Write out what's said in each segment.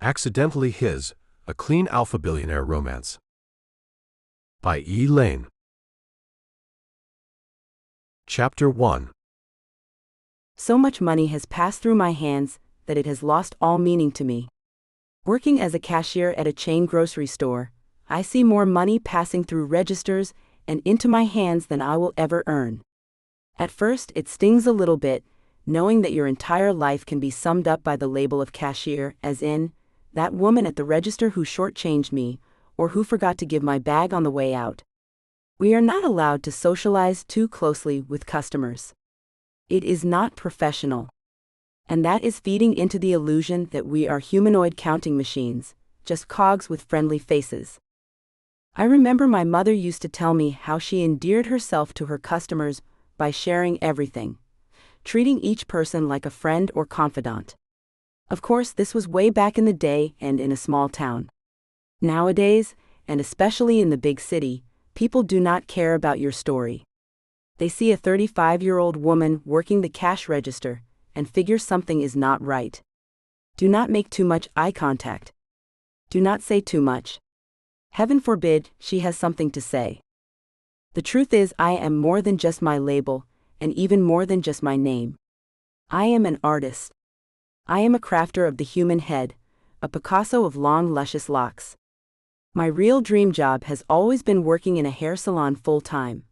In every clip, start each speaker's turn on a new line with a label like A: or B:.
A: Accidentally His, A Clean Alpha Billionaire Romance. By E. Lane. Chapter 1.
B: So much money has passed through my hands that it has lost all meaning to me. Working as a cashier at a chain grocery store, I see more money passing through registers and into my hands than I will ever earn. At first, it stings a little bit, knowing that your entire life can be summed up by the label of cashier, as in, that woman at the register who shortchanged me, or who forgot to give my bag on the way out. We are not allowed to socialize too closely with customers. It is not professional. And that is feeding into the illusion that we are humanoid counting machines, just cogs with friendly faces. I remember my mother used to tell me how she endeared herself to her customers by sharing everything, treating each person like a friend or confidant. Of course, this was way back in the day and in a small town. Nowadays, and especially in the big city, people do not care about your story. They see a 35-year-old woman working the cash register and figure something is not right. Do not make too much eye contact. Do not say too much. Heaven forbid she has something to say. The truth is, I am more than just my label, and even more than just my name. I am an artist. I am a crafter of the human head, a Picasso of long, luscious locks. My real dream job has always been working in a hair salon full-time.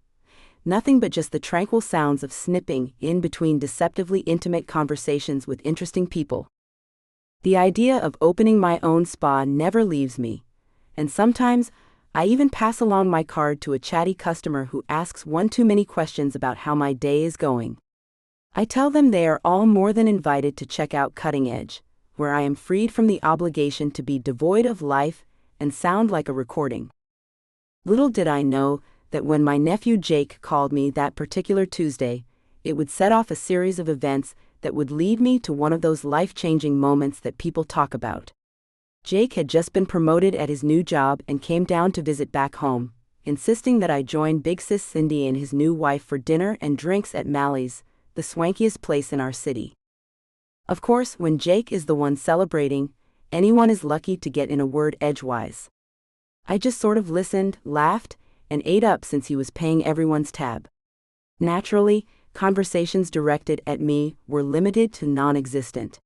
B: Nothing but just the tranquil sounds of snipping in between deceptively intimate conversations with interesting people. The idea of opening my own spa never leaves me, and sometimes I even pass along my card to a chatty customer who asks one too many questions about how my day is going. I tell them they are all more than invited to check out Cutting Edge, where I am freed from the obligation to be devoid of life and sound like a recording. Little did I know that when my nephew Jake called me that particular Tuesday, it would set off a series of events that would lead me to one of those life-changing moments that people talk about. Jake had just been promoted at his new job and came down to visit back home, insisting that I join Big Sis Cindy and his new wife for dinner and drinks at Mally's, the swankiest place in our city. Of course, when Jake is the one celebrating, anyone is lucky to get in a word edgewise. I just sort of listened, laughed, and ate up since he was paying everyone's tab. Naturally, conversations directed at me were limited to non-existent.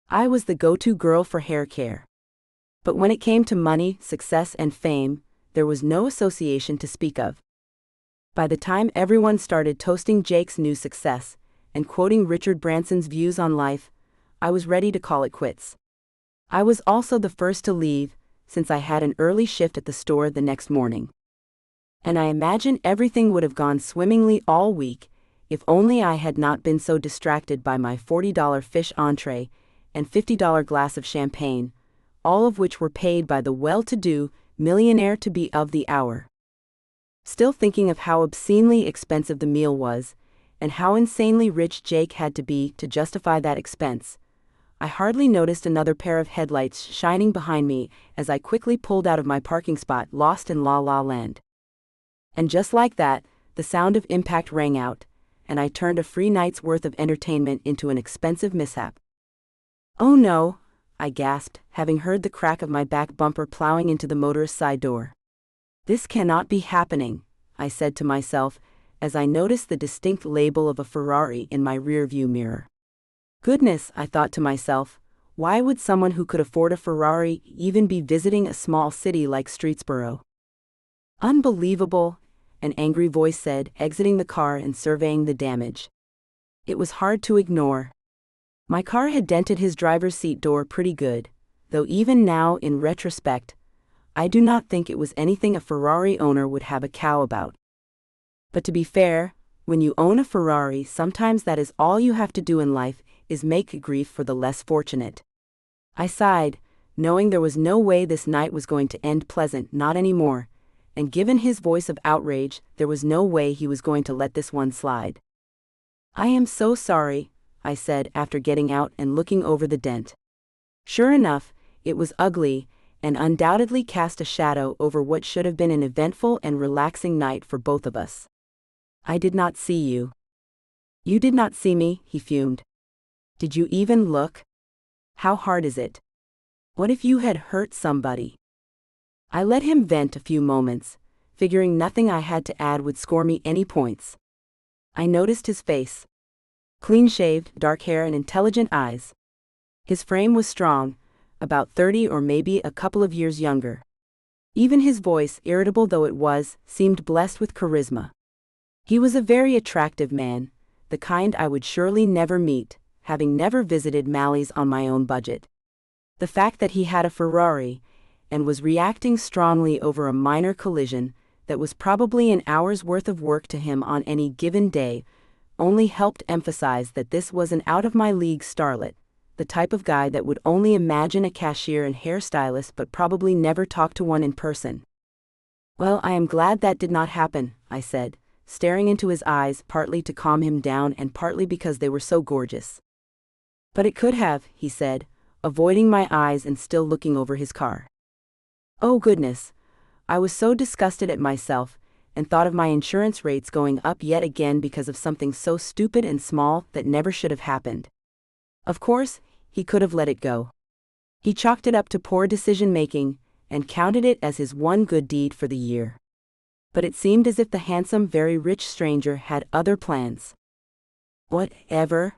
B: I was the go-to girl for hair care. But when it came to money, success, and fame, there was no association to speak of. By the time everyone started toasting Jake's new success and quoting Richard Branson's views on life, I was ready to call it quits. I was also the first to leave, since I had an early shift at the store the next morning. And I imagine everything would have gone swimmingly all week, if only I had not been so distracted by my $40 fish entree and $50 glass of champagne, all of which were paid by the well-to-do millionaire-to-be of the hour. Still thinking of how obscenely expensive the meal was, and how insanely rich Jake had to be to justify that expense, I hardly noticed another pair of headlights shining behind me as I quickly pulled out of my parking spot, lost in La La Land. And just like that, the sound of impact rang out, and I turned a free night's worth of entertainment into an expensive mishap. "Oh no," I gasped, having heard the crack of my back bumper plowing into the motorist's side door. "This cannot be happening," I said to myself, as I noticed the distinct label of a Ferrari in my rearview mirror. Goodness, I thought to myself, why would someone who could afford a Ferrari even be visiting a small city like Streetsboro? "Unbelievable," an angry voice said, exiting the car and surveying the damage. It was hard to ignore. My car had dented his driver's seat door pretty good, though even now, in retrospect, I do not think it was anything a Ferrari owner would have a cow about. But to be fair, when you own a Ferrari, sometimes that is all you have to do in life, is make grief for the less fortunate. I sighed, knowing there was no way this night was going to end pleasant, not anymore, and given his voice of outrage, there was no way he was going to let this one slide. "I am so sorry," I said after getting out and looking over the dent. Sure enough, it was ugly, and undoubtedly cast a shadow over what should have been an eventful and relaxing night for both of us. "I did not see you." "You did not see me," he fumed. "Did you even look? How hard is it?" What if you had hurt somebody? I let him vent a few moments, figuring nothing I had to add would score me any points. I noticed his face. Clean-shaved, dark hair and intelligent eyes. His frame was strong, about 30 or maybe a couple of years younger. Even his voice, irritable though it was, seemed blessed with charisma. He was a very attractive man, the kind I would surely never meet, having never visited Mally's on my own budget. The fact that he had a Ferrari, and was reacting strongly over a minor collision that was probably an hour's worth of work to him on any given day, only helped emphasize that this was an out-of-my-league starlet, the type of guy that would only imagine a cashier and hairstylist but probably never talk to one in person. Well, I am glad that did not happen, I said, staring into his eyes partly to calm him down and partly because they were so gorgeous. But it could have, he said, avoiding my eyes and still looking over his car. Oh goodness, I was so disgusted at myself, and thought of my insurance rates going up yet again because of something so stupid and small that never should have happened. Of course, he could have let it go. He chalked it up to poor decision-making, and counted it as his one good deed for the year. But it seemed as if the handsome, very rich stranger had other plans. Whatever.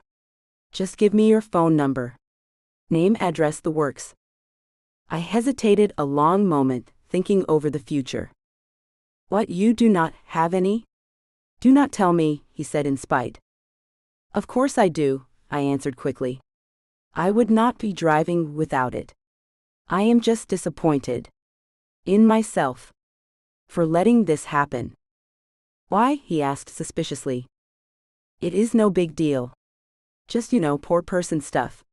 B: Just give me your phone number. Name, address, the works. I hesitated a long moment, thinking over the future. What, you do not have any? Do not tell me, he said in spite. Of course I do, I answered quickly. I would not be driving without it. I am just disappointed in myself for letting this happen. Why? He asked suspiciously. It is no big deal. Just, poor person stuff.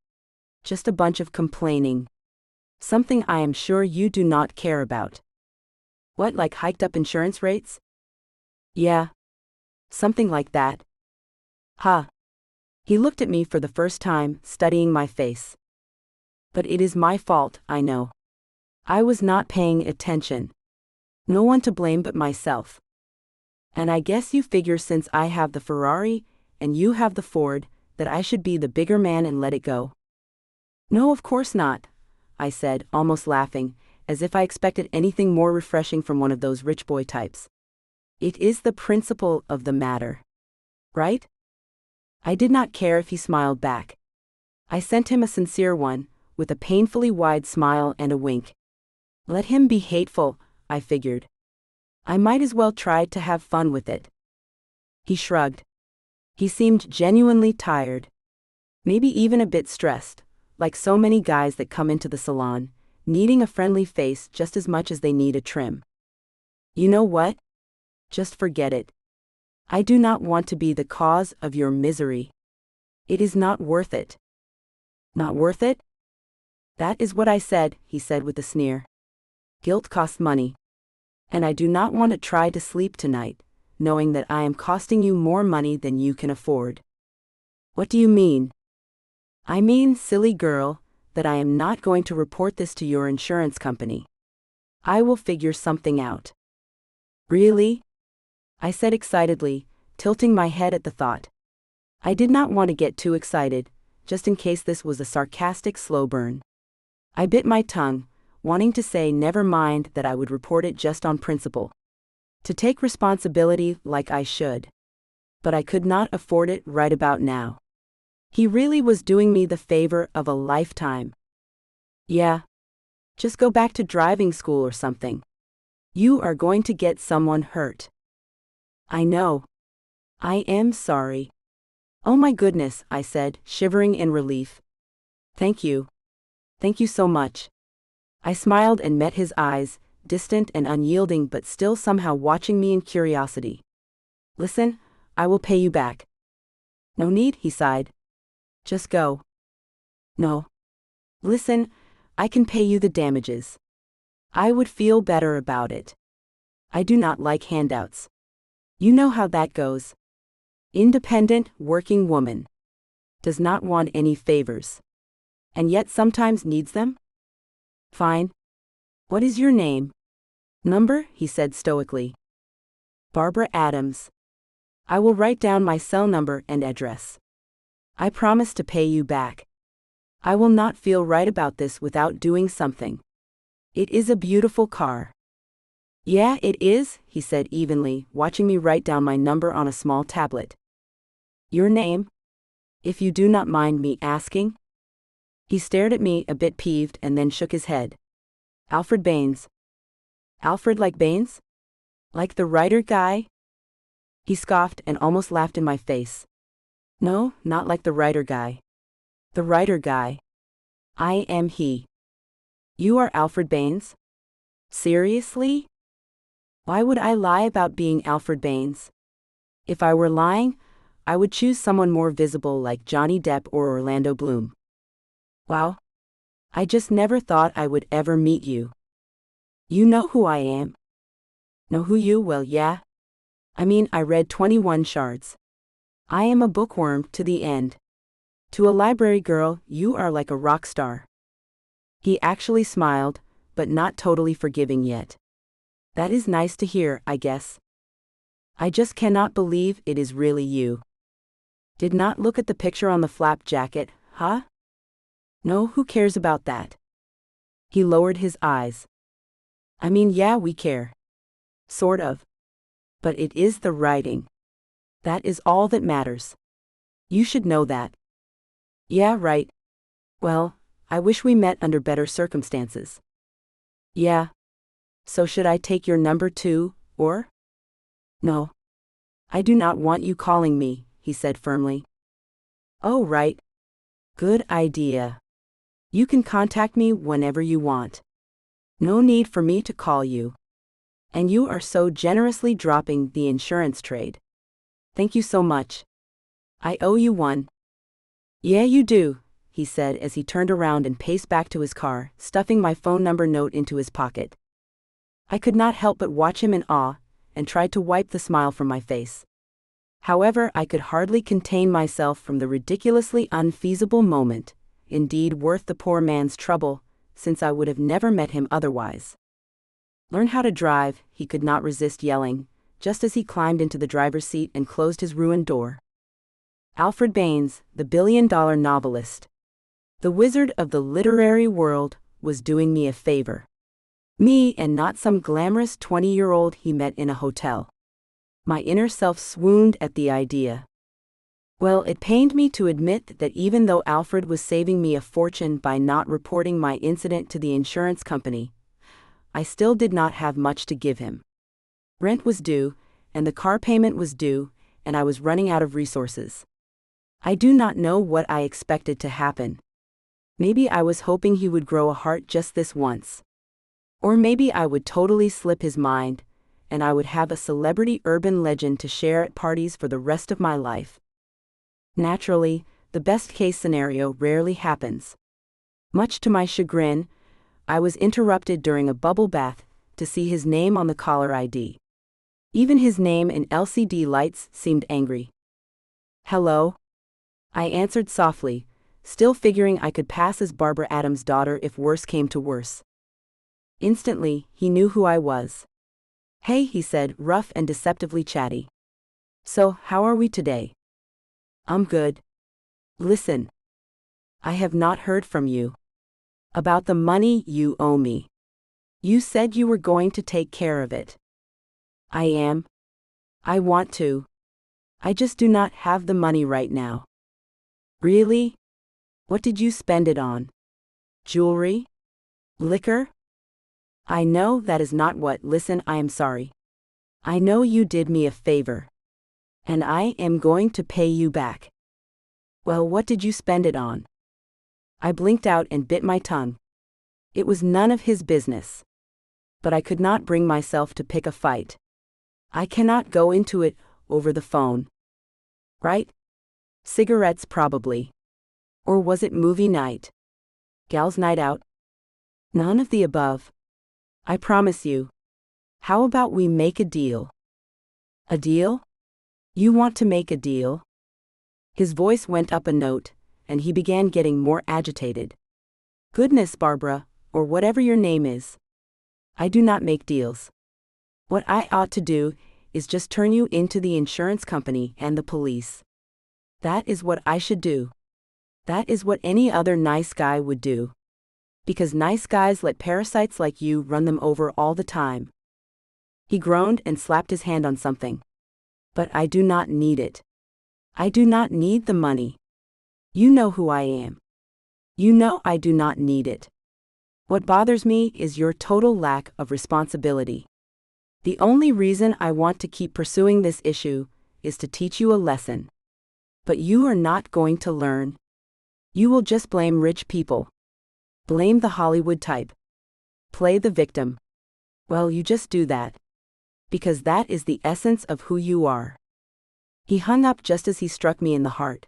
B: Just a bunch of complaining. Something I am sure you do not care about. What, like hiked up insurance rates? Yeah. Something like that. Huh. He looked at me for the first time, studying my face. But it is my fault, I know. I was not paying attention. No one to blame but myself. And I guess you figure since I have the Ferrari, and you have the Ford, that I should be the bigger man and let it go. No, of course not, I said, almost laughing, as if I expected anything more refreshing from one of those rich boy types. It is the principle of the matter. Right? I did not care if he smiled back. I sent him a sincere one, with a painfully wide smile and a wink. Let him be hateful, I figured. I might as well try to have fun with it. He shrugged. He seemed genuinely tired. Maybe even a bit stressed, like so many guys that come into the salon, needing a friendly face just as much as they need a trim. You know what? Just forget it. I do not want to be the cause of your misery. It is not worth it. Not worth it? That is what I said, he said with a sneer. Guilt costs money. And I do not want to try to sleep tonight, knowing that I am costing you more money than you can afford. What do you mean? I mean, silly girl, that I am not going to report this to your insurance company. I will figure something out. Really? I said excitedly, tilting my head at the thought. I did not want to get too excited, just in case this was a sarcastic slow burn. I bit my tongue, wanting to say never mind that I would report it just on principle. To take responsibility like I should. But I could not afford it right about now. He really was doing me the favor of a lifetime. Yeah. Just go back to driving school or something. You are going to get someone hurt. I know. I am sorry. Oh my goodness, I said, shivering in relief. Thank you. Thank you so much. I smiled and met his eyes, distant and unyielding but still somehow watching me in curiosity. Listen, I will pay you back. No need, he sighed. Just go. No. Listen, I can pay you the damages. I would feel better about it. I do not like handouts. You know how that goes. Independent, working woman. Does not want any favors. And yet sometimes needs them? Fine. What is your name? Number, he said stoically. Barbara Adams. I will write down my cell number and address. I promise to pay you back. I will not feel right about this without doing something. It is a beautiful car. Yeah, it is, he said evenly, watching me write down my number on a small tablet. Your name? If you do not mind me asking? He stared at me, a bit peeved, and then shook his head. Alfred Banes. Alfred like Banes? Like the writer guy? He scoffed and almost laughed in my face. No, not like the writer guy. The writer guy. I am he. You are Alfred Banes? Seriously? Why would I lie about being Alfred Banes? If I were lying, I would choose someone more visible like Johnny Depp or Orlando Bloom. Wow. I just never thought I would ever meet you. You know who I am? Know who you? Well, yeah. I mean, I read 21 Shards. I am a bookworm to the end. To a library girl, you are like a rock star. He actually smiled, but not totally forgiving yet. That is nice to hear, I guess. I just cannot believe it is really you. Did not look at the picture on the flap jacket, huh? No, who cares about that? He lowered his eyes. I mean, yeah, we care. Sort of. But it is the writing. That is all that matters. You should know that. Yeah, right. Well, I wish we met under better circumstances. Yeah. So should I take your number too, or? No. I do not want you calling me, he said firmly. Oh, right. Good idea. You can contact me whenever you want. No need for me to call you. And you are so generously dropping the insurance trade. Thank you so much. I owe you one. Yeah, you do, he said as he turned around and paced back to his car, stuffing my phone number note into his pocket. I could not help but watch him in awe, and tried to wipe the smile from my face. However, I could hardly contain myself from the ridiculously unfeasible moment, indeed worth the poor man's trouble, since I would have never met him otherwise. Learn how to drive, he could not resist yelling, just as he climbed into the driver's seat and closed his ruined door. Alfred Banes, the billion-dollar novelist. The wizard of the literary world, was doing me a favor. Me and not some glamorous 20-year-old he met in a hotel. My inner self swooned at the idea. Well, it pained me to admit that even though Alfred was saving me a fortune by not reporting my incident to the insurance company, I still did not have much to give him. Rent was due, and the car payment was due, and I was running out of resources. I do not know what I expected to happen. Maybe I was hoping he would grow a heart just this once. Or maybe I would totally slip his mind, and I would have a celebrity urban legend to share at parties for the rest of my life. Naturally, the best-case scenario rarely happens. Much to my chagrin, I was interrupted during a bubble bath to see his name on the caller ID. Even his name in LCD lights seemed angry. Hello? I answered softly, still figuring I could pass as Barbara Adams' daughter if worse came to worse. Instantly, he knew who I was. Hey, he said, rough and deceptively chatty. So, how are we today? I'm good. Listen. I have not heard from you. About the money you owe me. You said you were going to take care of it. I am. I want to. I just do not have the money right now. Really? What did you spend it on? Jewelry? Liquor? I know that is not what. Listen, I am sorry. I know you did me a favor. And I am going to pay you back. Well, what did you spend it on? I blinked out and bit my tongue. It was none of his business. But I could not bring myself to pick a fight. I cannot go into it over the phone. Right? Cigarettes probably. Or was it movie night? Gals' night out? None of the above. I promise you. How about we make a deal? A deal? You want to make a deal? His voice went up a note, and he began getting more agitated. Goodness, Barbara, or whatever your name is. I do not make deals. What I ought to do is just turn you into the insurance company and the police. That is what I should do. That is what any other nice guy would do. Because nice guys let parasites like you run them over all the time. He groaned and slapped his hand on something. But I do not need it. I do not need the money. You know who I am. You know I do not need it. What bothers me is your total lack of responsibility. The only reason I want to keep pursuing this issue is to teach you a lesson. But you are not going to learn. You will just blame rich people. Blame the Hollywood type. Play the victim. Well, you just do that. Because that is the essence of who you are. He hung up just as he struck me in the heart,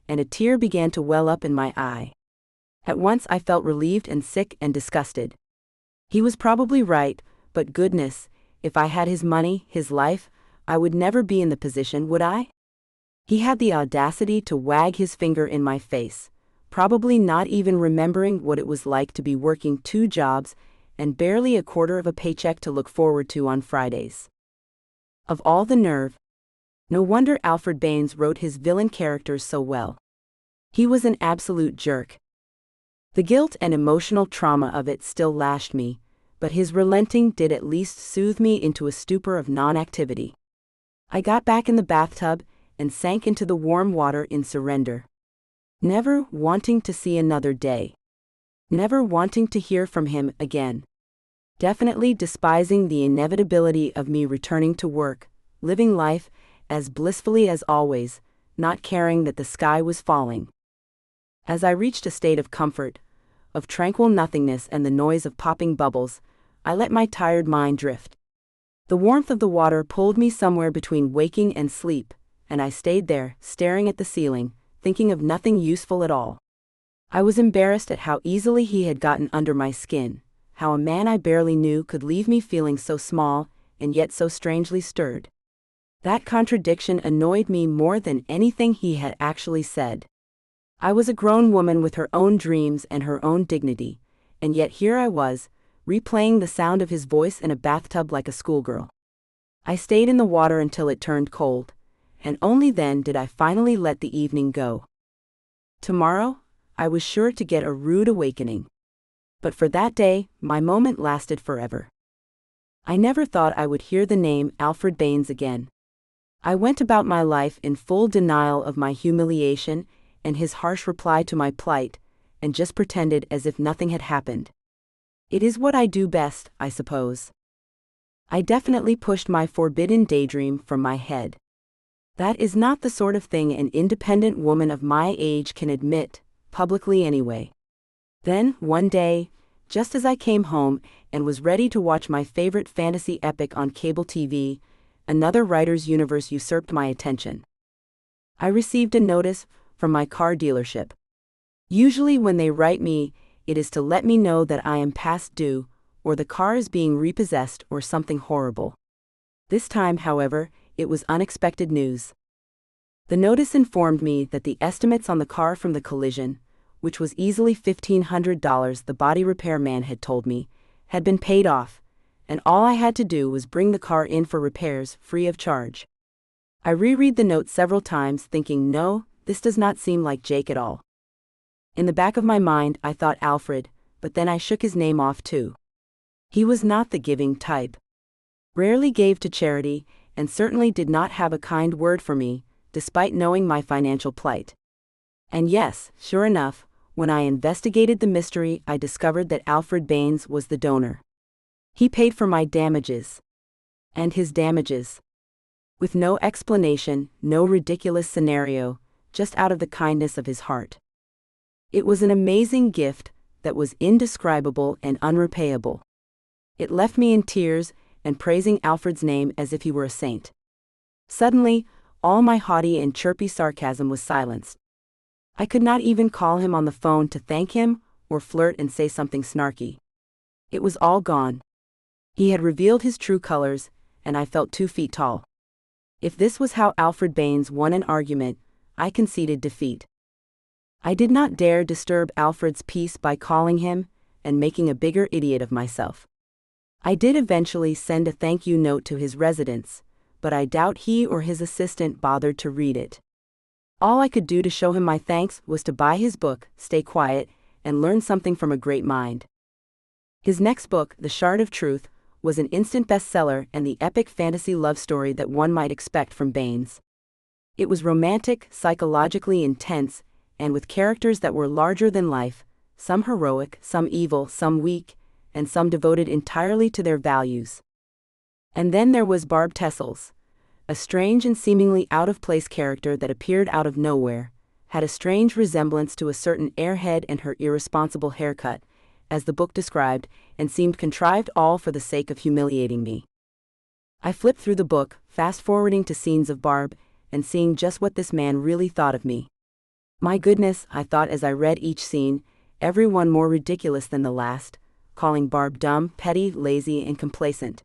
B: and a tear began to well up in my eye. At once I felt relieved and sick and disgusted. He was probably right, but goodness, if I had his money, his life, I would never be in the position, would I? He had the audacity to wag his finger in my face, probably not even remembering what it was like to be working 2 jobs and barely a quarter of a paycheck to look forward to on Fridays. Of all the nerve! No wonder Alfred Banes wrote his villain characters so well. He was an absolute jerk. The guilt and emotional trauma of it still lashed me, but his relenting did at least soothe me into a stupor of non-activity. I got back in the bathtub and sank into the warm water in surrender. Never wanting to see another day. Never wanting to hear from him again. Definitely despising the inevitability of me returning to work, living life as blissfully as always, not caring that the sky was falling. As I reached a state of comfort, of tranquil nothingness and the noise of popping bubbles, I let my tired mind drift. The warmth of the water pulled me somewhere between waking and sleep, and I stayed there, staring at the ceiling, thinking of nothing useful at all. I was embarrassed at how easily he had gotten under my skin, how a man I barely knew could leave me feeling so small, and yet so strangely stirred. That contradiction annoyed me more than anything he had actually said. I was a grown woman with her own dreams and her own dignity, and yet here I was, replaying the sound of his voice in a bathtub like a schoolgirl. I stayed in the water until it turned cold, and only then did I finally let the evening go. Tomorrow, I was sure to get a rude awakening. But for that day, my moment lasted forever. I never thought I would hear the name Alfred Banes again. I went about my life in full denial of my humiliation and his harsh reply to my plight, and just pretended as if nothing had happened. It is what I do best, I suppose. I definitely pushed my forbidden daydream from my head. That is not the sort of thing an independent woman of my age can admit, publicly anyway. Then, one day, just as I came home and was ready to watch my favorite fantasy epic on cable TV, another writer's universe usurped my attention. I received a notice from my car dealership. Usually when they write me, it is to let me know that I am past due, or the car is being repossessed or something horrible. This time, however, it was unexpected news. The notice informed me that the estimates on the car from the collision, which was easily $1,500 the body repair man had told me, had been paid off, and all I had to do was bring the car in for repairs free of charge. I reread the note several times thinking, no, this does not seem like Jake at all. In the back of my mind I thought Alfred, but then I shook his name off too. He was not the giving type. Rarely gave to charity, and certainly did not have a kind word for me, despite knowing my financial plight. And yes, sure enough, when I investigated the mystery I discovered that Alfred Banes was the donor. He paid for my damages. And his damages. With no explanation, no ridiculous scenario, just out of the kindness of his heart. It was an amazing gift that was indescribable and unrepayable. It left me in tears and praising Alfred's name as if he were a saint. Suddenly, all my haughty and chirpy sarcasm was silenced. I could not even call him on the phone to thank him or flirt and say something snarky. It was all gone. He had revealed his true colors, and I felt 2 feet tall. If this was how Alfred Banes won an argument, I conceded defeat. I did not dare disturb Alfred's peace by calling him and making a bigger idiot of myself. I did eventually send a thank you note to his residence, but I doubt he or his assistant bothered to read it. All I could do to show him my thanks was to buy his book, stay quiet, and learn something from a great mind. His next book, The Shard of Truth, was an instant bestseller and the epic fantasy love story that one might expect from Banes. It was romantic, psychologically intense, and with characters that were larger than life, some heroic, some evil, some weak, and some devoted entirely to their values. And then there was Barb Tessels, a strange and seemingly out-of-place character that appeared out of nowhere, had a strange resemblance to a certain airhead and her irresponsible haircut, as the book described, and seemed contrived all for the sake of humiliating me. I flipped through the book, fast-forwarding to scenes of Barb, and seeing just what this man really thought of me. My goodness, I thought as I read each scene, every one more ridiculous than the last, calling Barb dumb, petty, lazy, and complacent.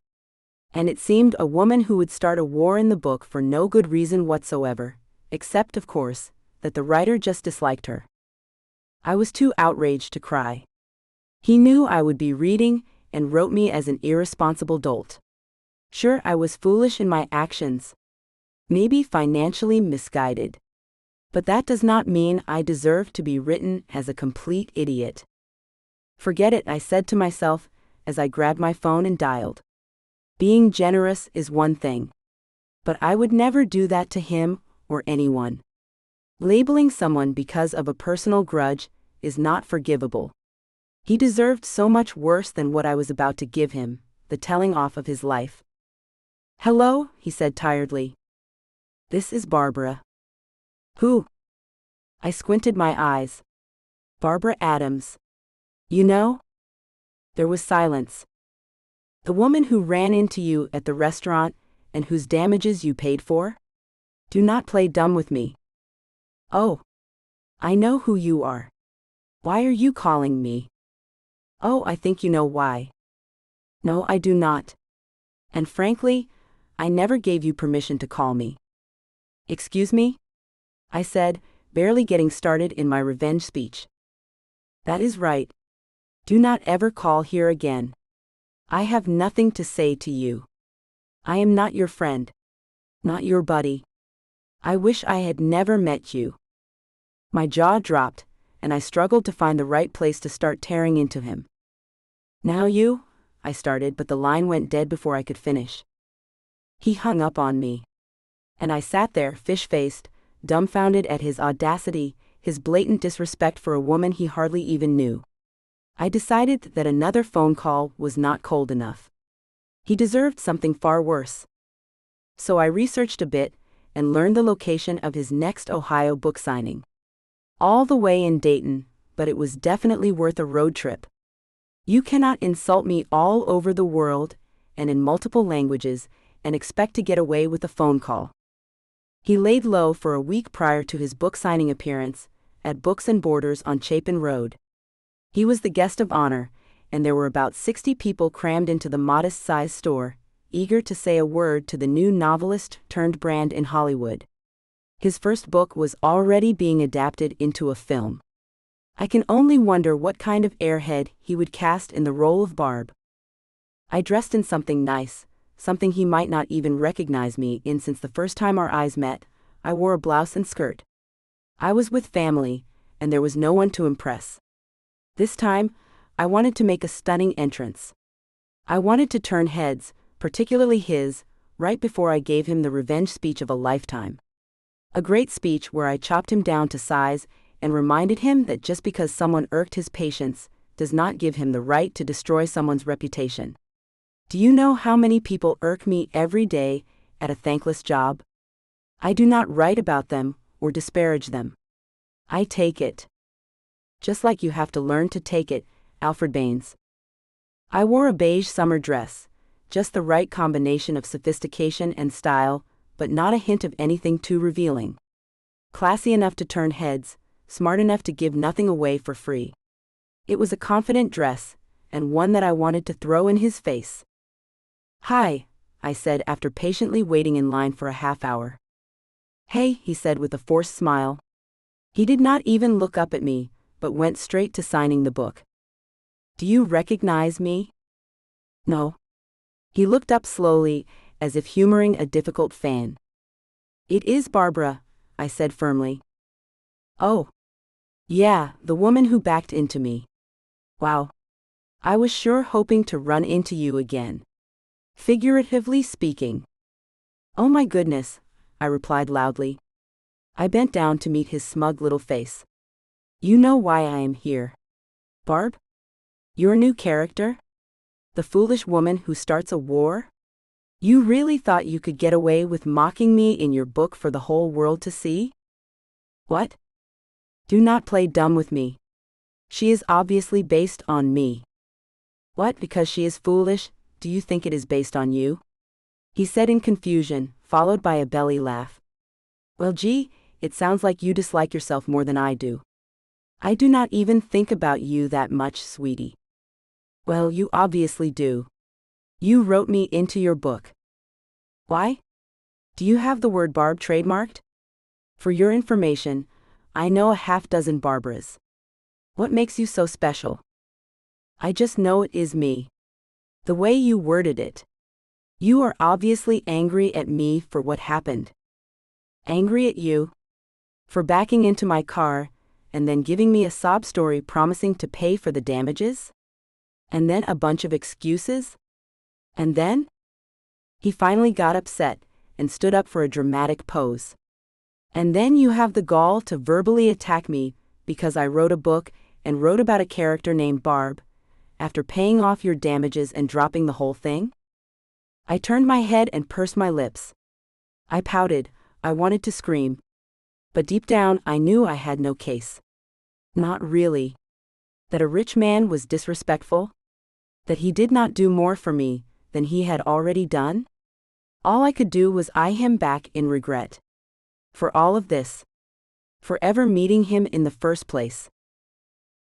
B: And it seemed a woman who would start a war in the book for no good reason whatsoever, except, of course, that the writer just disliked her. I was too outraged to cry. He knew I would be reading, and wrote me as an irresponsible dolt. Sure, I was foolish in my actions. Maybe financially misguided. But that does not mean I deserve to be written as a complete idiot. Forget it, I said to myself, as I grabbed my phone and dialed. Being generous is one thing. But I would never do that to him or anyone. Labeling someone because of a personal grudge is not forgivable. He deserved so much worse than what I was about to give him, the telling off of his life. "Hello," he said tiredly. "This is Barbara." "Who?" I squinted my eyes. "Barbara Adams. You know?" There was silence. "The woman who ran into you at the restaurant, and whose damages you paid for? Do not play dumb with me." "Oh. I know who you are. Why are you calling me?" "Oh, I think you know why." "No, I do not. And frankly, I never gave you permission to call me." "Excuse me?" I said, barely getting started in my revenge speech. "That is right. Do not ever call here again. I have nothing to say to you. I am not your friend. Not your buddy. I wish I had never met you." My jaw dropped, and I struggled to find the right place to start tearing into him. "Now you," I started, but the line went dead before I could finish. He hung up on me. And I sat there, fish-faced, dumbfounded at his audacity, his blatant disrespect for a woman he hardly even knew. I decided that another phone call was not cold enough. He deserved something far worse. So I researched a bit, and learned the location of his next Ohio book signing. All the way in Dayton, but it was definitely worth a road trip. You cannot insult me all over the world, and in multiple languages, and expect to get away with a phone call. He laid low for a week prior to his book signing appearance, at Books and Borders on Chapin Road. He was the guest of honor, and there were about 60 people crammed into the modest-sized store, eager to say a word to the new novelist turned brand in Hollywood. His first book was already being adapted into a film. I can only wonder what kind of airhead he would cast in the role of Barb. I dressed in something nice, something he might not even recognize me in since the first time our eyes met. I wore a blouse and skirt. I was with family, and there was no one to impress. This time, I wanted to make a stunning entrance. I wanted to turn heads, particularly his, right before I gave him the revenge speech of a lifetime. A great speech where I chopped him down to size and reminded him that just because someone irked his patience does not give him the right to destroy someone's reputation. Do you know how many people irk me every day at a thankless job? I do not write about them or disparage them. I take it. Just like you have to learn to take it, Alfred Banes. I wore a beige summer dress, just the right combination of sophistication and style, but not a hint of anything too revealing. Classy enough to turn heads, smart enough to give nothing away for free. It was a confident dress, and one that I wanted to throw in his face. "Hi," I said after patiently waiting in line for a half hour. "Hey," he said with a forced smile. He did not even look up at me, but went straight to signing the book. "Do you recognize me?" "No." He looked up slowly, as if humoring a difficult fan. "It is Barbara," I said firmly. Oh. Yeah, the woman who backed into me. Wow. I was sure hoping to run into you again. Figuratively speaking. Oh my goodness, I replied loudly. I bent down to meet his smug little face. You know why I am here. Barb? Your new character? The foolish woman who starts a war? You really thought you could get away with mocking me in your book for the whole world to see? What? Do not play dumb with me. She is obviously based on me. What, because she is foolish, do you think it is based on you? He said in confusion, followed by a belly laugh. Well, gee, it sounds like you dislike yourself more than I do. I do not even think about you that much, sweetie. Well, you obviously do. You wrote me into your book. Why? Do you have the word Barb trademarked? For your information, I know a half-dozen Barbaras. What makes you so special? I just know it is me. The way you worded it. You are obviously angry at me for what happened. Angry at you? For backing into my car, and then giving me a sob story promising to pay for the damages? And then a bunch of excuses? And then? He finally got upset and stood up for a dramatic pose. And then you have the gall to verbally attack me because I wrote a book and wrote about a character named Barb, after paying off your damages and dropping the whole thing? I turned my head and pursed my lips. I pouted, I wanted to scream. But deep down I knew I had no case. Not really. That a rich man was disrespectful? That he did not do more for me than he had already done? All I could do was eye him back in regret. For all of this. For ever meeting him in the first place.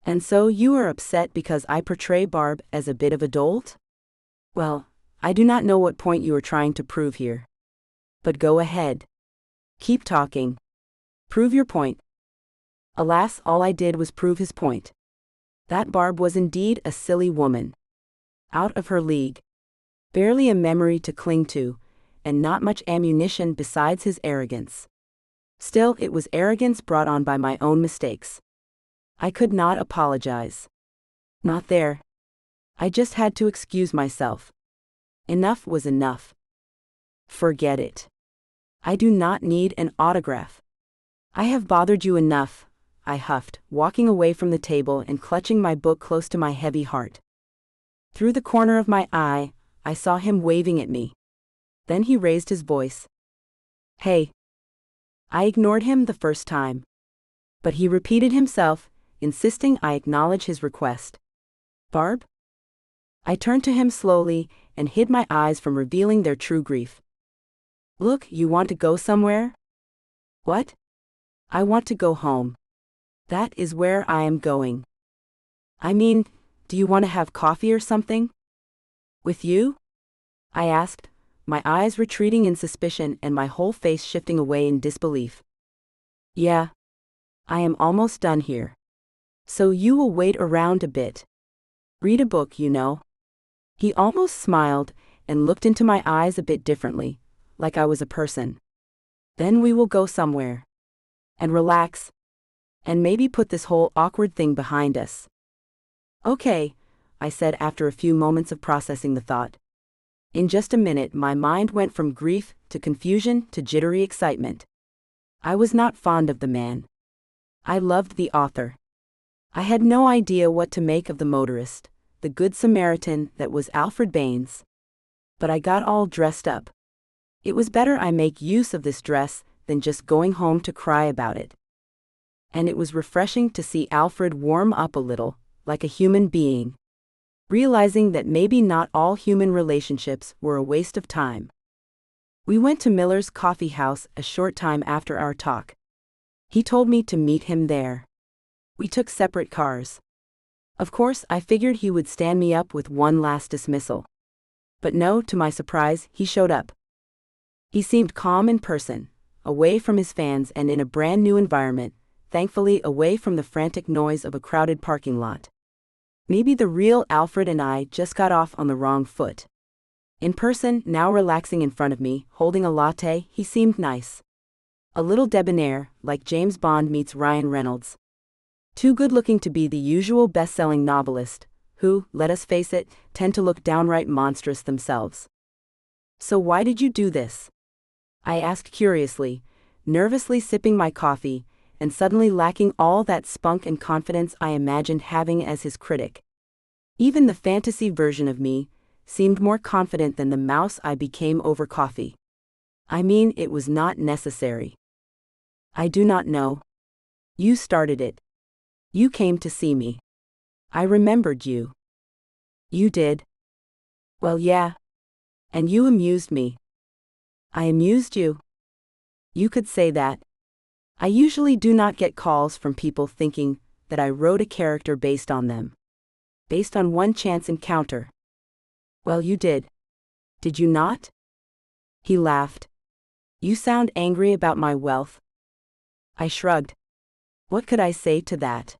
B: And so you are upset because I portray Barb as a bit of a dolt? Well, I do not know what point you are trying to prove here. But go ahead. Keep talking. Prove your point. Alas, all I did was prove his point. That Barb was indeed a silly woman. Out of her league. Barely a memory to cling to, and not much ammunition besides his arrogance. Still, it was arrogance brought on by my own mistakes. I could not apologize. Not there. I just had to excuse myself. Enough was enough. Forget it. I do not need an autograph. I have bothered you enough, I huffed, walking away from the table and clutching my book close to my heavy heart. Through the corner of my eye, I saw him waving at me. Then he raised his voice. Hey. I ignored him the first time. But he repeated himself, insisting I acknowledge his request. Barb? I turned to him slowly and hid my eyes from revealing their true grief. Look, you want to go somewhere? What? I want to go home. That is where I am going. I mean, do you want to have coffee or something? With you? I asked, my eyes retreating in suspicion and my whole face shifting away in disbelief. Yeah. I am almost done here. So you will wait around a bit. Read a book, you know. He almost smiled and looked into my eyes a bit differently, like I was a person. Then we will go somewhere. And relax. And maybe put this whole awkward thing behind us. Okay, I said after a few moments of processing the thought. In just a minute my mind went from grief to confusion to jittery excitement. I was not fond of the man. I loved the author. I had no idea what to make of the motorist, the good Samaritan that was Alfred Banes. But I got all dressed up. It was better I make use of this dress than just going home to cry about it. And it was refreshing to see Alfred warm up a little, like a human being. Realizing that maybe not all human relationships were a waste of time. We went to Miller's coffee house a short time after our talk. He told me to meet him there. We took separate cars. Of course, I figured he would stand me up with one last dismissal. But no, to my surprise, he showed up. He seemed calm in person, away from his fans and in a brand new environment, thankfully away from the frantic noise of a crowded parking lot. Maybe the real Alfred and I just got off on the wrong foot. In person, now relaxing in front of me, holding a latte, he seemed nice. A little debonair, like James Bond meets Ryan Reynolds. Too good-looking to be the usual best-selling novelist, who, let us face it, tend to look downright monstrous themselves. So why did you do this? I asked curiously, nervously sipping my coffee, and suddenly lacking all that spunk and confidence I imagined having as his critic. Even the fantasy version of me seemed more confident than the mouse I became over coffee. I mean, it was not necessary. I do not know. You started it. You came to see me. I remembered you. You did? Well, yeah. And you amused me. I amused you? You could say that. I usually do not get calls from people thinking that I wrote a character based on them. Based on one chance encounter. Well, you did. Did you not? He laughed. You sound angry about my wealth. I shrugged. What could I say to that?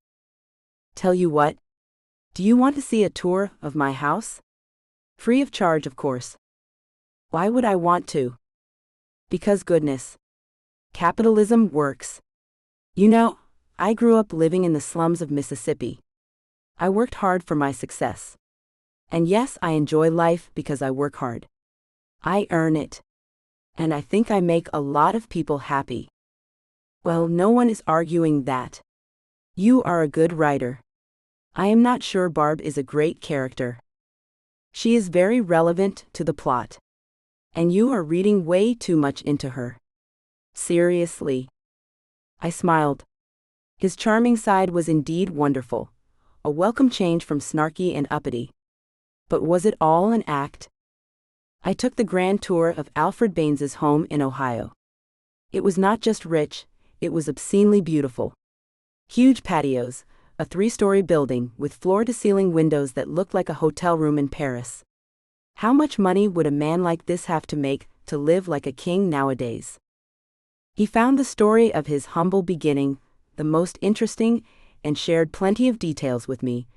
B: Tell you what. Do you want to see a tour of my house? Free of charge, of course. Why would I want to? Because goodness. Capitalism works. You know, I grew up living in the slums of Mississippi. I worked hard for my success. And yes, I enjoy life because I work hard. I earn it. And I think I make a lot of people happy. Well, no one is arguing that. You are a good writer. I am not sure Barb is a great character. She is very relevant to the plot. And you are reading way too much into her. Seriously. I smiled. His charming side was indeed wonderful. A welcome change from snarky and uppity. But was it all an act? I took the grand tour of Alfred Banes's home in Ohio. It was not just rich, it was obscenely beautiful. Huge patios, a 3-story building with floor-to-ceiling windows that looked like a hotel room in Paris. How much money would a man like this have to make to live like a king nowadays? He found the story of his humble beginning the most interesting and shared plenty of details with me,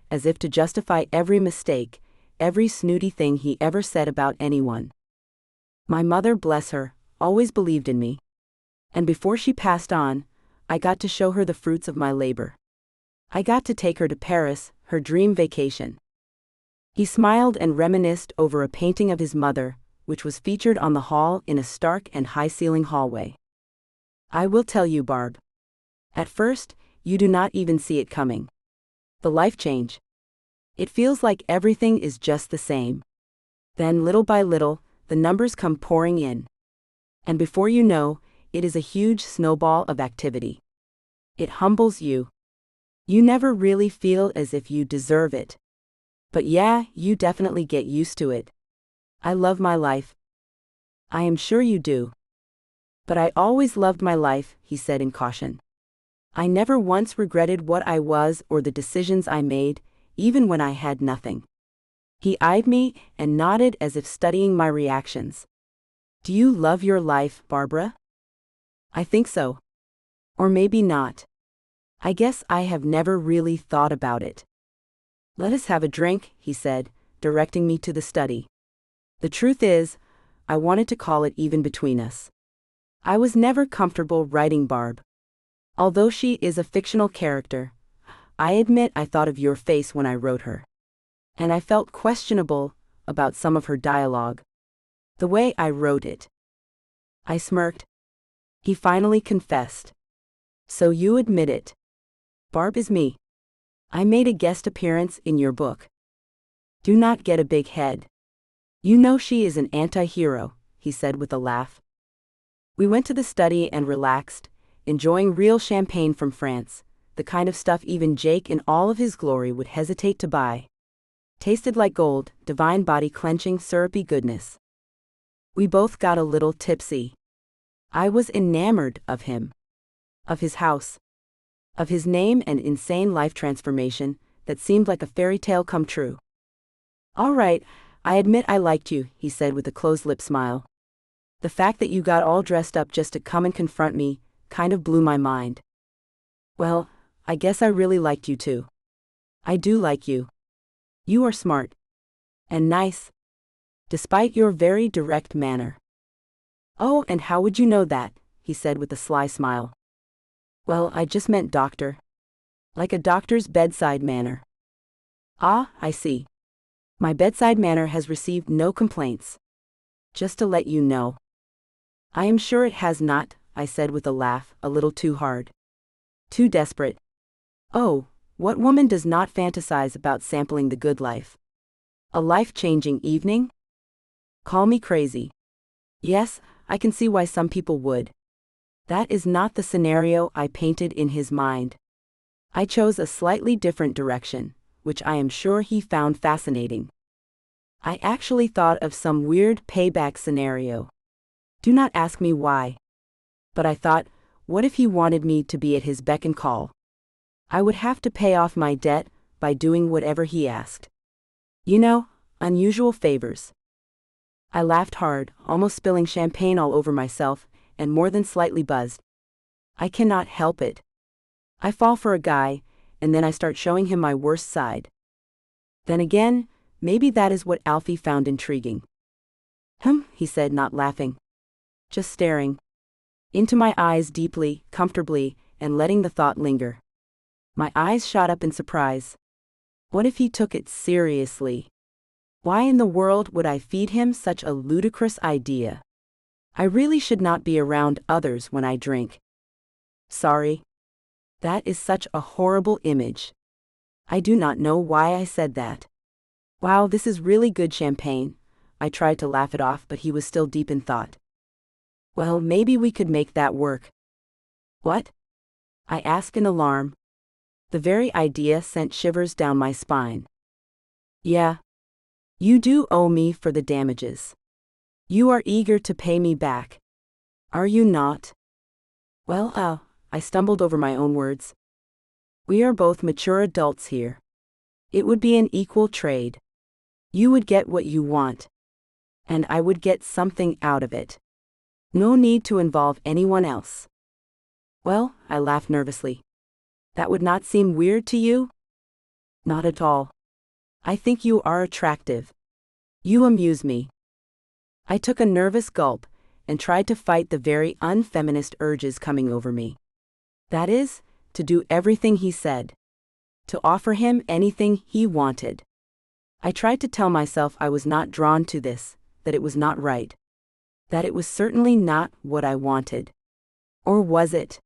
B: as if to justify every mistake, every snooty thing he ever said about anyone. My mother, bless her, always believed in me. And before she passed on, I got to show her the fruits of my labor. I got to take her to Paris, her dream vacation. He smiled and reminisced over a painting of his mother, which was featured on the hall in a stark and high-ceiling hallway. I will tell you, Barb. At first, you do not even see it coming. The life change. It feels like everything is just the same. Then, little by little, the numbers come pouring in. And before you know, it is a huge snowball of activity. It humbles you. You never really feel as if you deserve it. But yeah, you definitely get used to it. I love my life. I am sure you do. But I always loved my life, he said in caution. I never once regretted what I was or the decisions I made, even when I had nothing. He eyed me and nodded as if studying my reactions. Do you love your life, Barbara? I think so. Or maybe not. I guess I have never really thought about it. Let us have a drink, he said, directing me to the study. The truth is, I wanted to call it even between us. I was never comfortable writing Barb. Although she is a fictional character, I admit I thought of your face when I wrote her. And I felt questionable about some of her dialogue. The way I wrote it. I smirked. He finally confessed. So you admit it. Barb is me. I made a guest appearance in your book. Do not get a big head. You know she is an anti-hero, he said with a laugh. We went to the study and relaxed, enjoying real champagne from France, the kind of stuff even Jake in all of his glory would hesitate to buy. Tasted like gold, divine body-clenching, syrupy goodness. We both got a little tipsy. I was enamored of him. Of his house. Of his name and insane life transformation that seemed like a fairy tale come true. All right, I admit I liked you, he said with a closed-lip smile. The fact that you got all dressed up just to come and confront me kind of blew my mind. Well, I guess I really liked you too. I do like you. You are smart. And nice. Despite your very direct manner. Oh, and how would you know that? he said with a sly smile. Well, I just meant doctor. Like a doctor's bedside manner. Ah, I see. My bedside manner has received no complaints. Just to let you know. I am sure it has not, I said with a laugh, a little too hard. Too desperate. Oh, what woman does not fantasize about sampling the good life? A life-changing evening? Call me crazy. Yes, I can see why some people would. That is not the scenario I painted in his mind. I chose a slightly different direction, which I am sure he found fascinating. I actually thought of some weird payback scenario. Do not ask me why. But I thought, what if he wanted me to be at his beck and call? I would have to pay off my debt by doing whatever he asked. You know, unusual favors. I laughed hard, almost spilling champagne all over myself, and more than slightly buzzed. I cannot help it. I fall for a guy, and then I start showing him my worst side. Then again, maybe that is what Alfie found intriguing. He said, not laughing. Just staring. Into my eyes deeply, comfortably, and letting the thought linger. My eyes shot up in surprise. What if he took it seriously? Why in the world would I feed him such a ludicrous idea? I really should not be around others when I drink. Sorry. That is such a horrible image. I do not know why I said that. Wow, this is really good champagne. I tried to laugh it off, but he was still deep in thought. Well, maybe we could make that work. What? I asked in alarm. The very idea sent shivers down my spine. Yeah. You do owe me for the damages. You are eager to pay me back. Are you not? Well, I stumbled over my own words. We are both mature adults here. It would be an equal trade. You would get what you want. And I would get something out of it. No need to involve anyone else. Well, I laughed nervously. That would not seem weird to you? Not at all. I think you are attractive. You amuse me. I took a nervous gulp and tried to fight the very unfeminist urges coming over me. That is, to do everything he said. To offer him anything he wanted. I tried to tell myself I was not drawn to this, that it was not right. That it was certainly not what I wanted. Or was it?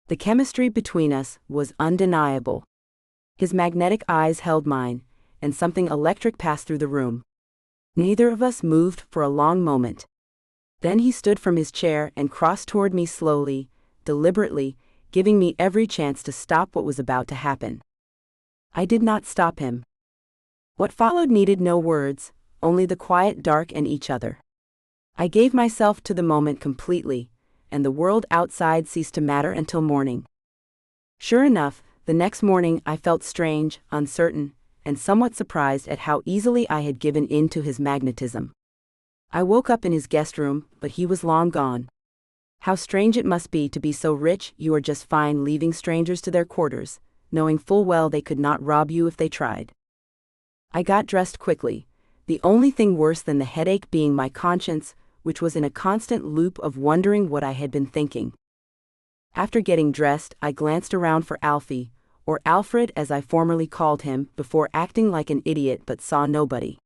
B: The chemistry between us was undeniable. His magnetic eyes held mine, and something electric passed through the room. Neither of us moved for a long moment. Then he stood from his chair and crossed toward me slowly, deliberately, giving me every chance to stop what was about to happen. I did not stop him. What followed needed no words, only the quiet dark and each other. I gave myself to the moment completely, and the world outside ceased to matter until morning. Sure enough, the next morning I felt strange, uncertain, and somewhat surprised at how easily I had given in to his magnetism. I woke up in his guest room, but he was long gone. How strange it must be to be so rich you are just fine leaving strangers to their quarters, knowing full well they could not rob you if they tried. I got dressed quickly, the only thing worse than the headache being my conscience, which was in a constant loop of wondering what I had been thinking. After getting dressed, I glanced around for Alfie, or Alfred as I formerly called him, before acting like an idiot, but saw nobody.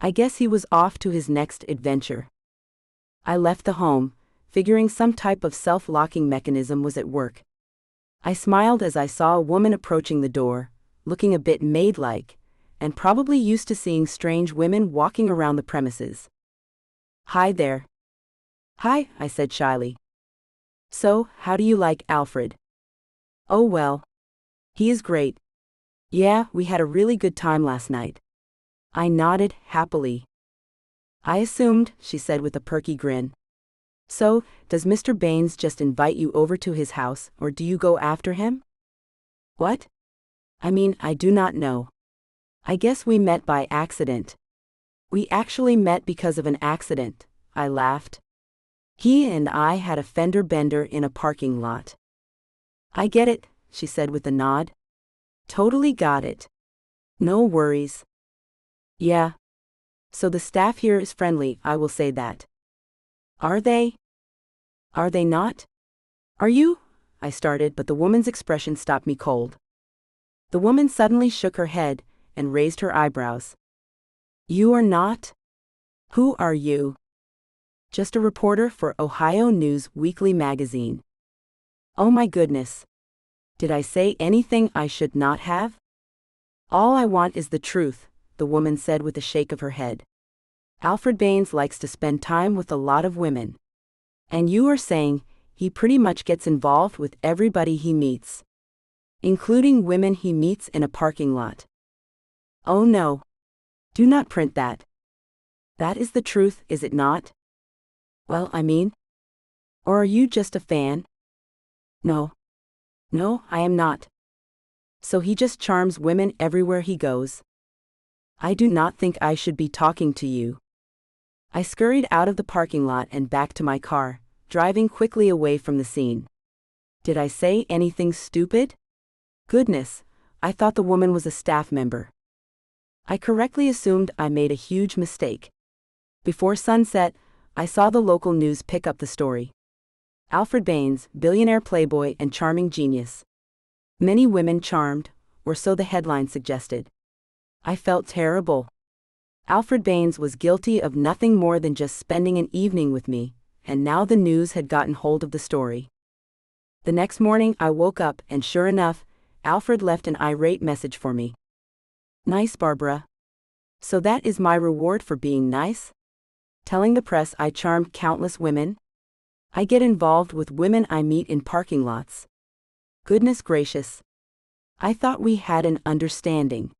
B: I guess he was off to his next adventure. I left the home, figuring some type of self-locking mechanism was at work. I smiled as I saw a woman approaching the door, looking a bit maid-like, and probably used to seeing strange women walking around the premises. Hi there. Hi, I said shyly. So, how do you like Alfred? Oh well. He is great. Yeah, we had a really good time last night. I nodded happily. I assumed, she said with a perky grin. So, does Mr. Banes just invite you over to his house, or do you go after him? What? I mean, I do not know. I guess we met by accident. We actually met because of an accident, I laughed. He and I had a fender bender in a parking lot. I get it, she said with a nod. Totally got it. No worries. Yeah. So the staff here is friendly, I will say that. Are they? Are they not? Are you? I started, but the woman's expression stopped me cold. The woman suddenly shook her head and raised her eyebrows. You are not? Who are you? Just a reporter for Ohio News Weekly magazine. Oh my goodness. Did I say anything I should not have? All I want is the truth, the woman said with a shake of her head. Alfred Banes likes to spend time with a lot of women. And you are saying he pretty much gets involved with everybody he meets, including women he meets in a parking lot. Oh no. Do not print that. That is the truth, is it not? Well, I mean. Or are you just a fan? No. No, I am not. So he just charms women everywhere he goes. I do not think I should be talking to you. I scurried out of the parking lot and back to my car, driving quickly away from the scene. Did I say anything stupid? Goodness, I thought the woman was a staff member. I correctly assumed I made a huge mistake. Before sunset, I saw the local news pick up the story. Alfred Banes, billionaire playboy and charming genius. Many women charmed, or so the headline suggested. I felt terrible. Alfred Banes was guilty of nothing more than just spending an evening with me, and now the news had gotten hold of the story. The next morning I woke up and sure enough, Alfred left an irate message for me. Nice, Barbara. So that is my reward for being nice? Telling the press I charmed countless women? I get involved with women I meet in parking lots. Goodness gracious. I thought we had an understanding.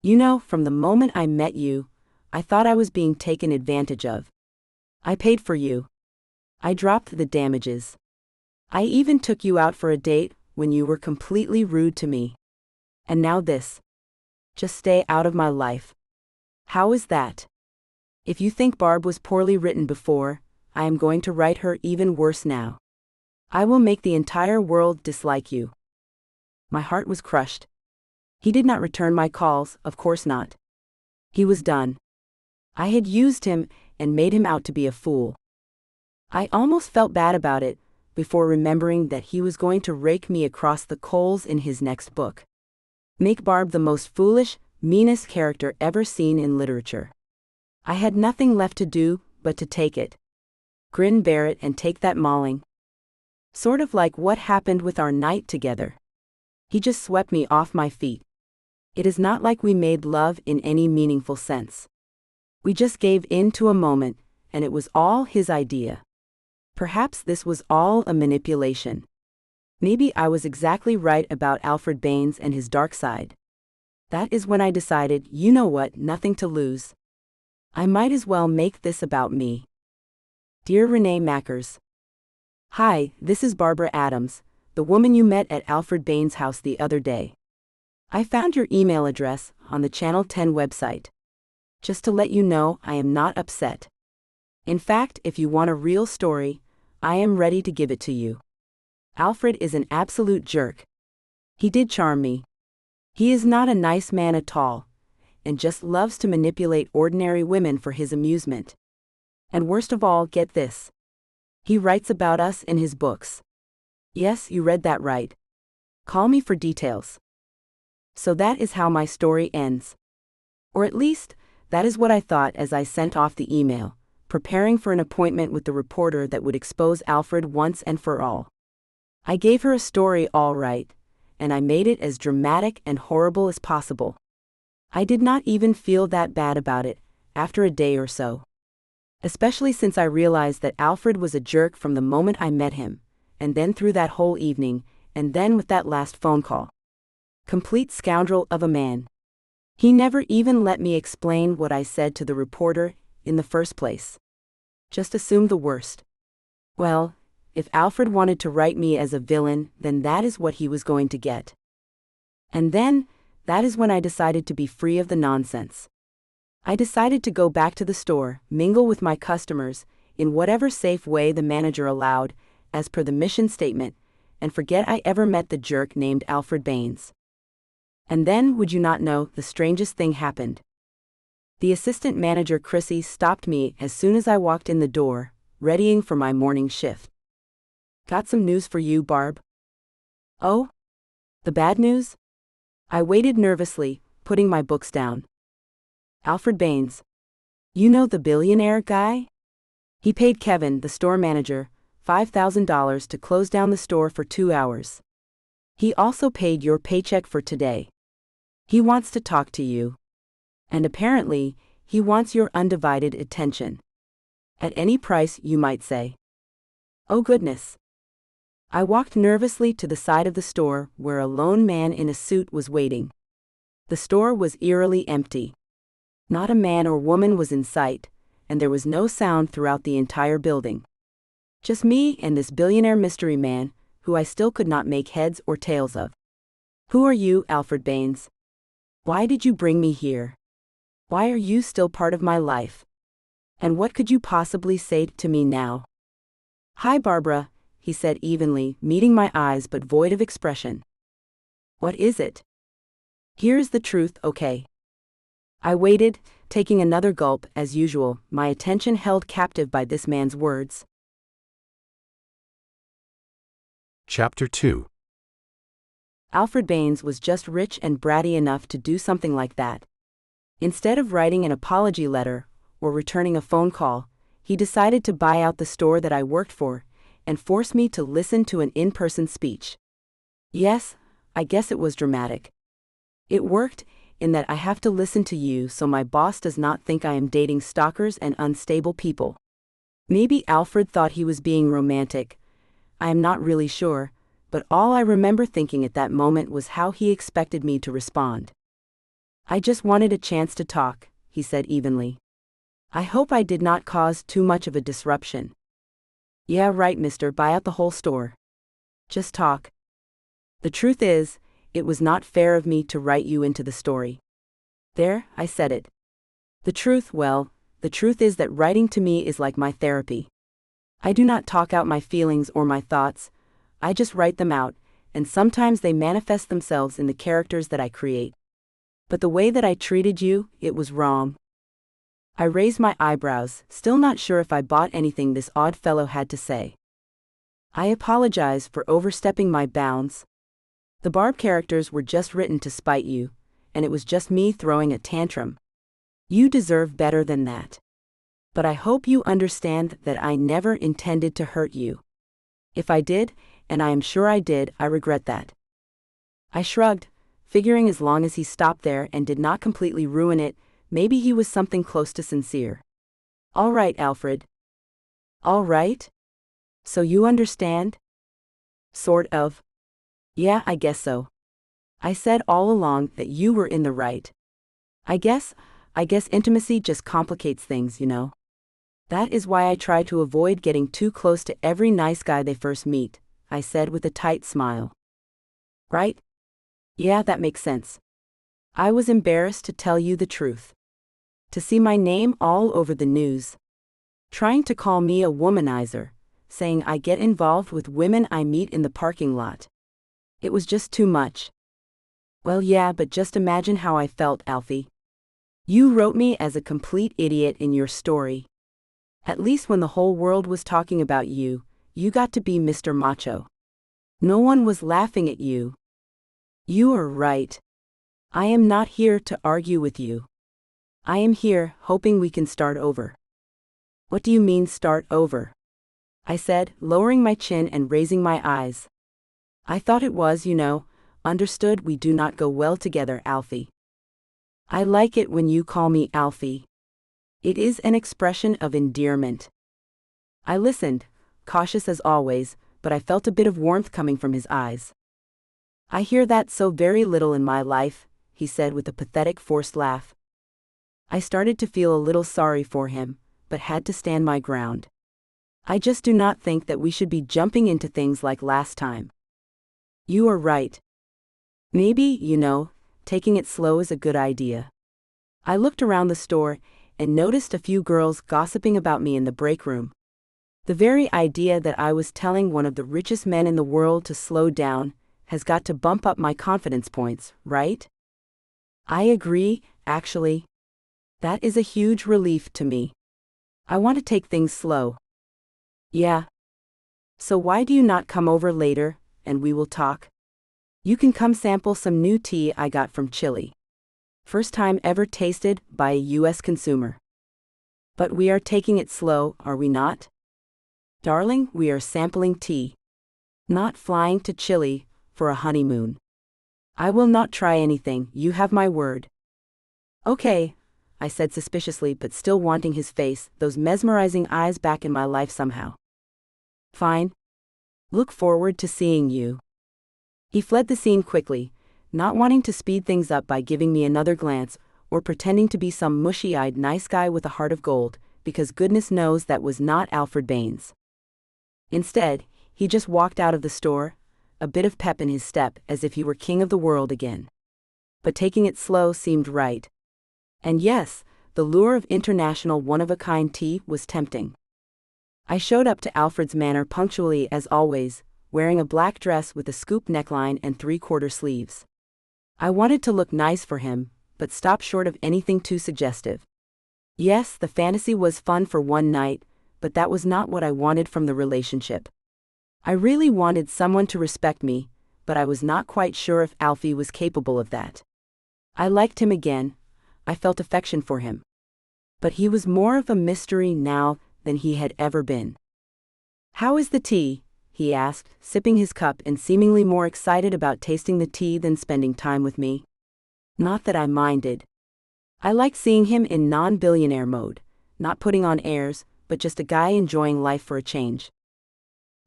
B: You know, from the moment I met you, I thought I was being taken advantage of. I paid for you. I dropped the damages. I even took you out for a date when you were completely rude to me. And now this. Just stay out of my life. How is that? If you think Barb was poorly written before, I am going to write her even worse now. I will make the entire world dislike you. My heart was crushed. He did not return my calls, of course not. He was done. I had used him and made him out to be a fool. I almost felt bad about it, before remembering that he was going to rake me across the coals in his next book. Make Barb the most foolish, meanest character ever seen in literature. I had nothing left to do but to take it. Grin, bear it, and take that mauling. Sort of like what happened with our night together. He just swept me off my feet. It is not like we made love in any meaningful sense. We just gave in to a moment, and it was all his idea. Perhaps this was all a manipulation. Maybe I was exactly right about Alfred Banes and his dark side. That is when I decided, you know what, nothing to lose. I might as well make this about me. Dear Renee Mackers. Hi, this is Barbara Adams, the woman you met at Alfred Banes' house the other day. I found your email address on the Channel 10 website. Just to let you know, I am not upset. In fact, if you want a real story, I am ready to give it to you. Alfred is an absolute jerk. He did charm me. He is not a nice man at all, and just loves to manipulate ordinary women for his amusement. And worst of all, get this. He writes about us in his books. Yes, you read that right. Call me for details. So that is how my story ends. Or at least, that is what I thought as I sent off the email, preparing for an appointment with the reporter that would expose Alfred once and for all. I gave her a story all right, and I made it as dramatic and horrible as possible. I did not even feel that bad about it, after a day or so. Especially since I realized that Alfred was a jerk from the moment I met him, and then through that whole evening, and then with that last phone call. Complete scoundrel of a man. He never even let me explain what I said to the reporter in the first place. Just assumed the worst. Well, if Alfred wanted to write me as a villain, then that is what he was going to get. And then, that is when I decided to be free of the nonsense. I decided to go back to the store, mingle with my customers, in whatever safe way the manager allowed, as per the mission statement, and forget I ever met the jerk named Alfred Banes. And then, would you not know, the strangest thing happened. The assistant manager Chrissy stopped me as soon as I walked in the door, readying for my morning shift. Got some news for you, Barb. Oh? The bad news? I waited nervously, putting my books down. Alfred Banes. You know the billionaire guy? He paid Kevin, the store manager, $5,000 to close down the store for 2 hours. He also paid your paycheck for today. He wants to talk to you. And apparently, he wants your undivided attention. At any price, you might say. Oh goodness. I walked nervously to the side of the store where a lone man in a suit was waiting. The store was eerily empty. Not a man or woman was in sight, and there was no sound throughout the entire building. Just me and this billionaire mystery man, who I still could not make heads or tails of. Who are you, Alfred Banes? Why did you bring me here? Why are you still part of my life? And what could you possibly say to me now? Hi, Barbara, he said evenly, meeting my eyes but void of expression. What is it? Here's the truth, okay? I waited, taking another gulp as usual, my attention held captive by this man's words.
A: Chapter 2.
B: Alfred Banes was just rich and bratty enough to do something like that. Instead of writing an apology letter or returning a phone call, he decided to buy out the store that I worked for and force me to listen to an in-person speech. Yes, I guess it was dramatic. It worked, in that I have to listen to you so my boss does not think I am dating stalkers and unstable people. Maybe Alfred thought he was being romantic. I am not really sure, but all I remember thinking at that moment was how he expected me to respond. I just wanted a chance to talk, he said evenly. I hope I did not cause too much of a disruption. Yeah, right, mister, buy out the whole store. Just talk. The truth is, it was not fair of me to write you into the story. There, I said it. The truth is that writing to me is like my therapy. I do not talk out my feelings or my thoughts, I just write them out, and sometimes they manifest themselves in the characters that I create. But the way that I treated you, it was wrong. I raised my eyebrows, still not sure if I bought anything this odd fellow had to say. I apologize for overstepping my bounds. The Barb characters were just written to spite you, and it was just me throwing a tantrum. You deserve better than that. But I hope you understand that I never intended to hurt you. If I did, and I am sure I did, I regret that. I shrugged, figuring as long as he stopped there and did not completely ruin it, maybe he was something close to sincere. All right, Alfred. All right? So you understand? Sort of. Yeah, I guess so. I said all along that you were in the right. I guess intimacy just complicates things, you know. That is why I try to avoid getting too close to every nice guy they first meet, I said with a tight smile. Right? Yeah, that makes sense. I was embarrassed to tell you the truth. To see my name all over the news. Trying to call me a womanizer, saying I get involved with women I meet in the parking lot. It was just too much. Well, yeah, but just imagine how I felt, Alfie. You wrote me as a complete idiot in your story. At least when the whole world was talking about you, you got to be Mr. Macho. No one was laughing at you. You are right. I am not here to argue with you. I am here hoping we can start over. What do you mean start over? I said, lowering my chin and raising my eyes. I thought it was, understood we do not go well together, Alfie. I like it when you call me Alfie. It is an expression of endearment. I listened, cautious as always, but I felt a bit of warmth coming from his eyes. I hear that so very little in my life, he said with a pathetic forced laugh. I started to feel a little sorry for him, but had to stand my ground. I just do not think that we should be jumping into things like last time. You are right. Maybe, taking it slow is a good idea. I looked around the store and noticed a few girls gossiping about me in the break room. The very idea that I was telling one of the richest men in the world to slow down has got to bump up my confidence points, right? I agree, actually. That is a huge relief to me. I want to take things slow. Yeah. So why do you not come over later, and we will talk? You can come sample some new tea I got from Chile. First time ever tasted by a US consumer. But we are taking it slow, are we not? Darling, we are sampling tea. Not flying to Chile for a honeymoon. I will not try anything, you have my word. Okay, I said suspiciously but still wanting his face, those mesmerizing eyes back in my life somehow. Fine. Look forward to seeing you. He fled the scene quickly, not wanting to speed things up by giving me another glance or pretending to be some mushy-eyed nice guy with a heart of gold, because goodness knows that was not Alfred Banes. Instead, he just walked out of the store, a bit of pep in his step as if he were king of the world again. But taking it slow seemed right. And yes, the lure of international one-of-a-kind tea was tempting. I showed up to Alfred's manor punctually as always, wearing a black dress with a scoop neckline and 3/4 sleeves. I wanted to look nice for him, but stopped short of anything too suggestive. Yes, the fantasy was fun for one night, but that was not what I wanted from the relationship. I really wanted someone to respect me, but I was not quite sure if Alfie was capable of that. I liked him again, I felt affection for him. But he was more of a mystery now than he had ever been. How is the tea? He asked, sipping his cup and seemingly more excited about tasting the tea than spending time with me. Not that I minded. I liked seeing him in non-billionaire mode, not putting on airs, but just a guy enjoying life for a change.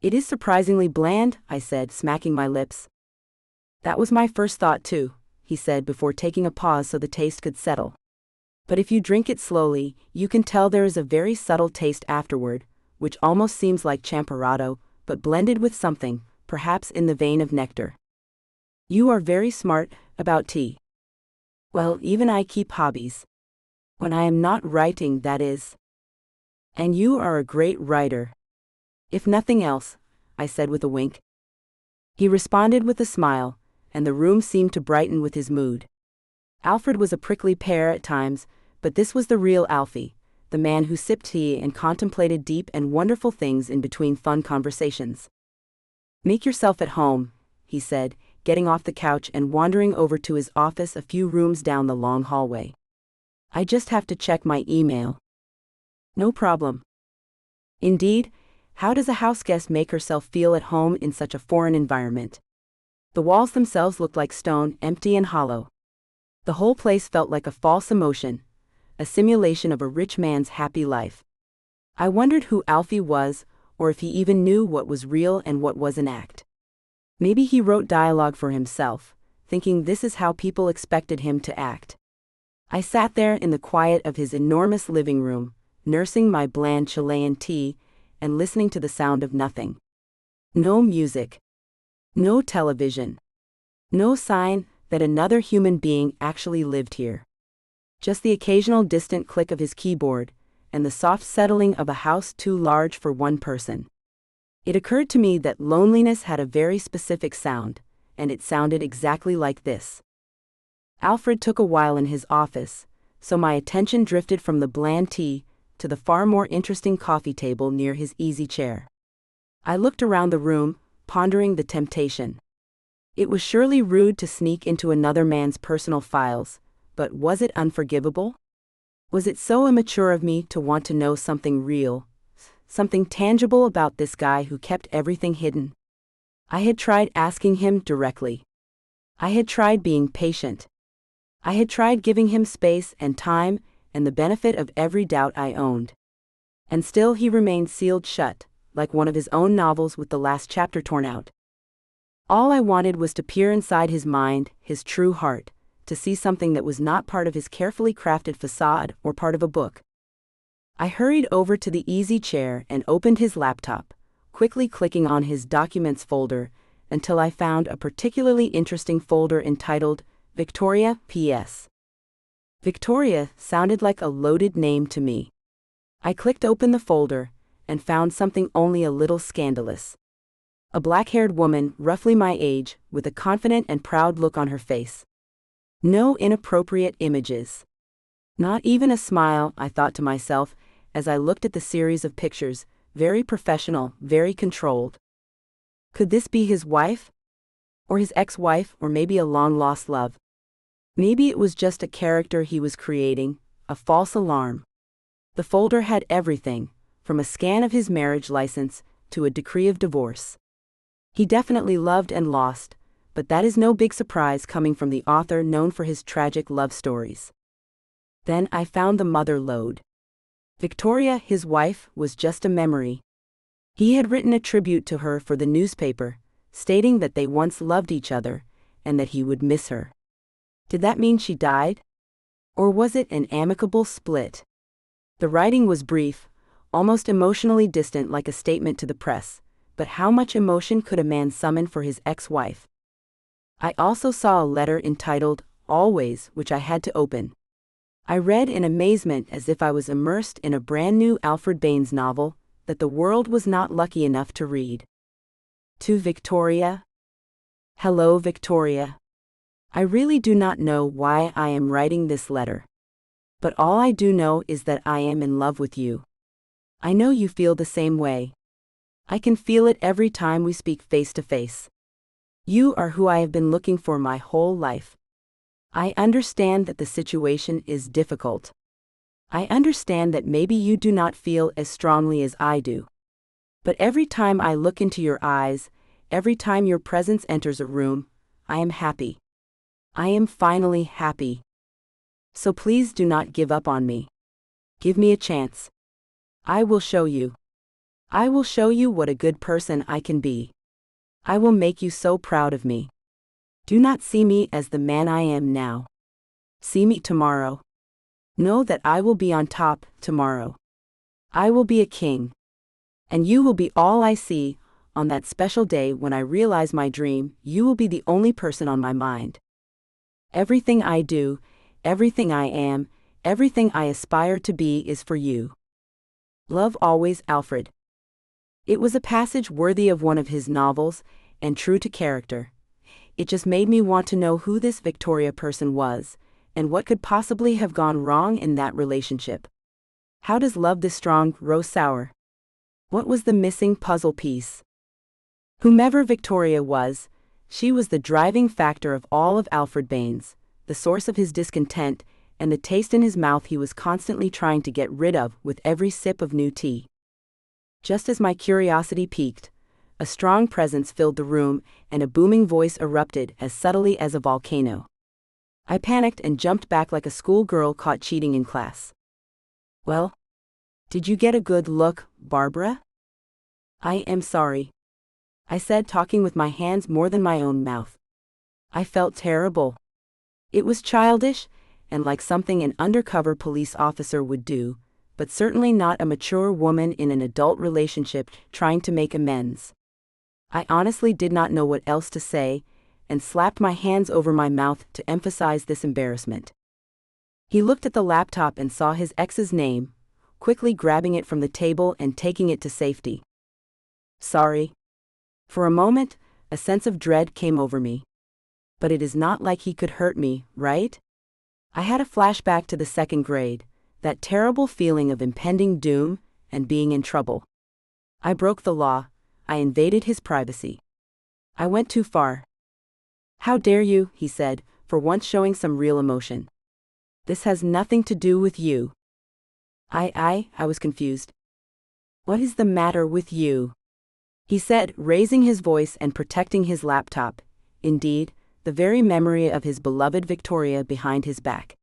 B: It is surprisingly bland, I said, smacking my lips. That was my first thought too, he said before taking a pause so the taste could settle. But if you drink it slowly, you can tell there is a very subtle taste afterward, which almost seems like champurrado, but blended with something, perhaps in the vein of nectar. You are very smart about tea. Well, even I keep hobbies. When I am not writing, that is. And you are a great writer. If nothing else, I said with a wink. He responded with a smile, and the room seemed to brighten with his mood. Alfred was a prickly pear at times, but this was the real Alfie, the man who sipped tea and contemplated deep and wonderful things in between fun conversations. Make yourself at home, he said, getting off the couch and wandering over to his office a few rooms down the long hallway. I just have to check my email. No problem. Indeed, how does a houseguest make herself feel at home in such a foreign environment? The walls themselves looked like stone, empty and hollow. The whole place felt like a false emotion, a simulation of a rich man's happy life. I wondered who Alfie was, or if he even knew what was real and what was an act. Maybe he wrote dialogue for himself, thinking this is how people expected him to act. I sat there in the quiet of his enormous living room, nursing my bland Chilean tea, and listening to the sound of nothing. No music. No television. No sign that another human being actually lived here. Just the occasional distant click of his keyboard, and the soft settling of a house too large for one person. It occurred to me that loneliness had a very specific sound, and it sounded exactly like this. Alfred took a while in his office, so my attention drifted from the bland tea to the far more interesting coffee table near his easy chair. I looked around the room, pondering the temptation. It was surely rude to sneak into another man's personal files, but was it unforgivable? Was it so immature of me to want to know something real, something tangible about this guy who kept everything hidden? I had tried asking him directly. I had tried being patient. I had tried giving him space and time and the benefit of every doubt I owned. And still he remained sealed shut, like one of his own novels with the last chapter torn out. All I wanted was to peer inside his mind, his true heart, to see something that was not part of his carefully crafted facade or part of a book. I hurried over to the easy chair and opened his laptop, quickly clicking on his Documents folder, until I found a particularly interesting folder entitled Victoria P.S. Victoria sounded like a loaded name to me. I clicked open the folder, and found something only a little scandalous. A black-haired woman, roughly my age, with a confident and proud look on her face. No inappropriate images. Not even a smile, I thought to myself, as I looked at the series of pictures, very professional, very controlled. Could this be his wife? Or his ex-wife, or maybe a long-lost love? Maybe it was just a character he was creating, a false alarm. The folder had everything, from a scan of his marriage license to a decree of divorce. He definitely loved and lost, but that is no big surprise coming from the author known for his tragic love stories. Then I found the mother lode. Victoria, his wife, was just a memory. He had written a tribute to her for the newspaper, stating that they once loved each other, and that he would miss her. Did that mean she died? Or was it an amicable split? The writing was brief, almost emotionally distant, like a statement to the press, but how much emotion could a man summon for his ex-wife? I also saw a letter entitled, Always, which I had to open. I read in amazement, as if I was immersed in a brand new Alfred Banes novel that the world was not lucky enough to read. To Victoria. Hello, Victoria. I really do not know why I am writing this letter. But all I do know is that I am in love with you. I know you feel the same way. I can feel it every time we speak face to face. You are who I have been looking for my whole life. I understand that the situation is difficult. I understand that maybe you do not feel as strongly as I do. But every time I look into your eyes, every time your presence enters a room, I am happy. I am finally happy. So please do not give up on me. Give me a chance. I will show you. I will show you what a good person I can be. I will make you so proud of me. Do not see me as the man I am now. See me tomorrow. Know that I will be on top tomorrow. I will be a king. And you will be all I see. On that special day when I realize my dream, you will be the only person on my mind. Everything I do, everything I am, everything I aspire to be is for you. Love always, Alfred. It was a passage worthy of one of his novels, and true to character. It just made me want to know who this Victoria person was, and what could possibly have gone wrong in that relationship. How does love this strong grow sour? What was the missing puzzle piece? Whomever Victoria was, she was the driving factor of all of Alfred Banes, the source of his discontent, and the taste in his mouth he was constantly trying to get rid of with every sip of new tea. Just as my curiosity peaked, a strong presence filled the room, and a booming voice erupted as subtly as a volcano. I panicked and jumped back like a schoolgirl caught cheating in class. Well? Did you get a good look, Barbara? I am sorry, I said, talking with my hands more than my own mouth. I felt terrible. It was childish, and like something an undercover police officer would do, but certainly not a mature woman in an adult relationship trying to make amends. I honestly did not know what else to say, and slapped my hands over my mouth to emphasize this embarrassment. He looked at the laptop and saw his ex's name, quickly grabbing it from the table and taking it to safety. Sorry. For a moment, a sense of dread came over me. But it is not like he could hurt me, right? I had a flashback to the second grade, that terrible feeling of impending doom and being in trouble. I broke the law. I invaded his privacy. I went too far. How dare you, he said, for once showing some real emotion. This has nothing to do with you. I was confused. What is the matter with you? He said, raising his voice and protecting his laptop, indeed, the very memory of his beloved Victoria behind his back.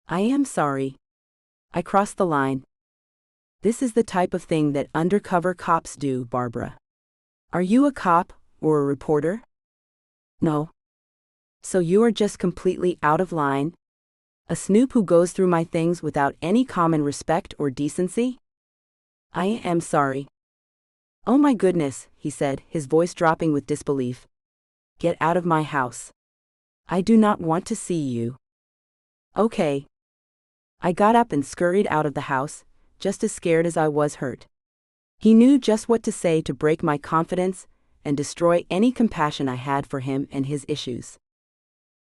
B: I am sorry. I crossed the line. This is the type of thing that undercover cops do, Barbara. Are you a cop, or a reporter? No. So you are just completely out of line? A snoop who goes through my things without any common respect or decency? I am sorry. Oh my goodness, he said, his voice dropping with disbelief. Get out of my house. I do not want to see you. Okay. I got up and scurried out of the house, just as scared as I was hurt. He knew just what to say to break my confidence and destroy any compassion I had for him and his issues.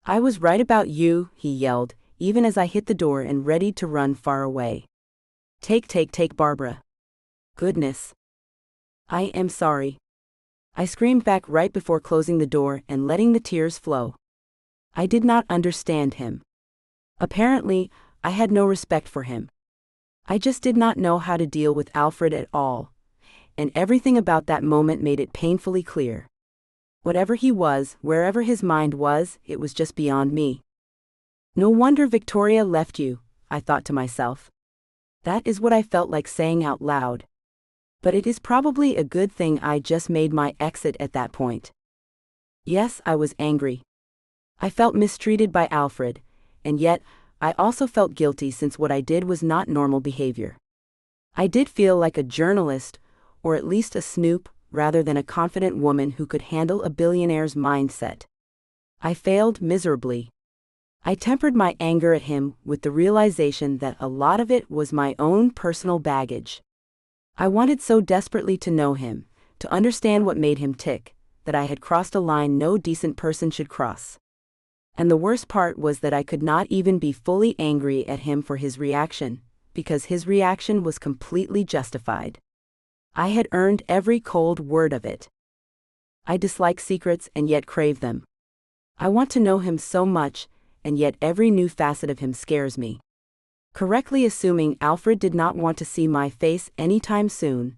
B: I was right about you, he yelled, even as I hit the door and readied to run far away. Take, Barbara. Goodness. I am sorry. I screamed back right before closing the door and letting the tears flow. I did not understand him. Apparently, I had no respect for him. I just did not know how to deal with Alfred at all, and everything about that moment made it painfully clear. Whatever he was, wherever his mind was, it was just beyond me. No wonder Victoria left you, I thought to myself. That is what I felt like saying out loud. But it is probably a good thing I just made my exit at that point. Yes, I was angry. I felt mistreated by Alfred, and yet, I also felt guilty since what I did was not normal behavior. I did feel like a journalist, or at least a snoop, rather than a confident woman who could handle a billionaire's mindset. I failed miserably. I tempered my anger at him with the realization that a lot of it was my own personal baggage. I wanted so desperately to know him, to understand what made him tick, that I had crossed a line no decent person should cross. And the worst part was that I could not even be fully angry at him for his reaction, because his reaction was completely justified. I had earned every cold word of it. I dislike secrets and yet crave them. I want to know him so much, and yet every new facet of him scares me. Correctly assuming Alfred did not want to see my face anytime soon,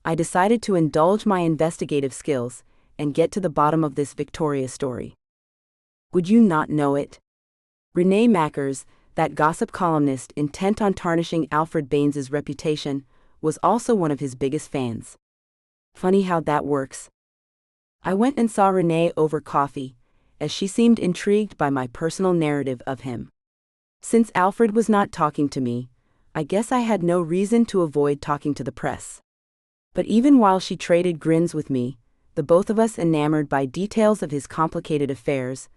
B: I decided to indulge my investigative skills and get to the bottom of this Victoria story. Would you not know it? Renee Mackers, that gossip columnist intent on tarnishing Alfred Banes' reputation, was also one of his biggest fans. Funny how that works. I went and saw Renee over coffee, as she seemed intrigued by my personal narrative of him. Since Alfred was not talking to me, I guess I had no reason to avoid talking to the press. But even while she traded grins with me, the both of us enamored by details of his complicated affairs,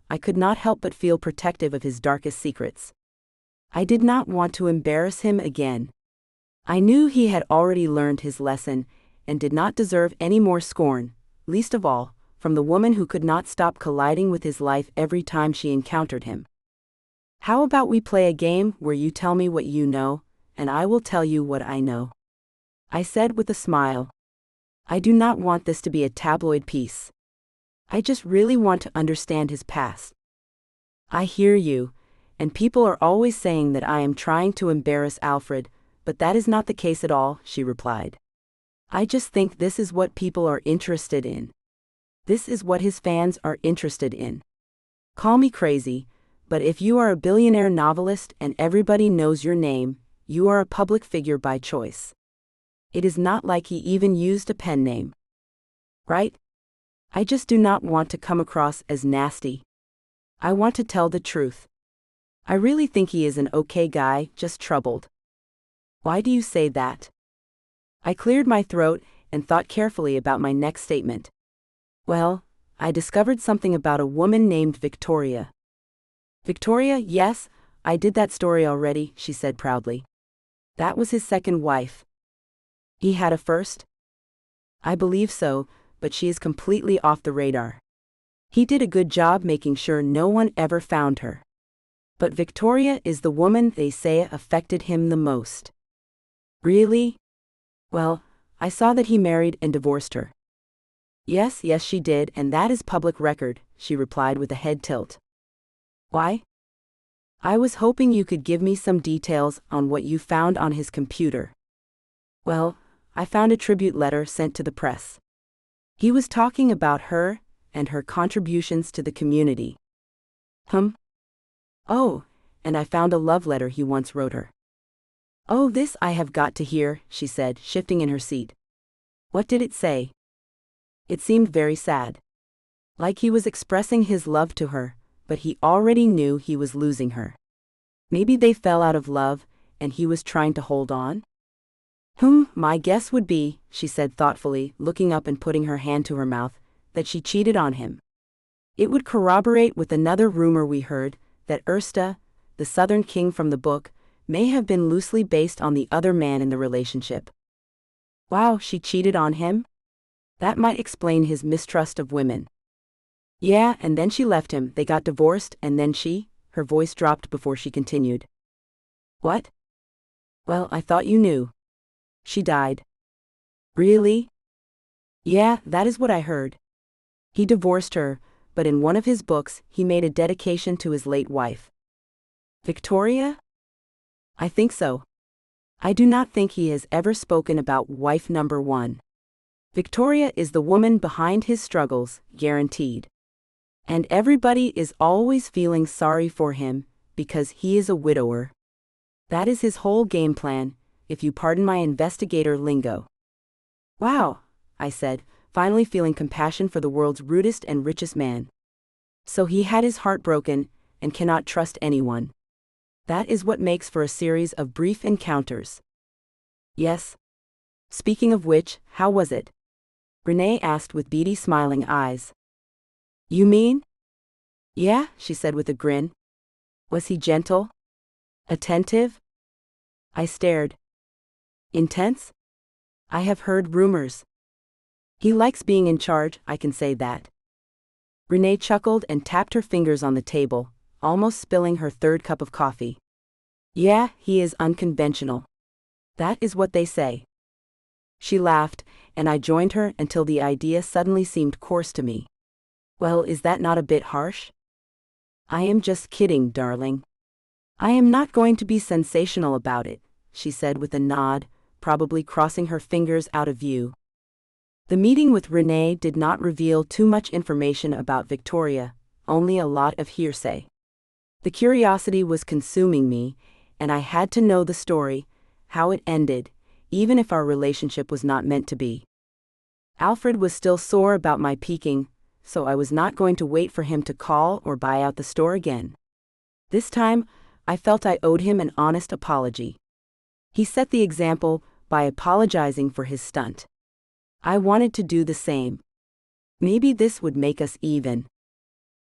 B: I could not help but feel protective of his darkest secrets. I did not want to embarrass him again. I knew he had already learned his lesson and did not deserve any more scorn, least of all, from the woman who could not stop colliding with his life every time she encountered him. How about we play a game where you tell me what you know, and I will tell you what I know? I said with a smile. I do not want this to be a tabloid piece. I just really want to understand his past. I hear you, and people are always saying that I am trying to embarrass Alfred, but that is not the case at all, she replied. I just think this is what people are interested in. This is what his fans are interested in. Call me crazy, but if you are a billionaire novelist and everybody knows your name, you are a public figure by choice. It is not like he even used a pen name. Right? I just do not want to come across as nasty. I want to tell the truth. I really think he is an okay guy, just troubled. Why do you say that? I cleared my throat and thought carefully about my next statement. Well, I discovered something about a woman named Victoria. Victoria, yes, I did that story already, she said proudly. That was his second wife. He had a first? I believe so, but she is completely off the radar. He did a good job making sure no one ever found her. But Victoria is the woman they say affected him the most. Really? Well, I saw that he married and divorced her. Yes, she did, and that is public record, she replied with a head tilt. Why? I was hoping you could give me some details on what you found on his computer. Well, I found a tribute letter sent to the press. He was talking about her and her contributions to the community. Oh, and I found a love letter he once wrote her. Oh, this I have got to hear, she said, shifting in her seat. What did it say? It seemed very sad. Like he was expressing his love to her, but he already knew he was losing her. Maybe they fell out of love, and he was trying to hold on? My guess would be, she said thoughtfully, looking up and putting her hand to her mouth, that she cheated on him. It would corroborate with another rumor we heard, that Ersta, the Southern King from the book, may have been loosely based on the other man in the relationship. Wow, she cheated on him? That might explain his mistrust of women. Yeah, and then she left him, they got divorced, and then her voice dropped before she continued. What? Well, I thought you knew. She died. Really? Yeah, that is what I heard. He divorced her, but in one of his books, he made a dedication to his late wife. Victoria? I think so. I do not think he has ever spoken about wife number one. Victoria is the woman behind his struggles, guaranteed. And everybody is always feeling sorry for him, because he is a widower. That is his whole game plan, if you pardon my investigator lingo. Wow, I said, finally feeling compassion for the world's rudest and richest man. So he had his heart broken, and cannot trust anyone. That is what makes for a series of brief encounters. Yes. Speaking of which, how was it? Renee asked with beady smiling eyes. You mean? Yeah, she said with a grin. Was he gentle? Attentive? I stared. Intense? I have heard rumors. He likes being in charge, I can say that. Renee chuckled and tapped her fingers on the table, almost spilling her third cup of coffee. Yeah, he is unconventional. That is what they say. She laughed, and I joined her until the idea suddenly seemed coarse to me. Well, is that not a bit harsh? I am just kidding, darling. I am not going to be sensational about it, she said with a nod, probably crossing her fingers out of view. The meeting with Renee did not reveal too much information about Victoria, only a lot of hearsay. The curiosity was consuming me, and I had to know the story, how it ended, even if our relationship was not meant to be. Alfred was still sore about my peeking, so I was not going to wait for him to call or buy out the store again. This time, I felt I owed him an honest apology. He set the example by apologizing for his stunt. I wanted to do the same. Maybe this would make us even.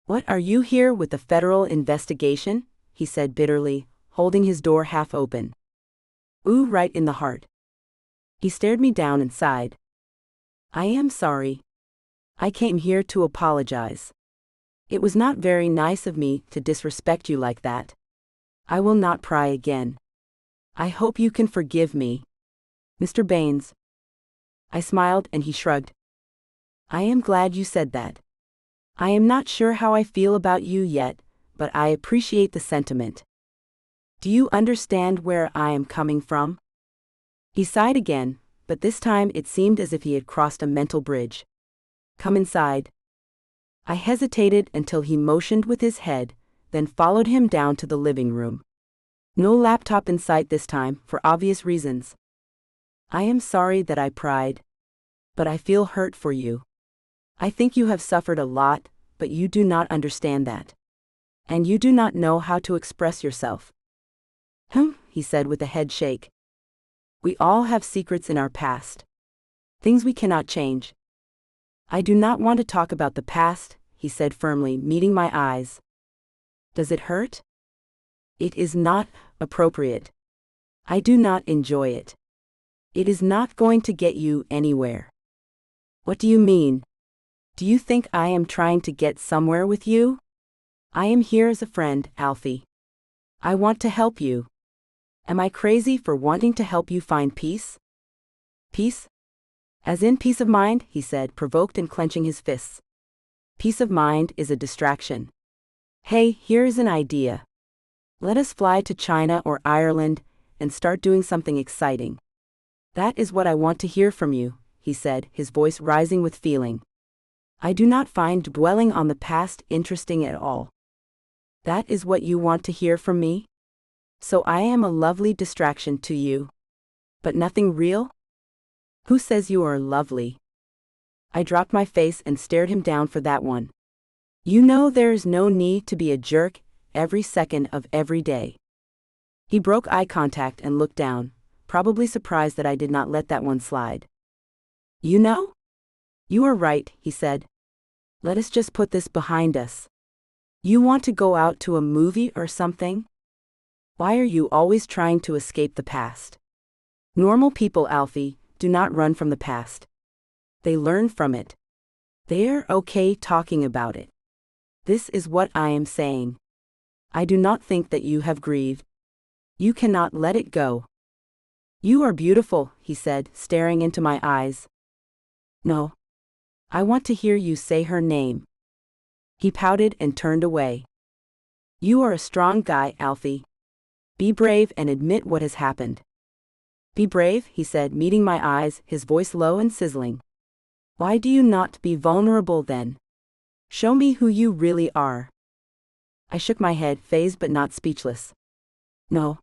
B: What, are you here with the federal investigation? He said bitterly, holding his door half open. Ooh, right in the heart. He stared me down and sighed. I am sorry. I came here to apologize. It was not very nice of me to disrespect you like that. I will not pry again. I hope you can forgive me. Mr. Banes. I smiled and he shrugged. I am glad you said that. I am not sure how I feel about you yet, but I appreciate the sentiment. Do you understand where I am coming from? He sighed again, but this time it seemed as if he had crossed a mental bridge. Come inside. I hesitated until he motioned with his head, then followed him down to the living room. No laptop in sight this time, for obvious reasons. I am sorry that I pried. But I feel hurt for you. I think you have suffered a lot, but you do not understand that. And you do not know how to express yourself. He said with a head shake. We all have secrets in our past. Things we cannot change. I do not want to talk about the past, he said firmly, meeting my eyes. Does it hurt? It is not appropriate. I do not enjoy it. It is not going to get you anywhere. What do you mean? Do you think I am trying to get somewhere with you? I am here as a friend, Alfie. I want to help you. Am I crazy for wanting to help you find peace? Peace? As in peace of mind, he said, provoked and clenching his fists. Peace of mind is a distraction. Hey, here is an idea. Let us fly to China or Ireland and start doing something exciting. That is what I want to hear from you, he said, his voice rising with feeling. I do not find dwelling on the past interesting at all. That is what you want to hear from me? So I am a lovely distraction to you. But nothing real? Who says you are lovely? I dropped my face and stared him down for that one. You know there is no need to be a jerk every second of every day. He broke eye contact and looked down, probably surprised that I did not let that one slide. You know? You are right, he said. Let us just put this behind us. You want to go out to a movie or something? Why are you always trying to escape the past? Normal people, Alfie, do not run from the past. They learn from it. They are okay talking about it. This is what I am saying. I do not think that you have grieved. You cannot let it go. You are beautiful, he said, staring into my eyes. No, I want to hear you say her name. He pouted and turned away. You are a strong guy, Alfie. Be brave and admit what has happened. Be brave, he said, meeting my eyes, his voice low and sizzling. Why do you not be vulnerable then? Show me who you really are. I shook my head, fazed but not speechless. No.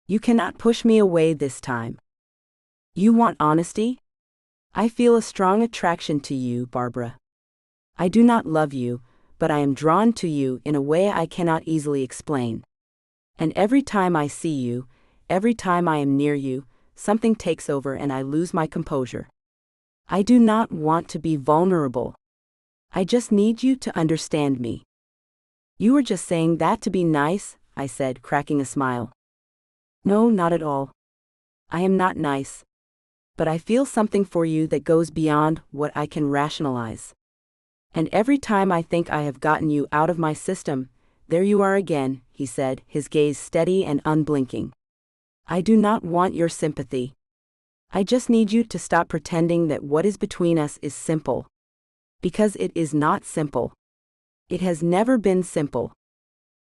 B: You cannot push me away this time. You want honesty? I feel a strong attraction to you, Barbara. I do not love you, but I am drawn to you in a way I cannot easily explain. And every time I see you, every time I am near you, something takes over and I lose my composure. I do not want to be vulnerable. I just need you to understand me. You were just saying that to be nice, I said, cracking a smile. No, not at all. I am not nice. But I feel something for you that goes beyond what I can rationalize. And every time I think I have gotten you out of my system, there you are again, he said, his gaze steady and unblinking. I do not want your sympathy. I just need you to stop pretending that what is between us is simple. Because it is not simple. It has never been simple.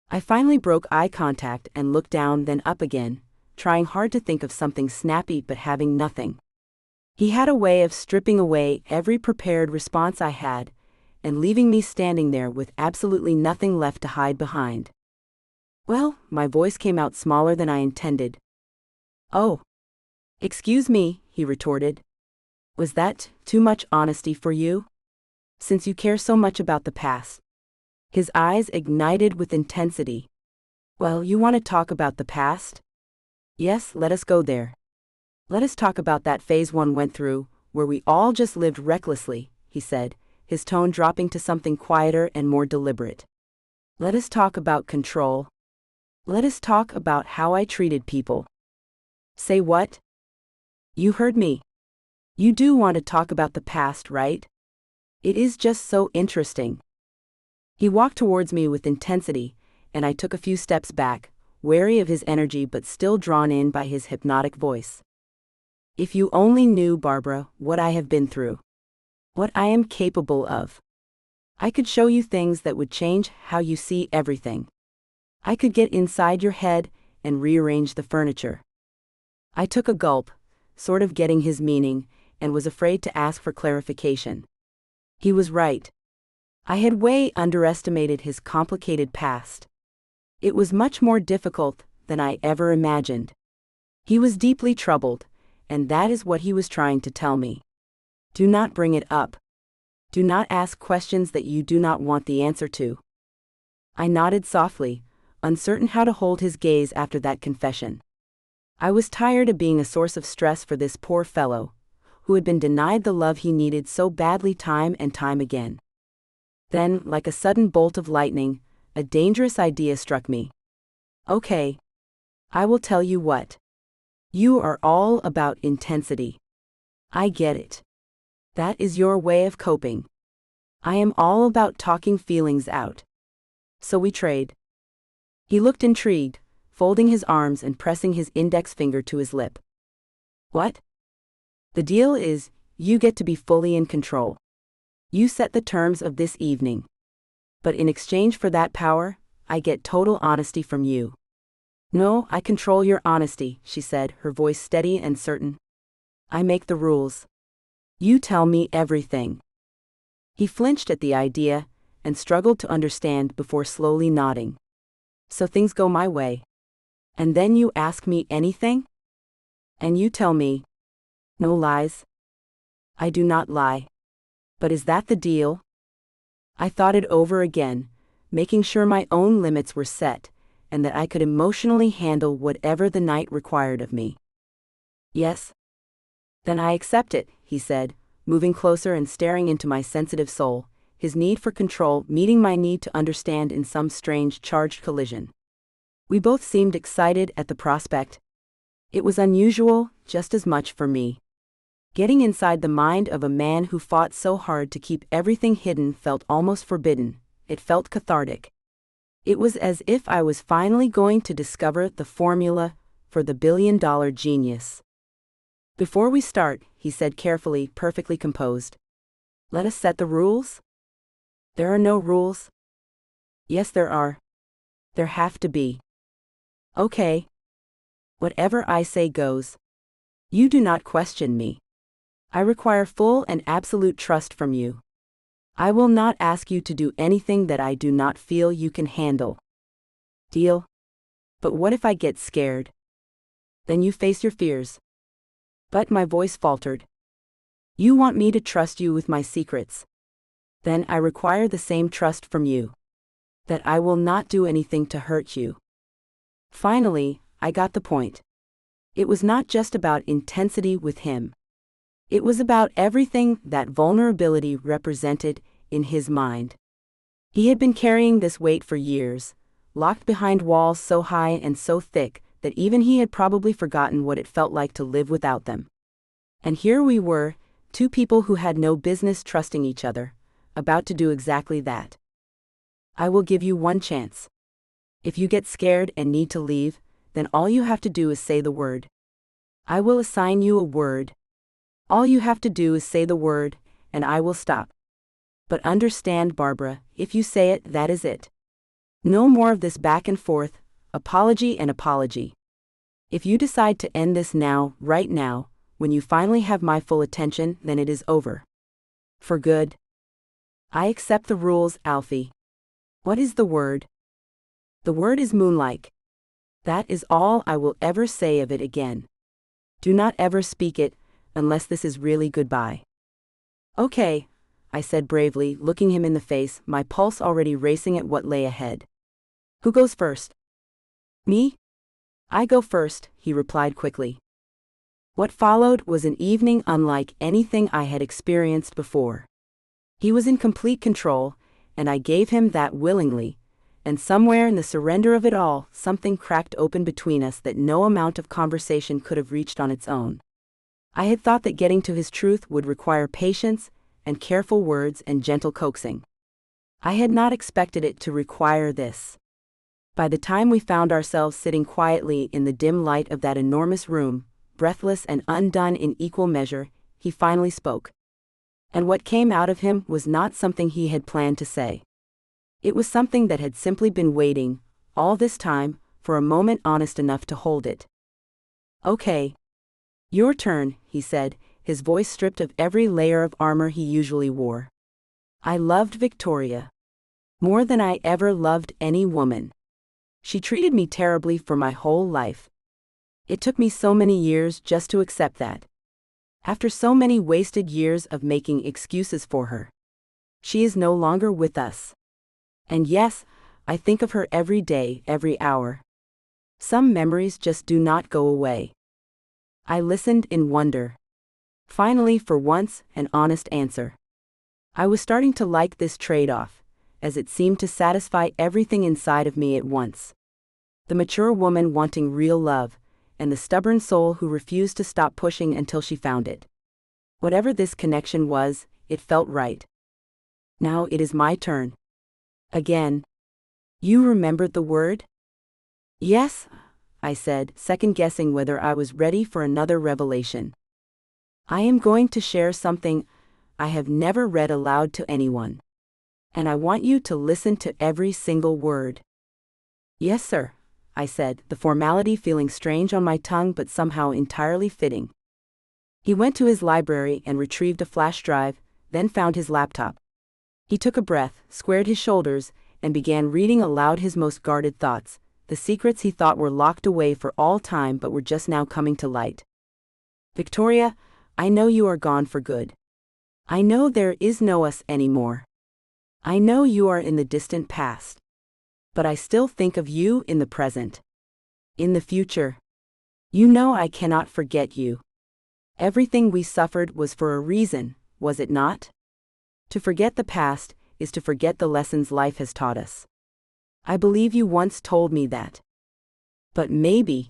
B: I finally broke eye contact and looked down, then up again, trying hard to think of something snappy but having nothing. He had a way of stripping away every prepared response I had, and leaving me standing there with absolutely nothing left to hide behind. Well, my voice came out smaller than I intended. Oh. Excuse me, he retorted. Was that too much honesty for you? Since you care so much about the past. His eyes ignited with intensity. Well, you want to talk about the past? Yes, let us go there. Let us talk about that phase one went through, where we all just lived recklessly, he said, his tone dropping to something quieter and more deliberate. Let us talk about control. Let us talk about how I treated people. Say what? You heard me. You do want to talk about the past, right? It is just so interesting. He walked towards me with intensity, and I took a few steps back, wary of his energy but still drawn in by his hypnotic voice. If you only knew, Barbara, what I have been through. What I am capable of. I could show you things that would change how you see everything. I could get inside your head and rearrange the furniture. I took a gulp, sort of getting his meaning, and was afraid to ask for clarification. He was right. I had way underestimated his complicated past. It was much more difficult than I ever imagined. He was deeply troubled, and that is what he was trying to tell me. Do not bring it up. Do not ask questions that you do not want the answer to. I nodded softly, uncertain how to hold his gaze after that confession. I was tired of being a source of stress for this poor fellow, who had been denied the love he needed so badly time and time again. Then, like a sudden bolt of lightning, a dangerous idea struck me. Okay. I will tell you what. You are all about intensity. I get it. That is your way of coping. I am all about talking feelings out. So we trade. He looked intrigued, folding his arms and pressing his index finger to his lip. What? The deal is, you get to be fully in control. You set the terms of this evening. But in exchange for that power, I get total honesty from you. No, I control your honesty, she said, her voice steady and certain. I make the rules. You tell me everything. He flinched at the idea, and struggled to understand before slowly nodding. So things go my way. And then you ask me anything? And you tell me. No lies. I do not lie. But is that the deal? I thought it over again, making sure my own limits were set, and that I could emotionally handle whatever the night required of me. Yes. Then I accept it, he said, moving closer and staring into my sensitive soul, his need for control meeting my need to understand in some strange charged collision. We both seemed excited at the prospect. It was unusual, just as much for me. Getting inside the mind of a man who fought so hard to keep everything hidden felt almost forbidden. It felt cathartic. It was as if I was finally going to discover the formula for the billion-dollar genius. Before we start, he said carefully, perfectly composed. Let us set the rules? There are no rules. Yes, there are. There have to be. Okay. Whatever I say goes. You do not question me. I require full and absolute trust from you. I will not ask you to do anything that I do not feel you can handle. Deal? But what if I get scared? Then you face your fears. But my voice faltered. You want me to trust you with my secrets. Then I require the same trust from you. That I will not do anything to hurt you. Finally, I got the point. It was not just about intensity with him. It was about everything that vulnerability represented in his mind. He had been carrying this weight for years, locked behind walls so high and so thick that even he had probably forgotten what it felt like to live without them. And here we were, two people who had no business trusting each other, about to do exactly that. I will give you one chance. If you get scared and need to leave, then all you have to do is say the word. I will assign you a word. All you have to do is say the word, and I will stop. But understand, Barbara, if you say it, that is it. No more of this back and forth, apology and apology. If you decide to end this now, right now, when you finally have my full attention, then it is over. For good. I accept the rules, Alfie. What is the word? The word is moonlight. That is all I will ever say of it again. Do not ever speak it, unless this is really goodbye. Okay, I said bravely, looking him in the face, my pulse already racing at what lay ahead. Who goes first? Me? I go first, he replied quickly. What followed was an evening unlike anything I had experienced before. He was in complete control, and I gave him that willingly, and somewhere in the surrender of it all, something cracked open between us that no amount of conversation could have reached on its own. I had thought that getting to his truth would require patience and careful words and gentle coaxing. I had not expected it to require this. By the time we found ourselves sitting quietly in the dim light of that enormous room, breathless and undone in equal measure, he finally spoke. And what came out of him was not something he had planned to say. It was something that had simply been waiting, all this time, for a moment honest enough to hold it. Okay. Your turn, he said, his voice stripped of every layer of armor he usually wore. I loved Victoria. More than I ever loved any woman. She treated me terribly for my whole life. It took me so many years just to accept that. After so many wasted years of making excuses for her. She is no longer with us. And yes, I think of her every day, every hour. Some memories just do not go away. I listened in wonder. Finally, for once, an honest answer. I was starting to like this trade-off, as it seemed to satisfy everything inside of me at once. The mature woman wanting real love, and the stubborn soul who refused to stop pushing until she found it. Whatever this connection was, it felt right. Now it is my turn. Again. You remembered the word? Yes, I said, second-guessing whether I was ready for another revelation. I am going to share something I have never read aloud to anyone. And I want you to listen to every single word. Yes, sir, I said, the formality feeling strange on my tongue but somehow entirely fitting. He went to his library and retrieved a flash drive, then found his laptop. He took a breath, squared his shoulders, and began reading aloud his most guarded thoughts, the secrets he thought were locked away for all time but were just now coming to light. Victoria, I know you are gone for good. I know there is no us anymore. I know you are in the distant past. But I still think of you in the present. In the future. You know I cannot forget you. Everything we suffered was for a reason, was it not? To forget the past is to forget the lessons life has taught us. I believe you once told me that. But maybe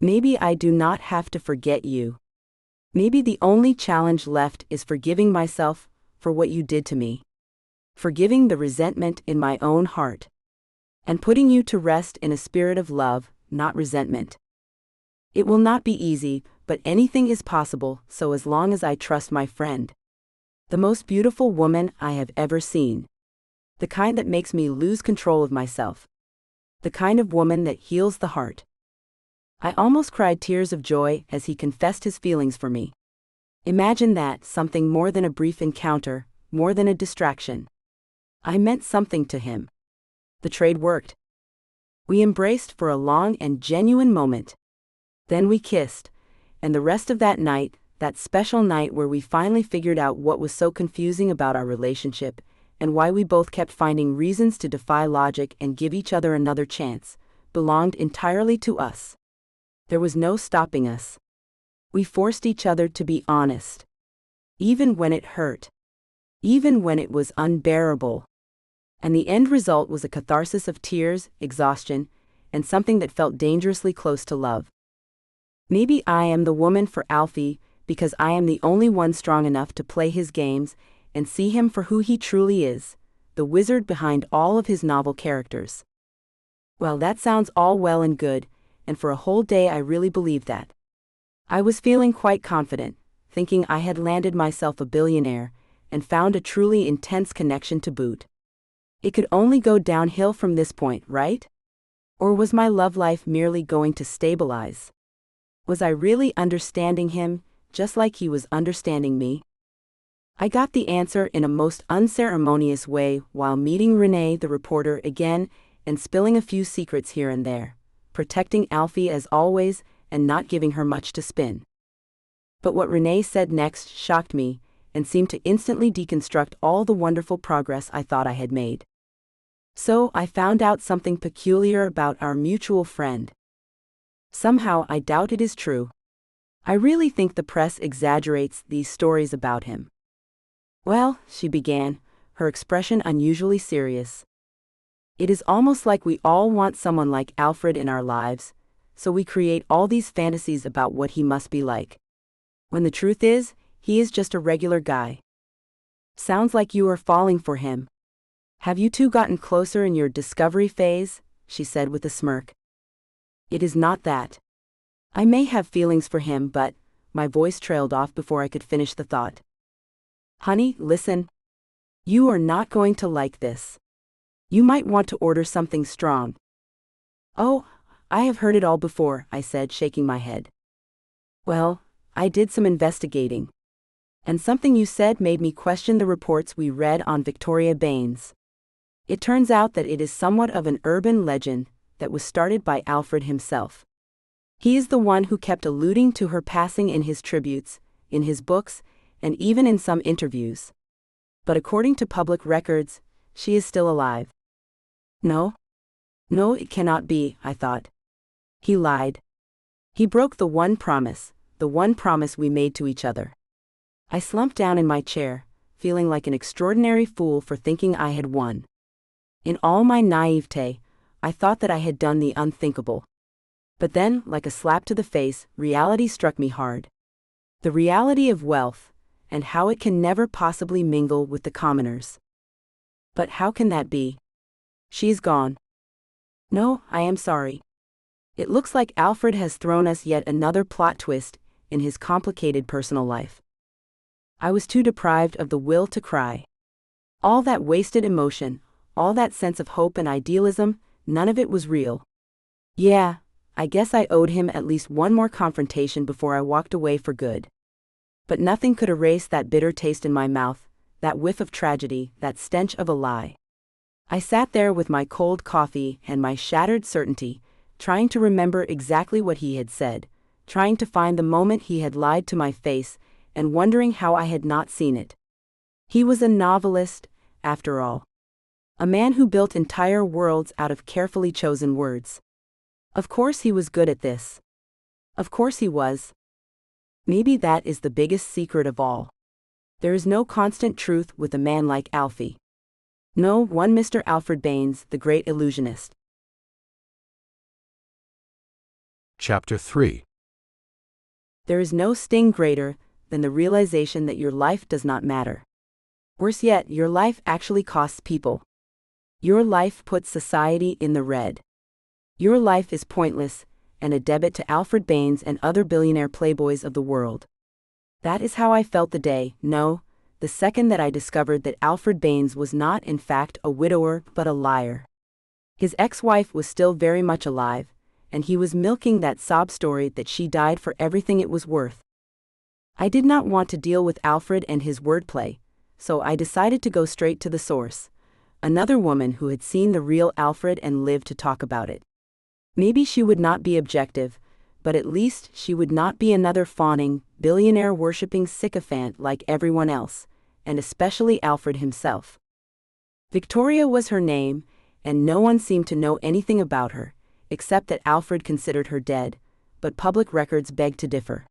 B: I do not have to forget you. Maybe the only challenge left is forgiving myself for what you did to me. Forgiving the resentment in my own heart. And putting you to rest in a spirit of love, not resentment. It will not be easy, but anything is possible, so as long as I trust my friend. The most beautiful woman I have ever seen. The kind that makes me lose control of myself. The kind of woman that heals the heart. I almost cried tears of joy as he confessed his feelings for me. Imagine that, something more than a brief encounter, more than a distraction. I meant something to him. The trade worked. We embraced for a long and genuine moment. Then we kissed, and the rest of that night, that special night where we finally figured out what was so confusing about our relationship, and why we both kept finding reasons to defy logic and give each other another chance, belonged entirely to us. There was no stopping us. We forced each other to be honest. Even when it hurt. Even when it was unbearable. And the end result was a catharsis of tears, exhaustion, and something that felt dangerously close to love. Maybe I am the woman for Alfie, because I am the only one strong enough to play his games and see him for who he truly is, the wizard behind all of his novel characters. Well, that sounds all well and good, and for a whole day I really believed that. I was feeling quite confident, thinking I had landed myself a billionaire, and found a truly intense connection to boot. It could only go downhill from this point, right? Or was my love life merely going to stabilize? Was I really understanding him, just like he was understanding me? I got the answer in a most unceremonious way while meeting Renee the reporter again and spilling a few secrets here and there, protecting Alfie as always and not giving her much to spin. But what Renee said next shocked me and seemed to instantly deconstruct all the wonderful progress I thought I had made. So I found out something peculiar about our mutual friend. Somehow I doubt it is true. I really think the press exaggerates these stories about him. Well, she began, her expression unusually serious. It is almost like we all want someone like Alfred in our lives, so we create all these fantasies about what he must be like. When the truth is, he is just a regular guy. Sounds like you are falling for him. Have you two gotten closer in your discovery phase? She said with a smirk. It is not that. I may have feelings for him, but, my voice trailed off before I could finish the thought. Honey, listen. You are not going to like this. You might want to order something strong. Oh, I have heard it all before, I said, shaking my head. Well, I did some investigating. And something you said made me question the reports we read on Victoria Banes. It turns out that it is somewhat of an urban legend that was started by Alfred himself. He is the one who kept alluding to her passing in his tributes, in his books, and even in some interviews. But according to public records, she is still alive. No? No, it cannot be, I thought. He lied. He broke the one promise we made to each other. I slumped down in my chair, feeling like an extraordinary fool for thinking I had won. In all my naivete, I thought that I had done the unthinkable. But then, like a slap to the face, reality struck me hard. The reality of wealth, and how it can never possibly mingle with the commoners. But how can that be? She's gone. No, I am sorry. It looks like Alfred has thrown us yet another plot twist in his complicated personal life. I was too deprived of the will to cry. All that wasted emotion, all that sense of hope and idealism, none of it was real. Yeah, I guess I owed him at least one more confrontation before I walked away for good. But nothing could erase that bitter taste in my mouth, that whiff of tragedy, that stench of a lie. I sat there with my cold coffee and my shattered certainty, trying to remember exactly what he had said, trying to find the moment he had lied to my face, and wondering how I had not seen it. He was a novelist, after all. A man who built entire worlds out of carefully chosen words. Of course he was good at this. Of course he was. Maybe that is the biggest secret of all. There is no constant truth with a man like Alfie. No one Mr. Alfred Banes, the great illusionist.
A: Chapter 3.
B: There is no sting greater than the realization that your life does not matter. Worse yet, your life actually costs people. Your life puts society in the red. Your life is pointless, and a debit to Alfred Banes and other billionaire playboys of the world. That is how I felt the day, no, the second that I discovered that Alfred Banes was not in fact a widower but a liar. His ex-wife was still very much alive, and he was milking that sob story that she died for everything it was worth. I did not want to deal with Alfred and his wordplay, so I decided to go straight to the source, another woman who had seen the real Alfred and lived to talk about it. Maybe she would not be objective, but at least she would not be another fawning, billionaire-worshipping sycophant like everyone else, and especially Alfred himself. Victoria was her name, and no one seemed to know anything about her, except that Alfred considered her dead, but public records begged to differ.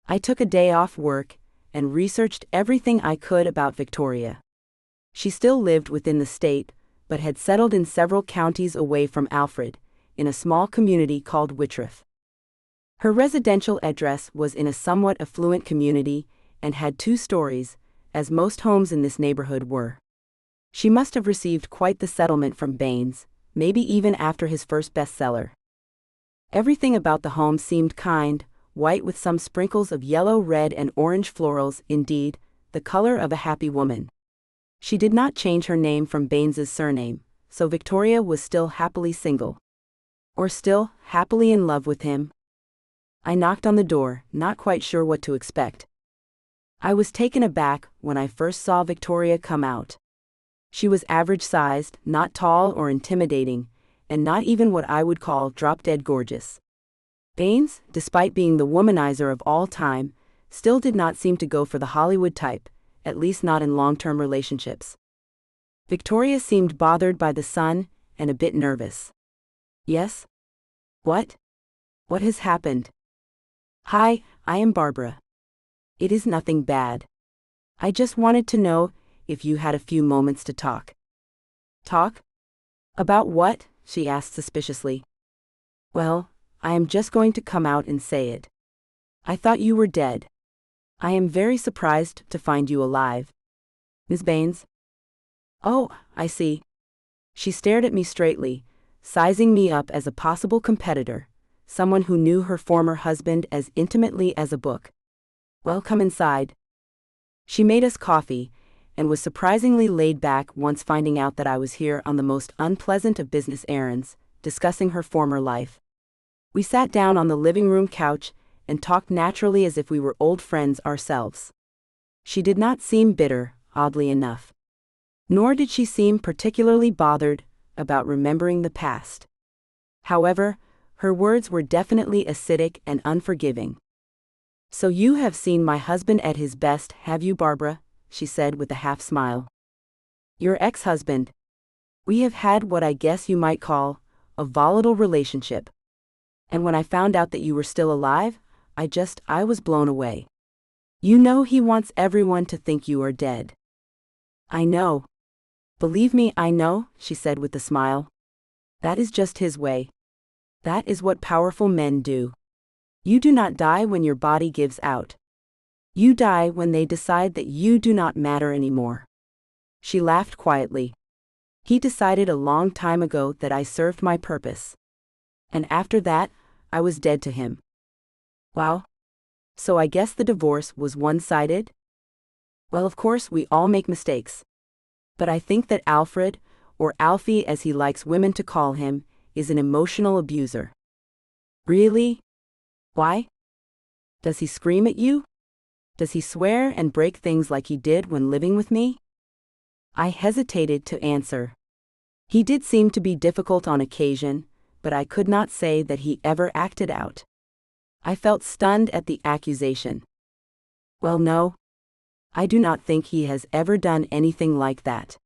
B: I took a day off work and researched everything I could about Victoria. She still lived within the state, but had settled in several counties away from Alfred, in a small community called Whitworth. Her residential address was in a somewhat affluent community and had 2 stories, as most homes in this neighborhood were. She must have received quite the settlement from Banes, maybe even after his first bestseller. Everything about the home seemed kind, white with some sprinkles of yellow, red, and orange florals, indeed, the color of a happy woman. She did not change her name from Banes's surname, so Victoria was still happily single. Or still happily in love with him. I knocked on the door, not quite sure what to expect. I was taken aback when I first saw Victoria come out. She was average-sized, not tall or intimidating, and not even what I would call drop-dead gorgeous. Banes, despite being the womanizer of all time, still did not seem to go for the Hollywood type, at least not in long-term relationships. Victoria seemed bothered by the sun and a bit nervous. Yes? What? What has happened? Hi, I am Barbara. It is nothing bad. I just wanted to know if you had a few moments to talk. Talk? About what? She asked suspiciously. Well, I am just going to come out and say it. I thought you were dead. I am very surprised to find you alive. Miss Banes? Oh, I see. She stared at me straightly, sizing me up as a possible competitor, someone who knew her former husband as intimately as a book. Well, come inside. She made us coffee, and was surprisingly laid back once finding out that I was here on the most unpleasant of business errands, discussing her former life. We sat down on the living room couch and talked naturally as if we were old friends ourselves. She did not seem bitter, oddly enough. Nor did she seem particularly bothered about remembering the past. However, her words were definitely acidic and unforgiving. So you have seen my husband at his best, have you, Barbara? She said with a half smile. Your ex-husband. We have had what I guess you might call a volatile relationship. And when I found out that you were still alive, I was blown away. You know he wants everyone to think you are dead. I know. Believe me, I know, she said with a smile. That is just his way. That is what powerful men do. You do not die when your body gives out. You die when they decide that you do not matter anymore. She laughed quietly. He decided a long time ago that I served my purpose. And after that, I was dead to him. Wow. So I guess the divorce was one-sided? Well, of course, we all make mistakes. But I think that Alfred, or Alfie as he likes women to call him, is an emotional abuser. Really? Why? Does he scream at you? Does he swear and break things like he did when living with me? I hesitated to answer. He did seem to be difficult on occasion, but I could not say that he ever acted out. I felt stunned at the accusation. Well, no. I do not think he has ever done anything like that.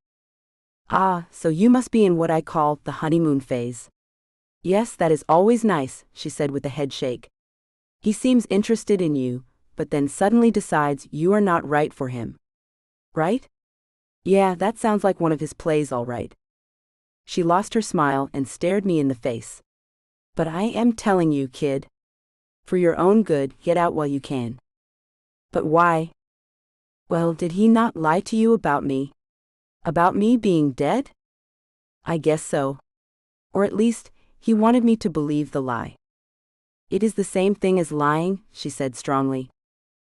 B: Ah, so you must be in what I call the honeymoon phase. Yes, that is always nice, she said with a head shake. He seems interested in you, but then suddenly decides you are not right for him. Right? Yeah, that sounds like one of his plays, all right. She lost her smile and stared me in the face. But I am telling you, kid. For your own good, get out while you can. But why? Well, did he not lie to you about me? About me being dead? I guess so. Or at least, he wanted me to believe the lie. It is the same thing as lying, she said strongly.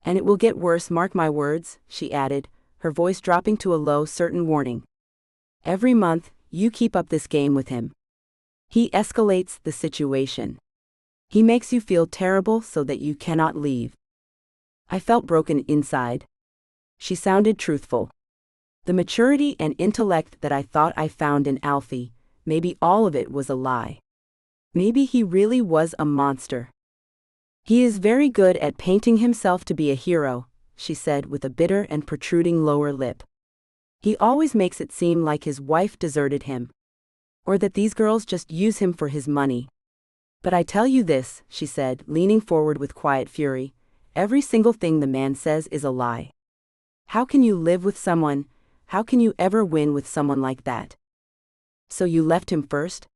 B: And it will get worse, mark my words, she added, her voice dropping to a low, certain warning. Every month, you keep up this game with him. He escalates the situation. He makes you feel terrible so that you cannot leave. I felt broken inside. She sounded truthful. The maturity and intellect that I thought I found in Alfie, maybe all of it was a lie. Maybe he really was a monster. He is very good at painting himself to be a hero, she said with a bitter and protruding lower lip. He always makes it seem like his wife deserted him. Or that these girls just use him for his money. But I tell you this, she said, leaning forward with quiet fury, every single thing the man says is a lie. How can you live with someone? How can you ever win with someone like that? So you left him first?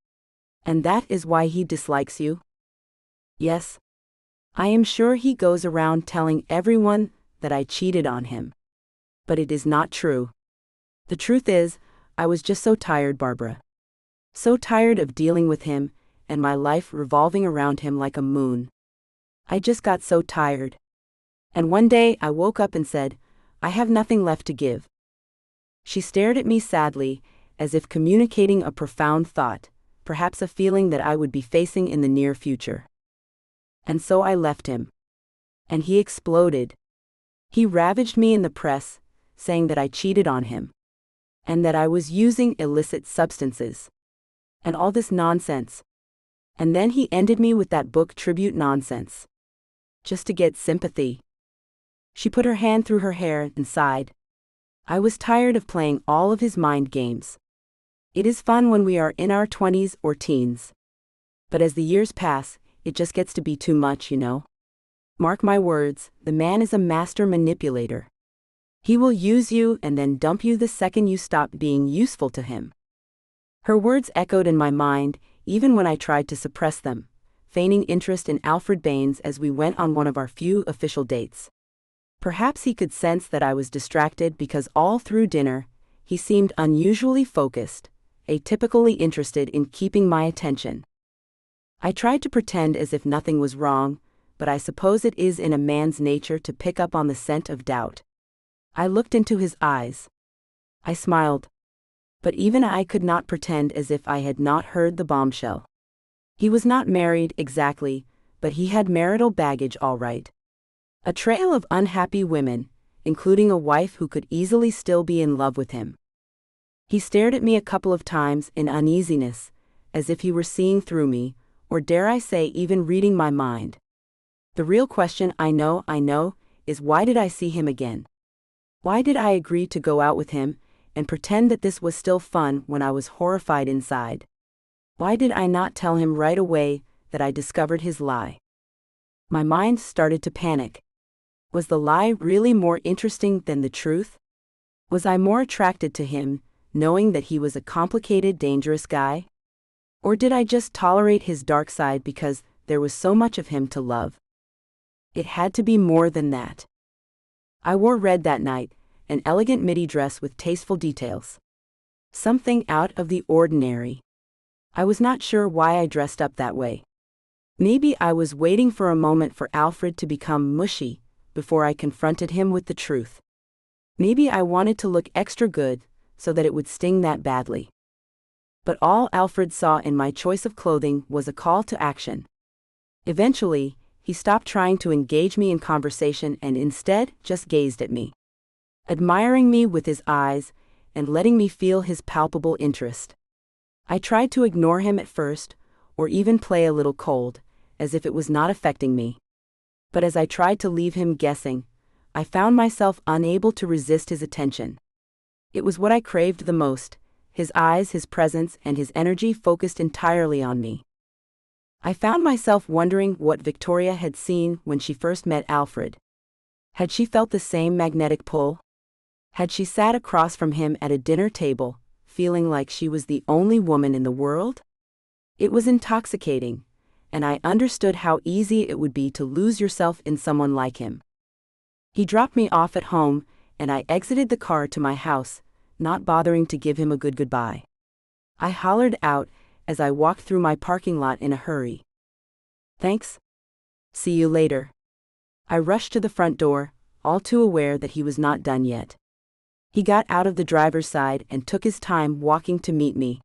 B: And that is why he dislikes you? Yes. I am sure he goes around telling everyone that I cheated on him. But it is not true. The truth is, I was just so tired, Barbara. So tired of dealing with him, and my life revolving around him like a moon. I just got so tired. And one day I woke up and said, I have nothing left to give. She stared at me sadly, as if communicating a profound thought, perhaps a feeling that I would be facing in the near future. And so I left him. And he exploded. He ravaged me in the press, saying that I cheated on him. And that I was using illicit substances. And all this nonsense. And then he ended me with that book tribute nonsense. Just to get sympathy. She put her hand through her hair and sighed. I was tired of playing all of his mind games. It is fun when we are in our 20s or teens. But as the years pass, it just gets to be too much, you know. Mark my words, the man is a master manipulator. He will use you and then dump you the second you stop being useful to him. Her words echoed in my mind, even when I tried to suppress them, feigning interest in Alfred Banes as we went on one of our few official dates. Perhaps he could sense that I was distracted because all through dinner, he seemed unusually focused, atypically interested in keeping my attention. I tried to pretend as if nothing was wrong, but I suppose it is in a man's nature to pick up on the scent of doubt. I looked into his eyes. I smiled. But even I could not pretend as if I had not heard the bombshell. He was not married exactly, but he had marital baggage all right. A trail of unhappy women, including a wife who could easily still be in love with him. He stared at me a couple of times in uneasiness, as if he were seeing through me, or dare I say even reading my mind. The real question, I know, is why did I see him again? Why did I agree to go out with him, and pretend that this was still fun when I was horrified inside? Why did I not tell him right away that I discovered his lie? My mind started to panic. Was the lie really more interesting than the truth? Was I more attracted to him, knowing that he was a complicated, dangerous guy? Or did I just tolerate his dark side because there was so much of him to love? It had to be more than that. I wore red that night, an elegant midi dress with tasteful details. Something out of the ordinary. I was not sure why I dressed up that way. Maybe I was waiting for a moment for Alfred to become mushy before I confronted him with the truth. Maybe I wanted to look extra good so that it would sting that badly. But all Alfred saw in my choice of clothing was a call to action. Eventually, he stopped trying to engage me in conversation and instead just gazed at me, admiring me with his eyes and letting me feel his palpable interest. I tried to ignore him at first, or even play a little cold, as if it was not affecting me. But as I tried to leave him guessing, I found myself unable to resist his attention. It was what I craved the most, his eyes, his presence, and his energy focused entirely on me. I found myself wondering what Victoria had seen when she first met Alfred. Had she felt the same magnetic pull? Had she sat across from him at a dinner table, feeling like she was the only woman in the world? It was intoxicating, and I understood how easy it would be to lose yourself in someone like him. He dropped me off at home, and I exited the car to my house, not bothering to give him a good goodbye. I hollered out as I walked through my parking lot in a hurry. Thanks. See you later. I rushed to the front door, all too aware that he was not done yet. He got out of the driver's side and took his time walking to meet me.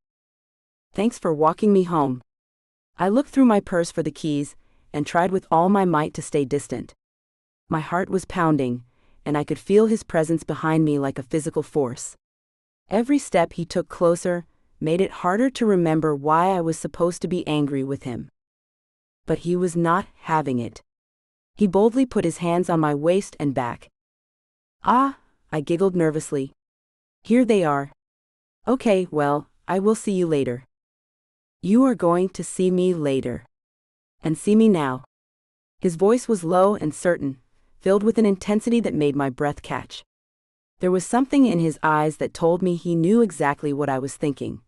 B: "Thanks for walking me home." I looked through my purse for the keys and tried with all my might to stay distant. My heart was pounding, and I could feel his presence behind me like a physical force. Every step he took closer made it harder to remember why I was supposed to be angry with him. But he was not having it. He boldly put his hands on my waist and back. "Ah," I giggled nervously. "Here they are." "Okay, well, I will see you later." "You are going to see me later. And see me now." His voice was low and certain, filled with an intensity that made my breath catch. There was something in his eyes that told me he knew exactly what I was thinking,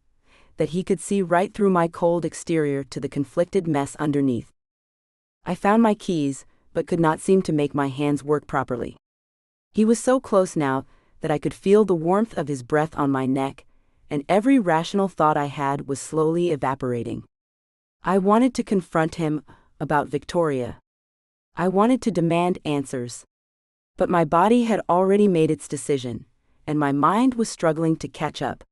B: that he could see right through my cold exterior to the conflicted mess underneath. I found my keys, but could not seem to make my hands work properly. He was so close now that I could feel the warmth of his breath on my neck, and every rational thought I had was slowly evaporating. I wanted to confront him about Victoria. I wanted to demand answers. But my body had already made its decision, and my mind was struggling to catch up.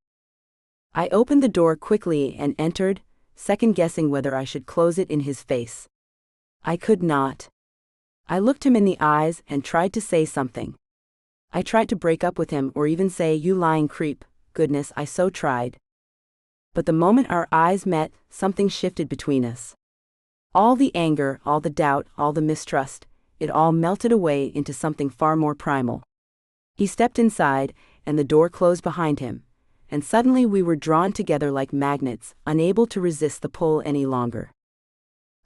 B: I opened the door quickly and entered, second-guessing whether I should close it in his face. I could not. I looked him in the eyes and tried to say something. I tried to break up with him or even say, "You lying creep." Goodness, I so tried. But the moment our eyes met, something shifted between us. All the anger, all the doubt, all the mistrust, it all melted away into something far more primal. He stepped inside, and the door closed behind him, and suddenly we were drawn together like magnets, unable to resist the pull any longer.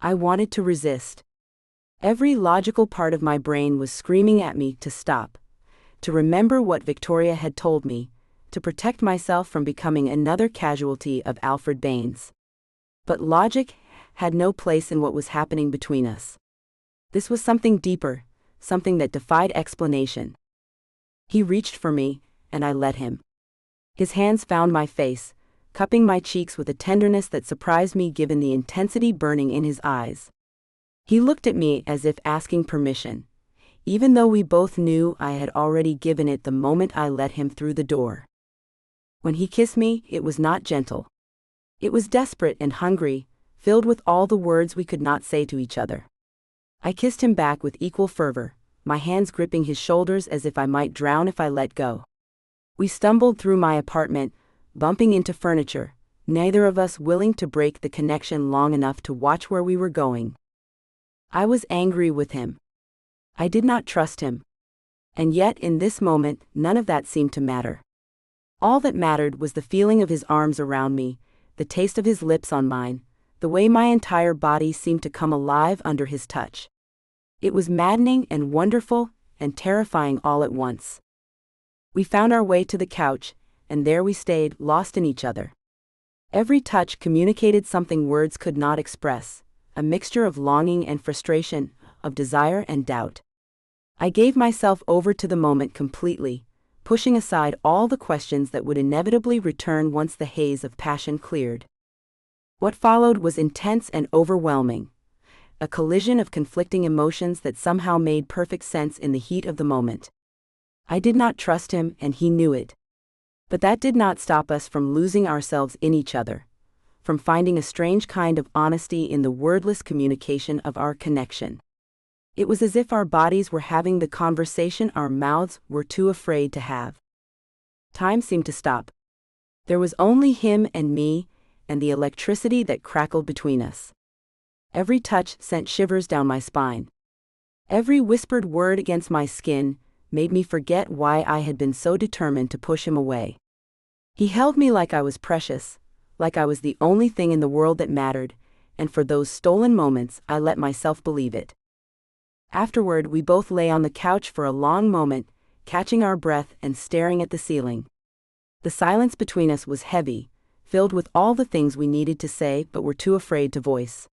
B: I wanted to resist. Every logical part of my brain was screaming at me to stop, to remember what Victoria had told me, to protect myself from becoming another casualty of Alfred Banes. But logic had no place in what was happening between us. This was something deeper, something that defied explanation. He reached for me, and I let him. His hands found my face, cupping my cheeks with a tenderness that surprised me given the intensity burning in his eyes. He looked at me as if asking permission, even though we both knew I had already given it the moment I let him through the door. When he kissed me, it was not gentle. It was desperate and hungry, filled with all the words we could not say to each other. I kissed him back with equal fervor, my hands gripping his shoulders as if I might drown if I let go. We stumbled through my apartment, bumping into furniture, neither of us willing to break the connection long enough to watch where we were going. I was angry with him. I did not trust him. And yet in this moment, none of that seemed to matter. All that mattered was the feeling of his arms around me, the taste of his lips on mine, the way my entire body seemed to come alive under his touch. It was maddening and wonderful and terrifying all at once. We found our way to the couch, and there we stayed, lost in each other. Every touch communicated something words could not express, a mixture of longing and frustration, of desire and doubt. I gave myself over to the moment completely, pushing aside all the questions that would inevitably return once the haze of passion cleared. What followed was intense and overwhelming, a collision of conflicting emotions that somehow made perfect sense in the heat of the moment. I did not trust him, and he knew it. But that did not stop us from losing ourselves in each other, from finding a strange kind of honesty in the wordless communication of our connection. It was as if our bodies were having the conversation our mouths were too afraid to have. Time seemed to stop. There was only him and me, and the electricity that crackled between us. Every touch sent shivers down my spine. Every whispered word against my skin made me forget why I had been so determined to push him away. He held me like I was precious, like I was the only thing in the world that mattered, and for those stolen moments I let myself believe it. Afterward, we both lay on the couch for a long moment, catching our breath and staring at the ceiling. The silence between us was heavy, filled with all the things we needed to say but were too afraid to voice.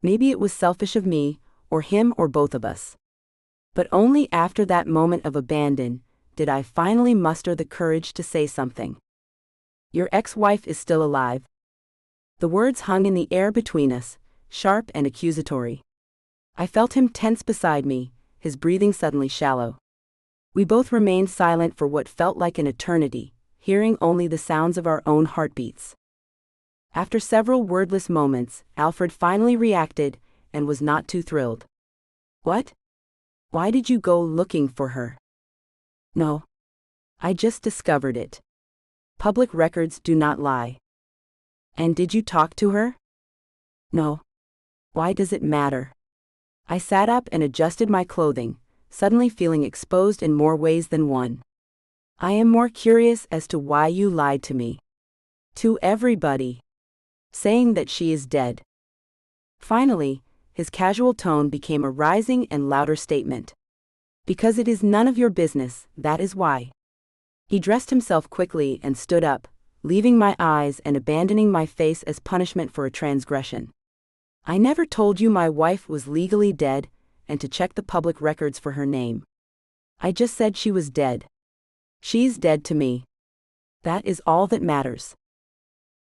B: Maybe it was selfish of me, or him, or both of us. But only after that moment of abandon did I finally muster the courage to say something. "Your ex-wife is still alive." The words hung in the air between us, sharp and accusatory. I felt him tense beside me, his breathing suddenly shallow. We both remained silent for what felt like an eternity, hearing only the sounds of our own heartbeats. After several wordless moments, Alfred finally reacted and was not too thrilled. "What? Why did you go looking for her?" "No. I just discovered it. Public records do not lie." "And did you talk to her?" "No. Why does it matter?" I sat up and adjusted my clothing, suddenly feeling exposed in more ways than one. "I am more curious as to why you lied to me. To everybody. Saying that she is dead." Finally, his casual tone became a rising and louder statement. "Because it is none of your business, that is why." He dressed himself quickly and stood up, leaving my eyes and abandoning my face as punishment for a transgression. "I never told you my wife was legally dead and to check the public records for her name. I just said she was dead. She's dead to me. That is all that matters."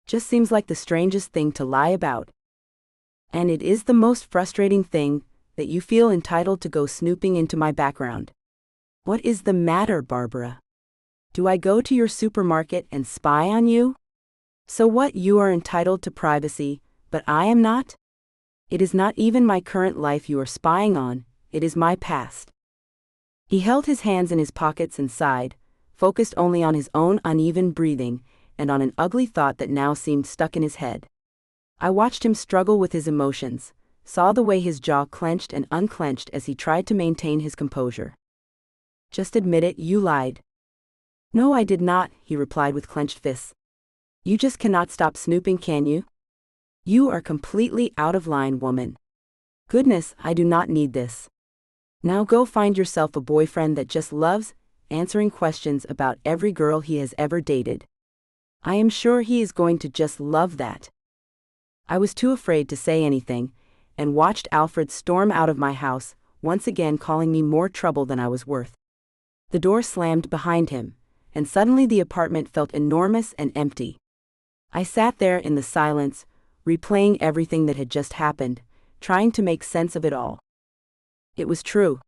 B: Just seems like the strangest thing to lie about. And it is the most frustrating thing, that you feel entitled to go snooping into my background. What is the matter, Barbara? Do I go to your supermarket and spy on you? So what? You are entitled to privacy, but I am not? It is not even my current life you are spying on, it is my past. He held his hands in his pockets and sighed, focused only on his own uneven breathing, and on an ugly thought that now seemed stuck in his head. I watched him struggle with his emotions, saw the way his jaw clenched and unclenched as he tried to maintain his composure. "Just admit it, you lied." "No, I did not," he replied with clenched fists. "You just cannot stop snooping, can you? You are completely out of line, woman. Goodness, I do not need this. Now go find yourself a boyfriend that just loves answering questions about every girl he has ever dated. I am sure he is going to just love that." I was too afraid to say anything, and watched Alfred storm out of my house, once again calling me more trouble than I was worth. The door slammed behind him, and suddenly the apartment felt enormous and empty. I sat there in the silence, replaying everything that had just happened, trying to make sense of it all. It was true.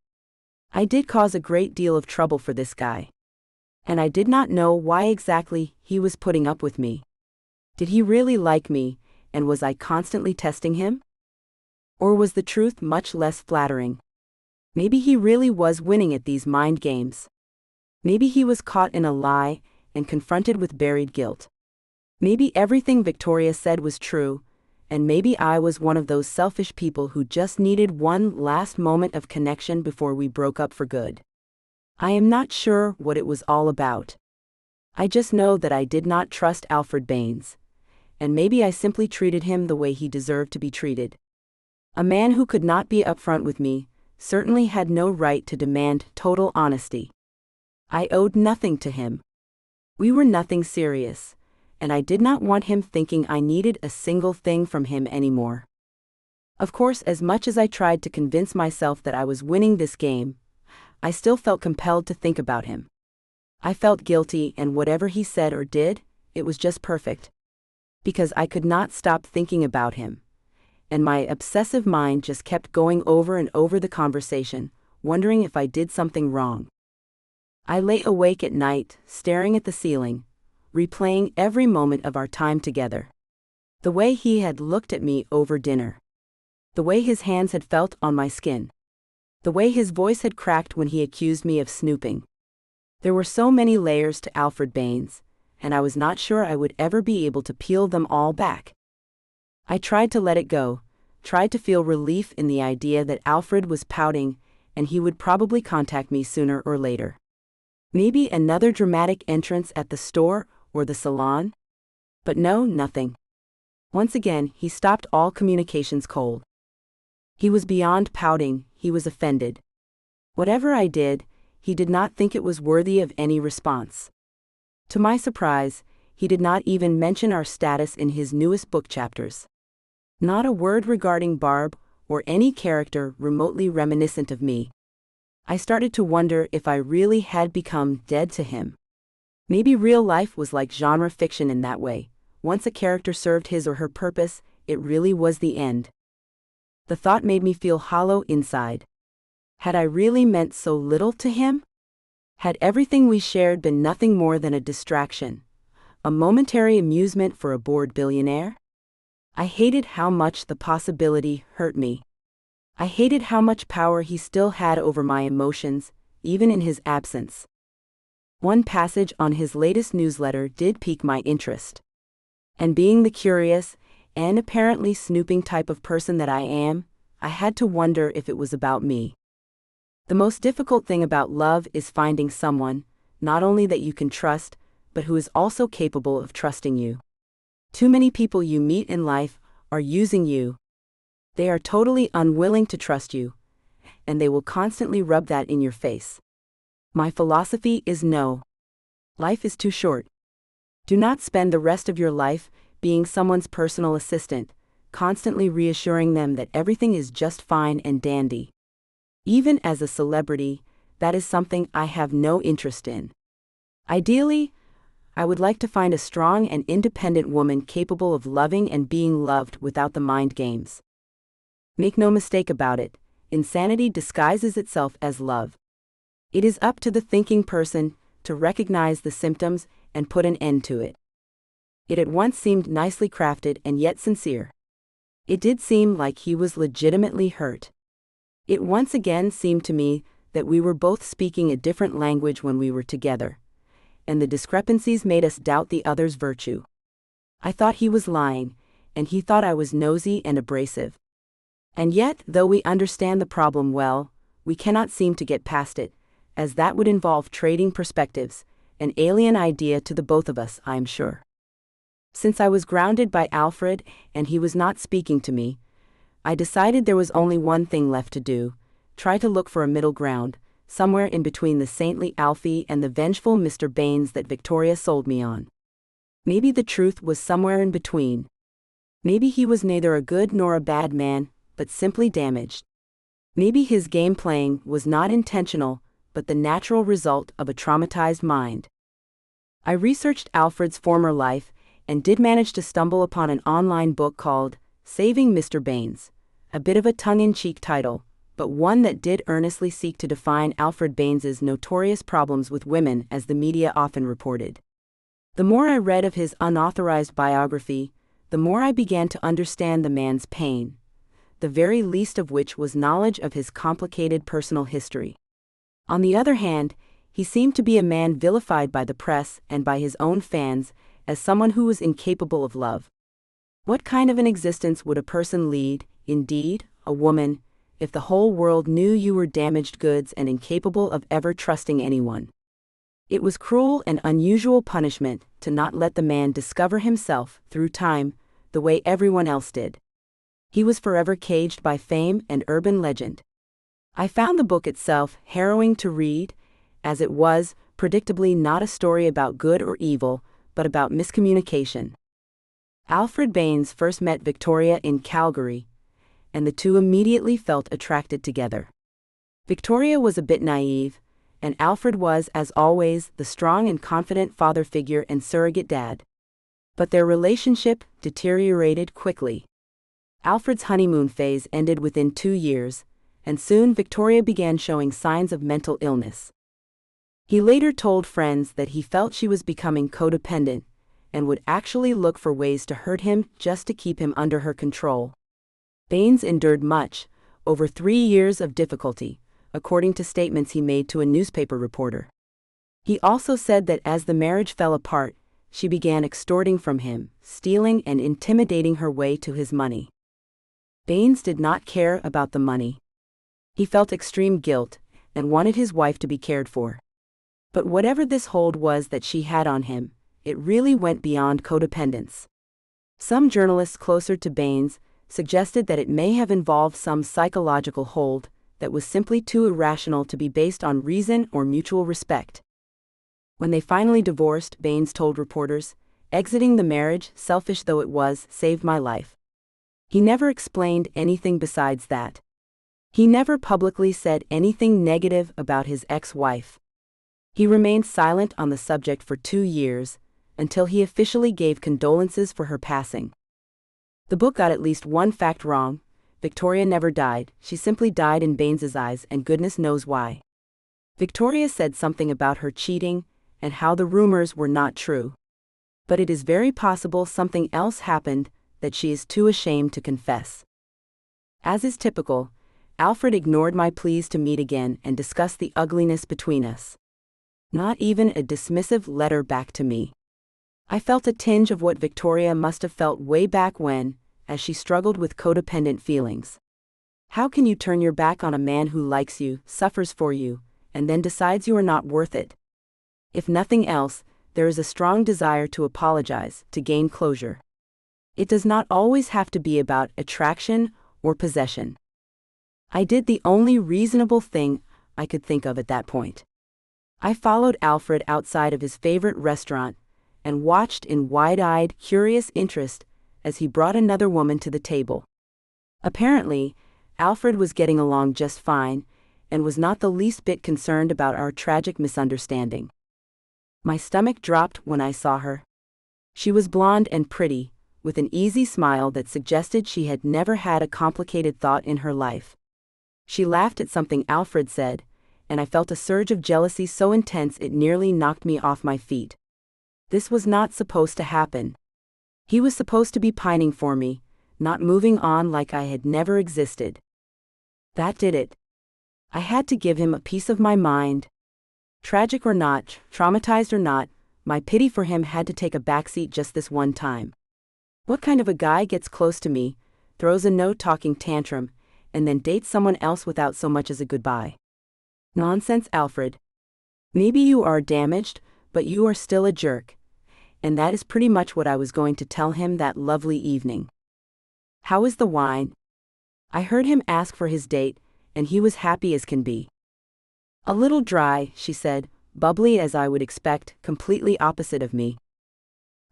B: I did cause a great deal of trouble for this guy. And I did not know why exactly he was putting up with me. Did he really like me, and was I constantly testing him? Or was the truth much less flattering? Maybe he really was winning at these mind games. Maybe he was caught in a lie and confronted with buried guilt. Maybe everything Victoria said was true, and maybe I was one of those selfish people who just needed one last moment of connection before we broke up for good. I am not sure what it was all about. I just know that I did not trust Alfred Banes, and maybe I simply treated him the way he deserved to be treated. A man who could not be upfront with me certainly had no right to demand total honesty. I owed nothing to him. We were nothing serious, and I did not want him thinking I needed a single thing from him anymore. Of course, as much as I tried to convince myself that I was winning this game, I still felt compelled to think about him. I felt guilty, and whatever he said or did, it was just perfect. Because I could not stop thinking about him, and my obsessive mind just kept going over and over the conversation, wondering if I did something wrong. I lay awake at night, staring at the ceiling, replaying every moment of our time together. The way he had looked at me over dinner. The way his hands had felt on my skin. The way his voice had cracked when he accused me of snooping. There were so many layers to Alfred Banes, and I was not sure I would ever be able to peel them all back. I tried to let it go, tried to feel relief in the idea that Alfred was pouting, and he would probably contact me sooner or later. Maybe another dramatic entrance at the store or the salon? But no, nothing. Once again, he stopped all communications cold. He was beyond pouting, he was offended. Whatever I did, he did not think it was worthy of any response. To my surprise, he did not even mention our status in his newest book chapters. Not a word regarding Barb, or any character remotely reminiscent of me. I started to wonder if I really had become dead to him. Maybe real life was like genre fiction in that way. Once a character served his or her purpose, it really was the end. The thought made me feel hollow inside. Had I really meant so little to him? Had everything we shared been nothing more than a distraction, a momentary amusement for a bored billionaire? I hated how much the possibility hurt me. I hated how much power he still had over my emotions, even in his absence. One passage on his latest newsletter did pique my interest. And being the curious, and apparently snooping type of person that I am, I had to wonder if it was about me. The most difficult thing about love is finding someone, not only that you can trust, but who is also capable of trusting you. Too many people you meet in life are using you. They are totally unwilling to trust you, and they will constantly rub that in your face. My philosophy is no. Life is too short. Do not spend the rest of your life being someone's personal assistant, constantly reassuring them that everything is just fine and dandy. Even as a celebrity, that is something I have no interest in. Ideally, I would like to find a strong and independent woman capable of loving and being loved without the mind games. Make no mistake about it, insanity disguises itself as love. It is up to the thinking person to recognize the symptoms and put an end to it. It at once seemed nicely crafted and yet sincere. It did seem like he was legitimately hurt. It once again seemed to me that we were both speaking a different language when we were together, and the discrepancies made us doubt the other's virtue. I thought he was lying, and he thought I was nosy and abrasive. And yet, though we understand the problem well, we cannot seem to get past it, as that would involve trading perspectives, an alien idea to the both of us, I am sure. Since I was grounded by Alfred and he was not speaking to me, I decided there was only one thing left to do: try to look for a middle ground, somewhere in between the saintly Alfie and the vengeful Mr. Banes that Victoria sold me on. Maybe the truth was somewhere in between. Maybe he was neither a good nor a bad man, but simply damaged. Maybe his game playing was not intentional, but the natural result of a traumatized mind. I researched Alfred's former life and did manage to stumble upon an online book called Saving Mr. Banes, a bit of a tongue-in-cheek title, but one that did earnestly seek to define Alfred Banes's notorious problems with women as the media often reported. The more I read of his unauthorized biography, the more I began to understand the man's pain, the very least of which was knowledge of his complicated personal history. On the other hand, he seemed to be a man vilified by the press and by his own fans as someone who was incapable of love. What kind of an existence would a person lead, indeed, a woman, if the whole world knew you were damaged goods and incapable of ever trusting anyone? It was cruel and unusual punishment to not let the man discover himself through time the way everyone else did. He was forever caged by fame and urban legend. I found the book itself harrowing to read, as it was, predictably, not a story about good or evil, but about miscommunication. Alfred Banes first met Victoria in Calgary, and the two immediately felt attracted together. Victoria was a bit naive, and Alfred was, as always, the strong and confident father figure and surrogate dad. But their relationship deteriorated quickly. Alfred's honeymoon phase ended within 2 years, and soon Victoria began showing signs of mental illness. He later told friends that he felt she was becoming codependent and would actually look for ways to hurt him just to keep him under her control. Banes endured much, over 3 years of difficulty, according to statements he made to a newspaper reporter. He also said that as the marriage fell apart, she began extorting from him, stealing and intimidating her way to his money. Banes did not care about the money. He felt extreme guilt and wanted his wife to be cared for. But whatever this hold was that she had on him, it really went beyond codependence. Some journalists closer to Banes suggested that it may have involved some psychological hold that was simply too irrational to be based on reason or mutual respect. When they finally divorced, Banes told reporters, "Exiting the marriage, selfish though it was, saved my life." He never explained anything besides that. He never publicly said anything negative about his ex-wife. He remained silent on the subject for 2 years, until he officially gave condolences for her passing. The book got at least one fact wrong: Victoria never died, she simply died in Banes's eyes, and goodness knows why. Victoria said something about her cheating and how the rumors were not true. But it is very possible something else happened that she is too ashamed to confess. As is typical, Alfred ignored my pleas to meet again and discuss the ugliness between us. Not even a dismissive letter back to me. I felt a tinge of what Victoria must have felt way back when, as she struggled with codependent feelings. How can you turn your back on a man who likes you, suffers for you, and then decides you are not worth it? If nothing else, there is a strong desire to apologize, to gain closure. It does not always have to be about attraction or possession. I did the only reasonable thing I could think of at that point. I followed Alfred outside of his favorite restaurant and watched in wide-eyed, curious interest as he brought another woman to the table. Apparently, Alfred was getting along just fine and was not the least bit concerned about our tragic misunderstanding. My stomach dropped when I saw her. She was blonde and pretty, with an easy smile that suggested she had never had a complicated thought in her life. She laughed at something Alfred said, and I felt a surge of jealousy so intense it nearly knocked me off my feet. This was not supposed to happen. He was supposed to be pining for me, not moving on like I had never existed. That did it. I had to give him a piece of my mind. Tragic or not, traumatized or not, my pity for him had to take a backseat just this one time. What kind of a guy gets close to me, throws a no-talking tantrum, and then dates someone else without so much as a goodbye? Nonsense, Alfred. Maybe you are damaged, but you are still a jerk. And that is pretty much what I was going to tell him that lovely evening. How is the wine? I heard him ask for his date, and he was happy as can be. A little dry, she said, bubbly as I would expect, completely opposite of me.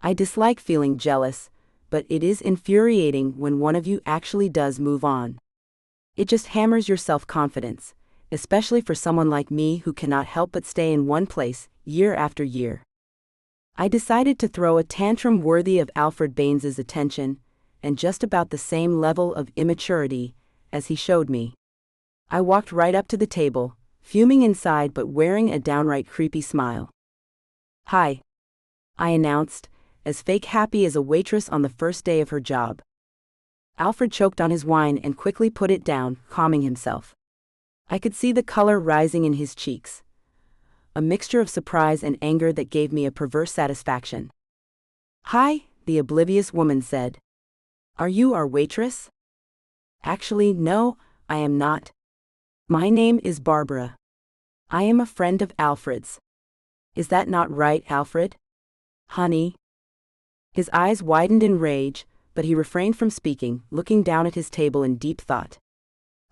B: I dislike feeling jealous, but it is infuriating when one of you actually does move on. It just hammers your self-confidence, especially for someone like me who cannot help but stay in one place, year after year. I decided to throw a tantrum worthy of Alfred Banes's attention, and just about the same level of immaturity as he showed me. I walked right up to the table, fuming inside but wearing a downright creepy smile. "Hi," I announced, as fake happy as a waitress on the first day of her job. Alfred choked on his wine and quickly put it down, calming himself. I could see the color rising in his cheeks. A mixture of surprise and anger that gave me a perverse satisfaction. "Hi," the oblivious woman said. "Are you our waitress?" "Actually, no, I am not. My name is Barbara. I am a friend of Alfred's. Is that not right, Alfred? Honey?" His eyes widened in rage, but he refrained from speaking, looking down at his table in deep thought.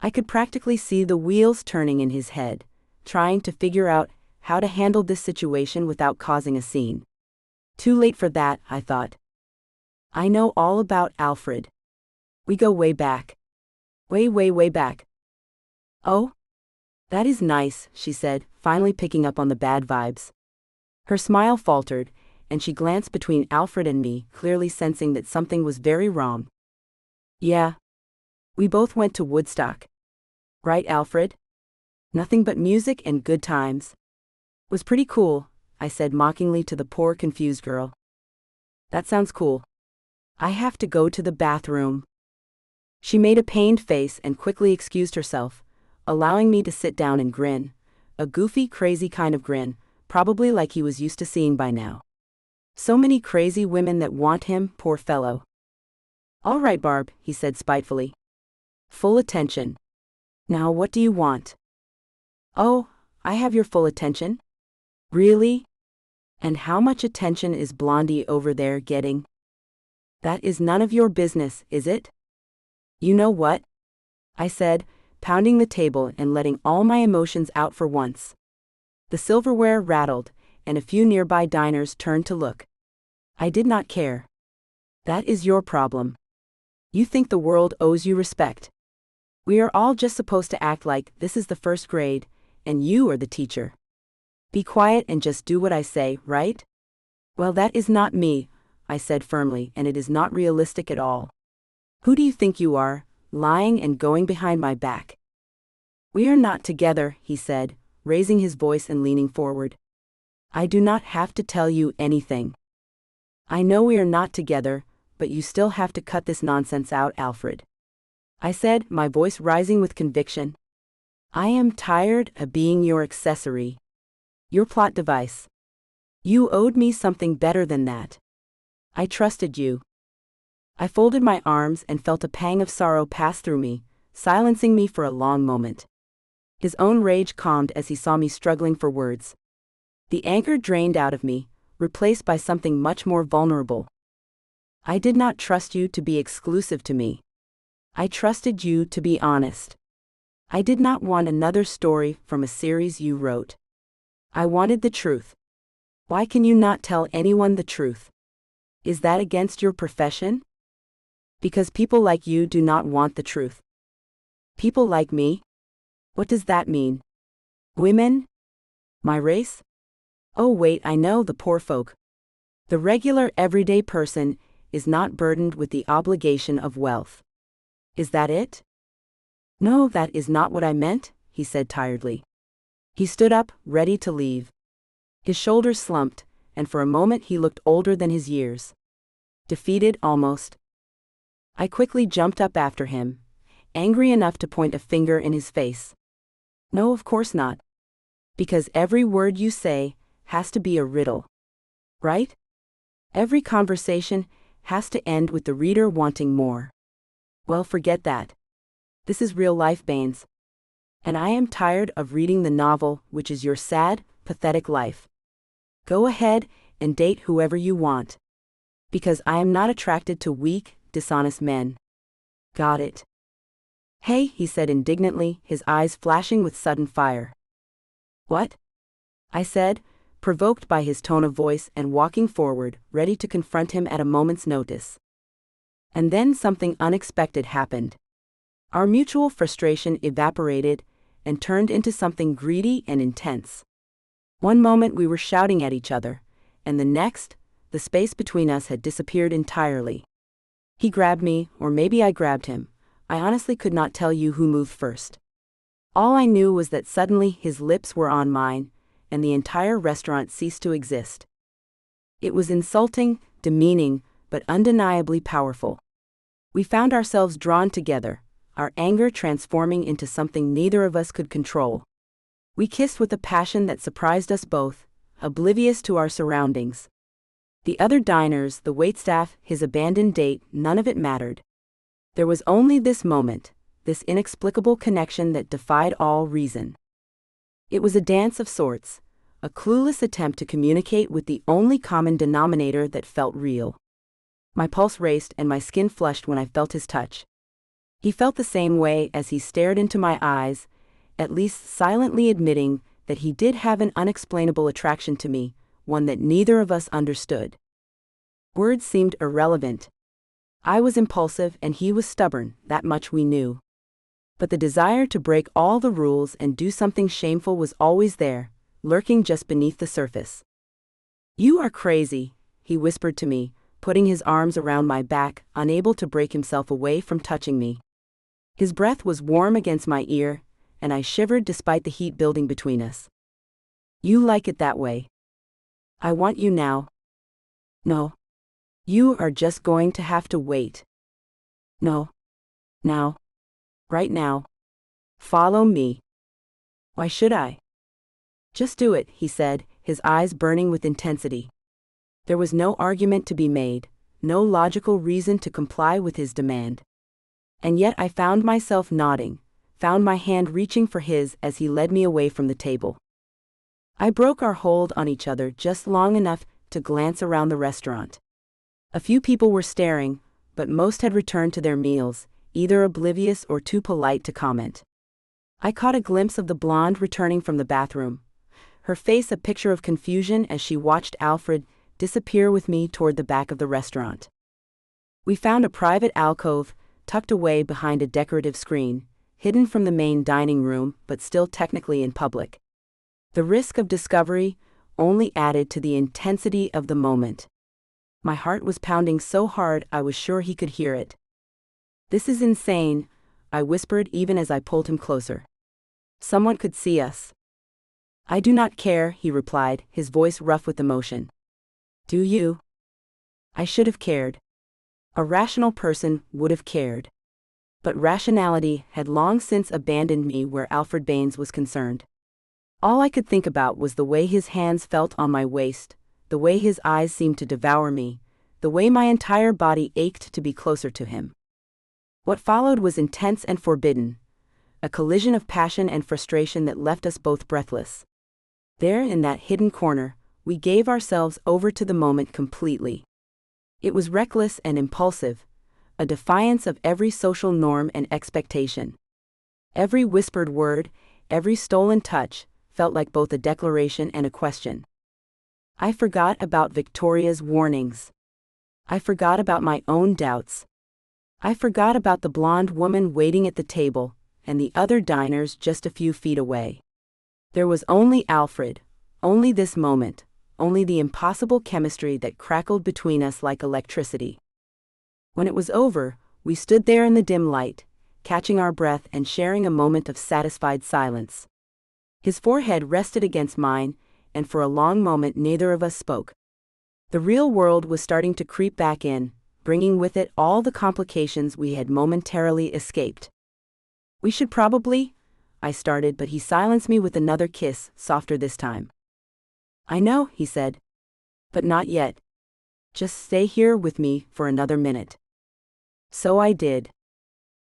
B: I could practically see the wheels turning in his head, trying to figure out how to handle this situation without causing a scene. Too late for that, I thought. I know all about Alfred. We go way back. Way back. "Oh? That is nice," she said, finally picking up on the bad vibes. Her smile faltered, and she glanced between Alfred and me, clearly sensing that something was very wrong. "Yeah. We both went to Woodstock. Right, Alfred? Nothing but music and good times. Was pretty cool," I said mockingly to the poor confused girl. "That sounds cool. I have to go to the bathroom." She made a pained face and quickly excused herself, allowing me to sit down and grin, a goofy, crazy kind of grin, probably like he was used to seeing by now. So many crazy women that want him, poor fellow. "All right, Barb," he said spitefully. "Full attention. Now what do you want?" "Oh, I have your full attention." "Really? And how much attention is Blondie over there getting?" "That is none of your business, is it?" "You know what?" I said, pounding the table and letting all my emotions out for once. The silverware rattled, and a few nearby diners turned to look. I did not care. That is your problem. You think the world owes you respect. We are all just supposed to act like this is the first grade, and you are the teacher. Be quiet and just do what I say, right? Well, that is not me, I said firmly, and it is not realistic at all. Who do you think you are, lying and going behind my back? We are not together, he said, raising his voice and leaning forward. I do not have to tell you anything. I know we are not together, but you still have to cut this nonsense out, Alfred. I said, my voice rising with conviction. I am tired of being your accessory. Your plot device. You owed me something better than that. I trusted you. I folded my arms and felt a pang of sorrow pass through me, silencing me for a long moment. His own rage calmed as he saw me struggling for words. The anger drained out of me, replaced by something much more vulnerable. I did not trust you to be exclusive to me. I trusted you to be honest. I did not want another story from a series you wrote. I wanted the truth. Why can you not tell anyone the truth? Is that against your profession? Because people like you do not want the truth. People like me? What does that mean? Women? My race? Oh wait, I know, the poor folk. The regular everyday person is not burdened with the obligation of wealth. Is that it? No, that is not what I meant, he said tiredly. He stood up, ready to leave. His shoulders slumped, and for a moment he looked older than his years. Defeated, almost. I quickly jumped up after him, angry enough to point a finger in his face. No, of course not. Because every word you say has to be a riddle. Right? Every conversation has to end with the reader wanting more. Well, forget that. This is real life, Banes. And I am tired of reading the novel, which is your sad, pathetic life. Go ahead and date whoever you want. Because I am not attracted to weak, dishonest men. Got it. Hey, he said indignantly, his eyes flashing with sudden fire. What? I said, provoked by his tone of voice and walking forward, ready to confront him at a moment's notice. And then something unexpected happened. Our mutual frustration evaporated and turned into something greedy and intense. One moment we were shouting at each other, and the next, the space between us had disappeared entirely. He grabbed me, or maybe I grabbed him. I honestly could not tell you who moved first. All I knew was that suddenly his lips were on mine, and the entire restaurant ceased to exist. It was insulting, demeaning, but undeniably powerful. We found ourselves drawn together, our anger transforming into something neither of us could control. We kissed with a passion that surprised us both, oblivious to our surroundings. The other diners, the waitstaff, his abandoned date, none of it mattered. There was only this moment, this inexplicable connection that defied all reason. It was a dance of sorts, a clueless attempt to communicate with the only common denominator that felt real. My pulse raced and my skin flushed when I felt his touch. He felt the same way as he stared into my eyes, at least silently admitting that he did have an unexplainable attraction to me, one that neither of us understood. Words seemed irrelevant. I was impulsive and he was stubborn, that much we knew. But the desire to break all the rules and do something shameful was always there, lurking just beneath the surface. You are crazy, he whispered to me, putting his arms around my back, unable to break himself away from touching me. His breath was warm against my ear, and I shivered despite the heat building between us. You like it that way. I want you now. No. You are just going to have to wait. No. Now. Right now. Follow me. Why should I? Just do it, he said, his eyes burning with intensity. There was no argument to be made, no logical reason to comply with his demand. And yet I found myself nodding, found my hand reaching for his as he led me away from the table. I broke our hold on each other just long enough to glance around the restaurant. A few people were staring, but most had returned to their meals, either oblivious or too polite to comment. I caught a glimpse of the blonde returning from the bathroom, her face a picture of confusion as she watched Alfred disappear with me toward the back of the restaurant. We found a private alcove, tucked away behind a decorative screen, hidden from the main dining room but still technically in public. The risk of discovery only added to the intensity of the moment. My heart was pounding so hard I was sure he could hear it. This is insane, I whispered even as I pulled him closer. Someone could see us. I do not care, he replied, his voice rough with emotion. Do you? I should have cared. A rational person would have cared. But rationality had long since abandoned me where Alfred Banes was concerned. All I could think about was the way his hands felt on my waist, the way his eyes seemed to devour me, the way my entire body ached to be closer to him. What followed was intense and forbidden, a collision of passion and frustration that left us both breathless. There, in that hidden corner, we gave ourselves over to the moment completely. It was reckless and impulsive, a defiance of every social norm and expectation. Every whispered word, every stolen touch, felt like both a declaration and a question. I forgot about Victoria's warnings. I forgot about my own doubts. I forgot about the blonde woman waiting at the table, and the other diners just a few feet away. There was only Alfred, only this moment, only the impossible chemistry that crackled between us like electricity. When it was over, we stood there in the dim light, catching our breath and sharing a moment of satisfied silence. His forehead rested against mine, and for a long moment neither of us spoke. The real world was starting to creep back in, bringing with it all the complications we had momentarily escaped. We should probably, I started, but he silenced me with another kiss, softer this time. I know, he said. But not yet. Just stay here with me for another minute. So I did.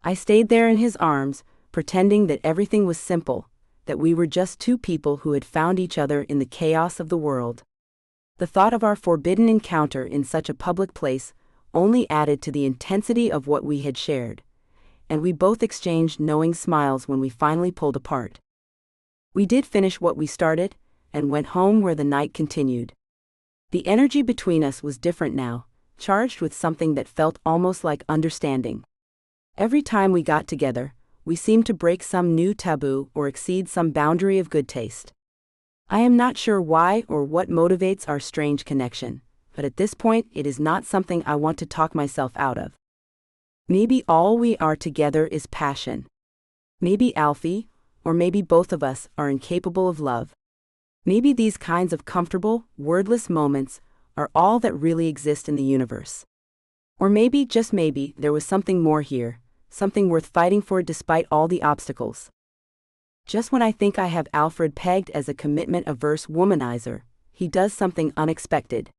B: I stayed there in his arms, pretending that everything was simple, that we were just two people who had found each other in the chaos of the world. The thought of our forbidden encounter in such a public place only added to the intensity of what we had shared, and we both exchanged knowing smiles when we finally pulled apart. We did finish what we started, and went home where the night continued. The energy between us was different now, charged with something that felt almost like understanding. Every time we got together, we seemed to break some new taboo or exceed some boundary of good taste. I am not sure why or what motivates our strange connection, but at this point it is not something I want to talk myself out of. Maybe all we are together is passion. Maybe Alfie, or maybe both of us, are incapable of love. Maybe these kinds of comfortable, wordless moments are all that really exist in the universe. Or maybe, just maybe, there was something more here, something worth fighting for despite all the obstacles. Just when I think I have Alfred pegged as a commitment-averse womanizer, he does something unexpected.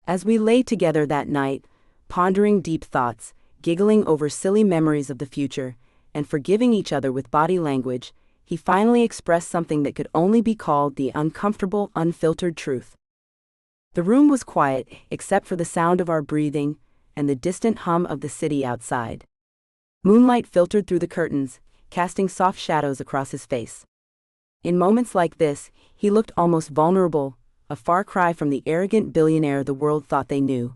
B: As we lay together that night, pondering deep thoughts, giggling over silly memories of the future, and forgiving each other with body language, he finally expressed something that could only be called the uncomfortable, unfiltered truth. The room was quiet, except for the sound of our breathing and the distant hum of the city outside. Moonlight filtered through the curtains, casting soft shadows across his face. In moments like this, he looked almost vulnerable, a far cry from the arrogant billionaire the world thought they knew.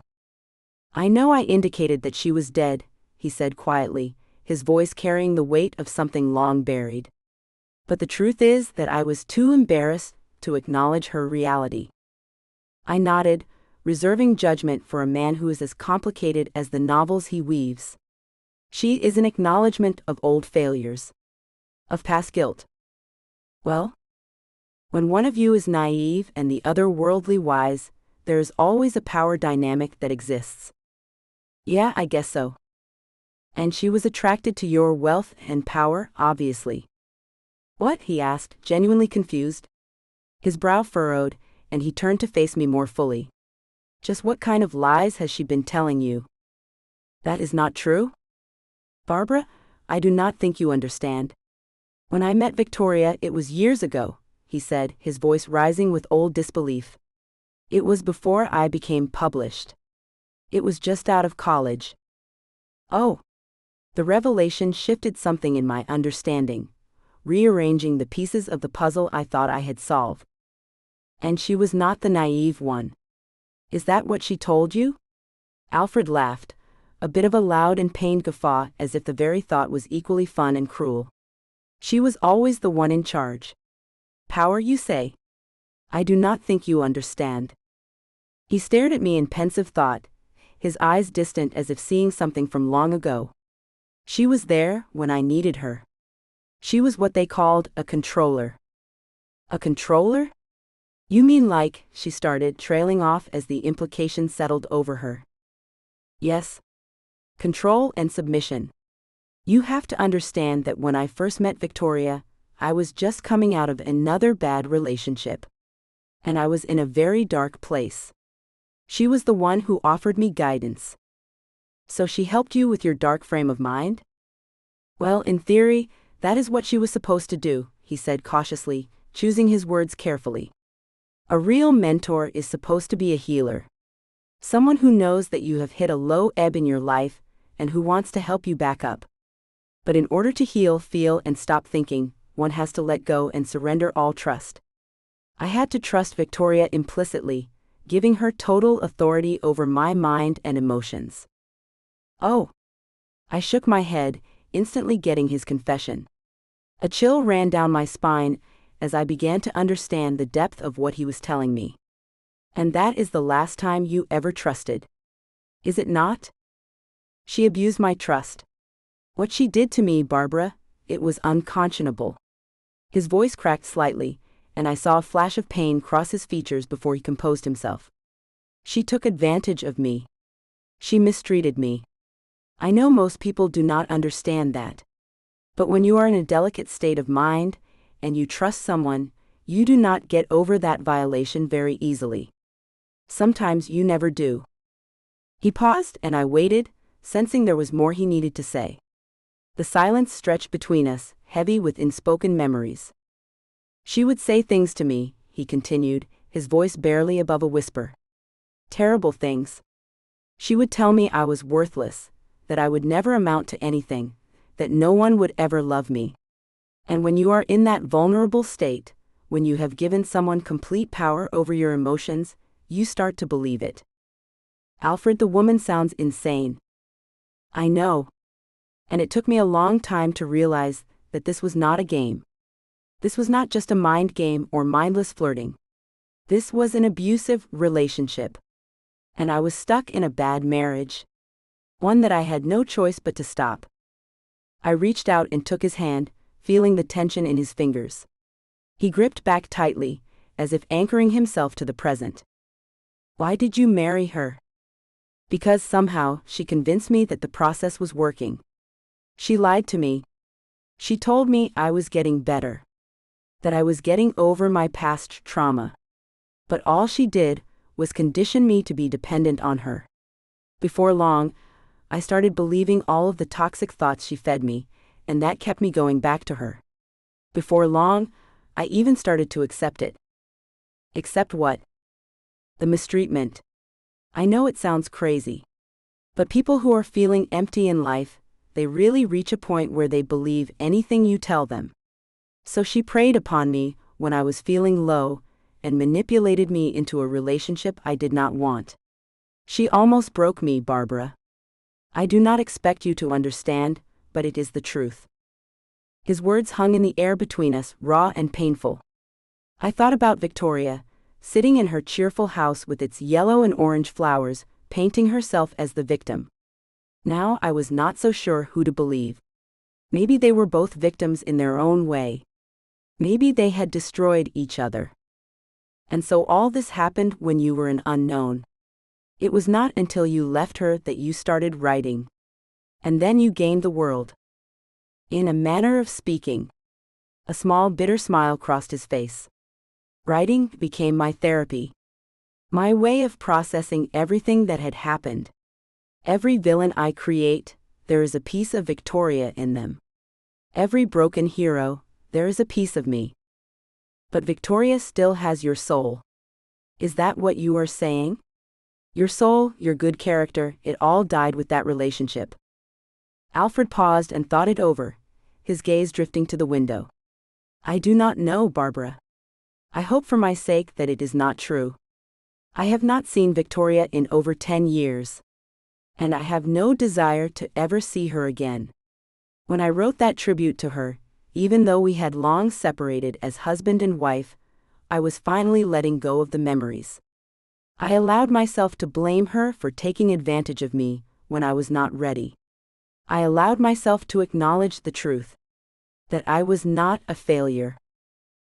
B: I know I indicated that she was dead, he said quietly, his voice carrying the weight of something long buried. But the truth is that I was too embarrassed to acknowledge her reality. I nodded, reserving judgment for a man who is as complicated as the novels he weaves. She is an acknowledgement of old failures, of past guilt. Well, when one of you is naive and the other worldly wise, there is always a power dynamic that exists. Yeah, I guess so. And she was attracted to your wealth and power, obviously. What? He asked, genuinely confused. His brow furrowed, and he turned to face me more fully. Just what kind of lies has she been telling you? That is not true? Barbara, I do not think you understand. When I met Victoria, it was years ago, he said, his voice rising with old disbelief. It was before I became published. It was just out of college. Oh. The revelation shifted something in my understanding, rearranging the pieces of the puzzle I thought I had solved. And she was not the naive one. Is that what she told you? Alfred laughed, a bit of a loud and pained guffaw, as if the very thought was equally fun and cruel. She was always the one in charge. Power, you say? I do not think you understand. He stared at me in pensive thought, his eyes distant as if seeing something from long ago. She was there when I needed her. She was what they called a controller. A controller? You mean like, she started, trailing off as the implication settled over her. Yes. Control and submission. You have to understand that when I first met Victoria, I was just coming out of another bad relationship. And I was in a very dark place. She was the one who offered me guidance. So she helped you with your dark frame of mind? Well, in theory, that is what she was supposed to do, he said cautiously, choosing his words carefully. A real mentor is supposed to be a healer. Someone who knows that you have hit a low ebb in your life and who wants to help you back up. But in order to heal, feel, and stop thinking, one has to let go and surrender all trust. I had to trust Victoria implicitly, giving her total authority over my mind and emotions. Oh. I shook my head, instantly getting his confession. A chill ran down my spine as I began to understand the depth of what he was telling me. And that is the last time you ever trusted. Is it not? She abused my trust. What she did to me, Barbara, it was unconscionable. His voice cracked slightly, and I saw a flash of pain cross his features before he composed himself. She took advantage of me. She mistreated me. I know most people do not understand that. But when you are in a delicate state of mind, and you trust someone, you do not get over that violation very easily. Sometimes you never do. He paused and I waited, sensing there was more he needed to say. The silence stretched between us, heavy with unspoken memories. She would say things to me, he continued, his voice barely above a whisper. Terrible things. She would tell me I was worthless, that I would never amount to anything, that no one would ever love me. And when you are in that vulnerable state, when you have given someone complete power over your emotions, you start to believe it. Alfred, the woman sounds insane. I know. And it took me a long time to realize that this was not a game. This was not just a mind game or mindless flirting. This was an abusive relationship. And I was stuck in a bad marriage. One that I had no choice but to stop. I reached out and took his hand, feeling the tension in his fingers. He gripped back tightly, as if anchoring himself to the present. Why did you marry her? Because somehow she convinced me that the process was working. She lied to me. She told me I was getting better. That I was getting over my past trauma. But all she did was condition me to be dependent on her. Before long, I started believing all of the toxic thoughts she fed me, and that kept me going back to her. Before long, I even started to accept it. Accept what? The mistreatment. I know it sounds crazy. But people who are feeling empty in life, they really reach a point where they believe anything you tell them. So she preyed upon me when I was feeling low, and manipulated me into a relationship I did not want. She almost broke me, Barbara. I do not expect you to understand, but it is the truth. His words hung in the air between us, raw and painful. I thought about Victoria, sitting in her cheerful house with its yellow and orange flowers, painting herself as the victim. Now I was not so sure who to believe. Maybe they were both victims in their own way. Maybe they had destroyed each other. And so all this happened when you were an unknown. It was not until you left her that you started writing. And then you gained the world. In a manner of speaking. A small bitter smile crossed his face. Writing became my therapy. My way of processing everything that had happened. Every villain I create, there is a piece of Victoria in them. Every broken hero, there is a piece of me. But Victoria still has your soul. Is that what you are saying? Your soul, your good character, it all died with that relationship. Alfred paused and thought it over, his gaze drifting to the window. I do not know, Barbara. I hope for my sake that it is not true. I have not seen Victoria in over 10 years. And I have no desire to ever see her again. When I wrote that tribute to her, even though we had long separated as husband and wife, I was finally letting go of the memories. I allowed myself to blame her for taking advantage of me when I was not ready. I allowed myself to acknowledge the truth. That I was not a failure.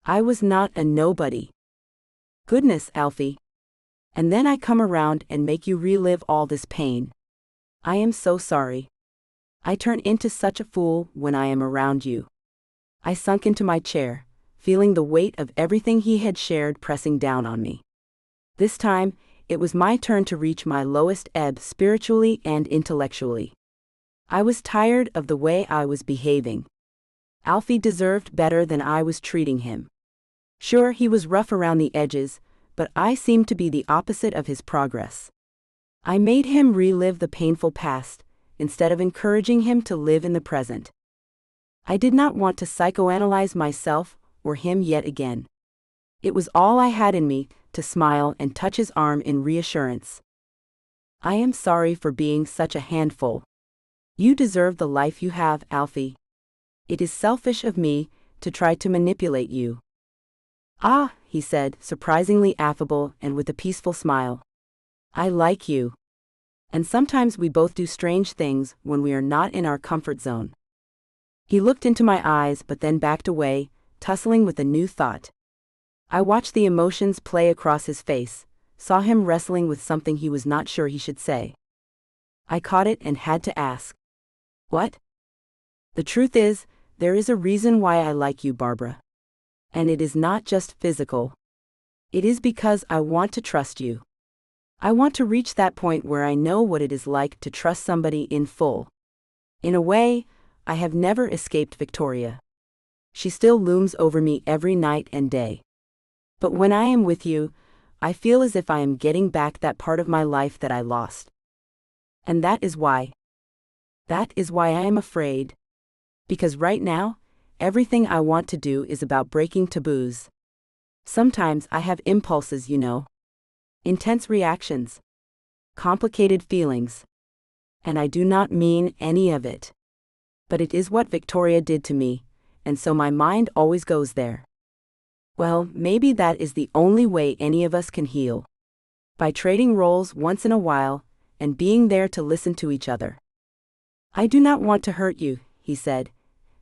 B: I was not a nobody. Goodness, Alfie. And then I come around and make you relive all this pain. I am so sorry. I turn into such a fool when I am around you. I sunk into my chair, feeling the weight of everything he had shared pressing down on me. This time, it was my turn to reach my lowest ebb spiritually and intellectually. I was tired of the way I was behaving. Alfie deserved better than I was treating him. Sure, he was rough around the edges, but I seemed to be the opposite of his progress. I made him relive the painful past, instead of encouraging him to live in the present. I did not want to psychoanalyze myself or him yet again. It was all I had in me to smile and touch his arm in reassurance. I am sorry for being such a handful. You deserve the life you have, Alfie. It is selfish of me to try to manipulate you. Ah, he said, surprisingly affable and with a peaceful smile. I like you. And sometimes we both do strange things when we are not in our comfort zone. He looked into my eyes but then backed away, tussling with a new thought. I watched the emotions play across his face, saw him wrestling with something he was not sure he should say. I caught it and had to ask. What? The truth is, there is a reason why I like you, Barbara. And it is not just physical. It is because I want to trust you. I want to reach that point where I know what it is like to trust somebody in full. In a way, I have never escaped Victoria. She still looms over me every night and day. But when I am with you, I feel as if I am getting back that part of my life that I lost. And that is why I am afraid. Because right now, everything I want to do is about breaking taboos. Sometimes I have impulses, you know. Intense reactions. Complicated feelings. And I do not mean any of it. But it is what Victoria did to me, and so my mind always goes there. Well, maybe that is the only way any of us can heal. By trading roles once in a while, and being there to listen to each other. I do not want to hurt you, he said,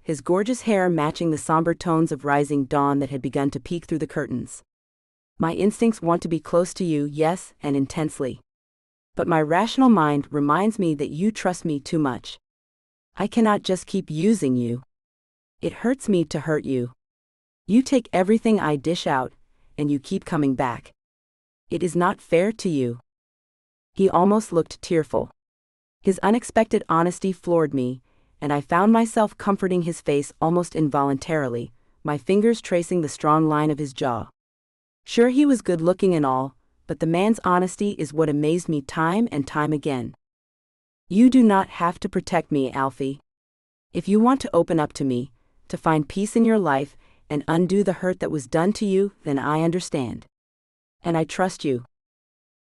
B: his gorgeous hair matching the somber tones of rising dawn that had begun to peek through the curtains. My instincts want to be close to you, yes, and intensely. But my rational mind reminds me that you trust me too much. I cannot just keep using you. It hurts me to hurt you. You take everything I dish out, and you keep coming back. It is not fair to you. He almost looked tearful. His unexpected honesty floored me, and I found myself comforting his face almost involuntarily, my fingers tracing the strong line of his jaw. Sure, he was good-looking and all, but the man's honesty is what amazed me time and time again. You do not have to protect me, Alfie. If you want to open up to me, to find peace in your life, and undo the hurt that was done to you, then I understand. And I trust you.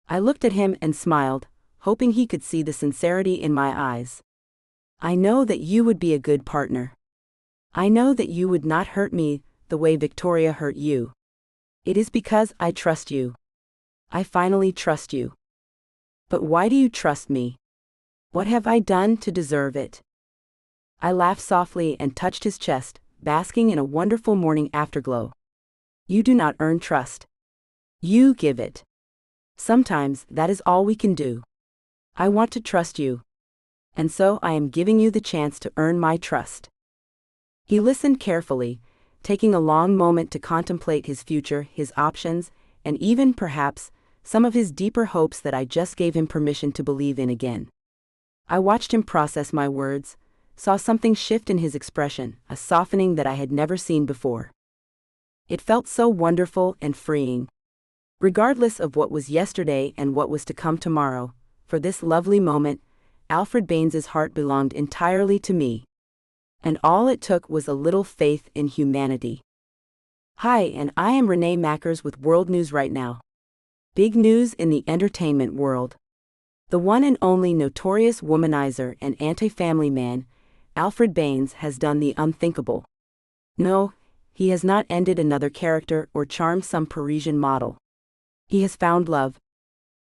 B: I looked at him and smiled, hoping he could see the sincerity in my eyes. I know that you would be a good partner. I know that you would not hurt me the way Victoria hurt you. It is because I trust you. I finally trust you. But why do you trust me? What have I done to deserve it? I laughed softly and touched his chest, basking in a wonderful morning afterglow. You do not earn trust. You give it. Sometimes that is all we can do. I want to trust you. And so I am giving you the chance to earn my trust. He listened carefully, taking a long moment to contemplate his future, his options, and even, perhaps, some of his deeper hopes that I just gave him permission to believe in again. I watched him process my words, saw something shift in his expression, a softening that I had never seen before. It felt so wonderful and freeing. Regardless of what was yesterday and what was to come tomorrow, for this lovely moment, Alfred Banes's heart belonged entirely to me. And all it took was a little faith in humanity. Hi, and I am Renee Mackers with World News right now. Big news in the entertainment world. The one and only notorious womanizer and anti-family man, Alfred Banes, has done the unthinkable. No, he has not ended another character or charmed some Parisian model. He has found love.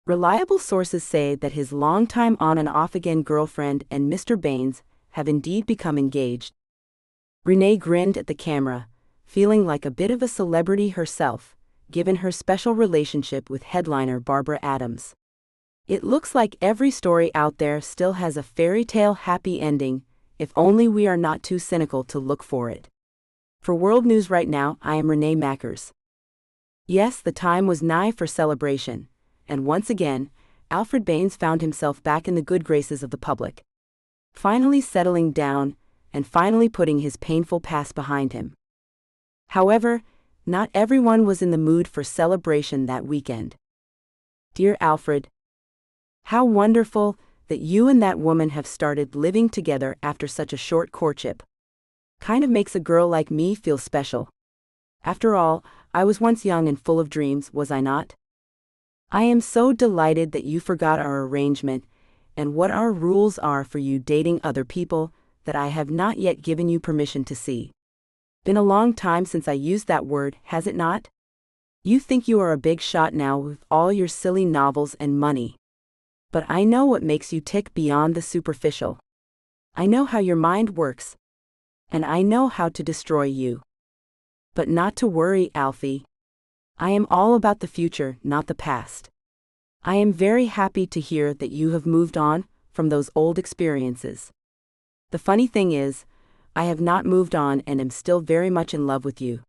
B: Reliable sources say that his longtime on and off again girlfriend and Mr. Banes have indeed become engaged. Renee grinned at the camera, feeling like a bit of a celebrity herself, given her special relationship with headliner Barbara Adams. It looks like every story out there still has a fairy tale happy ending, if only we are not too cynical to look for it. For World News right now, I am Renee Mackers. Yes, the time was nigh for celebration, and once again, Alfred Banes found himself back in the good graces of the public. Finally settling down, and finally putting his painful past behind him. However, not everyone was in the mood for celebration that weekend. Dear Alfred, how wonderful that you and that woman have started living together after such a short courtship. Kind of makes a girl like me feel special. After all, I was once young and full of dreams, was I not? I am so delighted that you forgot our arrangement and what our rules are for you dating other people that I have not yet given you permission to see. Been a long time since I used that word, has it not? You think you are a big shot now with all your silly novels and money. But I know what makes you tick beyond the superficial. I know how your mind works. And I know how to destroy you. But not to worry, Alfie. I am all about the future, not the past. I am very happy to hear that you have moved on from those old experiences. The funny thing is, I have not moved on and am still very much in love with you.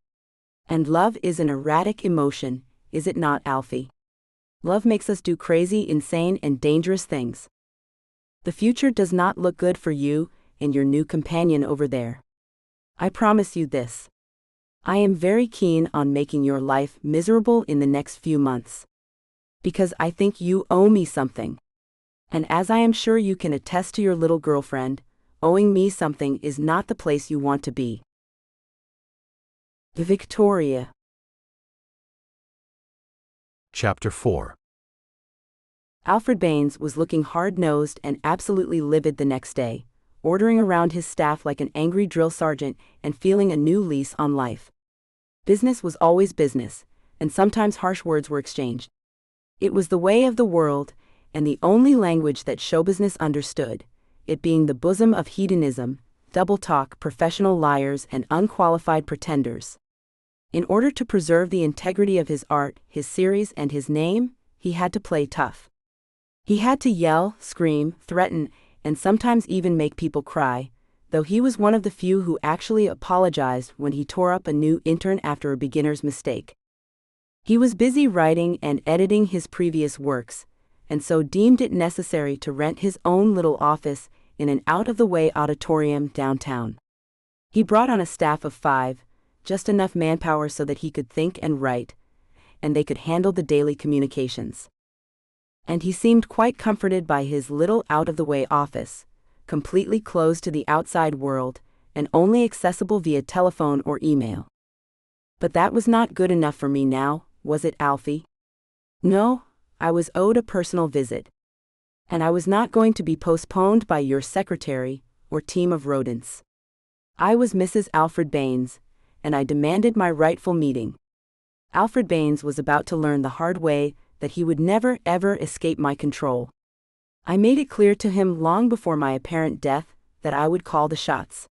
B: And love is an erratic emotion, is it not, Alfie? Love makes us do crazy, insane, and dangerous things. The future does not look good for you and your new companion over there. I promise you this. I am very keen on making your life miserable in the next few months. Because I think you owe me something. And as I am sure you can attest to your little girlfriend, owing me something is not the place you want to be. Victoria.
A: Chapter 4.
B: Alfred Banes was looking hard-nosed and absolutely livid the next day, ordering around his staff like an angry drill sergeant and feeling a new lease on life. Business was always business, and sometimes harsh words were exchanged. It was the way of the world, and the only language that show business understood, it being the bosom of hedonism, double talk, professional liars, and unqualified pretenders. In order to preserve the integrity of his art, his series, and his name, he had to play tough. He had to yell, scream, threaten, and sometimes even make people cry, though he was one of the few who actually apologized when he tore up a new intern after a beginner's mistake. He was busy writing and editing his previous works, and so deemed it necessary to rent his own little office in an out-of-the-way auditorium downtown. He brought on a staff of 5, just enough manpower so that he could think and write, and they could handle the daily communications. And he seemed quite comforted by his little out-of-the-way office, completely closed to the outside world, and only accessible via telephone or email. But that was not good enough for me now, was it, Alfie? No, I was owed a personal visit. And I was not going to be postponed by your secretary or team of rodents. I was Mrs. Alfred Banes, and I demanded my rightful meeting. Alfred Banes was about to learn the hard way that he would never ever escape my control. I made it clear to him long before my apparent death that I would call the shots.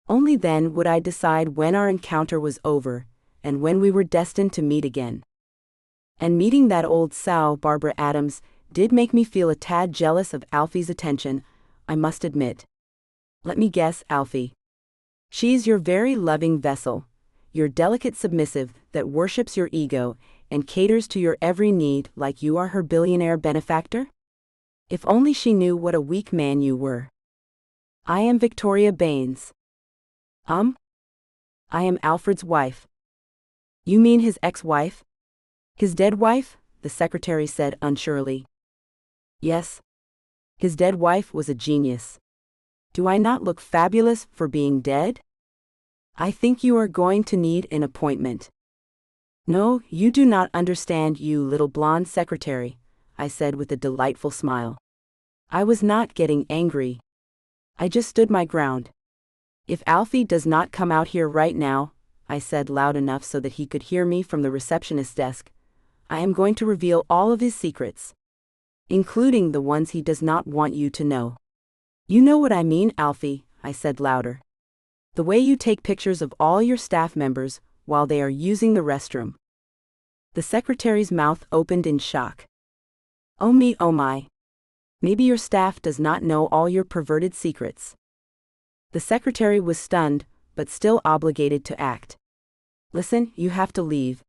B: Only then would I decide when our encounter was over, and when we were destined to meet again. And meeting that old sow, Barbara Adams, did make me feel a tad jealous of Alfie's attention, I must admit. Let me guess, Alfie. She's your very loving vessel, your delicate submissive that worships your ego and caters to your every need like you are her billionaire benefactor? If only she knew what a weak man you were. I am Victoria Banes. I am Alfred's wife. You mean his ex-wife? His dead wife? The secretary said unsurely. Yes. His dead wife was a genius. Do I not look fabulous for being dead? I think you are going to need an appointment. No, you do not understand, you little blonde secretary, I said with a delightful smile. I was not getting angry. I just stood my ground. If Alfie does not come out here right now, I said loud enough so that he could hear me from the receptionist's desk, I am going to reveal all of his secrets, including the ones he does not want you to know. You know what I mean, Alfie, I said louder. The way you take pictures of all your staff members while they are using the restroom. The secretary's mouth opened in shock. Oh me, oh my. Maybe your staff does not know all your perverted secrets. The secretary was stunned, but still obligated to act. Listen, you have to leave.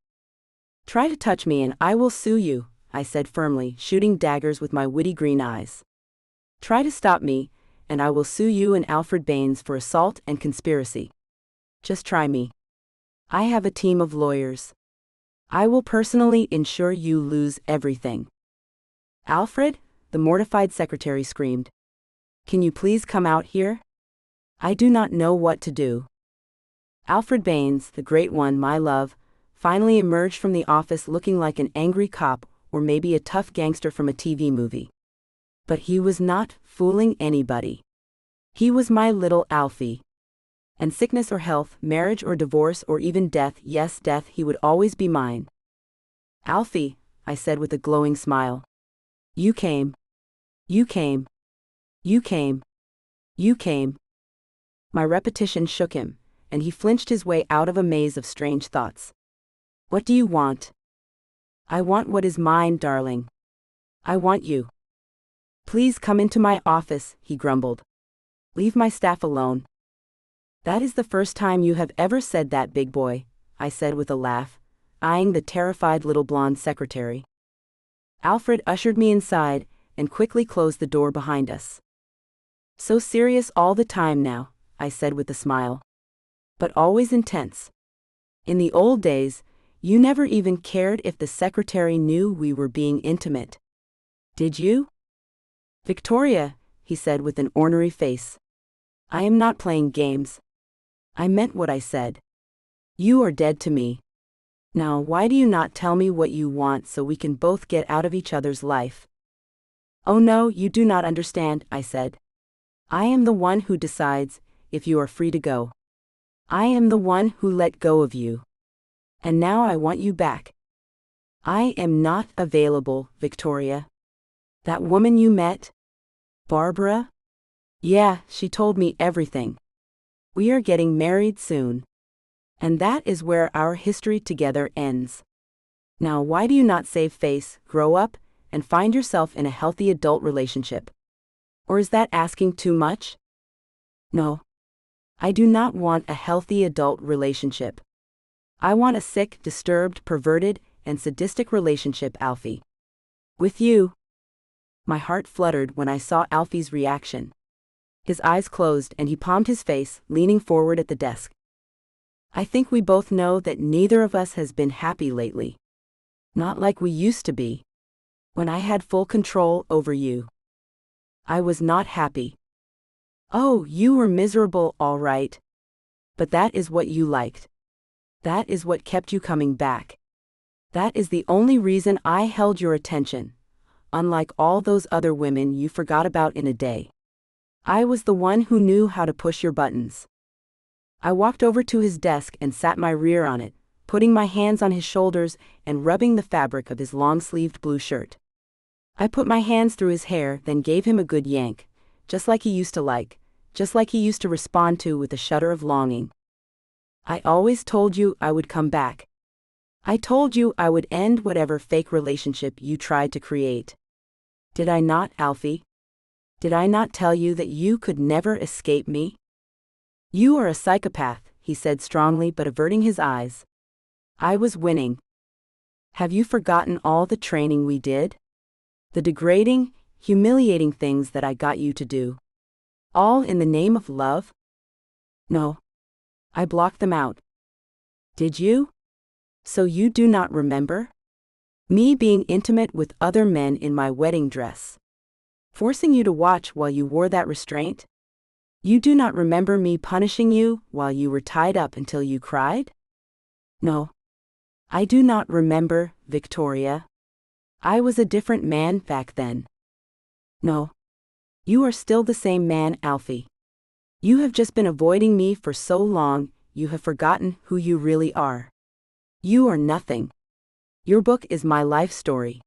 B: Try to touch me and I will sue you, I said firmly, shooting daggers with my witty green eyes. Try to stop me, and I will sue you and Alfred Banes for assault and conspiracy. Just try me. I have a team of lawyers. I will personally ensure you lose everything. Alfred? The mortified secretary screamed. Can you please come out here? I do not know what to do. Alfred Banes, the great one, my love, finally emerged from the office looking like an angry cop or maybe a tough gangster from a TV movie. But he was not fooling anybody. He was my little Alfie. And sickness or health, marriage or divorce or even death, yes, death, he would always be mine. Alfie, I said with a glowing smile. You came. You came. You came. You came. My repetition shook him, and he flinched his way out of a maze of strange thoughts. What do you want? I want what is mine, darling. I want you. Please come into my office, he grumbled. Leave my staff alone. That is the first time you have ever said that, big boy, I said with a laugh, eyeing the terrified little blonde secretary. Alfred ushered me inside and quickly closed the door behind us. So serious all the time now, I said with a smile. But always intense. In the old days, you never even cared if the secretary knew we were being intimate. Did you? Victoria, he said with an ornery face. I am not playing games. I meant what I said. You are dead to me. Now why do you not tell me what you want so we can both get out of each other's life? Oh no, you do not understand, I said. I am the one who decides if you are free to go. I am the one who let go of you. And now I want you back. I am not available, Victoria. That woman you met? Barbara? Yeah, she told me everything. We are getting married soon. And that is where our history together ends. Now why do you not save face, grow up, and find yourself in a healthy adult relationship? Or is that asking too much? No. I do not want a healthy adult relationship. I want a sick, disturbed, perverted, and sadistic relationship, Alfie. With you. My heart fluttered when I saw Alfie's reaction. His eyes closed and he palmed his face, leaning forward at the desk. I think we both know that neither of us has been happy lately. Not like we used to be. When I had full control over you. I was not happy. Oh, you were miserable, all right. But that is what you liked. That is what kept you coming back. That is the only reason I held your attention, unlike all those other women you forgot about in a day. I was the one who knew how to push your buttons. I walked over to his desk and sat my rear on it, putting my hands on his shoulders and rubbing the fabric of his long-sleeved blue shirt. I put my hands through his hair, then gave him a good yank, just like he used to like, just like he used to respond to with a shudder of longing. I always told you I would come back. I told you I would end whatever fake relationship you tried to create. Did I not, Alfie? Did I not tell you that you could never escape me? You are a psychopath, he said strongly but averting his eyes. I was winning. Have you forgotten all the training we did? The degrading, humiliating things that I got you to do. All in the name of love? No. I blocked them out. Did you? So you do not remember? Me being intimate with other men in my wedding dress. Forcing you to watch while you wore that restraint? You do not remember me punishing you while you were tied up until you cried? No. I do not remember, Victoria. I was a different man back then. No. You are still the same man, Alfie. You have just been avoiding me for so long, you have forgotten who you really are. You are nothing. Your book is my life story.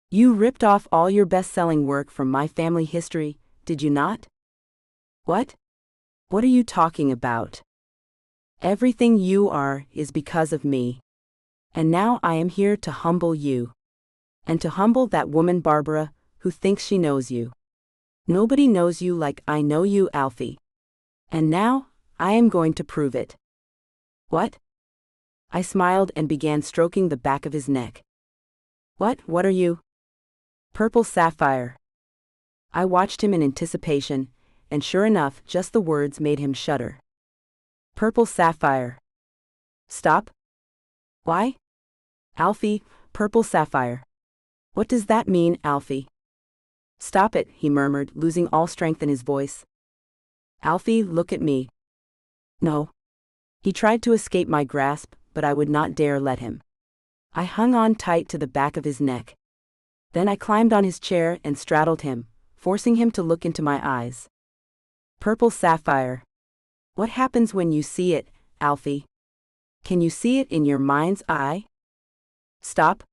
B: You ripped off all your best-selling work from my family history, did you not? What? What are you talking about? Everything you are is because of me. And now I am here to humble you. And to humble that woman Barbara, who thinks she knows you. Nobody knows you like I know you, Alfie. And now, I am going to prove it. What? I smiled and began stroking the back of his neck. What are you? Purple sapphire. I watched him in anticipation, and sure enough, just the words made him shudder. Purple sapphire. Stop. Why? Alfie, purple sapphire. What does that mean, Alfie? Stop it, he murmured, losing all strength in his voice. Alfie, look at me. No. He tried to escape my grasp, but I would not dare let him. I hung on tight to the back of his neck. Then I climbed on his chair and straddled him, forcing him to look into my eyes. Purple sapphire. What happens when you see it, Alfie? Can you see it in your mind's eye? Stop.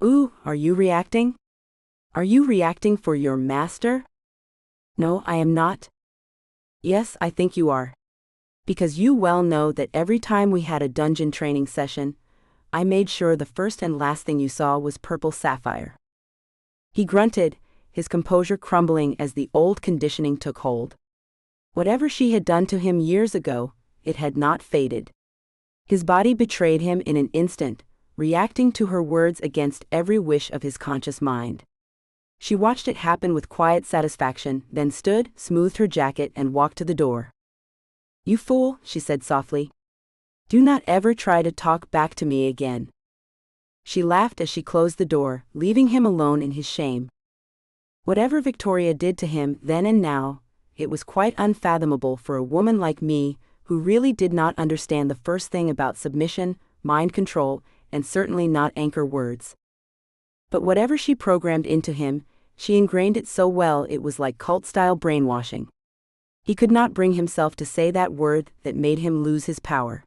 B: Ooh, are you reacting? Are you reacting for your master? No, I am not. Yes, I think you are. Because you well know that every time we had a dungeon training session, I made sure the first and last thing you saw was purple sapphire. He grunted, his composure crumbling as the old conditioning took hold. Whatever she had done to him years ago, it had not faded. His body betrayed him in an instant, reacting to her words against every wish of his conscious mind. She watched it happen with quiet satisfaction, then stood, smoothed her jacket, and walked to the door. You fool, she said softly. Do not ever try to talk back to me again. She laughed as she closed the door, leaving him alone in his shame. Whatever Victoria did to him then and now, it was quite unfathomable for a woman like me, who really did not understand the first thing about submission, mind control, and certainly not anchor words. But whatever she programmed into him, she ingrained it so well it was like cult-style brainwashing. He could not bring himself to say that word that made him lose his power.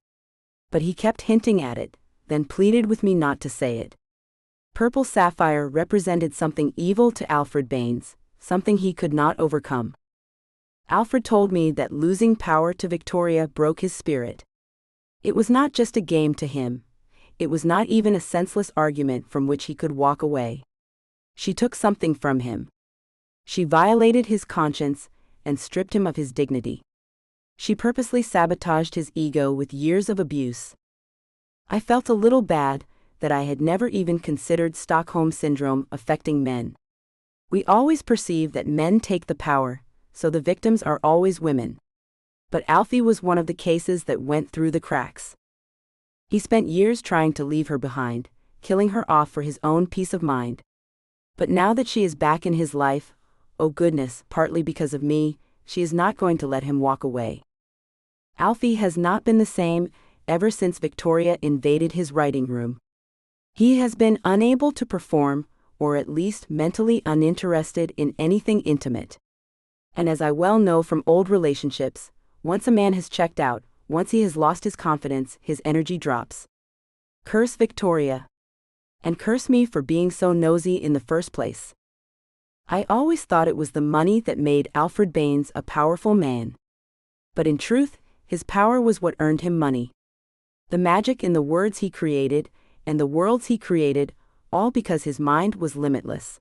B: But he kept hinting at it, then pleaded with me not to say it. Purple sapphire represented something evil to Alfred Banes, something he could not overcome. Alfred told me that losing power to Victoria broke his spirit. It was not just a game to him. It was not even a senseless argument from which he could walk away. She took something from him. She violated his conscience and stripped him of his dignity. She purposely sabotaged his ego with years of abuse. I felt a little bad that I had never even considered Stockholm Syndrome affecting men. We always perceive that men take the power, so the victims are always women. But Alfie was one of the cases that went through the cracks. He spent years trying to leave her behind, killing her off for his own peace of mind. But now that she is back in his life, oh goodness, partly because of me, she is not going to let him walk away. Alfie has not been the same ever since Victoria invaded his writing room. He has been unable to perform, or at least mentally uninterested in anything intimate. And as I well know from old relationships, once a man has checked out, once he has lost his confidence, his energy drops. Curse Victoria. And curse me for being so nosy in the first place. I always thought it was the money that made Alfred Banes a powerful man. But in truth, his power was what earned him money. The magic in the words he created, and the worlds he created, all because his mind was limitless.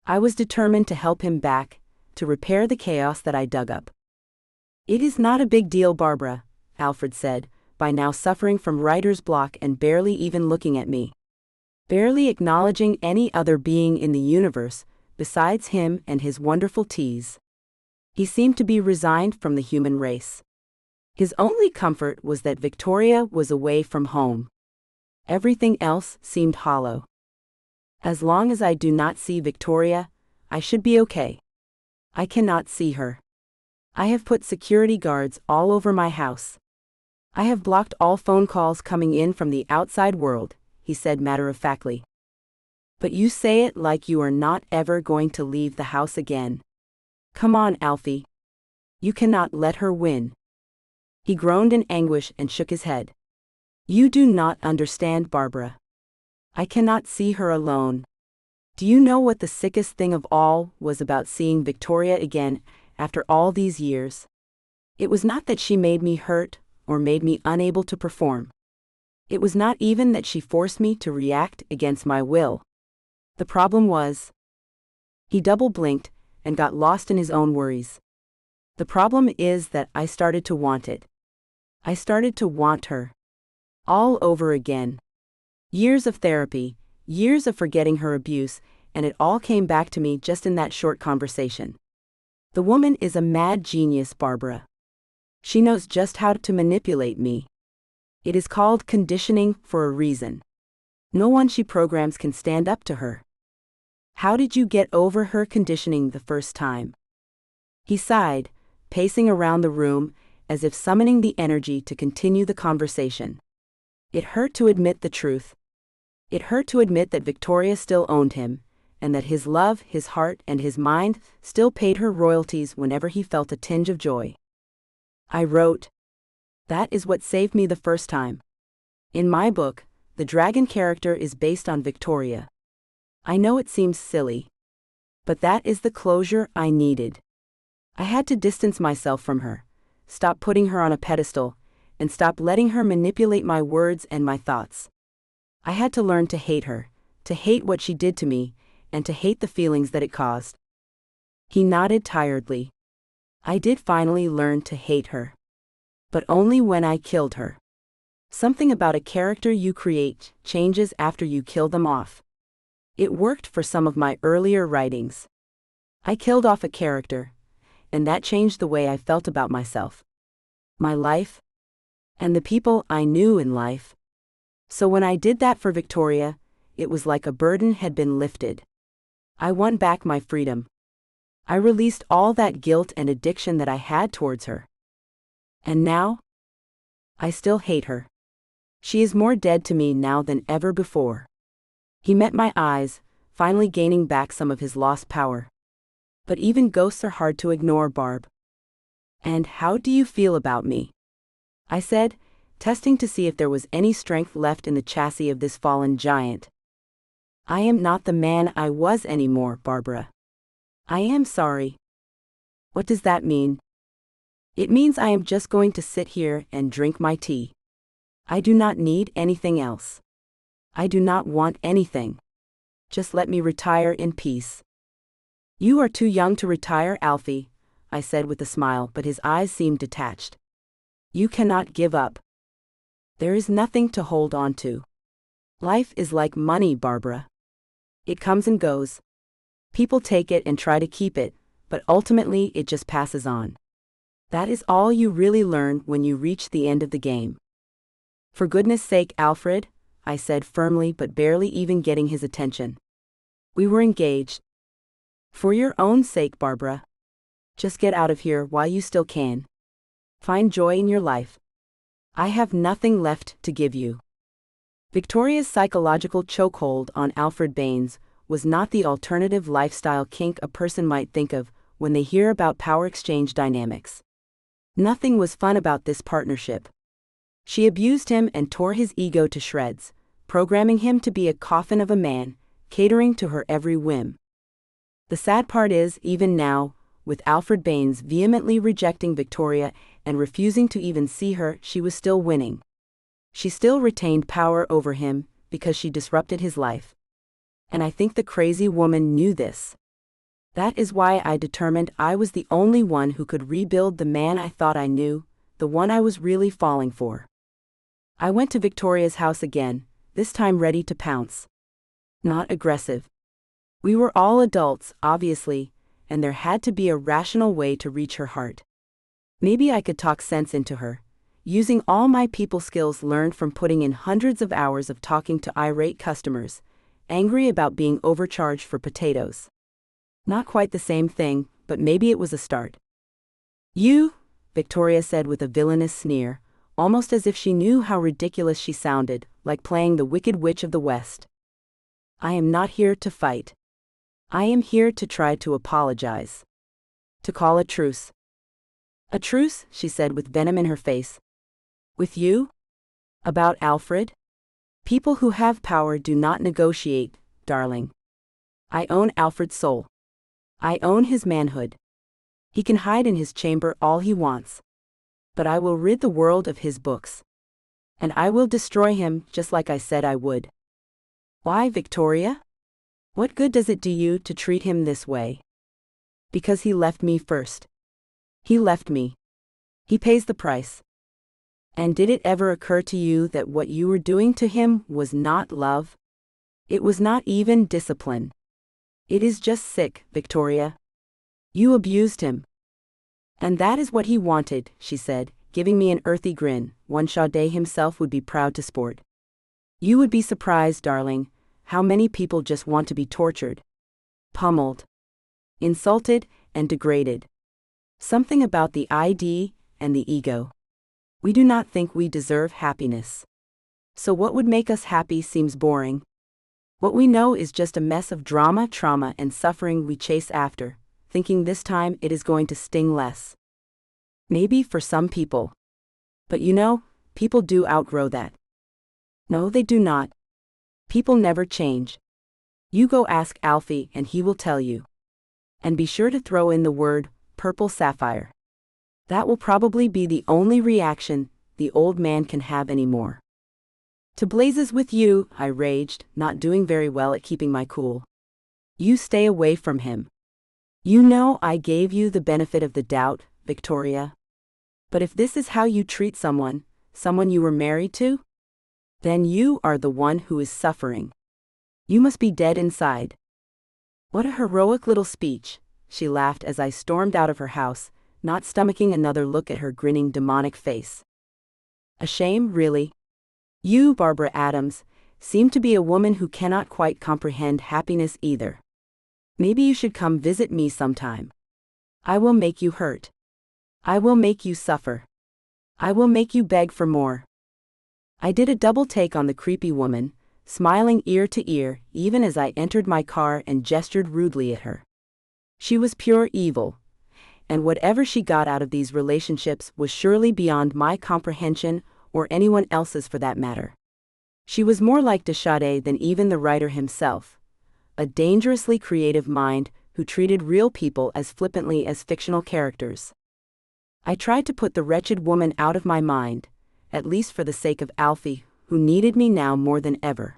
B: I was determined to help him back, to repair the chaos that I dug up. It is not a big deal, Barbara, Alfred said, by now suffering from writer's block and barely even looking at me. Barely acknowledging any other being in the universe, besides him and his wonderful teas. He seemed to be resigned from the human race. His only comfort was that Victoria was away from home. Everything else seemed hollow. As long as I do not see Victoria, I should be okay. I cannot see her. I have put security guards all over my house. I have blocked all phone calls coming in from the outside world, he said matter-of-factly. But you say it like you are not ever going to leave the house again. Come on, Alfie. You cannot let her win. He groaned in anguish and shook his head. You do not understand, Barbara. I cannot see her alone. Do you know what the sickest thing of all was about seeing Victoria again after all these years? It was not that she made me hurt, or made me unable to perform. It was not even that she forced me to react against my will. The problem was, he double blinked and got lost in his own worries. The problem is that I started to want it. I started to want her. All over again. Years of therapy, years of forgetting her abuse, and it all came back to me just in that short conversation. The woman is a mad genius, Barbara. She knows just how to manipulate me. It is called conditioning for a reason. No one she programs can stand up to her. How did you get over her conditioning the first time? He sighed, pacing around the room as if summoning the energy to continue the conversation. It hurt to admit the truth. It hurt to admit that Victoria still owned him, and that his love, his heart, and his mind still paid her royalties whenever he felt a tinge of joy. I wrote, "That is what saved me the first time. In my book, the dragon character is based on Victoria. I know it seems silly, but that is the closure I needed. I had to distance myself from her, stop putting her on a pedestal, and stop letting her manipulate my words and my thoughts. I had to learn to hate her, to hate what she did to me, and to hate the feelings that it caused." He nodded tiredly. I did finally learn to hate her. But only when I killed her. Something about a character you create changes after you kill them off. It worked for some of my earlier writings. I killed off a character, and that changed the way I felt about myself, my life, and the people I knew in life. So when I did that for Victoria, it was like a burden had been lifted. I won back my freedom. I released all that guilt and addiction that I had towards her. And now, I still hate her. She is more dead to me now than ever before. He met my eyes, finally gaining back some of his lost power. But even ghosts are hard to ignore, Barb. "And how do you feel about me?" I said, testing to see if there was any strength left in the chassis of this fallen giant. "I am not the man I was anymore, Barbara. I am sorry." "What does that mean?" "It means I am just going to sit here and drink my tea. I do not need anything else. I do not want anything. Just let me retire in peace." "You are too young to retire, Alfie," I said with a smile, but his eyes seemed detached. "You cannot give up. There is nothing to hold on to. Life is like money, Barbara. It comes and goes. People take it and try to keep it, but ultimately it just passes on. That is all you really learn when you reach the end of the game." "For goodness sake, Alfred," I said firmly, but barely even getting his attention. "We were engaged." "For your own sake, Barbara. Just get out of here while you still can. Find joy in your life. I have nothing left to give you." Victoria's psychological chokehold on Alfred Banes was not the alternative lifestyle kink a person might think of when they hear about power exchange dynamics. Nothing was fun about this partnership. She abused him and tore his ego to shreds, programming him to be a coffin of a man, catering to her every whim. The sad part is, even now, with Alfred Banes vehemently rejecting Victoria and refusing to even see her, she was still winning. She still retained power over him because she disrupted his life. And I think the crazy woman knew this. That is why I determined I was the only one who could rebuild the man I thought I knew, the one I was really falling for. I went to Victoria's house again, this time ready to pounce. Not aggressive. We were all adults, obviously, and there had to be a rational way to reach her heart. Maybe I could talk sense into her, using all my people skills learned from putting in hundreds of hours of talking to irate customers, angry about being overcharged for potatoes. Not quite the same thing, but maybe it was a start. "You," Victoria said with a villainous sneer, almost as if she knew how ridiculous she sounded, like playing the Wicked Witch of the West. "I am not here to fight. I am here to try to apologize. To call a truce." "A truce?" she said with venom in her face. "With you? About Alfred? People who have power do not negotiate, darling. I own Alfred's soul. I own his manhood. He can hide in his chamber all he wants. But I will rid the world of his books. And I will destroy him just like I said I would. Why, Victoria? What good does it do you to treat him this way? Because he left me first. He left me. He pays the price. And did it ever occur to you that what you were doing to him was not love? It was not even discipline. It is just sick, Victoria. You abused him. And that is what he wanted, she said, giving me an earthy grin, one Sade himself would be proud to sport. You would be surprised, darling, how many people just want to be tortured, pummeled, insulted, and degraded. Something about the ID and the ego. We do not think we deserve happiness. So what would make us happy seems boring. What we know is just a mess of drama, trauma, and suffering we chase after, thinking this time it is going to sting less. Maybe for some people. But you know, people do outgrow that. No, they do not. People never change. You go ask Alfie and he will tell you. And be sure to throw in the word, purple sapphire. That will probably be the only reaction the old man can have anymore. To blazes with you, I raged, not doing very well at keeping my cool. You stay away from him. You know I gave you the benefit of the doubt, Victoria. But if this is how you treat someone you were married to, then you are the one who is suffering. You must be dead inside. What a heroic little speech, she laughed as I stormed out of her house, not stomaching another look at her grinning demonic face. A shame, really. You, Barbara Adams, seem to be a woman who cannot quite comprehend happiness either. Maybe you should come visit me sometime. I will make you hurt. I will make you suffer. I will make you beg for more. I did a double take on the creepy woman, smiling ear to ear even as I entered my car and gestured rudely at her. She was pure evil, and whatever she got out of these relationships was surely beyond my comprehension or anyone else's for that matter. She was more like de Sade than even the writer himself, a dangerously creative mind who treated real people as flippantly as fictional characters. I tried to put the wretched woman out of my mind, at least for the sake of Alfie, who needed me now more than ever.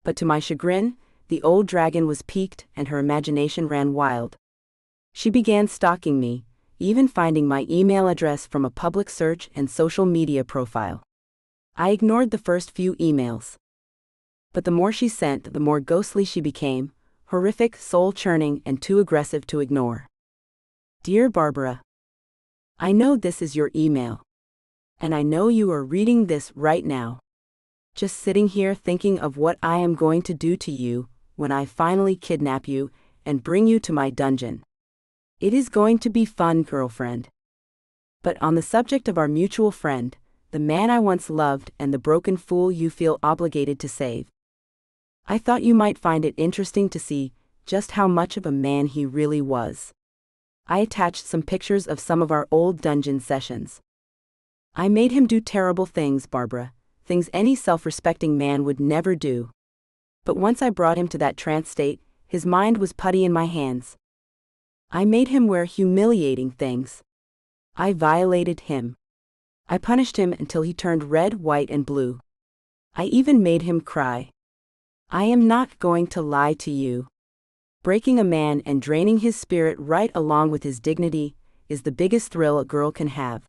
B: But to my chagrin, the old dragon was piqued and her imagination ran wild. She began stalking me, even finding my email address from a public search and social media profile. I ignored the first few emails. But the more she sent, the more ghostly she became, horrific, soul-churning, and too aggressive to ignore. Dear Barbara, I know this is your email. And I know you are reading this right now. Just sitting here thinking of what I am going to do to you when I finally kidnap you and bring you to my dungeon. It is going to be fun, girlfriend. But on the subject of our mutual friend, the man I once loved and the broken fool you feel obligated to save, I thought you might find it interesting to see just how much of a man he really was. I attached some pictures of some of our old dungeon sessions. I made him do terrible things, Barbara, things any self-respecting man would never do. But once I brought him to that trance state, his mind was putty in my hands. I made him wear humiliating things. I violated him. I punished him until he turned red, white, and blue. I even made him cry. I am not going to lie to you. Breaking a man and draining his spirit right along with his dignity is the biggest thrill a girl can have.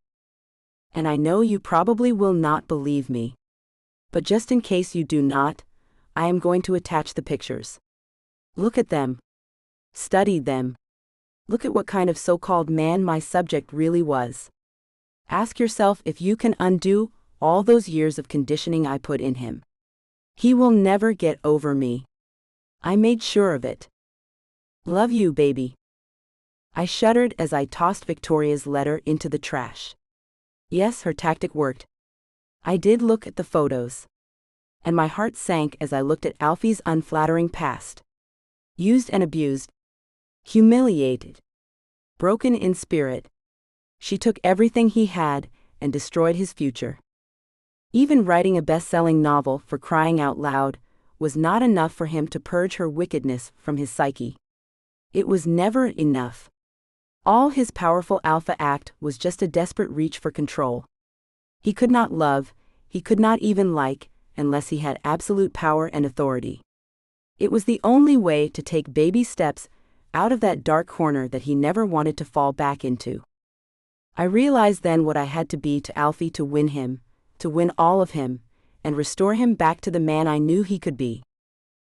B: And I know you probably will not believe me. But just in case you do not, I am going to attach the pictures. Look at them. Study them. Look at what kind of so-called man my subject really was. Ask yourself if you can undo all those years of conditioning I put in him. He will never get over me. I made sure of it. Love you, baby. I shuddered as I tossed Victoria's letter into the trash. Yes, her tactic worked. I did look at the photos. And my heart sank as I looked at Alfie's unflattering past. Used and abused. Humiliated. Broken in spirit. She took everything he had and destroyed his future. Even writing a best-selling novel, for crying out loud, was not enough for him to purge her wickedness from his psyche. It was never enough. All his powerful alpha act was just a desperate reach for control. He could not love, he could not even like, unless he had absolute power and authority. It was the only way to take baby steps out of that dark corner that he never wanted to fall back into. I realized then what I had to be to Alfie to win him, to win all of him, and restore him back to the man I knew he could be.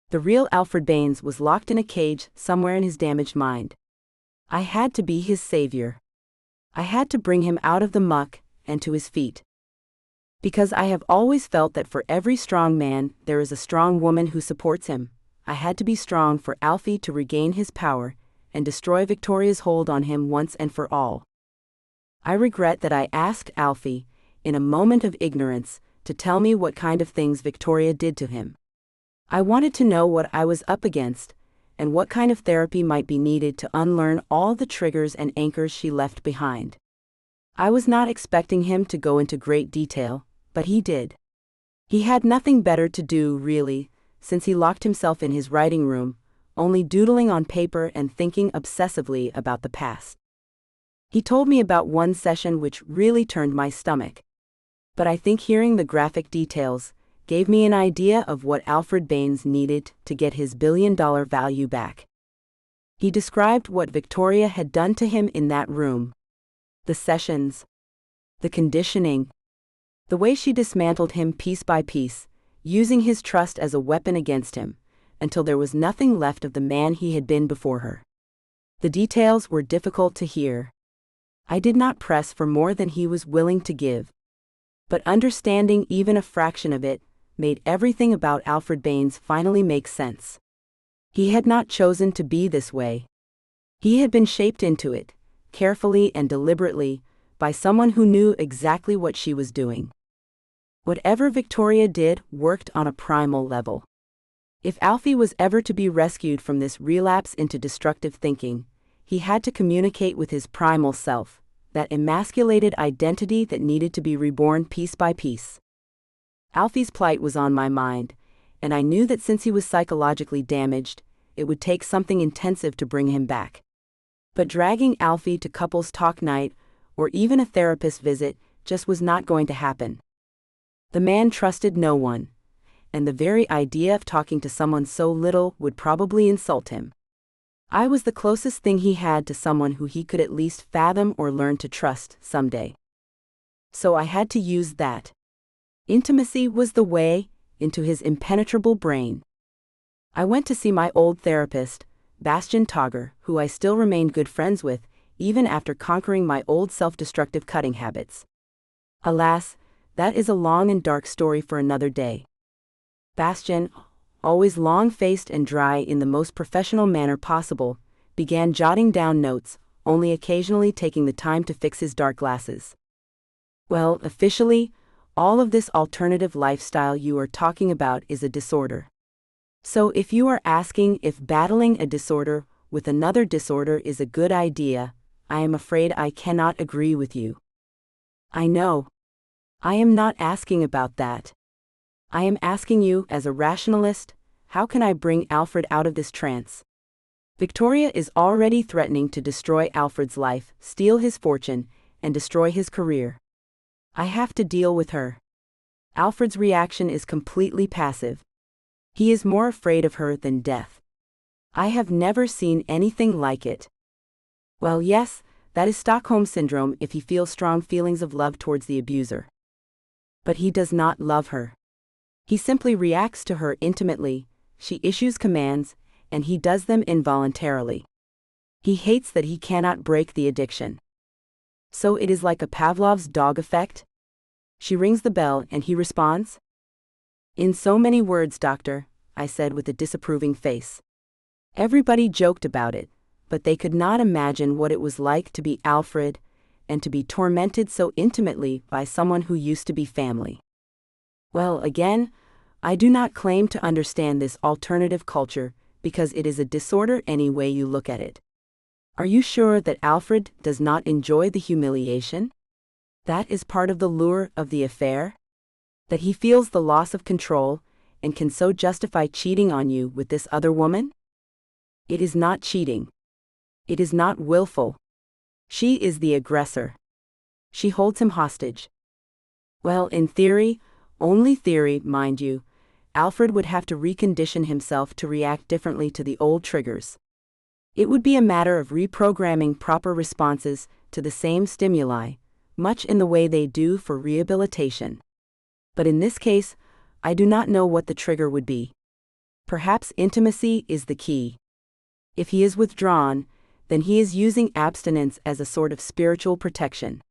B: The real Alfred Banes was locked in a cage somewhere in his damaged mind. I had to be his savior. I had to bring him out of the muck and to his feet. Because I have always felt that for every strong man there is a strong woman who supports him, I had to be strong for Alfie to regain his power and destroy Victoria's hold on him once and for all. I regret that I asked Alfie, in a moment of ignorance, to tell me what kind of things Victoria did to him. I wanted to know what I was up against, and what kind of therapy might be needed to unlearn all the triggers and anchors she left behind. I was not expecting him to go into great detail, but he did. He had nothing better to do, really, since he locked himself in his writing room, only doodling on paper and thinking obsessively about the past. He told me about one session which really turned my stomach. But I think hearing the graphic details gave me an idea of what Alfred Banes needed to get his billion-dollar value back. He described what Victoria had done to him in that room. The sessions. The conditioning. The way she dismantled him piece by piece, using his trust as a weapon against him, until there was nothing left of the man he had been before her. The details were difficult to hear. I did not press for more than he was willing to give. But understanding even a fraction of it made everything about Alfred Banes finally make sense. He had not chosen to be this way. He had been shaped into it, carefully and deliberately, by someone who knew exactly what she was doing. Whatever Victoria did worked on a primal level. If Alfie was ever to be rescued from this relapse into destructive thinking, he had to communicate with his primal self, that emasculated identity that needed to be reborn piece by piece. Alfie's plight was on my mind, and I knew that since he was psychologically damaged, it would take something intensive to bring him back. But dragging Alfie to couples talk night, or even a therapist visit, just was not going to happen. The man trusted no one, and the very idea of talking to someone so little would probably insult him. I was the closest thing he had to someone who he could at least fathom or learn to trust someday. So I had to use that. Intimacy was the way into his impenetrable brain. I went to see my old therapist, Bastian Togger, who I still remained good friends with, even after conquering my old self-destructive cutting habits. Alas, that is a long and dark story for another day. Bastian, always long-faced and dry in the most professional manner possible, began jotting down notes, only occasionally taking the time to fix his dark glasses. Well, officially, all of this alternative lifestyle you are talking about is a disorder. So if you are asking if battling a disorder with another disorder is a good idea, I am afraid I cannot agree with you. I know. I am not asking about that. I am asking you, as a rationalist, how can I bring Alfred out of this trance? Victoria is already threatening to destroy Alfred's life, steal his fortune, and destroy his career. I have to deal with her. Alfred's reaction is completely passive. He is more afraid of her than death. I have never seen anything like it. Well, yes, that is Stockholm Syndrome if he feels strong feelings of love towards the abuser. But he does not love her. He simply reacts to her intimately, she issues commands, and he does them involuntarily. He hates that he cannot break the addiction. So it is like a Pavlov's dog effect? She rings the bell and he responds? In so many words, doctor, I said with a disapproving face. Everybody joked about it, but they could not imagine what it was like to be Alfred, and to be tormented so intimately by someone who used to be family. Well, again, I do not claim to understand this alternative culture, because it is a disorder any way you look at it. Are you sure that Alfred does not enjoy the humiliation? That is part of the lure of the affair? That he feels the loss of control, and can so justify cheating on you with this other woman? It is not cheating. It is not willful. She is the aggressor. She holds him hostage. Well, in theory, only theory, mind you, Alfred would have to recondition himself to react differently to the old triggers. It would be a matter of reprogramming proper responses to the same stimuli, much in the way they do for rehabilitation. But in this case, I do not know what the trigger would be. Perhaps intimacy is the key. If he is withdrawn, then he is using abstinence as a sort of spiritual protection.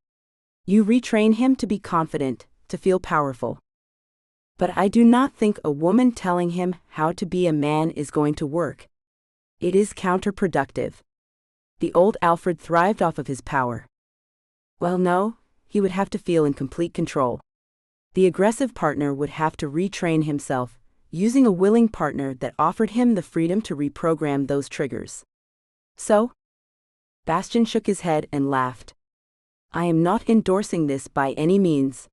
B: You retrain him to be confident, to feel powerful. But I do not think a woman telling him how to be a man is going to work. It is counterproductive. The old Alfred thrived off of his power. Well, no, he would have to feel in complete control. The aggressive partner would have to retrain himself, using a willing partner that offered him the freedom to reprogram those triggers. So? Bastian shook his head and laughed. I am not endorsing this by any means.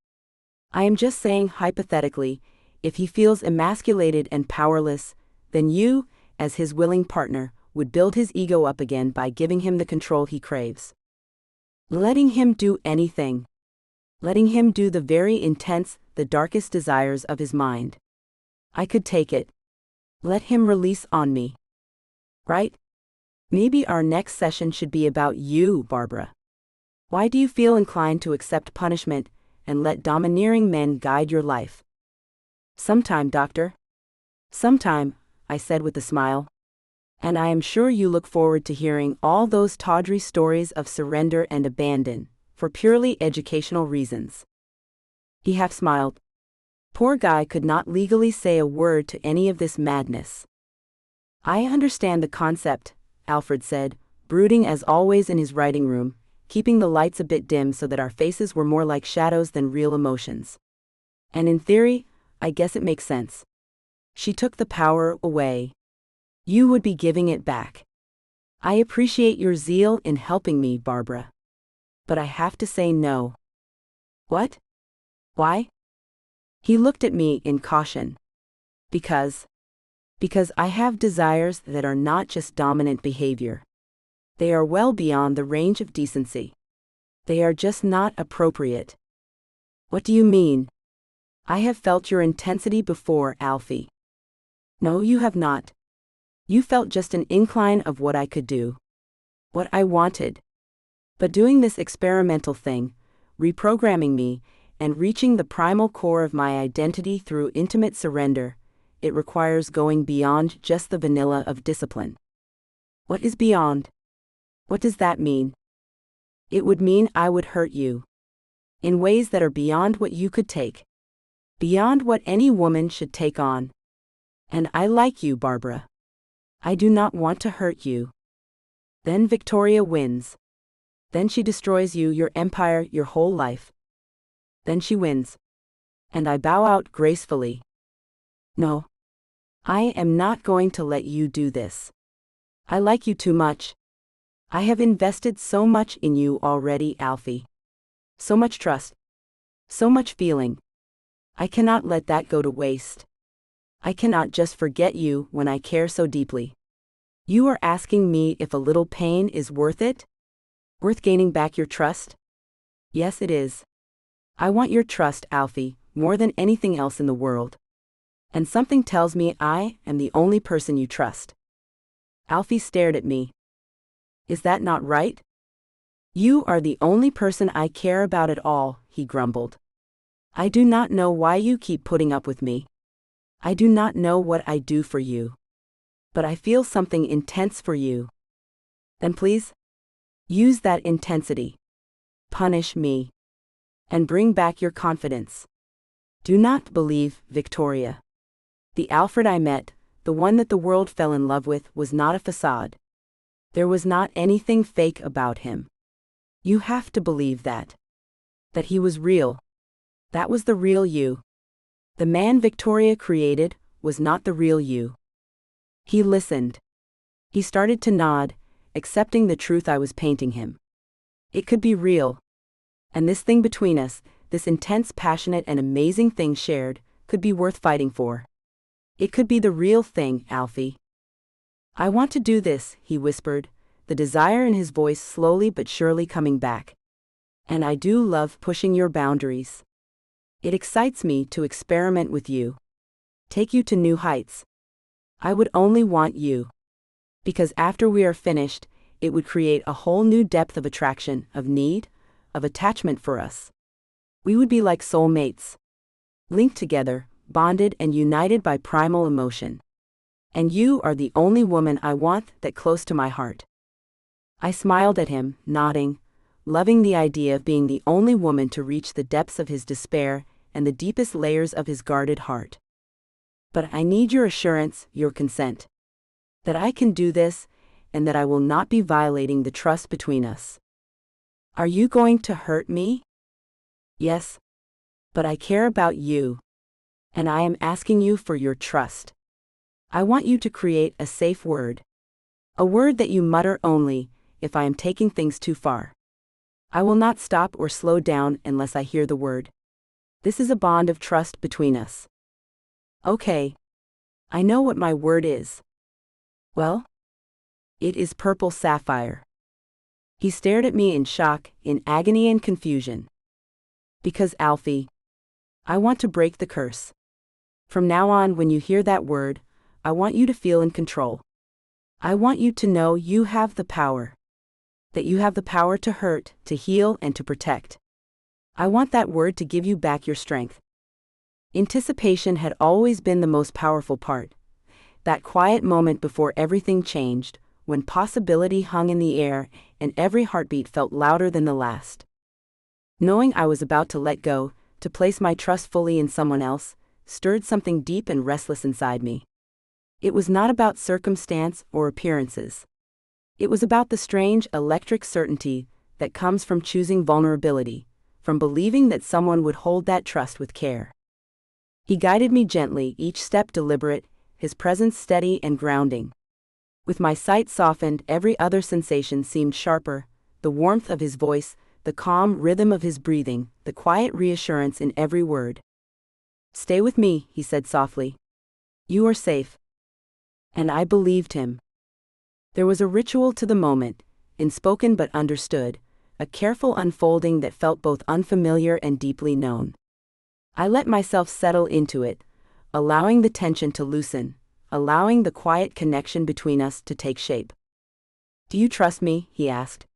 B: I am just saying hypothetically, if he feels emasculated and powerless, then you, as his willing partner, would build his ego up again by giving him the control he craves. Letting him do anything. Letting him do the very intense, the darkest desires of his mind. I could take it. Let him release on me. Right? Maybe our next session should be about you, Barbara. Why do you feel inclined to accept punishment and let domineering men guide your life? Sometime, doctor. Sometime, I said with a smile. And I am sure you look forward to hearing all those tawdry stories of surrender and abandon, for purely educational reasons. He half smiled. Poor guy could not legally say a word to any of this madness. I understand the concept, Alfred said, brooding as always in his writing room, keeping the lights a bit dim so that our faces were more like shadows than real emotions. And in theory, I guess it makes sense. She took the power away. You would be giving it back. I appreciate your zeal in helping me, Barbara. But I have to say no. What? Why? He looked at me in caution. Because I have desires that are not just dominant behavior. They are well beyond the range of decency. They are just not appropriate. What do you mean? I have felt your intensity before, Alfie. No, you have not. You felt just an incline of what I could do. What I wanted. But doing this experimental thing, reprogramming me, and reaching the primal core of my identity through intimate surrender, it requires going beyond just the vanilla of discipline. What is beyond? What does that mean? It would mean I would hurt you. In ways that are beyond what you could take. Beyond what any woman should take on. And I like you, Barbara. I do not want to hurt you. Then Victoria wins. Then she destroys you, your empire, your whole life. Then she wins. And I bow out gracefully. No. I am not going to let you do this. I like you too much. I have invested so much in you already, Alfie. So much trust. So much feeling. I cannot let that go to waste. I cannot just forget you when I care so deeply. You are asking me if a little pain is worth it? Worth gaining back your trust? Yes, it is. I want your trust, Alfie, more than anything else in the world. And something tells me I am the only person you trust. Alfie stared at me. Is that not right? You are the only person I care about at all, he grumbled. I do not know why you keep putting up with me. I do not know what I do for you. But I feel something intense for you. Then please, use that intensity. Punish me. And bring back your confidence. Do not believe Victoria. The Alfred I met, the one that the world fell in love with, was not a facade. There was not anything fake about him. You have to believe that. That he was real. That was the real you. The man Victoria created was not the real you. He listened. He started to nod, accepting the truth I was painting him. It could be real. And this thing between us, this intense, passionate, and amazing thing shared, could be worth fighting for. It could be the real thing, Alfie. I want to do this, he whispered, the desire in his voice slowly but surely coming back. And I do love pushing your boundaries. It excites me to experiment with you. Take you to new heights. I would only want you. Because after we are finished, it would create a whole new depth of attraction, of need, of attachment for us. We would be like soulmates. Linked together, bonded and united by primal emotion. And you are the only woman I want that close to my heart. I smiled at him, nodding, loving the idea of being the only woman to reach the depths of his despair and the deepest layers of his guarded heart. But I need your assurance, your consent. That I can do this, and that I will not be violating the trust between us. Are you going to hurt me? Yes. But I care about you. And I am asking you for your trust. I want you to create a safe word. A word that you mutter only, if I am taking things too far. I will not stop or slow down unless I hear the word. This is a bond of trust between us. Okay. I know what my word is. Well? It is purple sapphire. He stared at me in shock, in agony and confusion. Because Alfie, I want to break the curse. From now on, when you hear that word, I want you to feel in control. I want you to know you have the power. That you have the power to hurt, to heal, and to protect. I want that word to give you back your strength. Anticipation had always been the most powerful part. That quiet moment before everything changed, when possibility hung in the air and every heartbeat felt louder than the last. Knowing I was about to let go, to place my trust fully in someone else, stirred something deep and restless inside me. It was not about circumstance or appearances. It was about the strange, electric certainty that comes from choosing vulnerability, from believing that someone would hold that trust with care. He guided me gently, each step deliberate, his presence steady and grounding. With my sight softened, every other sensation seemed sharper, the warmth of his voice, the calm rhythm of his breathing, the quiet reassurance in every word. Stay with me, he said softly. You are safe. And I believed him. There was a ritual to the moment, unspoken but understood, a careful unfolding that felt both unfamiliar and deeply known. I let myself settle into it, allowing the tension to loosen, allowing the quiet connection between us to take shape. Do you trust me? He asked.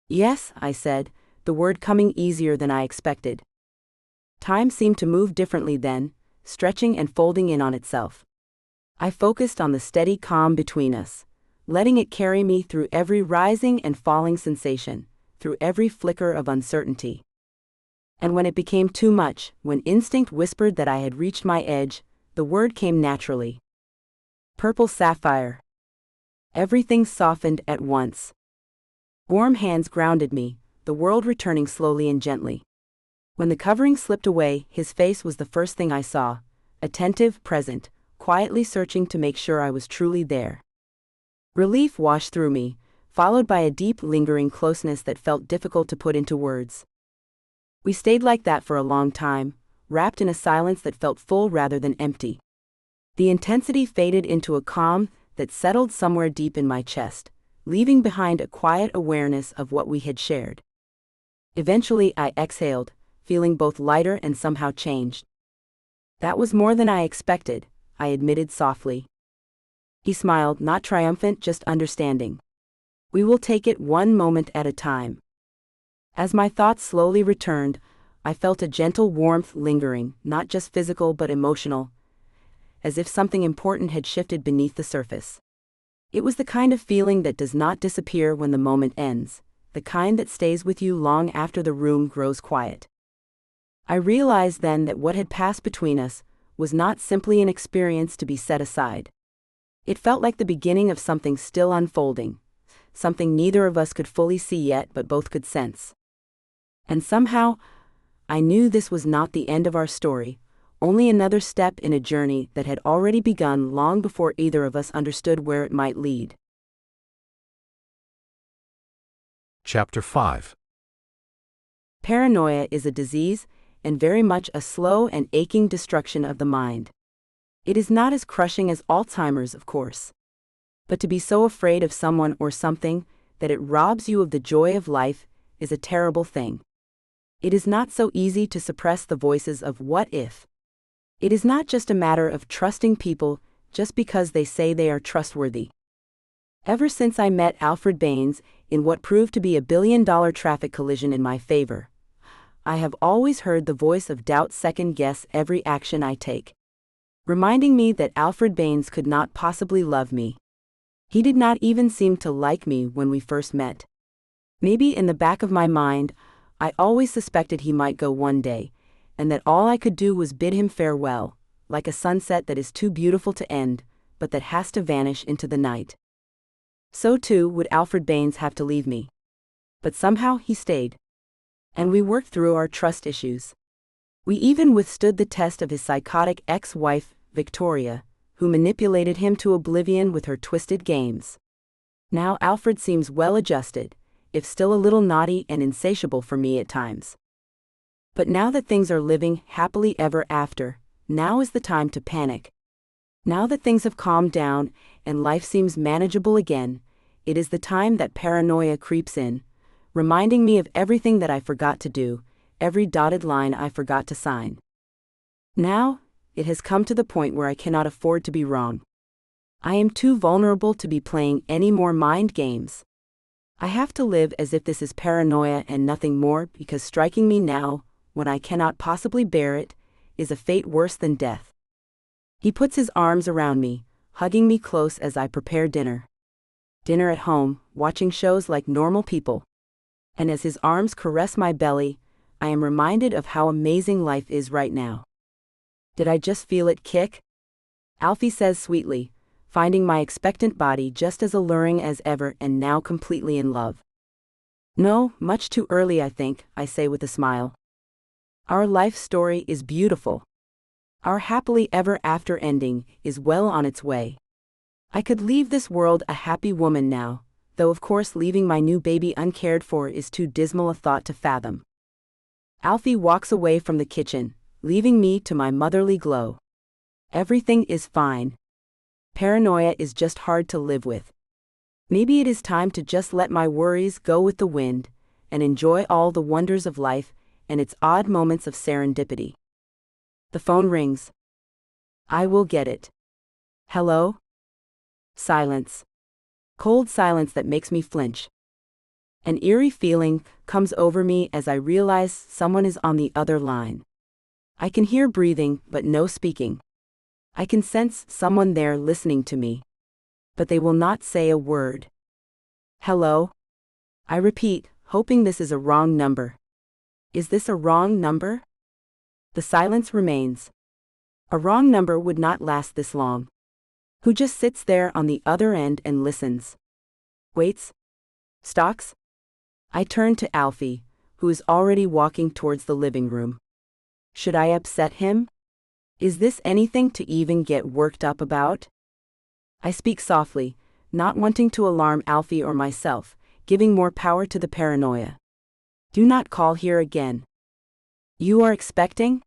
B: Yes, I said, the word coming easier than I expected. Time seemed to move differently then, stretching and folding in on itself. I focused on the steady calm between us, letting it carry me through every rising and falling sensation, through every flicker of uncertainty. And when it became too much, when instinct whispered that I had reached my edge, the word came naturally. Purple sapphire. Everything softened at once. Warm hands grounded me, the world returning slowly and gently. When the covering slipped away, his face was the first thing I saw, attentive, present, quietly searching to make sure I was truly there. Relief washed through me, followed by a deep, lingering closeness that felt difficult to put into words. We stayed like that for a long time, wrapped in a silence that felt full rather than empty. The intensity faded into a calm that settled somewhere deep in my chest, leaving behind a quiet awareness of what we had shared. Eventually I exhaled, feeling both lighter and somehow changed. That was more than I expected, I admitted softly. He smiled, not triumphant, just understanding. We will take it one moment at a time. As my thoughts slowly returned, I felt a gentle warmth lingering, not just physical but emotional, as if something important had shifted beneath the surface. It was the kind of feeling that does not disappear when the moment ends, the kind that stays with you long after the room grows quiet. I realized then that what had passed between us was not simply an experience to be set aside. It felt like the beginning of something still unfolding, something neither of us could fully see yet but both could sense. And somehow, I knew this was not the end of our story, only another step in a journey that had already begun long before either of us understood where it might lead.
A: Chapter 5.
B: Paranoia is a disease, and very much a slow and aching destruction of the mind. It is not as crushing as Alzheimer's, of course. But to be so afraid of someone or something that it robs you of the joy of life is a terrible thing. It is not so easy to suppress the voices of what if. It is not just a matter of trusting people just because they say they are trustworthy. Ever since I met Alfred Banes in what proved to be a billion-dollar traffic collision in my favor, I have always heard the voice of doubt second-guess every action I take, reminding me that Alfred Banes could not possibly love me. He did not even seem to like me when we first met. Maybe in the back of my mind, I always suspected he might go one day, and that all I could do was bid him farewell, like a sunset that is too beautiful to end, but that has to vanish into the night. So too would Alfred Banes have to leave me. But somehow he stayed. And we worked through our trust issues. We even withstood the test of his psychotic ex-wife, Victoria, who manipulated him to oblivion with her twisted games. Now Alfred seems well-adjusted, if still a little naughty and insatiable for me at times. But now that things are living happily ever after, now is the time to panic. Now that things have calmed down and life seems manageable again, it is the time that paranoia creeps in, reminding me of everything that I forgot to do, every dotted line I forgot to sign. Now, it has come to the point where I cannot afford to be wrong. I am too vulnerable to be playing any more mind games. I have to live as if this is paranoia and nothing more, because striking me now, when I cannot possibly bear it, is a fate worse than death. He puts his arms around me, hugging me close as I prepare dinner. Dinner at home, watching shows like normal people. And as his arms caress my belly, I am reminded of how amazing life is right now. Did I just feel it kick? Alfie says sweetly, finding my expectant body just as alluring as ever and now completely in love. No, much too early I think, I say with a smile. Our life story is beautiful. Our happily ever after ending is well on its way. I could leave this world a happy woman now, though of course leaving my new baby uncared for is too dismal a thought to fathom. Alfie walks away from the kitchen, leaving me to my motherly glow. Everything is fine. Paranoia is just hard to live with. Maybe it is time to just let my worries go with the wind, and enjoy all the wonders of life and its odd moments of serendipity. The phone rings. I will get it. Hello? Silence. Cold silence that makes me flinch. An eerie feeling comes over me as I realize someone is on the other line. I can hear breathing, but no speaking. I can sense someone there listening to me. But they will not say a word. Hello? I repeat, hoping this is a wrong number. Is this a wrong number? The silence remains. A wrong number would not last this long. Who just sits there on the other end and listens? Waits? Stalks? I turn to Alfie, who is already walking towards the living room. Should I upset him? Is this anything to even get worked up about? I speak softly, not wanting to alarm Alfie or myself, giving more power to the paranoia. Do not call here again. You are expecting?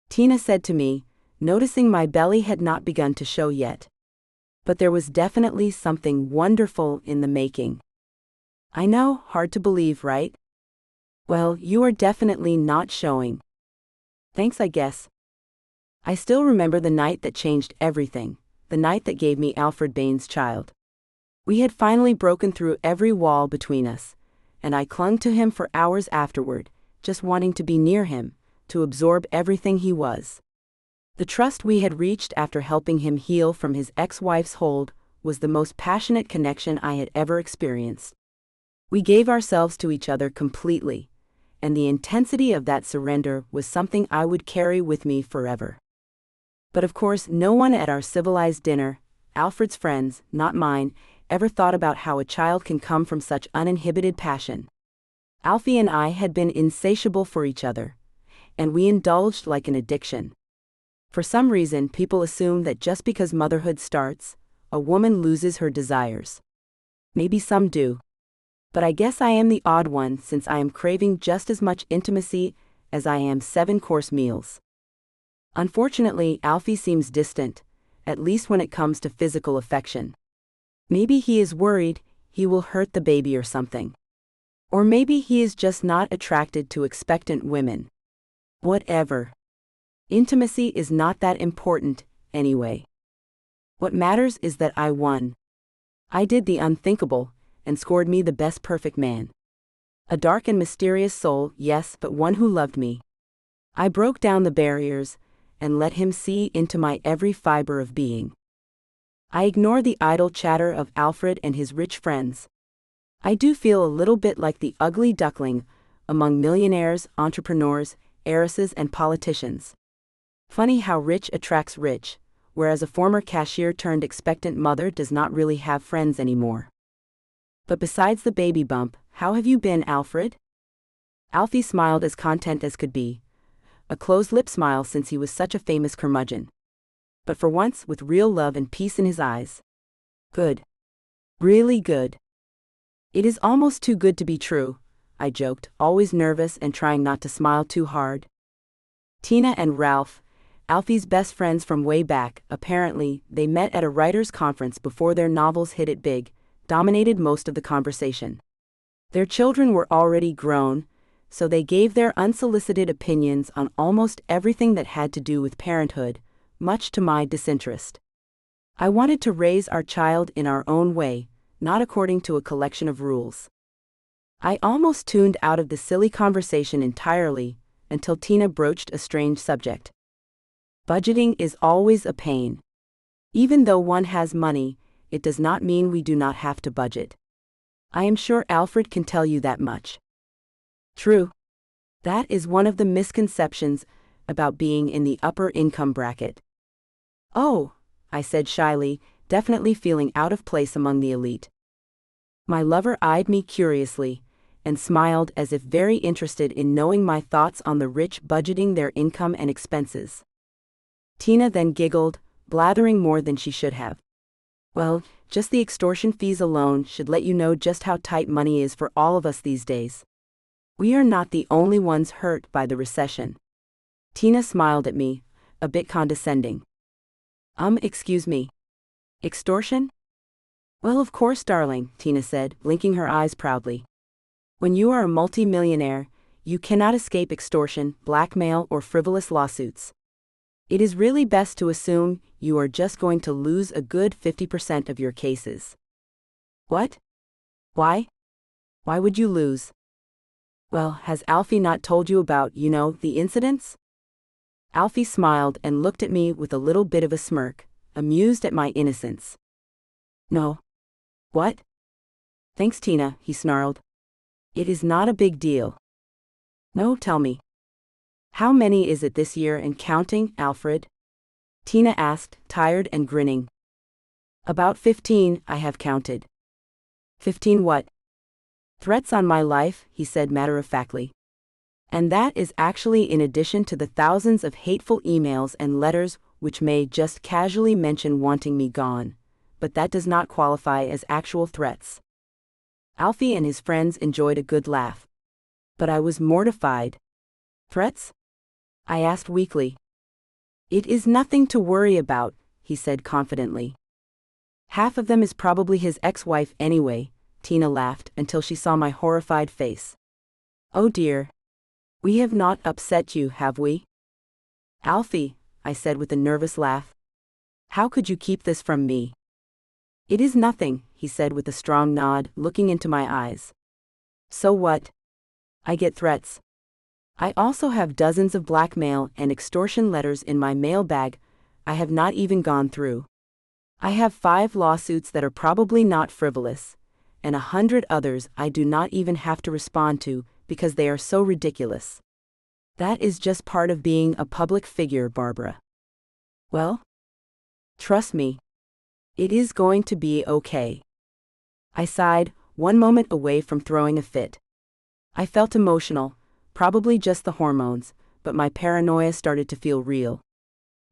B: Tina said to me, noticing my belly had not begun to show yet. But there was definitely something wonderful in the making. I know, hard to believe, right? Well, you are definitely not showing. Thanks, I guess. I still remember the night that changed everything, the night that gave me Alfred Banes' child. We had finally broken through every wall between us, and I clung to him for hours afterward, just wanting to be near him, to absorb everything he was. The trust we had reached after helping him heal from his ex-wife's hold was the most passionate connection I had ever experienced. We gave ourselves to each other completely, and the intensity of that surrender was something I would carry with me forever. But of course, no one at our civilized dinner, Alfred's friends, not mine, ever thought about how a child can come from such uninhibited passion. Alfie and I had been insatiable for each other, and we indulged like an addiction. For some reason, people assume that just because motherhood starts, a woman loses her desires. Maybe some do. But I guess I am the odd one since I am craving just as much intimacy as I am 7-course meals. Unfortunately, Alfie seems distant, at least when it comes to physical affection. Maybe he is worried he will hurt the baby or something. Or maybe he is just not attracted to expectant women. Whatever. Intimacy is not that important, anyway. What matters is that I won. I did the unthinkable, and scored me the best perfect man. A dark and mysterious soul, yes, but one who loved me. I broke down the barriers, and let him see into my every fiber of being. I ignore the idle chatter of Alfred and his rich friends. I do feel a little bit like the ugly duckling among millionaires, entrepreneurs, heiresses, and politicians. Funny how rich attracts rich, whereas a former cashier turned expectant mother does not really have friends anymore. But besides the baby bump, how have you been, Alfred? Alfie smiled as content as could be, a closed-lip smile since he was such a famous curmudgeon. But for once with real love and peace in his eyes. Good. Really good. It is almost too good to be true, I joked, always nervous and trying not to smile too hard. Tina and Ralph, Alfie's best friends from way back, apparently, they met at a writers' conference before their novels hit it big, dominated most of the conversation. Their children were already grown, so they gave their unsolicited opinions on almost everything that had to do with parenthood, much to my disinterest. I wanted to raise our child in our own way, not according to a collection of rules. I almost tuned out of the silly conversation entirely, until Tina broached a strange subject. Budgeting is always a pain. Even though one has money, it does not mean we do not have to budget. I am sure Alfred can tell you that much. True. That is one of the misconceptions about being in the upper income bracket. Oh, I said shyly, definitely feeling out of place among the elite. My lover eyed me curiously, and smiled as if very interested in knowing my thoughts on the rich budgeting their income and expenses. Tina then giggled, blathering more than she should have. Well, just the extortion fees alone should let you know just how tight money is for all of us these days. We are not the only ones hurt by the recession. Tina smiled at me, a bit condescending. Excuse me. Extortion? Well, of course, darling, Tina said, blinking her eyes proudly. When you are a multi-millionaire, you cannot escape extortion, blackmail, or frivolous lawsuits. It is really best to assume you are just going to lose a good 50% of your cases. What? Why? Why would you lose? Well, has Alfie not told you about, the incidents? Alfie smiled and looked at me with a little bit of a smirk, amused at my innocence. No. What? Thanks, Tina, he snarled. It is not a big deal. No, tell me. How many is it this year and counting, Alfred? Tina asked, tired and grinning. About 15, I have counted. 15 what? Threats on my life, he said matter-of-factly. And that is actually in addition to the thousands of hateful emails and letters which may just casually mention wanting me gone, but that does not qualify as actual threats. Alfie and his friends enjoyed a good laugh. But I was mortified. Threats? I asked weakly. It is nothing to worry about, he said confidently. Half of them is probably his ex-wife anyway, Tina laughed until she saw my horrified face. Oh dear. We have not upset you, have we? Alfie, I said with a nervous laugh. How could you keep this from me? It is nothing, he said with a strong nod, looking into my eyes. So what? I get threats. I also have dozens of blackmail and extortion letters in my mailbag I have not even gone through. I have 5 lawsuits that are probably not frivolous, and 100 others I do not even have to respond to because they are so ridiculous. That is just part of being a public figure, Barbara. Well? Trust me. It is going to be okay. I sighed, one moment away from throwing a fit. I felt emotional, probably just the hormones, but my paranoia started to feel real.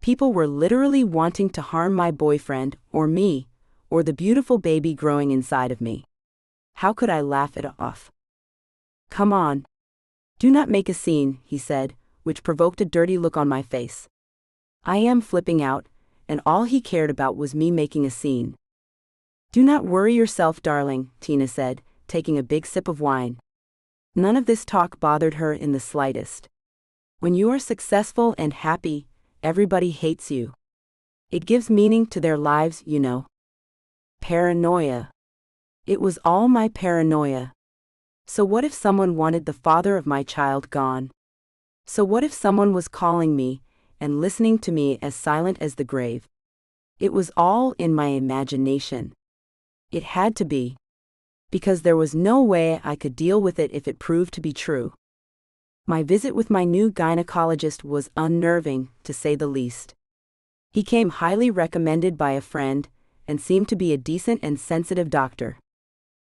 B: People were literally wanting to harm my boyfriend, or me, or the beautiful baby growing inside of me. How could I laugh it off? Come on. Do not make a scene, he said, which provoked a dirty look on my face. I am flipping out, and all he cared about was me making a scene. Do not worry yourself, darling, Tina said, taking a big sip of wine. None of this talk bothered her in the slightest. When you are successful and happy, everybody hates you. It gives meaning to their lives, you know. Paranoia. It was all my paranoia. So what if someone wanted the father of my child gone? So what if someone was calling me and listening to me as silent as the grave? It was all in my imagination. It had to be. Because there was no way I could deal with it if it proved to be true. My visit with my new gynecologist was unnerving, to say the least. He came highly recommended by a friend, and seemed to be a decent and sensitive doctor.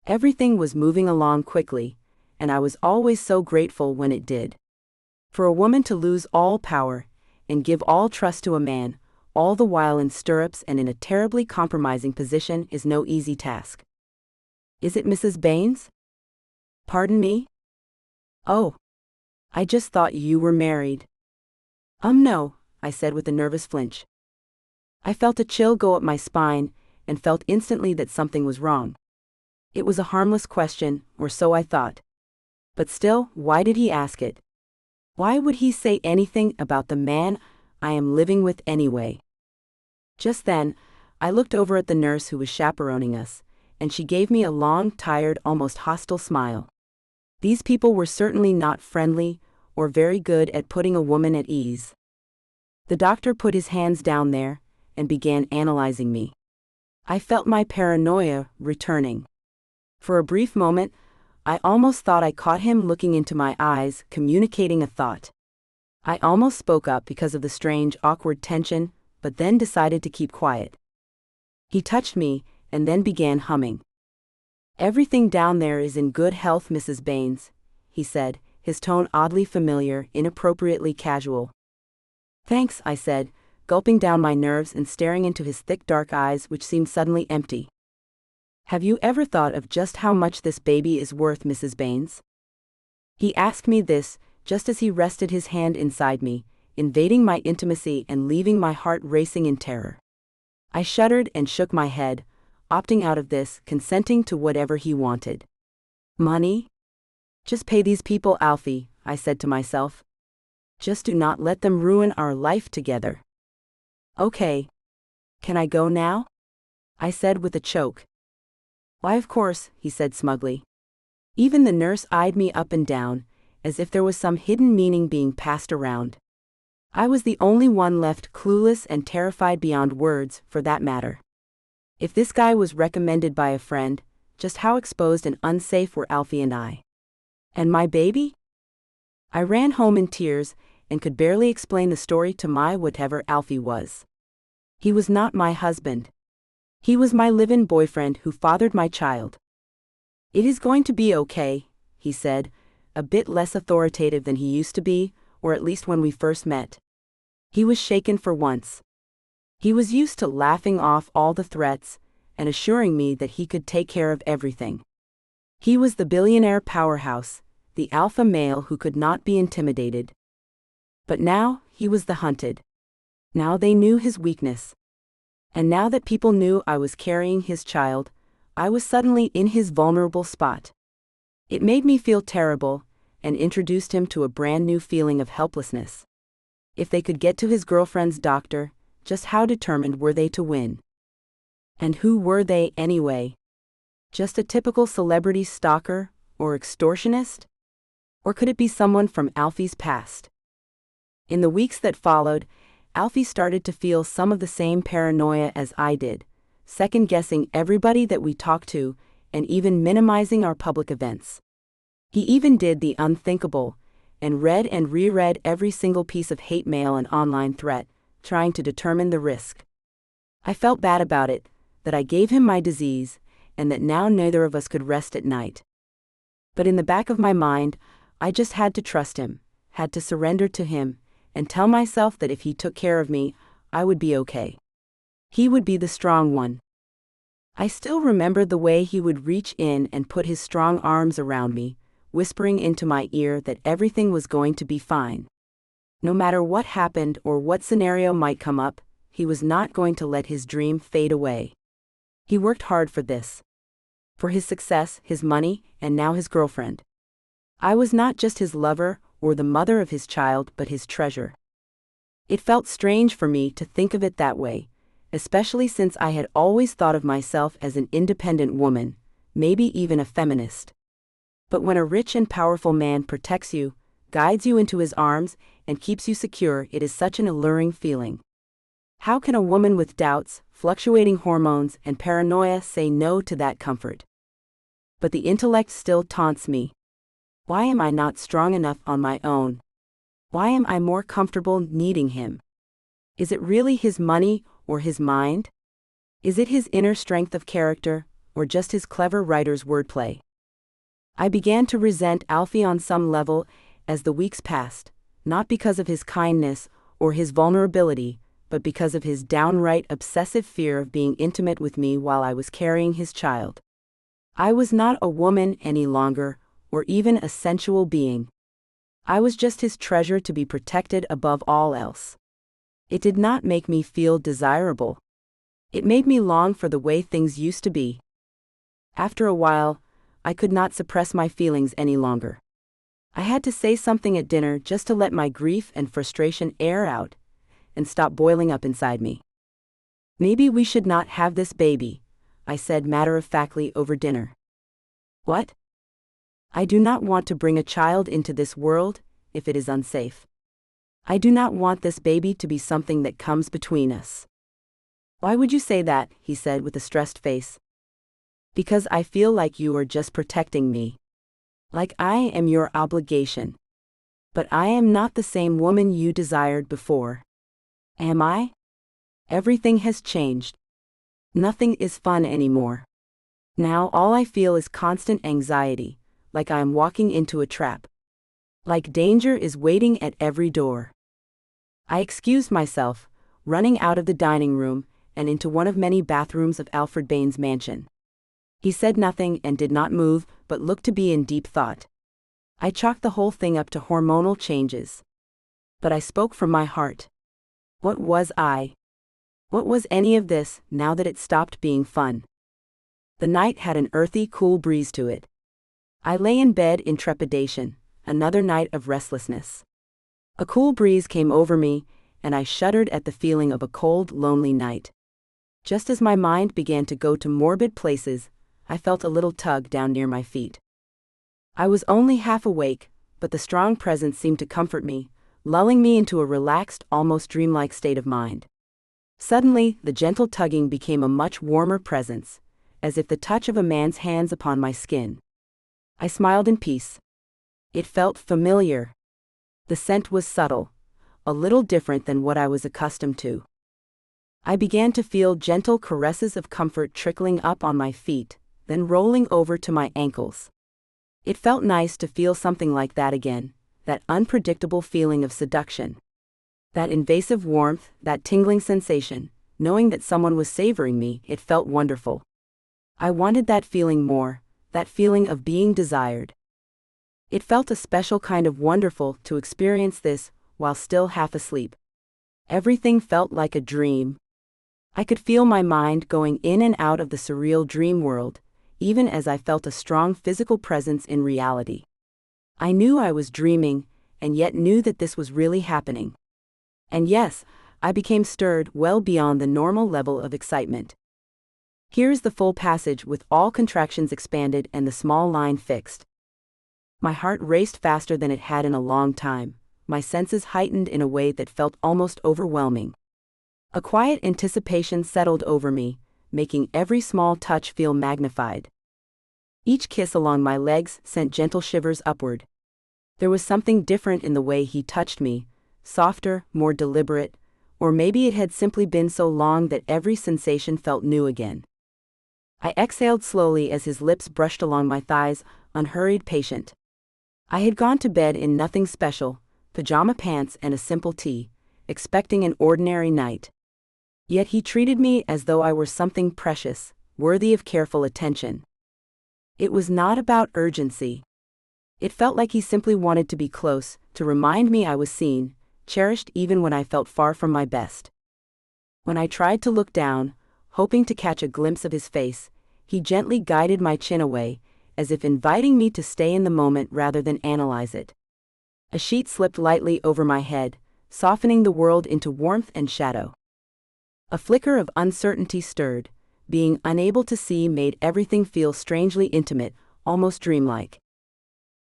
B: Everything was moving along quickly, and I was always so grateful when it did. For a woman to lose all power, and give all trust to a man, all the while in stirrups and in a terribly compromising position, is no easy task. Is it Mrs. Banes? Pardon me? Oh. I just thought you were married. No, I said with a nervous flinch. I felt a chill go up my spine, and felt instantly that something was wrong. It was a harmless question, or so I thought. But still, why did he ask it? Why would he say anything about the man I am living with anyway? Just then, I looked over at the nurse who was chaperoning us, and she gave me a long, tired, almost hostile smile. These people were certainly not friendly, or very good at putting a woman at ease. The doctor put his hands down there, and began analyzing me. I felt my paranoia returning. For a brief moment, I almost thought I caught him looking into my eyes, communicating a thought. I almost spoke up because of the strange, awkward tension, but then decided to keep quiet. He touched me, and then began humming. Everything down there is in good health, Mrs. Banes, he said, his tone oddly familiar, inappropriately casual. Thanks, I said, gulping down my nerves and staring into his thick dark eyes which seemed suddenly empty. Have you ever thought of just how much this baby is worth, Mrs. Banes? He asked me this, just as he rested his hand inside me, invading my intimacy and leaving my heart racing in terror. I shuddered and shook my head, opting out of this, consenting to whatever he wanted. Money? Just pay these people, Alfie, I said to myself. Just do not let them ruin our life together. Okay. Can I go now? I said with a choke. Why, of course, he said smugly. Even the nurse eyed me up and down, as if there was some hidden meaning being passed around. I was the only one left clueless and terrified beyond words, for that matter. If this guy was recommended by a friend, just how exposed and unsafe were Alfie and I? And my baby? I ran home in tears, and could barely explain the story to my whatever Alfie was. He was not my husband. He was my live-in boyfriend who fathered my child. It is going to be okay, he said, a bit less authoritative than he used to be, or at least when we first met. He was shaken for once. He was used to laughing off all the threats, and assuring me that he could take care of everything. He was the billionaire powerhouse, the alpha male who could not be intimidated. But now, he was the hunted. Now they knew his weakness. And now that people knew I was carrying his child, I was suddenly in his vulnerable spot. It made me feel terrible, and introduced him to a brand new feeling of helplessness. If they could get to his girlfriend's doctor, just how determined were they to win? And who were they anyway? Just a typical celebrity stalker, or extortionist? Or could it be someone from Alfie's past? In the weeks that followed, Alfie started to feel some of the same paranoia as I did, second-guessing everybody that we talked to, and even minimizing our public events. He even did the unthinkable, and read and reread every single piece of hate mail and online threat, trying to determine the risk. I felt bad about it, that I gave him my disease, and that now neither of us could rest at night. But in the back of my mind, I just had to trust him, had to surrender to him, and tell myself that if he took care of me, I would be okay. He would be the strong one. I still remembered the way he would reach in and put his strong arms around me, whispering into my ear that everything was going to be fine. No matter what happened or what scenario might come up, he was not going to let his dream fade away. He worked hard for this. For his success, his money, and now his girlfriend. I was not just his lover or the mother of his child, but his treasure. It felt strange for me to think of it that way, especially since I had always thought of myself as an independent woman, maybe even a feminist. But when a rich and powerful man protects you, guides you into his arms, and keeps you secure, it is such an alluring feeling. How can a woman with doubts, fluctuating hormones, and paranoia say no to that comfort? But the intellect still taunts me. Why am I not strong enough on my own? Why am I more comfortable needing him? Is it really his money or his mind? Is it his inner strength of character, or just his clever writer's wordplay? I began to resent Alfie on some level as the weeks passed, not because of his kindness or his vulnerability, but because of his downright obsessive fear of being intimate with me while I was carrying his child. I was not a woman any longer, or even a sensual being. I was just his treasure to be protected above all else. It did not make me feel desirable. It made me long for the way things used to be. After a while, I could not suppress my feelings any longer. I had to say something at dinner just to let my grief and frustration air out and stop boiling up inside me. "Maybe we should not have this baby," I said matter-of-factly over dinner. "What?" "I do not want to bring a child into this world if it is unsafe. I do not want this baby to be something that comes between us." "Why would you say that?" he said with a stressed face. "Because I feel like you are just protecting me. Like I am your obligation. But I am not the same woman you desired before. Am I? Everything has changed. Nothing is fun anymore. Now all I feel is constant anxiety, like I am walking into a trap. Like danger is waiting at every door." I excused myself, running out of the dining room and into one of many bathrooms of Alfred Banes' mansion. He said nothing and did not move, but looked to be in deep thought. I chalked the whole thing up to hormonal changes. But I spoke from my heart. What was I? What was any of this, now that it stopped being fun? The night had an earthy, cool breeze to it. I lay in bed in trepidation, another night of restlessness. A cool breeze came over me, and I shuddered at the feeling of a cold, lonely night. Just as my mind began to go to morbid places, I felt a little tug down near my feet. I was only half awake, but the strong presence seemed to comfort me, lulling me into a relaxed, almost dreamlike state of mind. Suddenly, the gentle tugging became a much warmer presence, as if the touch of a man's hands upon my skin. I smiled in peace. It felt familiar. The scent was subtle, a little different than what I was accustomed to. I began to feel gentle caresses of comfort trickling up on my feet, then rolling over to my ankles. It felt nice to feel something like that again, that unpredictable feeling of seduction. That invasive warmth, that tingling sensation, knowing that someone was savoring me, it felt wonderful. I wanted that feeling more, that feeling of being desired. It felt a special kind of wonderful to experience this while still half asleep. Everything felt like a dream. I could feel my mind going in and out of the surreal dream world, even as I felt a strong physical presence in reality. I knew I was dreaming, and yet knew that this was really happening. And yes, I became stirred well beyond the normal level of excitement. Here is the full passage with all contractions expanded and the small line fixed. My heart raced faster than it had in a long time, my senses heightened in a way that felt almost overwhelming. A quiet anticipation settled over me, making every small touch feel magnified. Each kiss along my legs sent gentle shivers upward. There was something different in the way he touched me, softer, more deliberate, or maybe it had simply been so long that every sensation felt new again. I exhaled slowly as his lips brushed along my thighs, unhurried, patient. I had gone to bed in nothing special, pajama pants and a simple tea, expecting an ordinary night. Yet he treated me as though I were something precious, worthy of careful attention. It was not about urgency. It felt like he simply wanted to be close, to remind me I was seen, cherished even when I felt far from my best. When I tried to look down, hoping to catch a glimpse of his face, he gently guided my chin away, as if inviting me to stay in the moment rather than analyze it. A sheet slipped lightly over my head, softening the world into warmth and shadow. A flicker of uncertainty stirred. Being unable to see made everything feel strangely intimate, almost dreamlike.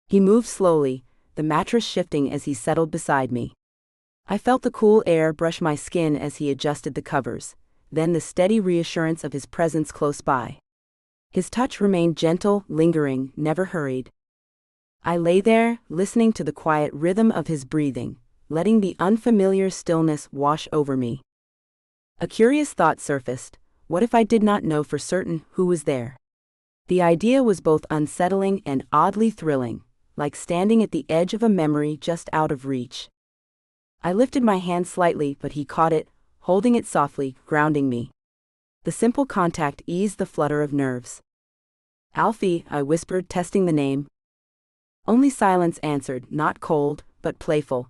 B: He moved slowly, the mattress shifting as he settled beside me. I felt the cool air brush my skin as he adjusted the covers, then the steady reassurance of his presence close by. His touch remained gentle, lingering, never hurried. I lay there, listening to the quiet rhythm of his breathing, letting the unfamiliar stillness wash over me. A curious thought surfaced. What if I did not know for certain who was there? The idea was both unsettling and oddly thrilling, like standing at the edge of a memory just out of reach. I lifted my hand slightly, but he caught it, holding it softly, grounding me. The simple contact eased the flutter of nerves. "Alfie," I whispered, testing the name. Only silence answered, not cold, but playful,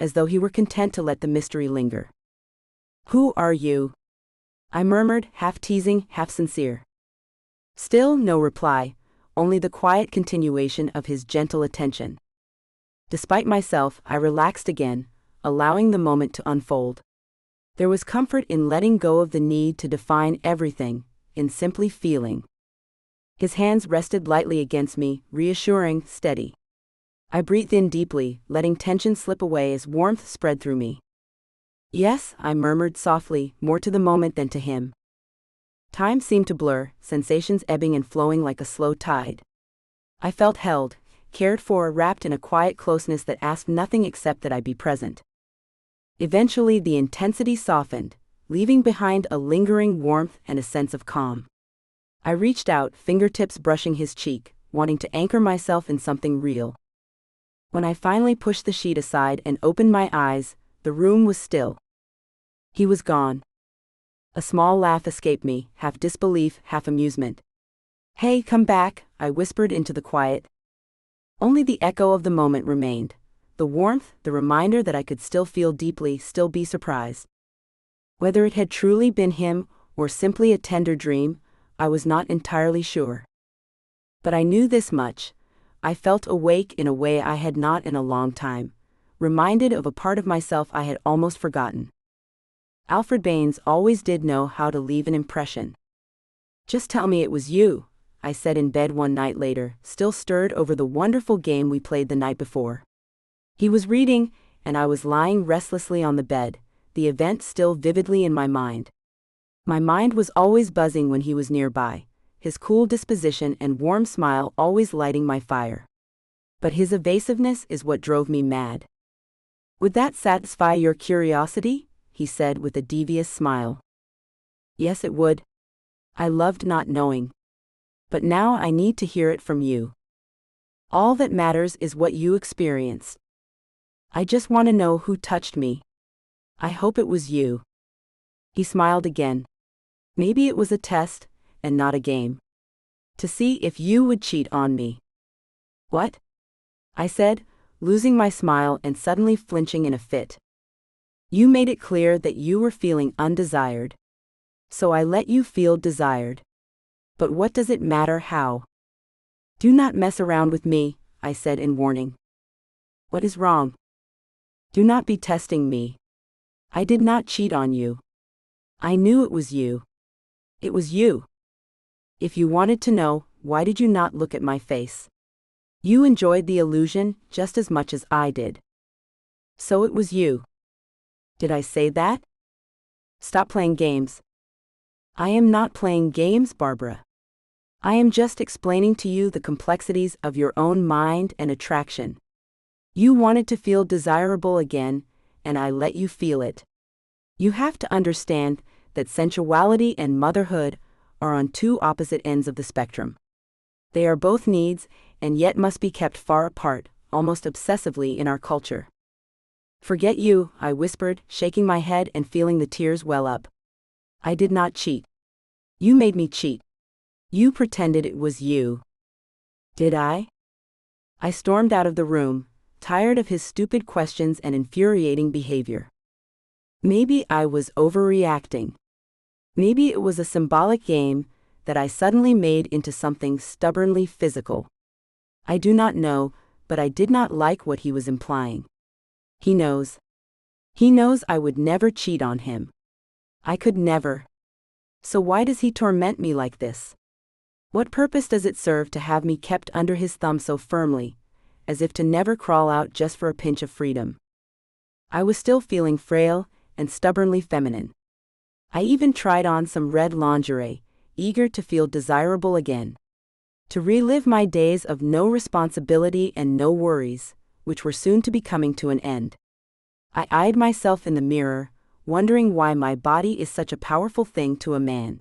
B: as though he were content to let the mystery linger. "Who are you?" I murmured, half teasing, half sincere. Still no reply, only the quiet continuation of his gentle attention. Despite myself, I relaxed again, allowing the moment to unfold. There was comfort in letting go of the need to define everything, in simply feeling. His hands rested lightly against me, reassuring, steady. I breathed in deeply, letting tension slip away as warmth spread through me. "Yes," I murmured softly, more to the moment than to him. Time seemed to blur, sensations ebbing and flowing like a slow tide. I felt held, cared for, wrapped in a quiet closeness that asked nothing except that I be present. Eventually the intensity softened, leaving behind a lingering warmth and a sense of calm. I reached out, fingertips brushing his cheek, wanting to anchor myself in something real. When I finally pushed the sheet aside and opened my eyes, the room was still. He was gone. A small laugh escaped me, half disbelief, half amusement. "Hey, come back," I whispered into the quiet. Only the echo of the moment remained. The warmth, the reminder that I could still feel deeply, still be surprised. Whether it had truly been him, or simply a tender dream, I was not entirely sure. But I knew this much. I felt awake in a way I had not in a long time, reminded of a part of myself I had almost forgotten. Alfred Banes always did know how to leave an impression. "Just tell me it was you," I said in bed one night later, still stirred over the wonderful game we played the night before. He was reading, and I was lying restlessly on the bed, the event still vividly in my mind. My mind was always buzzing when he was nearby, his cool disposition and warm smile always lighting my fire. But his evasiveness is what drove me mad. "Would that satisfy your curiosity?" he said with a devious smile. "Yes, it would. I loved not knowing. But now I need to hear it from you. All that matters is what you experienced. I just want to know who touched me. I hope it was you." He smiled again. "Maybe it was a test, and not a game. To see if you would cheat on me." "What?" I said, losing my smile and suddenly flinching in a fit. "You made it clear that you were feeling undesired. So I let you feel desired. But what does it matter how? Do not mess around with me," I said in warning. "What is wrong? Do not be testing me. I did not cheat on you. I knew it was you. It was you. If you wanted to know, why did you not look at my face? You enjoyed the illusion just as much as I did. So it was you." Did I say that? Stop playing games. I am not playing games, Barbara. I am just explaining to you the complexities of your own mind and attraction. You wanted to feel desirable again, and I let you feel it. You have to understand that sensuality and motherhood are on two opposite ends of the spectrum. They are both needs, and yet must be kept far apart, almost obsessively in our culture. "Forget you," I whispered, shaking my head and feeling the tears well up. "I did not cheat. You made me cheat. You pretended it was you." "Did I?" I stormed out of the room, tired of his stupid questions and infuriating behavior. Maybe I was overreacting. Maybe it was a symbolic game that I suddenly made into something stubbornly physical. I do not know, but I did not like what he was implying. He knows. He knows I would never cheat on him. I could never. So why does he torment me like this? What purpose does it serve to have me kept under his thumb so firmly, as if to never crawl out just for a pinch of freedom? I was still feeling frail and stubbornly feminine. I even tried on some red lingerie, eager to feel desirable again. To relive my days of no responsibility and no worries, which were soon to be coming to an end. I eyed myself in the mirror, wondering why my body is such a powerful thing to a man.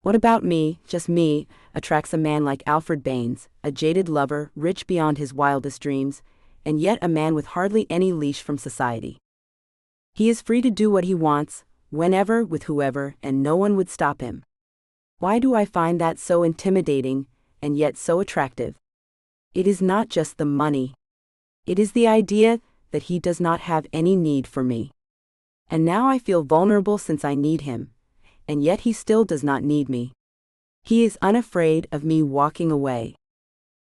B: What about me, just me, attracts a man like Alfred Banes, a jaded lover, rich beyond his wildest dreams, and yet a man with hardly any leash from society? He is free to do what he wants, whenever, with whoever, and no one would stop him. Why do I find that so intimidating, and yet so attractive? It is not just the money. It is the idea that he does not have any need for me. And now I feel vulnerable since I need him, and yet he still does not need me. He is unafraid of me walking away.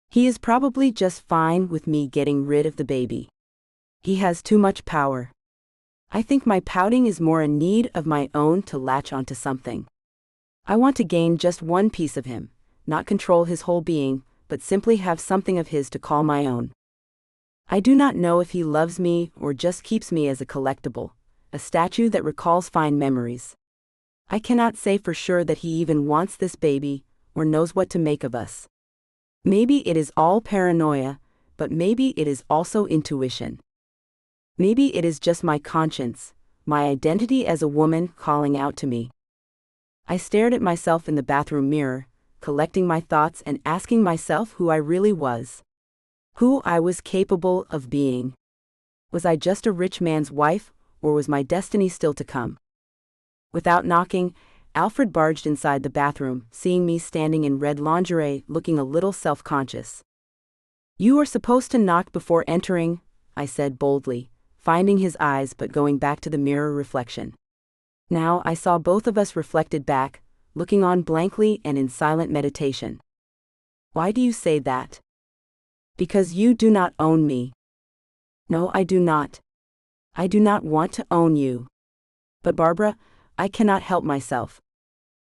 B: He is probably just fine with me getting rid of the baby. He has too much power. I think my pouting is more a need of my own to latch onto something. I want to gain just one piece of him, not control his whole being, but simply have something of his to call my own. I do not know if he loves me or just keeps me as a collectible, a statue that recalls fine memories. I cannot say for sure that he even wants this baby, or knows what to make of us. Maybe it is all paranoia, but maybe it is also intuition. Maybe it is just my conscience, my identity as a woman calling out to me. I stared at myself in the bathroom mirror, collecting my thoughts and asking myself who I really was. Who I was capable of being. Was I just a rich man's wife, or was my destiny still to come? Without knocking, Alfred barged inside the bathroom, seeing me standing in red lingerie, looking a little self-conscious. "You are supposed to knock before entering," I said boldly, finding his eyes but going back to the mirror reflection. Now I saw both of us reflected back, looking on blankly and in silent meditation. "Why do you say that?" "Because you do not own me." "No, I do not. I do not want to own you. But Barbara, I cannot help myself.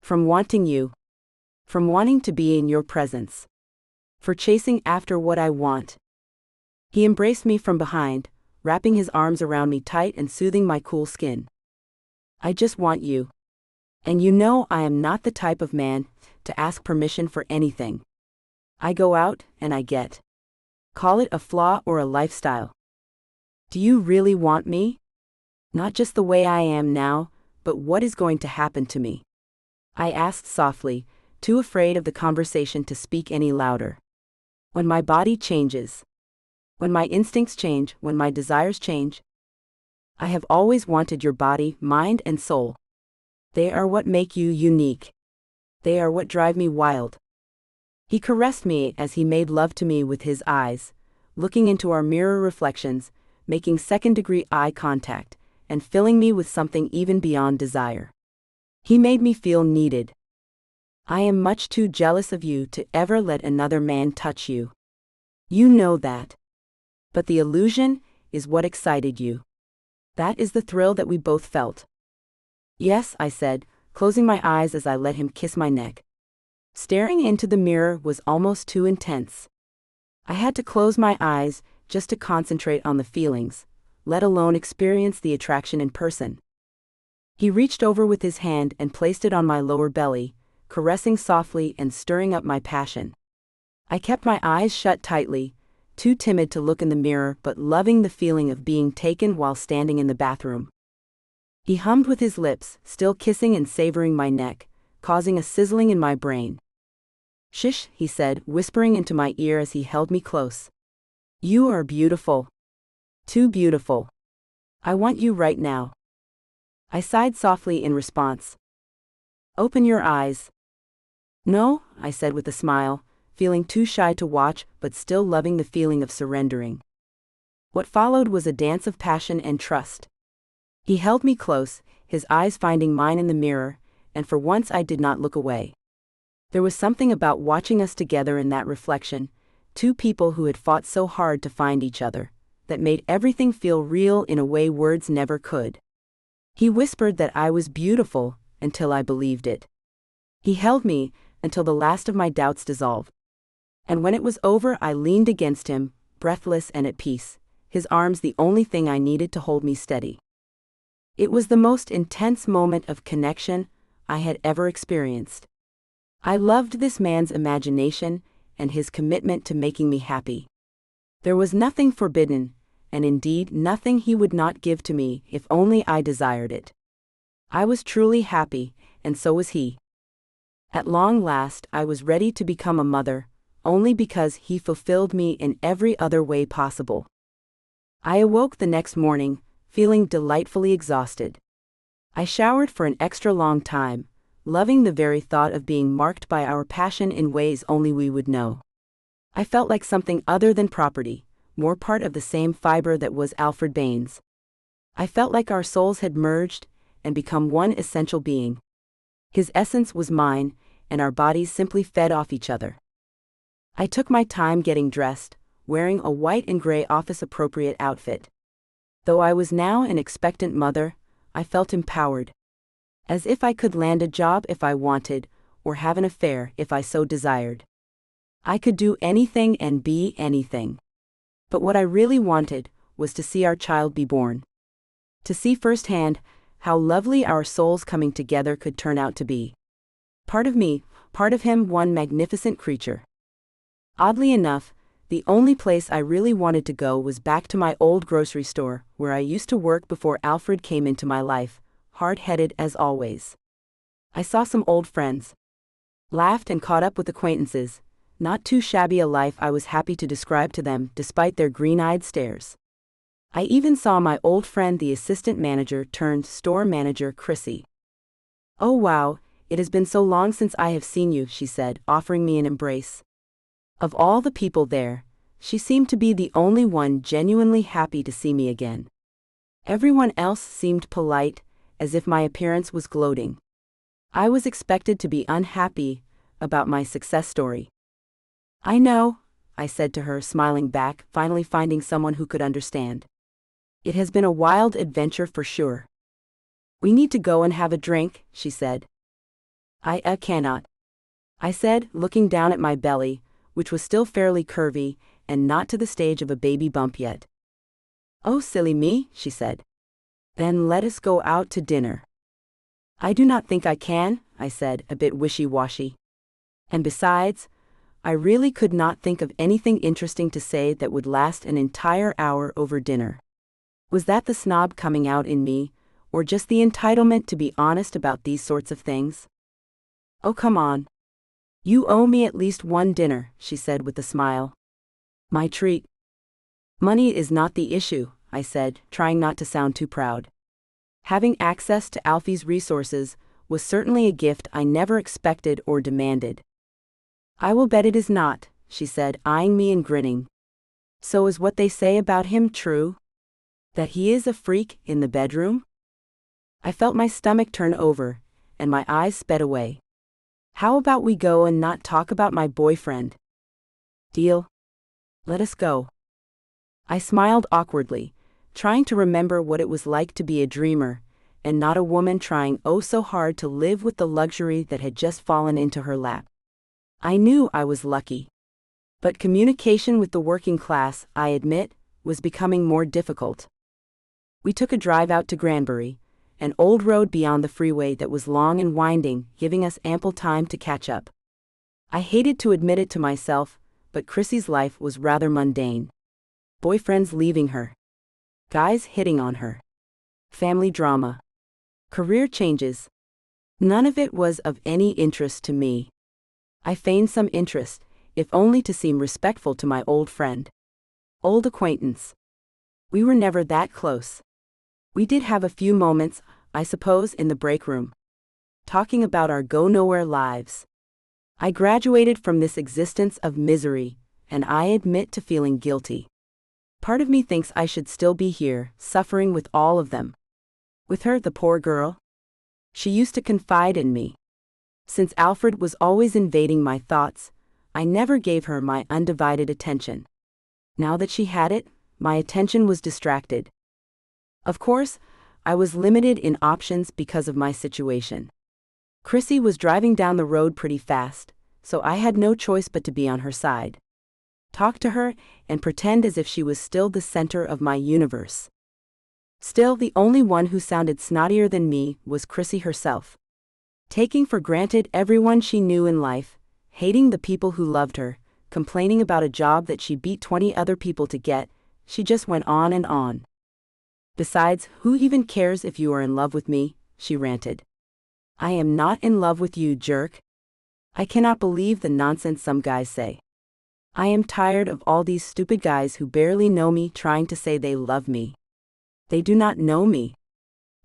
B: From wanting you. From wanting to be in your presence. For chasing after what I want." He embraced me from behind, wrapping his arms around me tight and soothing my cool skin. "I just want you. And you know I am not the type of man to ask permission for anything. I go out and I get. Call it a flaw or a lifestyle. Do you really want me? Not just the way I am now, but what is going to happen to me?" I asked softly, too afraid of the conversation to speak any louder. "When my body changes. When my instincts change, when my desires change. I have always wanted your body, mind, and soul. They are what make you unique. They are what drive me wild." He caressed me as he made love to me with his eyes, looking into our mirror reflections, making second-degree eye contact, and filling me with something even beyond desire. He made me feel needed. "I am much too jealous of you to ever let another man touch you. You know that. But the illusion is what excited you. That is the thrill that we both felt." "Yes," I said, closing my eyes as I let him kiss my neck. Staring into the mirror was almost too intense. I had to close my eyes just to concentrate on the feelings, let alone experience the attraction in person. He reached over with his hand and placed it on my lower belly, caressing softly and stirring up my passion. I kept my eyes shut tightly, too timid to look in the mirror but loving the feeling of being taken while standing in the bathroom. He hummed with his lips, still kissing and savoring my neck, causing a sizzling in my brain. "Shish," he said, whispering into my ear as he held me close. "You are beautiful. Too beautiful. I want you right now." I sighed softly in response. "Open your eyes." "No," I said with a smile, feeling too shy to watch but still loving the feeling of surrendering. What followed was a dance of passion and trust. He held me close, his eyes finding mine in the mirror, and for once I did not look away. There was something about watching us together in that reflection, two people who had fought so hard to find each other, that made everything feel real in a way words never could. He whispered that I was beautiful, until I believed it. He held me, until the last of my doubts dissolved. And when it was over, I leaned against him, breathless and at peace, his arms the only thing I needed to hold me steady. It was the most intense moment of connection I had ever experienced. I loved this man's imagination and his commitment to making me happy. There was nothing forbidden, and indeed nothing he would not give to me if only I desired it. I was truly happy, and so was he. At long last, I was ready to become a mother, only because he fulfilled me in every other way possible. I awoke the next morning, feeling delightfully exhausted. I showered for an extra long time, loving the very thought of being marked by our passion in ways only we would know. I felt like something other than property, more part of the same fiber that was Alfred Banes. I felt like our souls had merged and become one essential being. His essence was mine, and our bodies simply fed off each other. I took my time getting dressed, wearing a white and gray office-appropriate outfit. Though I was now an expectant mother, I felt empowered. As if I could land a job if I wanted, or have an affair if I so desired. I could do anything and be anything. But what I really wanted was to see our child be born. To see firsthand how lovely our souls coming together could turn out to be. Part of me, part of him, one magnificent creature. Oddly enough, the only place I really wanted to go was back to my old grocery store, where I used to work before Alfred came into my life, hard-headed as always. I saw some old friends. Laughed and caught up with acquaintances, not too shabby a life I was happy to describe to them despite their green-eyed stares. I even saw my old friend the assistant manager turned store manager Chrissy. "Oh wow, it has been so long since I have seen you," she said, offering me an embrace. Of all the people there, she seemed to be the only one genuinely happy to see me again. Everyone else seemed polite, as if my appearance was gloating. I was expected to be unhappy about my success story. "I know," I said to her, smiling back, finally finding someone who could understand. "It has been a wild adventure for sure." "We need to go and have a drink," she said. "I cannot," I said, looking down at my belly, which was still fairly curvy, and not to the stage of a baby bump yet. "Oh, silly me," she said. "Then let us go out to dinner." "I do not think I can," I said, a bit wishy-washy. And besides, I really could not think of anything interesting to say that would last an entire hour over dinner. Was that the snob coming out in me, or just the entitlement to be honest about these sorts of things? "Oh, come on. You owe me at least one dinner," she said with a smile. "My treat." "Money is not the issue," I said, trying not to sound too proud. Having access to Alfie's resources was certainly a gift I never expected or demanded. "I will bet it is not," she said, eyeing me and grinning. "So is what they say about him true? That he is a freak in the bedroom?" I felt my stomach turn over, and my eyes sped away. "How about we go and not talk about my boyfriend?" "Deal. Let us go." I smiled awkwardly, trying to remember what it was like to be a dreamer, and not a woman trying oh so hard to live with the luxury that had just fallen into her lap. I knew I was lucky. But communication with the working class, I admit, was becoming more difficult. We took a drive out to Granbury, an old road beyond the freeway that was long and winding, giving us ample time to catch up. I hated to admit it to myself, but Chrissy's life was rather mundane. Boyfriends leaving her. Guys hitting on her. Family drama. Career changes. None of it was of any interest to me. I feigned some interest, if only to seem respectful to my old friend. Old acquaintance. We were never that close. We did have a few moments, I suppose, in the break room. Talking about our go-nowhere lives. I graduated from this existence of misery, and I admit to feeling guilty. Part of me thinks I should still be here, suffering with all of them. With her, the poor girl. She used to confide in me. Since Alfred was always invading my thoughts, I never gave her my undivided attention. Now that she had it, my attention was distracted. Of course, I was limited in options because of my situation. Chrissy was driving down the road pretty fast, so I had no choice but to be on her side. Talk to her and pretend as if she was still the center of my universe. Still, the only one who sounded snottier than me was Chrissy herself. Taking for granted everyone she knew in life, hating the people who loved her, complaining about a job that she beat 20 other people to get, she just went on and on. Besides, who even cares if you are in love with me? She ranted. I am not in love with you, jerk. I cannot believe the nonsense some guys say. I am tired of all these stupid guys who barely know me trying to say they love me. They do not know me.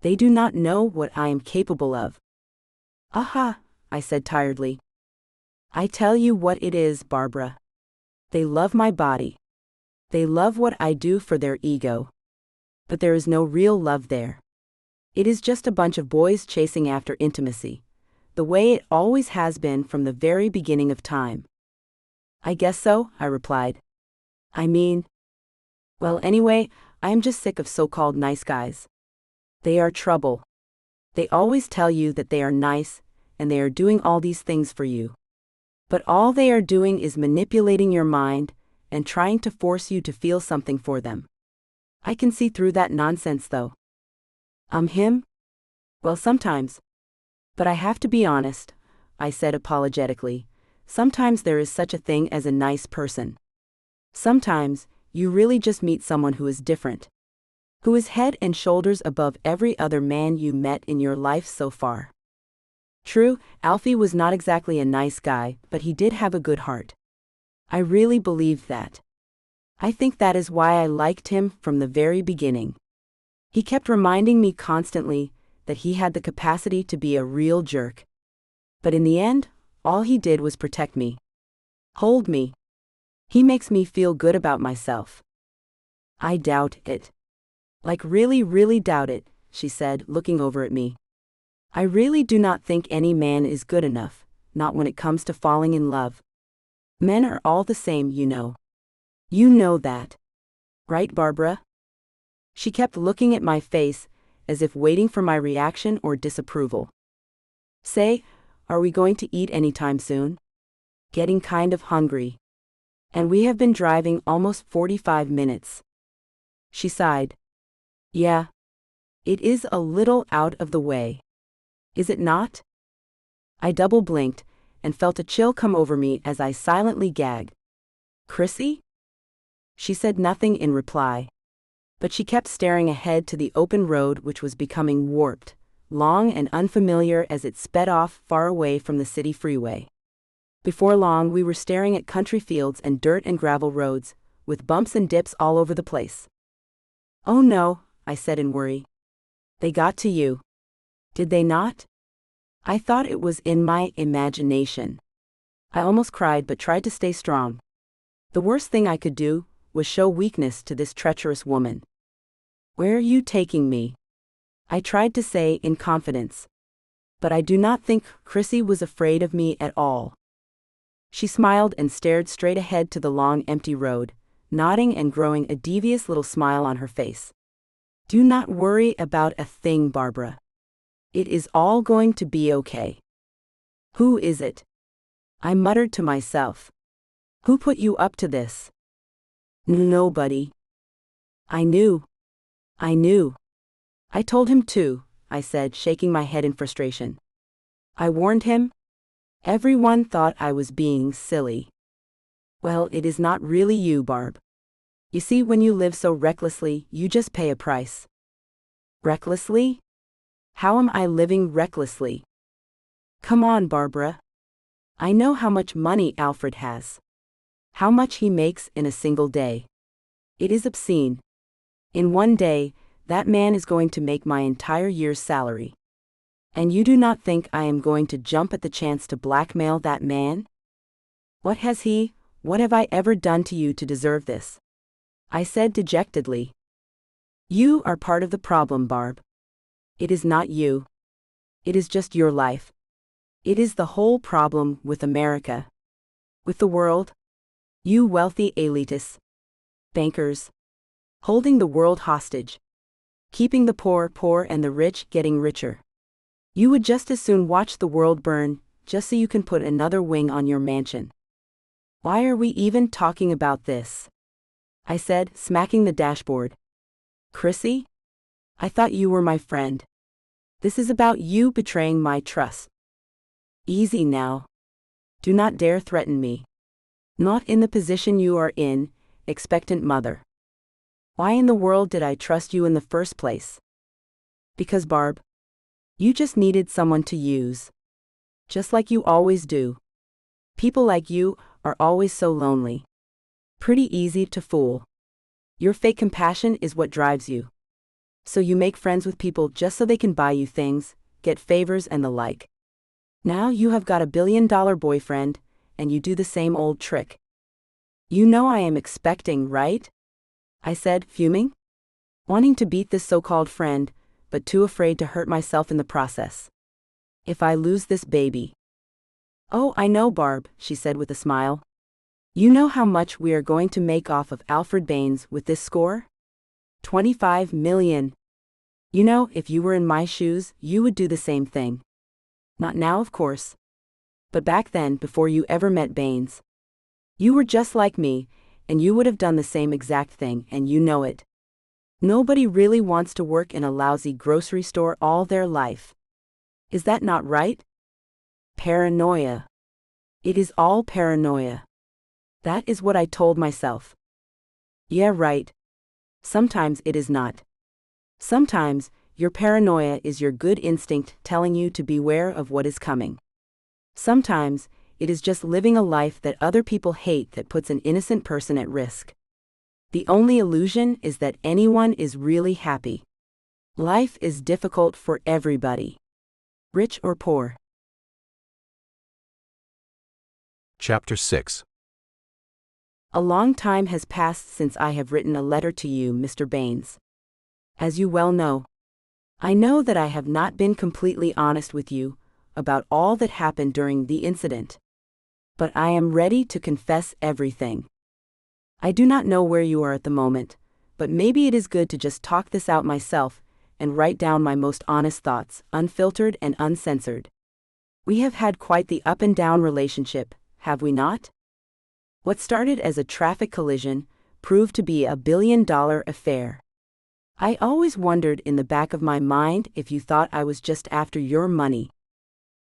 B: They do not know what I am capable of. Aha, I said tiredly. I tell you what it is, Barbara. They love my body. They love what I do for their ego. But there is no real love there. It is just a bunch of boys chasing after intimacy, the way it always has been from the very beginning of time. I guess so, I replied. I mean, well, anyway, I am just sick of so-called nice guys. They are trouble. They always tell you that they are nice, and they are doing all these things for you. But all they are doing is manipulating your mind and trying to force you to feel something for them. I can see through that nonsense, though. Him? Well, sometimes. But I have to be honest, I said apologetically. Sometimes there is such a thing as a nice person. Sometimes, you really just meet someone who is different. Who is head and shoulders above every other man you met in your life so far. True, Alfie was not exactly a nice guy, but he did have a good heart. I really believed that. I think that is why I liked him from the very beginning. He kept reminding me constantly that he had the capacity to be a real jerk. But in the end, all he did was protect me. Hold me. He makes me feel good about myself. I doubt it. Like really, really doubt it, she said, looking over at me. I really do not think any man is good enough, not when it comes to falling in love. Men are all the same, you know. You know that. Right, Barbara? She kept looking at my face, as if waiting for my reaction or disapproval. Say, are we going to eat anytime soon? Getting kind of hungry. And we have been driving almost 45 minutes. She sighed. Yeah. It is a little out of the way. Is it not? I double blinked, and felt a chill come over me as I silently gagged. Chrissy? She said nothing in reply. But she kept staring ahead to the open road, which was becoming warped, long and unfamiliar as it sped off far away from the city freeway. Before long, we were staring at country fields and dirt and gravel roads, with bumps and dips all over the place. Oh no, I said in worry. They got to you. Did they not? I thought it was in my imagination. I almost cried but tried to stay strong. The worst thing I could do was show weakness to this treacherous woman. Where are you taking me? I tried to say in confidence. But I do not think Chrissy was afraid of me at all. She smiled and stared straight ahead to the long empty road, nodding and growing a devious little smile on her face. Do not worry about a thing, Barbara. It is all going to be okay. Who is it? I muttered to myself. Who put you up to this? Nobody. I knew. I told him to, I said, shaking my head in frustration. I warned him. Everyone thought I was being silly. Well, it is not really you, Barb. You see, when you live so recklessly, you just pay a price. Recklessly? How am I living recklessly? Come on, Barbara. I know how much money Alfred has. How much he makes in a single day. It is obscene. In one day, that man is going to make my entire year's salary. And you do not think I am going to jump at the chance to blackmail that man? What have I ever done to you to deserve this? I said dejectedly. You are part of the problem, Barb. It is not you. It is just your life. It is the whole problem with America. With the world. You wealthy elitists. Bankers. Holding the world hostage. Keeping the poor poor and the rich getting richer. You would just as soon watch the world burn, just so you can put another wing on your mansion. Why are we even talking about this? I said, smacking the dashboard. Chrissy? I thought you were my friend. This is about you betraying my trust. Easy now. Do not dare threaten me. Not in the position you are in, expectant mother. Why in the world did I trust you in the first place? Because, Barb, you just needed someone to use. Just like you always do. People like you are always so lonely. Pretty easy to fool. Your fake compassion is what drives you. So you make friends with people just so they can buy you things, get favors and the like. Now you have got $1 billion boyfriend, and you do the same old trick. You know I am expecting, right? I said, fuming. Wanting to beat this so-called friend, but too afraid to hurt myself in the process. If I lose this baby. Oh, I know, Barb, she said with a smile. You know how much we are going to make off of Alfred Banes with this score? 25 million. You know, if you were in my shoes, you would do the same thing. Not now, of course. But back then, before you ever met Banes. You were just like me, and you would have done the same exact thing, and you know it. Nobody really wants to work in a lousy grocery store all their life. Is that not right? Paranoia. It is all paranoia. That is what I told myself. Yeah, right. Sometimes it is not. Sometimes, your paranoia is your good instinct telling you to beware of what is coming. Sometimes, it is just living a life that other people hate that puts an innocent person at risk. The only illusion is that anyone is really happy. Life is difficult for everybody. Rich or poor.
A: Chapter 6.
B: A long time has passed since I have written a letter to you, Mr. Banes. As you well know, I know that I have not been completely honest with you about all that happened during the incident. But I am ready to confess everything. I do not know where you are at the moment, but maybe it is good to just talk this out myself and write down my most honest thoughts, unfiltered and uncensored. We have had quite the up and down relationship, have we not? What started as a traffic collision proved to be a $1 billion affair. I always wondered in the back of my mind if you thought I was just after your money.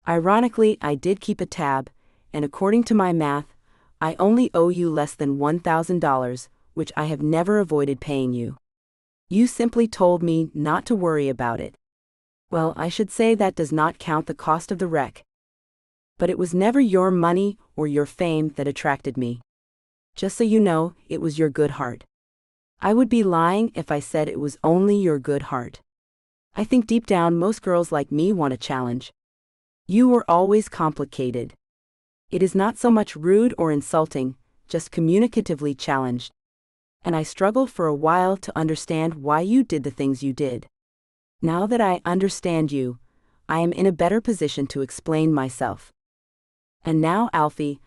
B: Ironically, I did keep a tab, and according to my math, I only owe you less than $1,000, which I have never avoided paying you. You simply told me not to worry about it. Well, I should say that does not count the cost of the wreck. But it was never your money or your fame that attracted me. Just so you know, it was your good heart. I would be lying if I said it was only your good heart. I think deep down most girls like me want a challenge. You were always complicated. It is not so much rude or insulting, just communicatively challenged. And I struggled for a while to understand why you did the things you did. Now that I understand you, I am in a better position to explain myself. And now, Alfie,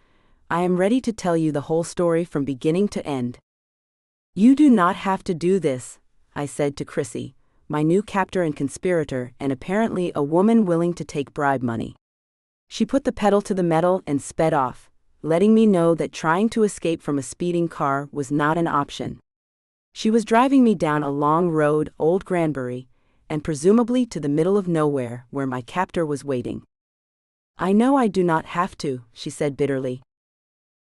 B: I am ready to tell you the whole story from beginning to end. You do not have to do this, I said to Chrissy, my new captor and conspirator and apparently a woman willing to take bribe money. She put the pedal to the metal and sped off, letting me know that trying to escape from a speeding car was not an option. She was driving me down a long road, Old Granbury, and presumably to the middle of nowhere where my captor was waiting. I know I do not have to, she said bitterly.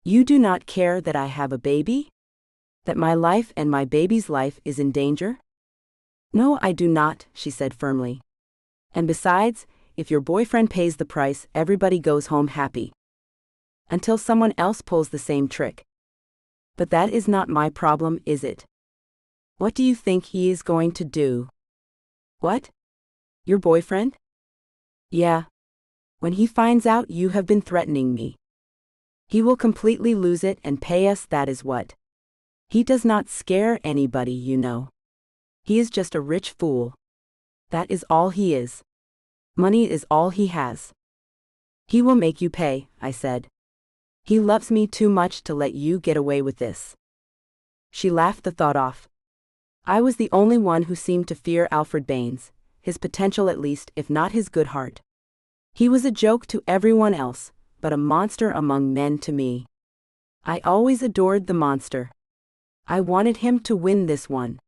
B: You do not care that I have a baby? That my life and my baby's life is in danger? No, I do not, she said firmly. And besides, if your boyfriend pays the price, everybody goes home happy. Until someone else pulls the same trick. But that is not my problem, is it? What do you think he is going to do? What? Your boyfriend? Yeah. When he finds out you have been threatening me. He will completely lose it and pay us, that is what. He does not scare anybody, you know. He is just a rich fool. That is all he is. Money is all he has. He will make you pay, I said. He loves me too much to let you get away with this. She laughed the thought off. I was the only one who seemed to fear Alfred Banes, his potential at least, if not his good heart. He was a joke to everyone else, but a monster among men to me. I always adored the monster. I wanted him to win this one.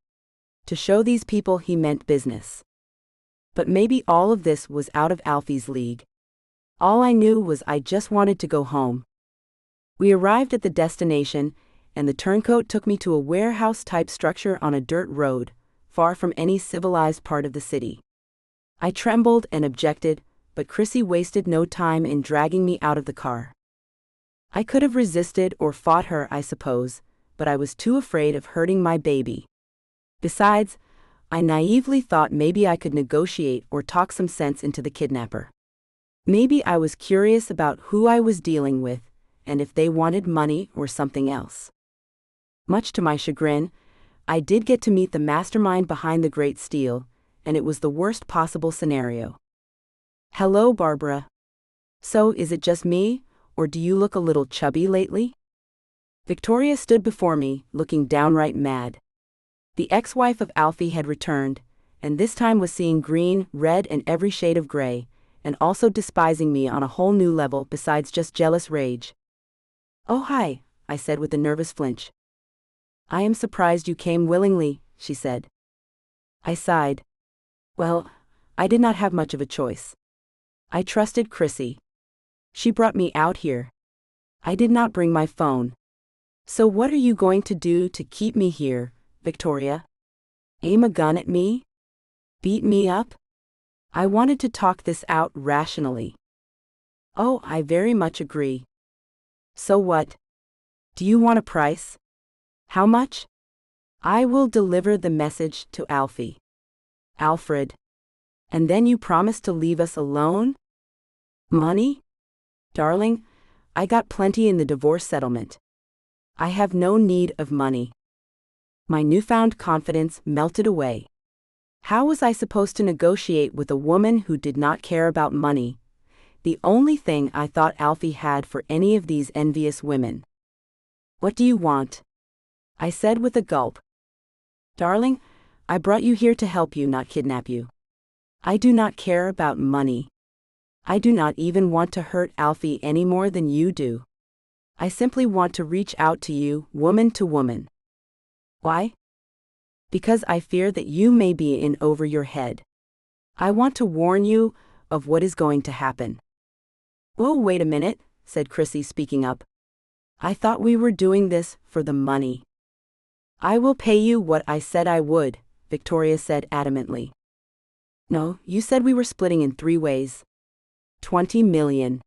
B: To show these people he meant business. But maybe all of this was out of Alfie's league. All I knew was I just wanted to go home. We arrived at the destination, and the turncoat took me to a warehouse-type structure on a dirt road, far from any civilized part of the city. I trembled and objected, but Chrissy wasted no time in dragging me out of the car. I could have resisted or fought her, I suppose, but I was too afraid of hurting my baby. Besides, I naively thought maybe I could negotiate or talk some sense into the kidnapper. Maybe I was curious about who I was dealing with, and if they wanted money or something else. Much to my chagrin, I did get to meet the mastermind behind the great steal, and it was the worst possible scenario. Hello, Barbara. So, is it just me, or do you look a little chubby lately? Victoria stood before me, looking downright mad. The ex-wife of Alfie had returned, and this time was seeing green, red, and every shade of gray, and also despising me on a whole new level besides just jealous rage. Oh, hi, I said with a nervous flinch. I am surprised you came willingly, she said. I sighed. Well, I did not have much of a choice. I trusted Chrissy. She brought me out here. I did not bring my phone. So what are you going to do to keep me here, Victoria? Aim a gun at me? Beat me up? I wanted to talk this out rationally. Oh, I very much agree. So what? Do you want a price? How much? I will deliver the message to Alfie. Alfred. And then you promise to leave us alone? Money? Darling, I got plenty in the divorce settlement. I have no need of money. My newfound confidence melted away. How was I supposed to negotiate with a woman who did not care about money? The only thing I thought Alfie had for any of these envious women. What do you want? I said with a gulp. Darling, I brought you here to help you, not kidnap you. I do not care about money. I do not even want to hurt Alfie any more than you do. I simply want to reach out to you, woman to woman. Why? Because I fear that you may be in over your head. I want to warn you of what is going to happen. Oh, wait a minute, said Chrissy, speaking up. I thought we were doing this for the money. I will pay you what I said I would, Victoria said adamantly. No, you said we were splitting in 3 ways. 20 million.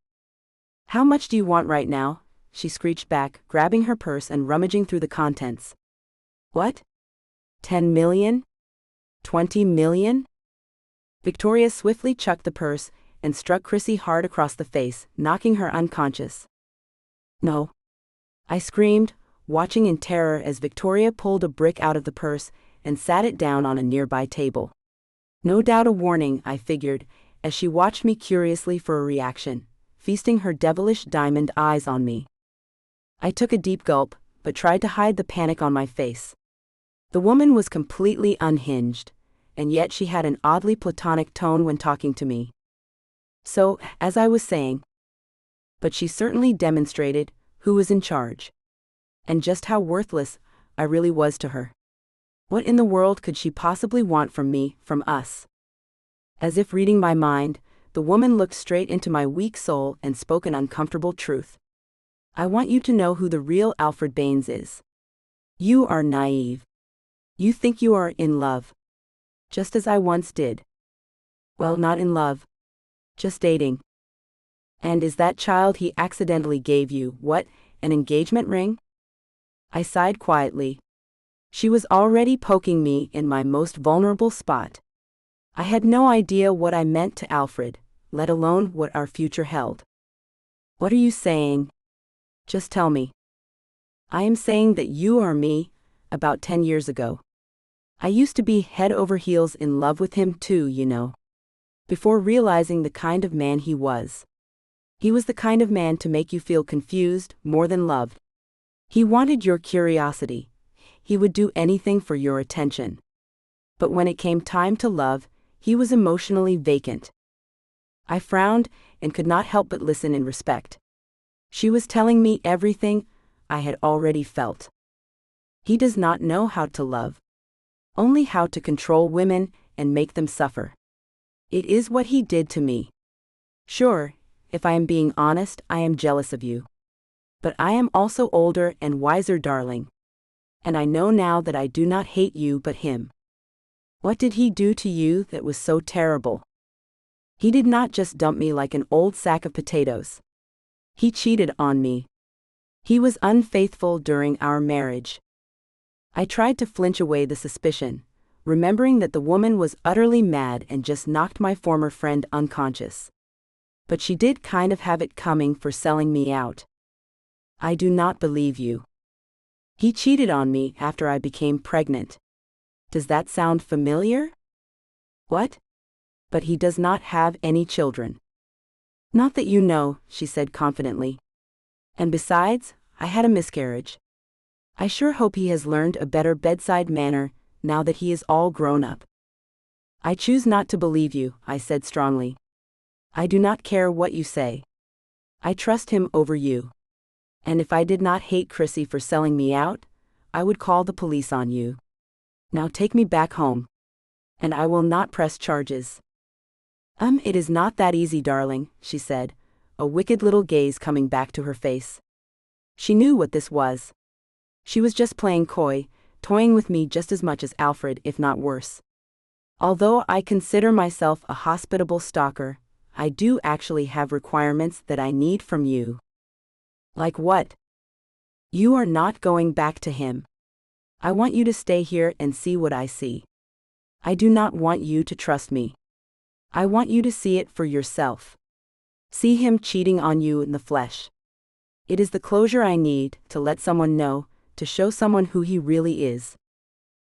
B: How much do you want right now? She screeched back, grabbing her purse and rummaging through the contents. What? 10 million? 20 million? Victoria swiftly chucked the purse and struck Chrissy hard across the face, knocking her unconscious. No. I screamed, watching in terror as Victoria pulled a brick out of the purse and sat it down on a nearby table. No doubt a warning, I figured, as she watched me curiously for a reaction, feasting her devilish diamond eyes on me. I took a deep gulp, but tried to hide the panic on my face. The woman was completely unhinged, and yet she had an oddly platonic tone when talking to me. So, as I was saying, but she certainly demonstrated who was in charge, and just how worthless I really was to her. What in the world could she possibly want from me, from us? As if reading my mind, the woman looked straight into my weak soul and spoke an uncomfortable truth. I want you to know who the real Alfred Banes is. You are naive. You think you are in love. Just as I once did. Well, not in love. Just dating. And is that child he accidentally gave you, what, an engagement ring? I sighed quietly. She was already poking me in my most vulnerable spot. I had no idea what I meant to Alfred, let alone what our future held. What are you saying? Just tell me. I am saying that you are me, about 10 years ago. I used to be head over heels in love with him too, you know. before realizing the kind of man he was. He was the kind of man to make you feel confused more than loved. He wanted your curiosity. He would do anything for your attention. But when it came time to love, he was emotionally vacant. I frowned and could not help but listen in respect. She was telling me everything I had already felt. He does not know how to love, only how to control women and make them suffer. It is what he did to me. Sure, if I am being honest, I am jealous of you. But I am also older and wiser, darling. And I know now that I do not hate you but him. What did he do to you that was so terrible? He did not just dump me like an old sack of potatoes. He cheated on me. He was unfaithful during our marriage. I tried to flinch away the suspicion, remembering that the woman was utterly mad and just knocked my former friend unconscious. But she did kind of have it coming for selling me out. I do not believe you. He cheated on me after I became pregnant. Does that sound familiar? What? But he does not have any children. Not that you know, she said confidently. And besides, I had a miscarriage. I sure hope he has learned a better bedside manner now that he is all grown up. I choose not to believe you, I said strongly. I do not care what you say. I trust him over you. And if I did not hate Chrissy for selling me out, I would call the police on you. Now take me back home. And I will not press charges. It is not that easy, darling, she said, a wicked little gaze coming back to her face. She knew what this was. She was just playing coy, toying with me just as much as Alfred, if not worse. Although I consider myself a hospitable stalker, I do actually have requirements that I need from you. Like what? You are not going back to him. I want you to stay here and see what I see. I do not want you to trust me. I want you to see it for yourself. See him cheating on you in the flesh. It is the closure I need to let someone know, to show someone who he really is.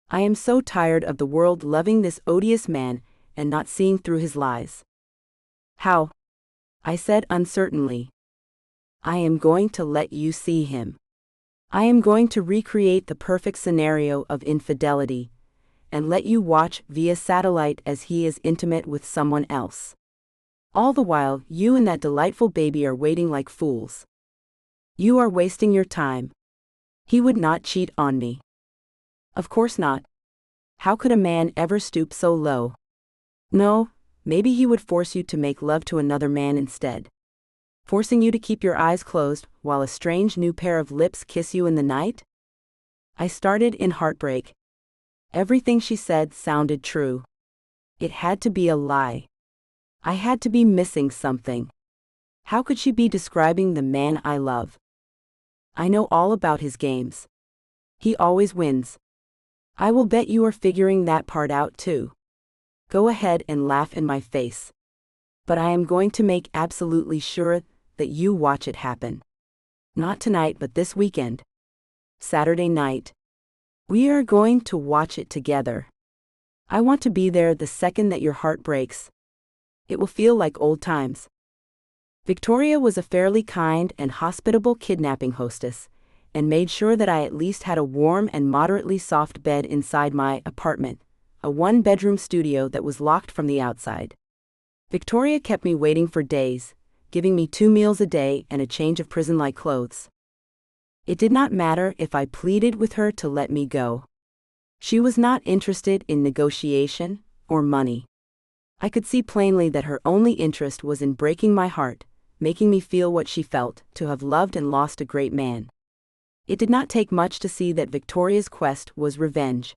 B: I am so tired of the world loving this odious man and not seeing through his lies. How? I said uncertainly. I am going to let you see him. I am going to recreate the perfect scenario of infidelity, and let you watch via satellite as he is intimate with someone else. All the while, you and that delightful baby are waiting like fools. You are wasting your time. He would not cheat on me. Of course not. How could a man ever stoop so low? No, maybe he would force you to make love to another man instead. Forcing you to keep your eyes closed while a strange new pair of lips kiss you in the night? I started in heartbreak. Everything she said sounded true. It had to be a lie. I had to be missing something. How could she be describing the man I love? I know all about his games. He always wins. I will bet you are figuring that part out too. Go ahead and laugh in my face. But I am going to make absolutely sure that you watch it happen. Not tonight, but this weekend. Saturday night. We are going to watch it together. I want to be there the second that your heart breaks. It will feel like old times. Victoria was a fairly kind and hospitable kidnapping hostess, and made sure that I at least had a warm and moderately soft bed inside my apartment, a one-bedroom studio that was locked from the outside. Victoria kept me waiting for days, giving me 2 meals a day and a change of prison-like clothes. It did not matter if I pleaded with her to let me go. She was not interested in negotiation or money. I could see plainly that her only interest was in breaking my heart, making me feel what she felt, to have loved and lost a great man. It did not take much to see that Victoria's quest was revenge.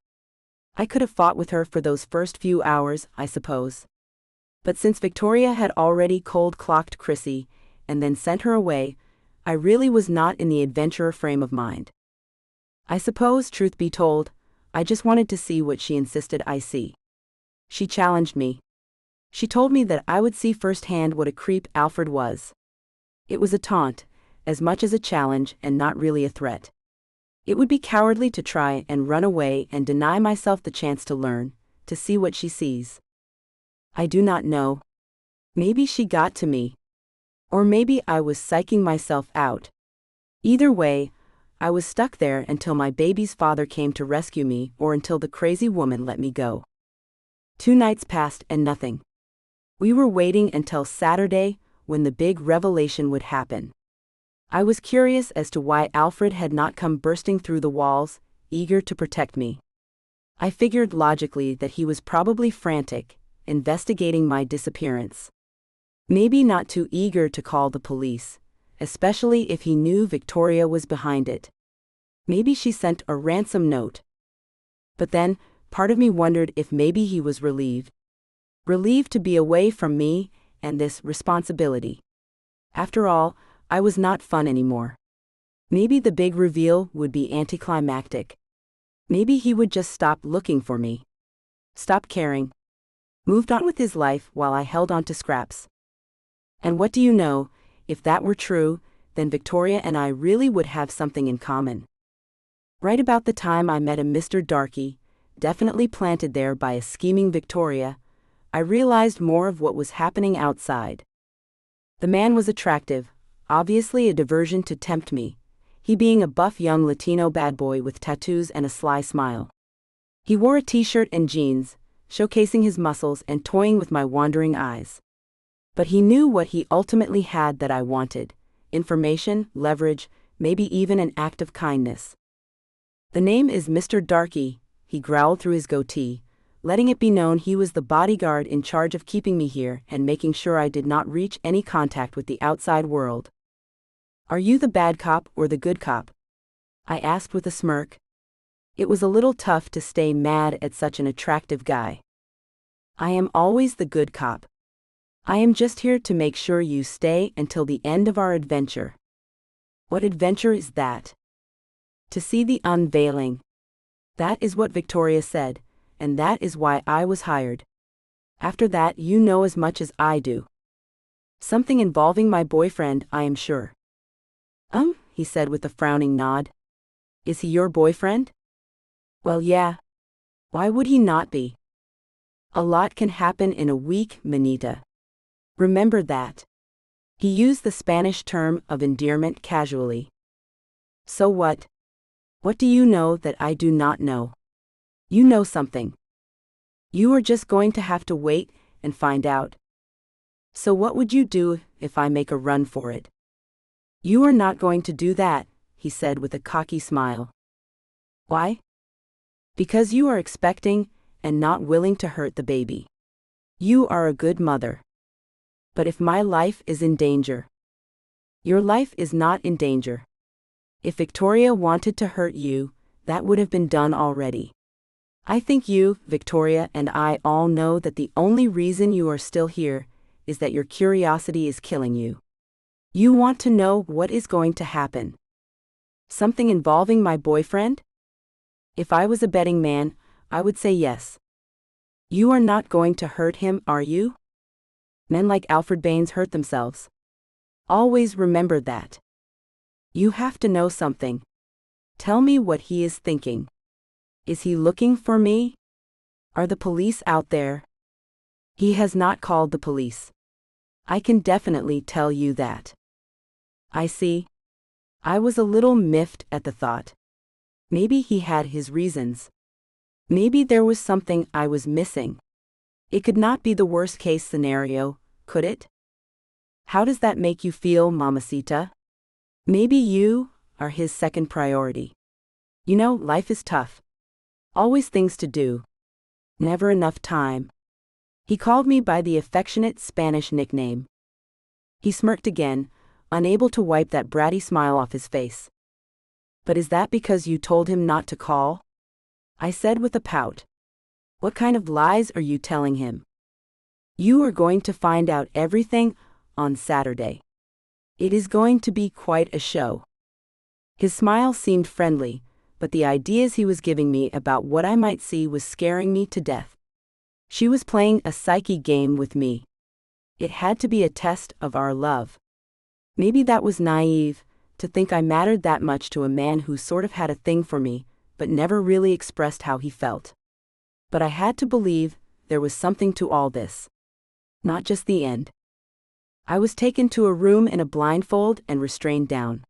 B: I could have fought with her for those first few hours, I suppose. But since Victoria had already cold-clocked Chrissy, and then sent her away, I really was not in the adventurer frame of mind. I suppose, truth be told, I just wanted to see what she insisted I see. She challenged me. She told me that I would see firsthand what a creep Alfred was. It was a taunt, as much as a challenge, and not really a threat. It would be cowardly to try and run away and deny myself the chance to learn, to see what she sees. I do not know, Maybe she got to me. Or maybe I was psyching myself out. Either way, I was stuck there until my baby's father came to rescue me or until the crazy woman let me go. 2 nights passed and nothing. We were waiting until Saturday, when the big revelation would happen. I was curious as to why Alfred had not come bursting through the walls, eager to protect me. I figured logically that he was probably frantic, investigating my disappearance. Maybe not too eager to call the police, especially if he knew Victoria was behind it. Maybe she sent a ransom note. But then, part of me wondered if maybe he was relieved. Relieved to be away from me and this responsibility. After all, I was not fun anymore. Maybe the big reveal would be anticlimactic. Maybe he would just stop looking for me. Stop caring. Moved on with his life while I held on to scraps. And what do you know, if that were true, then Victoria and I really would have something in common. Right about the time I met a Mr. Darky, definitely planted there by a scheming Victoria, I realized more of what was happening outside. The man was attractive, obviously a diversion to tempt me, he being a buff young Latino bad boy with tattoos and a sly smile. He wore a t-shirt and jeans, showcasing his muscles and toying with my wandering eyes. But he knew what he ultimately had that I wanted: information, leverage, maybe even an act of kindness. The name is Mr. Darky, he growled through his goatee, letting it be known he was the bodyguard in charge of keeping me here and making sure I did not reach any contact with the outside world. "Are you the bad cop or the good cop?" I asked with a smirk. It was a little tough to stay mad at such an attractive guy. "I am always the good cop. I am just here to make sure you stay until the end of our adventure." "What adventure is that?" "To see the unveiling." That is what Victoria said, and that is why I was hired. After that, you know as much as I do. Something involving my boyfriend, I am sure. He said with a frowning nod. "Is he your boyfriend?" "Well, yeah. Why would he not be?" "A lot can happen in a week, Manita. Remember that." He used the Spanish term of endearment casually. "So what? What do you know that I do not know?" "You know something. You are just going to have to wait and find out." "So what would you do if I make a run for it?" "You are not going to do that," he said with a cocky smile. "Why?" "Because you are expecting and not willing to hurt the baby. You are a good mother." "But if my life is in danger?" "Your life is not in danger. If Victoria wanted to hurt you, that would have been done already. I think you, Victoria, and I all know that the only reason you are still here is that your curiosity is killing you. You want to know what is going to happen." "Something involving my boyfriend?" "If I was a betting man, I would say yes." "You are not going to hurt him, are you?" Men like Alfred Banes hurt themselves. Always remember that. You have to know something. Tell me what he is thinking. Is he looking for me? Are the police out there? He has not called the police. I can definitely tell you that. I see. I was a little miffed at the thought. Maybe he had his reasons. Maybe there was something I was missing. It could not be the worst-case scenario, could it? How does that make you feel, Mamacita? Maybe you are his second priority. You know, life is tough. Always things to do. Never enough time. He called me by the affectionate Spanish nickname. He smirked again, unable to wipe that bratty smile off his face. "But is that because you told him not to call?" I said with a pout. "What kind of lies are you telling him?" "You are going to find out everything on Saturday. It is going to be quite a show." His smile seemed friendly, but the ideas he was giving me about what I might see was scaring me to death. She was playing a psyche game with me. It had to be a test of our love. Maybe that was naive, to think I mattered that much to a man who sort of had a thing for me, but never really expressed how he felt. But I had to believe there was something to all this. Not just the end. I was taken to a room in a blindfold and restrained down.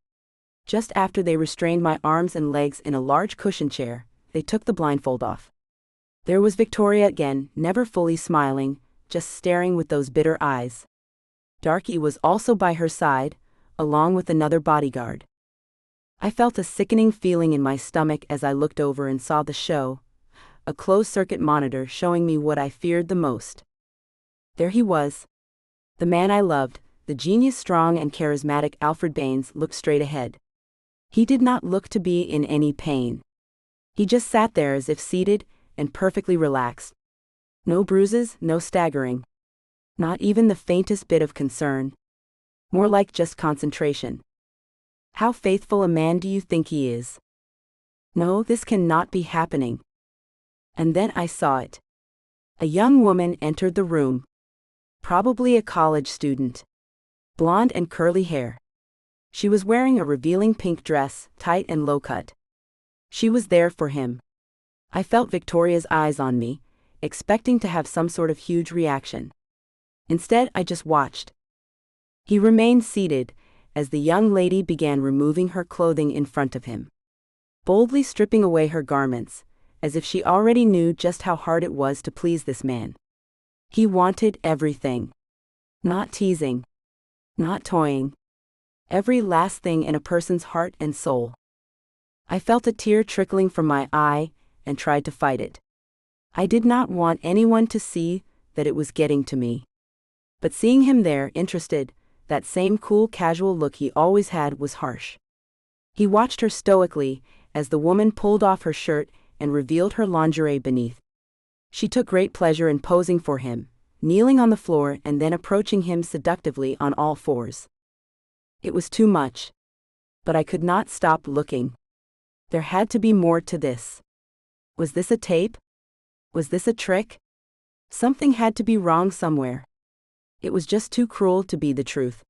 B: Just after they restrained my arms and legs in a large cushion chair, they took the blindfold off. There was Victoria again, never fully smiling, just staring with those bitter eyes. Darky was also by her side, along with another bodyguard. I felt a sickening feeling in my stomach as I looked over and saw the show, a closed-circuit monitor showing me what I feared the most. There he was. The man I loved, the genius, strong and charismatic Alfred Banes, looked straight ahead. He did not look to be in any pain. He just sat there as if seated and perfectly relaxed. No bruises, no staggering. Not even the faintest bit of concern. More like just concentration. How faithful a man do you think he is? No, this cannot be happening. And then I saw it. A young woman entered the room. Probably a college student. Blonde and curly hair. She was wearing a revealing pink dress, tight and low-cut. She was there for him. I felt Victoria's eyes on me, expecting to have some sort of huge reaction. Instead, I just watched. He remained seated, as the young lady began removing her clothing in front of him. Boldly stripping away her garments, as if she already knew just how hard it was to please this man. He wanted everything. Not teasing. Not toying. Every last thing in a person's heart and soul. I felt a tear trickling from my eye, and tried to fight it. I did not want anyone to see that it was getting to me. But seeing him there, interested, that same cool, casual look he always had was harsh. He watched her stoically, as the woman pulled off her shirt and revealed her lingerie beneath. She took great pleasure in posing for him, kneeling on the floor and then approaching him seductively on all fours. It was too much. But I could not stop looking. There had to be more to this. Was this a tape? Was this a trick? Something had to be wrong somewhere. It was just too cruel to be the truth.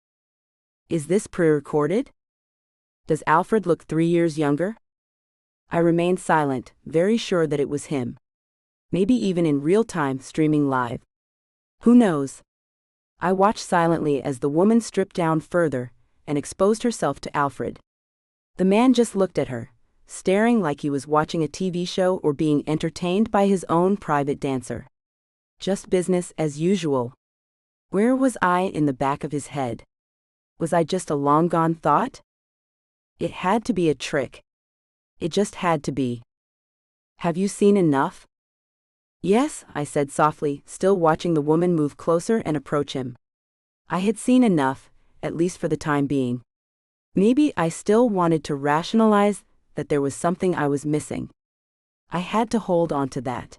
B: Is this pre-recorded? Does Alfred look 3 years younger? I remained silent, very sure that it was him. Maybe even in real time, streaming live. Who knows? I watched silently as the woman stripped down further and exposed herself to Alfred. The man just looked at her, staring like he was watching a TV show or being entertained by his own private dancer. Just business as usual. Where was I in the back of his head? Was I just a long-gone thought? It had to be a trick. It just had to be. Have you seen enough? Yes, I said softly, still watching the woman move closer and approach him. I had seen enough, at least for the time being. Maybe I still wanted to rationalize that there was something I was missing. I had to hold on to that.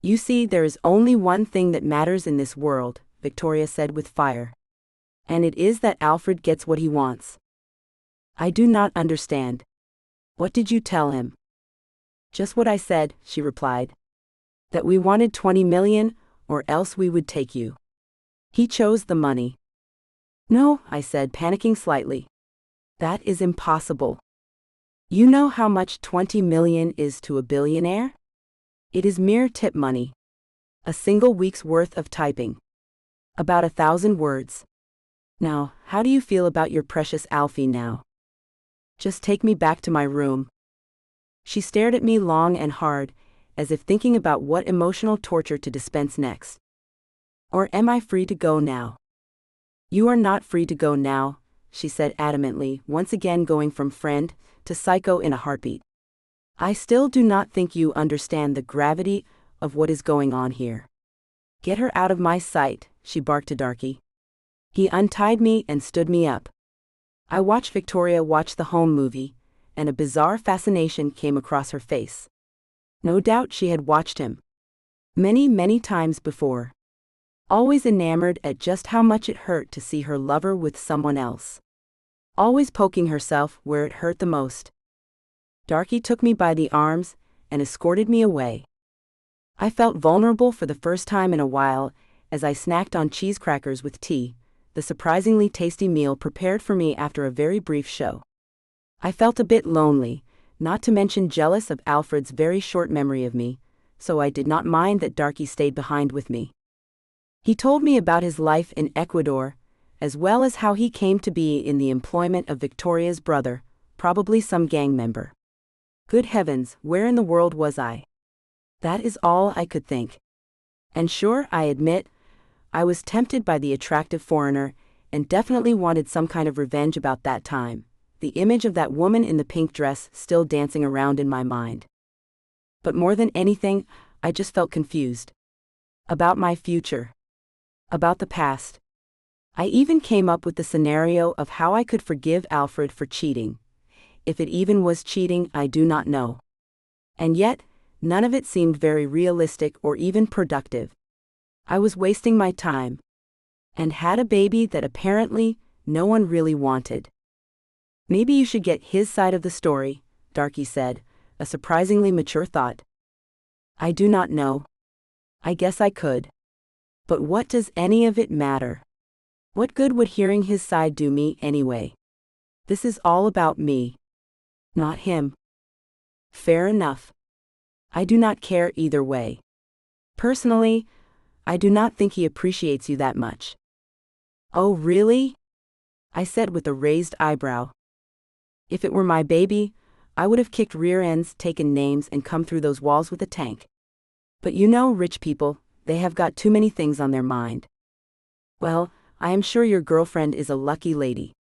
B: You see, there is only one thing that matters in this world, Victoria said with fire. And it is that Alfred gets what he wants. I do not understand. What did you tell him? Just what I said, she replied. That we wanted 20 million, or else we would take you. He chose the money. No, I said, panicking slightly. That is impossible. You know how much 20 million is to a billionaire? It is mere tip money. A single week's worth of typing. About 1,000 words. Now, how do you feel about your precious Alfie now? Just take me back to my room. She stared at me long and hard, as if thinking about what emotional torture to dispense next. Or am I free to go now? You are not free to go now, she said adamantly, once again going from friend to psycho in a heartbeat. I still do not think you understand the gravity of what is going on here. Get her out of my sight, she barked to Darky. He untied me and stood me up. I watched Victoria watch the home movie, and a bizarre fascination came across her face. No doubt she had watched him. Many, many times before. Always enamored at just how much it hurt to see her lover with someone else. Always poking herself where it hurt the most. Darky took me by the arms and escorted me away. I felt vulnerable for the first time in a while as I snacked on cheese crackers with tea, the surprisingly tasty meal prepared for me after a very brief show. I felt a bit lonely, not to mention jealous of Alfred's very short memory of me, so I did not mind that Darky stayed behind with me. He told me about his life in Ecuador, as well as how he came to be in the employment of Victoria's brother, probably some gang member. Good heavens, where in the world was I? That is all I could think. And sure, I admit, I was tempted by the attractive foreigner, and definitely wanted some kind of revenge about that time, the image of that woman in the pink dress still dancing around in my mind. But more than anything, I just felt confused. About my future. About the past. I even came up with the scenario of how I could forgive Alfred for cheating. If it even was cheating, I do not know. And yet, none of it seemed very realistic or even productive. I was wasting my time. And had a baby that apparently no one really wanted. Maybe you should get his side of the story, Darky said, a surprisingly mature thought. I do not know. I guess I could. But what does any of it matter? What good would hearing his side do me anyway? This is all about me. Not him. Fair enough. I do not care either way. Personally, I do not think he appreciates you that much. Oh, really? I said with a raised eyebrow. If it were my baby, I would have kicked rear ends, taken names, and come through those walls with a tank. But you know, rich people, they have got too many things on their mind. Well, I am sure your girlfriend is a lucky lady.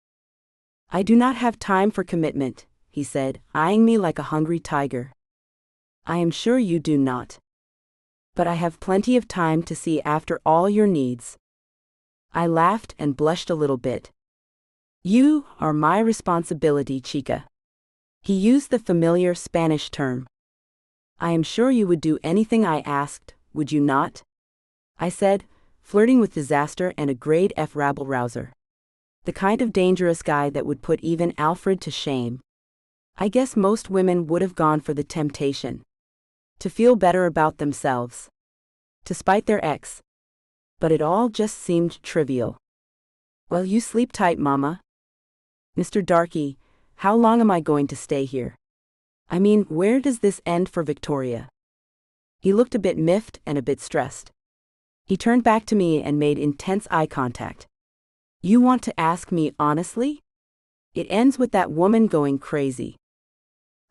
B: I do not have time for commitment, he said, eyeing me like a hungry tiger. I am sure you do not. But I have plenty of time to see after all your needs. I laughed and blushed a little bit. You are my responsibility, chica. He used the familiar Spanish term. I am sure you would do anything I asked, would you not? I said, flirting with disaster and a grade F rabble-rouser. The kind of dangerous guy that would put even Alfred to shame. I guess most women would have gone for the temptation. To feel better about themselves. To spite their ex. But it all just seemed trivial. Well, you sleep tight, Mama. Mr. Darky, how long am I going to stay here? I mean, where does this end for Victoria? He looked a bit miffed and a bit stressed. He turned back to me and made intense eye contact. You want to ask me honestly? It ends with that woman going crazy.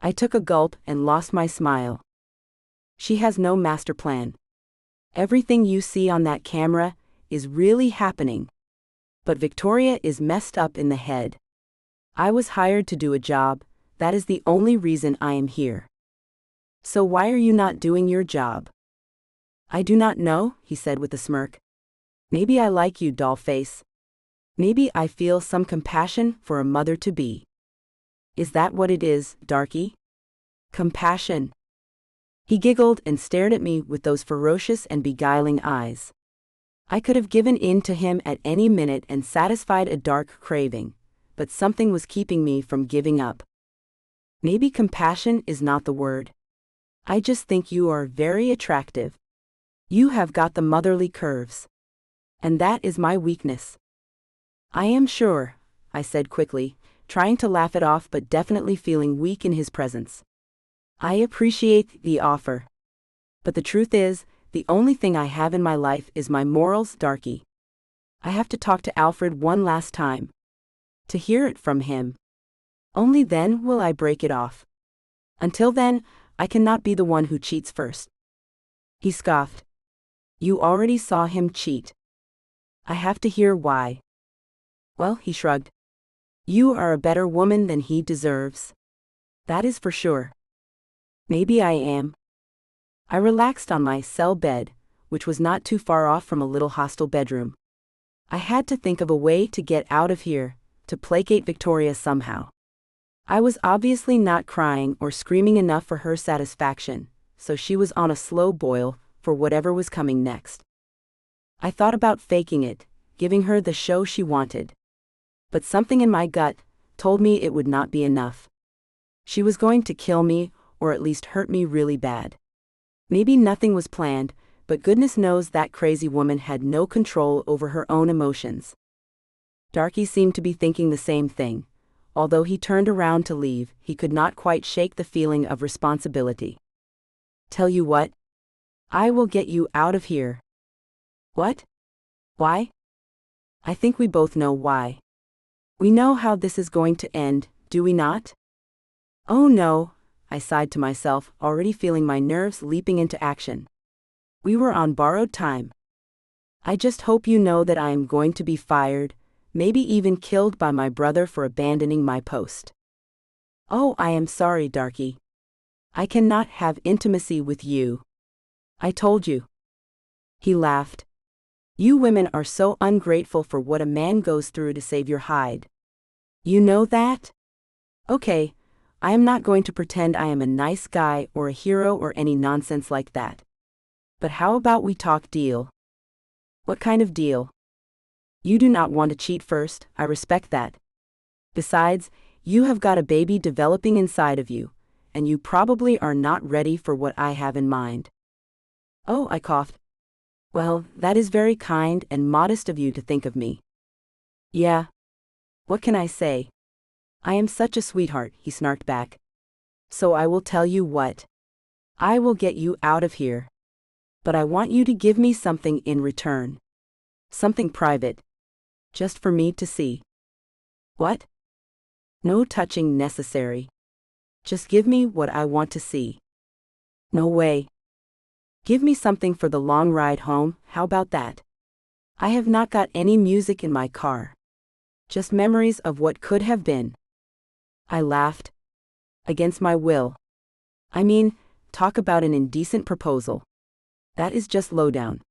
B: I took a gulp and lost my smile. She has no master plan. Everything you see on that camera is really happening. But Victoria is messed up in the head. I was hired to do a job, that is the only reason I am here. So why are you not doing your job? I do not know, he said with a smirk. Maybe I like you, dollface. Maybe I feel some compassion for a mother-to-be. Is that what it is, Darky? Compassion. He giggled and stared at me with those ferocious and beguiling eyes. I could have given in to him at any minute and satisfied a dark craving, but something was keeping me from giving up. Maybe compassion is not the word. I just think you are very attractive. You have got the motherly curves. And that is my weakness. I am sure, I said quickly, trying to laugh it off but definitely feeling weak in his presence. I appreciate the offer. But the truth is, the only thing I have in my life is my morals, Darky. I have to talk to Alfred one last time. To hear it from him. Only then will I break it off. Until then, I cannot be the one who cheats first. He scoffed. You already saw him cheat. I have to hear why. Well, he shrugged. You are a better woman than he deserves. That is for sure. Maybe I am. I relaxed on my cell bed, which was not too far off from a little hostel bedroom. I had to think of a way to get out of here, to placate Victoria somehow. I was obviously not crying or screaming enough for her satisfaction, so she was on a slow boil for whatever was coming next. I thought about faking it, giving her the show she wanted. But something in my gut told me it would not be enough. She was going to kill me, or at least hurt me really bad. Maybe nothing was planned, but goodness knows that crazy woman had no control over her own emotions. Darky seemed to be thinking the same thing. Although he turned around to leave, he could not quite shake the feeling of responsibility. Tell you what? I will get you out of here. What? Why? I think we both know why. We know how this is going to end, do we not? Oh no, I sighed to myself, already feeling my nerves leaping into action. We were on borrowed time. I just hope you know that I am going to be fired, maybe even killed by my brother for abandoning my post. Oh, I am sorry, Darky. I cannot have intimacy with you. I told you. He laughed. You women are so ungrateful for what a man goes through to save your hide. You know that? Okay, I am not going to pretend I am a nice guy or a hero or any nonsense like that. But how about we talk deal? What kind of deal? You do not want to cheat first, I respect that. Besides, you have got a baby developing inside of you, and you probably are not ready for what I have in mind. Oh, I coughed. Well, that is very kind and modest of you to think of me. Yeah. What can I say? I am such a sweetheart, he snarked back. So I will tell you what. I will get you out of here. But I want you to give me something in return. Something private. Just for me to see. What? No touching necessary. Just give me what I want to see. No way. Give me something for the long ride home, how about that? I have not got any music in my car. Just memories of what could have been. I laughed. Against my will. I mean, talk about an indecent proposal. That is just lowdown.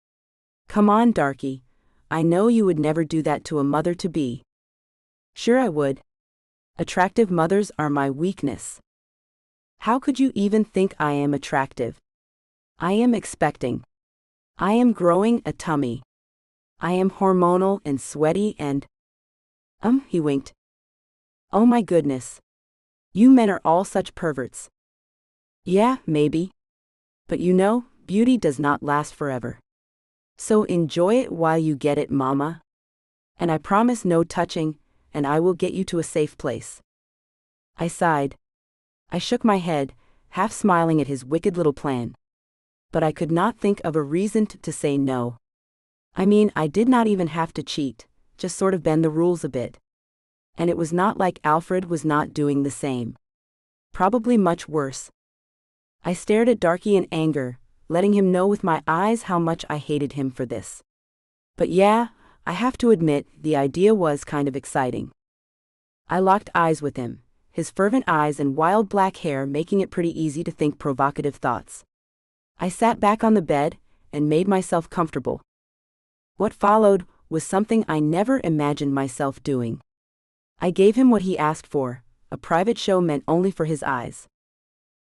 B: Come on, Darky. I know you would never do that to a mother-to-be. Sure I would. Attractive mothers are my weakness. How could you even think I am attractive? I am expecting. I am growing a tummy. I am hormonal and sweaty and… he winked. Oh my goodness. You men are all such perverts. Yeah, maybe. But you know, beauty does not last forever. So enjoy it while you get it, mama. And I promise no touching, and I will get you to a safe place. I sighed. I shook my head, half smiling at his wicked little plan. But I could not think of a reason to say no. I mean, I did not even have to cheat, just sort of bend the rules a bit. And it was not like Alfred was not doing the same. Probably much worse. I stared at Darky in anger, letting him know with my eyes how much I hated him for this. But yeah, I have to admit, the idea was kind of exciting. I locked eyes with him, his fervent eyes and wild black hair making it pretty easy to think provocative thoughts. I sat back on the bed and made myself comfortable. What followed was something I never imagined myself doing. I gave him what he asked for, a private show meant only for his eyes.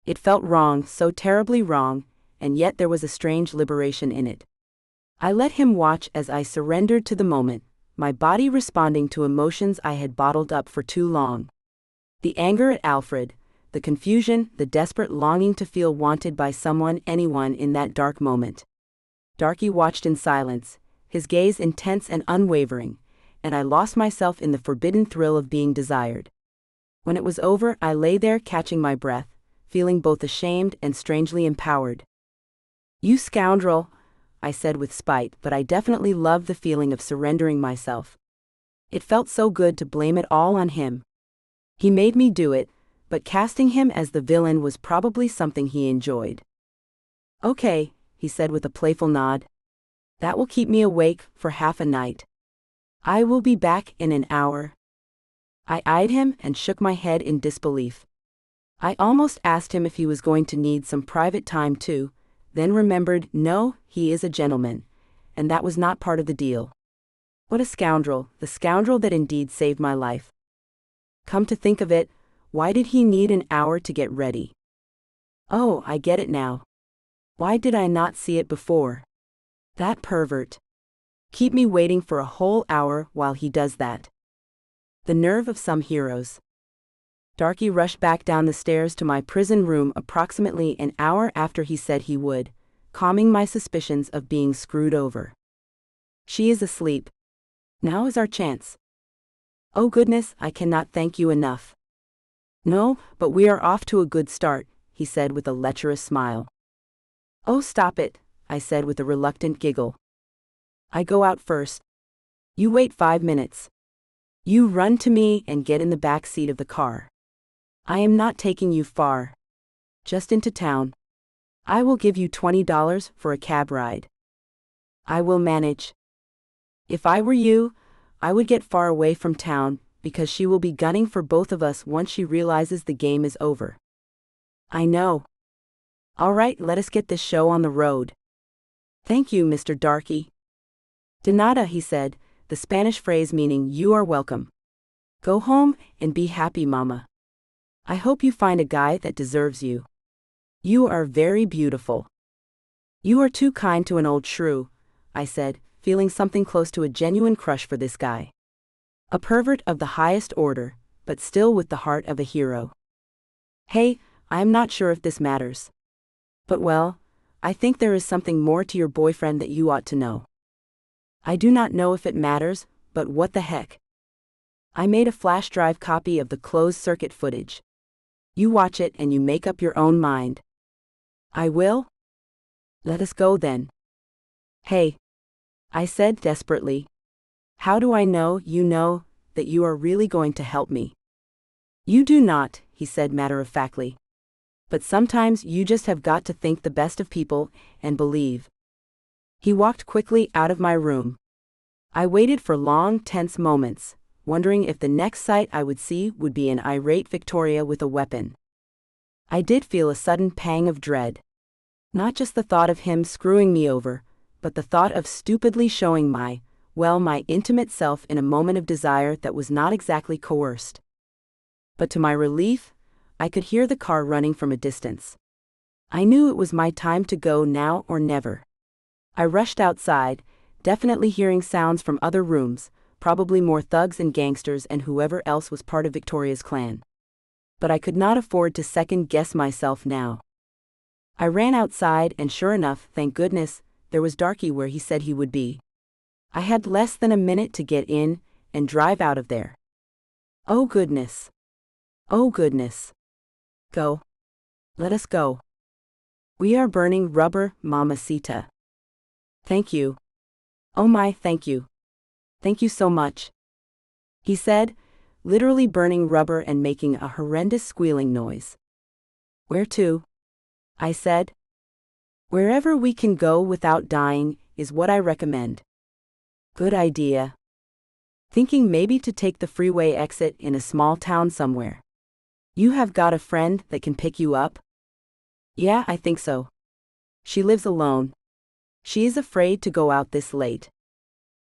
B: It felt wrong, so terribly wrong, and yet there was a strange liberation in it. I let him watch as I surrendered to the moment, my body responding to emotions I had bottled up for too long. The anger at Alfred, the confusion, the desperate longing to feel wanted by someone, anyone in that dark moment. Darky watched in silence, his gaze intense and unwavering, and I lost myself in the forbidden thrill of being desired. When it was over, I lay there catching my breath, feeling both ashamed and strangely empowered. You scoundrel, I said with spite, but I definitely loved the feeling of surrendering myself. It felt so good to blame it all on him. He made me do it, but casting him as the villain was probably something he enjoyed. Okay, he said with a playful nod. That will keep me awake for half a night. I will be back in an hour. I eyed him and shook my head in disbelief. I almost asked him if he was going to need some private time too, then remembered, no, he is a gentleman, and that was not part of the deal. What a scoundrel, the scoundrel that indeed saved my life. Come to think of it, why did he need an hour to get ready? Oh, I get it now. Why did I not see it before? That pervert. Keep me waiting for a whole hour while he does that. The nerve of some heroes. Darky rushed back down the stairs to my prison room approximately an hour after he said he would, calming my suspicions of being screwed over. She is asleep. Now is our chance. Oh goodness, I cannot thank you enough. No, but we are off to a good start, he said with a lecherous smile. Oh, stop it, I said with a reluctant giggle. I go out first. You wait 5 minutes. You run to me and get in the back seat of the car. I am not taking you far. Just into town. I will give you $20 for a cab ride. I will manage. If I were you, I would get far away from town, because she will be gunning for both of us once she realizes the game is over. I know. All right, let us get this show on the road. Thank you, Mr. Darky. De nada, he said, the Spanish phrase meaning you are welcome. Go home and be happy, mama. I hope you find a guy that deserves you. You are very beautiful. You are too kind to an old shrew, I said, feeling something close to a genuine crush for this guy. A pervert of the highest order, but still with the heart of a hero. Hey, I am not sure if this matters. But well, I think there is something more to your boyfriend that you ought to know. I do not know if it matters, but what the heck. I made a flash drive copy of the closed-circuit footage. You watch it and you make up your own mind. I will? Let us go then. Hey, I said desperately. How do I know that you are really going to help me? You do not, he said matter-of-factly. But sometimes you just have got to think the best of people and believe. He walked quickly out of my room. I waited for long, tense moments, wondering if the next sight I would see would be an irate Victoria with a weapon. I did feel a sudden pang of dread. Not just the thought of him screwing me over, but the thought of stupidly showing my intimate self in a moment of desire that was not exactly coerced. But to my relief, I could hear the car running from a distance. I knew it was my time to go now or never. I rushed outside, definitely hearing sounds from other rooms, probably more thugs and gangsters and whoever else was part of Victoria's clan. But I could not afford to second-guess myself now. I ran outside and sure enough, thank goodness, there was Darky where he said he would be. I had less than a minute to get in and drive out of there. Oh goodness. Oh goodness. Go. Let us go. We are burning rubber, mamacita. Thank you. Oh my, thank you. Thank you so much. He said, literally burning rubber and making a horrendous squealing noise. Where to? I said. Wherever we can go without dying is what I recommend. Good idea. Thinking maybe to take the freeway exit in a small town somewhere. You have got a friend that can pick you up? Yeah, I think so. She lives alone. She is afraid to go out this late.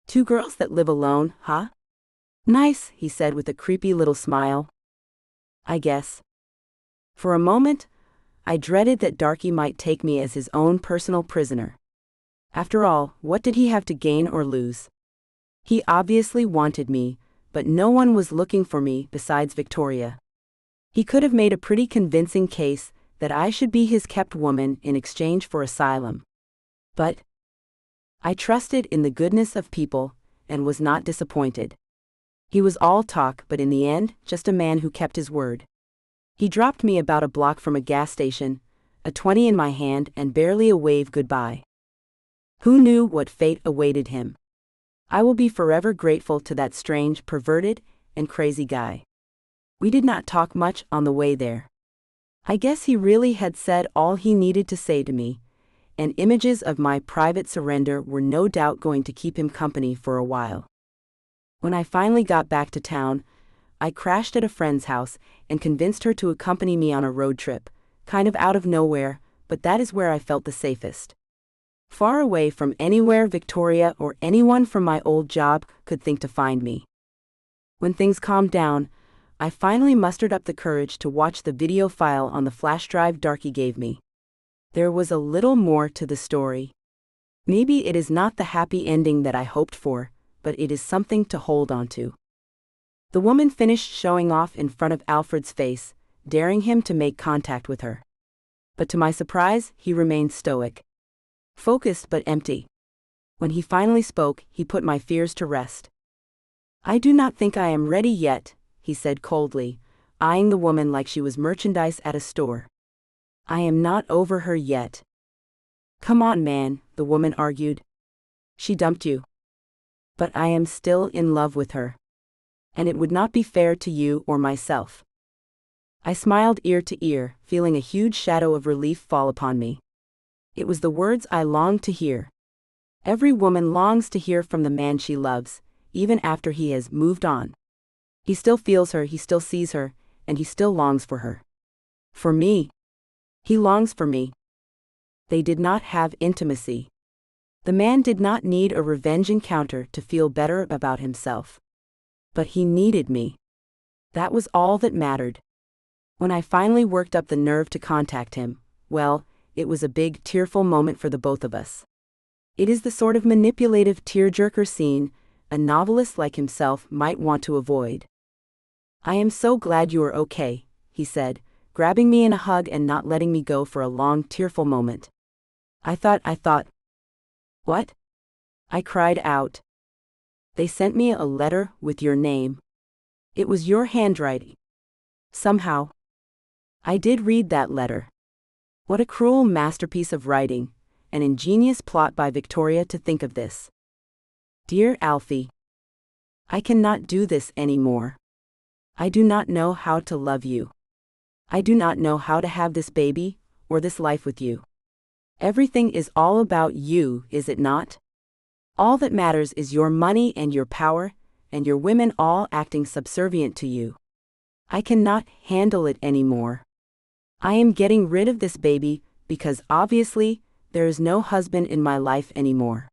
B: 2 girls that live alone, huh? Nice, he said with a creepy little smile. I guess. For a moment, I dreaded that Darky might take me as his own personal prisoner. After all, what did he have to gain or lose? He obviously wanted me, but no one was looking for me besides Victoria. He could have made a pretty convincing case that I should be his kept woman in exchange for asylum. But I trusted in the goodness of people and was not disappointed. He was all talk, but in the end, just a man who kept his word. He dropped me about a block from a gas station, a 20 in my hand and barely a wave goodbye. Who knew what fate awaited him? I will be forever grateful to that strange, perverted, and crazy guy. We did not talk much on the way there. I guess he really had said all he needed to say to me, and images of my private surrender were no doubt going to keep him company for a while. When I finally got back to town, I crashed at a friend's house and convinced her to accompany me on a road trip, kind of out of nowhere, but that is where I felt the safest. Far away from anywhere Victoria or anyone from my old job could think to find me. When things calmed down, I finally mustered up the courage to watch the video file on the flash drive Darky gave me. There was a little more to the story. Maybe it is not the happy ending that I hoped for, but it is something to hold on to. The woman finished showing off in front of Alfred's face, daring him to make contact with her. But to my surprise, he remained stoic. Focused but empty. When he finally spoke, he put my fears to rest. I do not think I am ready yet, he said coldly, eyeing the woman like she was merchandise at a store. I am not over her yet. Come on, man, the woman argued. She dumped you. But I am still in love with her. And it would not be fair to you or myself. I smiled ear to ear, feeling a huge shadow of relief fall upon me. It was the words I longed to hear. Every woman longs to hear from the man she loves, even after he has moved on. He still feels her, he still sees her, and he still longs for her. For me. He longs for me. They did not have intimacy. The man did not need a revenge encounter to feel better about himself. But he needed me. That was all that mattered. When I finally worked up the nerve to contact him, well, it was a big, tearful moment for the both of us. It is the sort of manipulative tearjerker scene a novelist like himself might want to avoid. I am so glad you are okay, he said, grabbing me in a hug and not letting me go for a long, tearful moment. I thought. What? I cried out. They sent me a letter with your name. It was your handwriting. Somehow. I did read that letter. What a cruel masterpiece of writing, an ingenious plot by Victoria to think of this. Dear Alfie, I cannot do this anymore. I do not know how to love you. I do not know how to have this baby, or this life with you. Everything is all about you, is it not? All that matters is your money and your power, and your women all acting subservient to you. I cannot handle it anymore. I am getting rid of this baby because obviously there is no husband in my life anymore.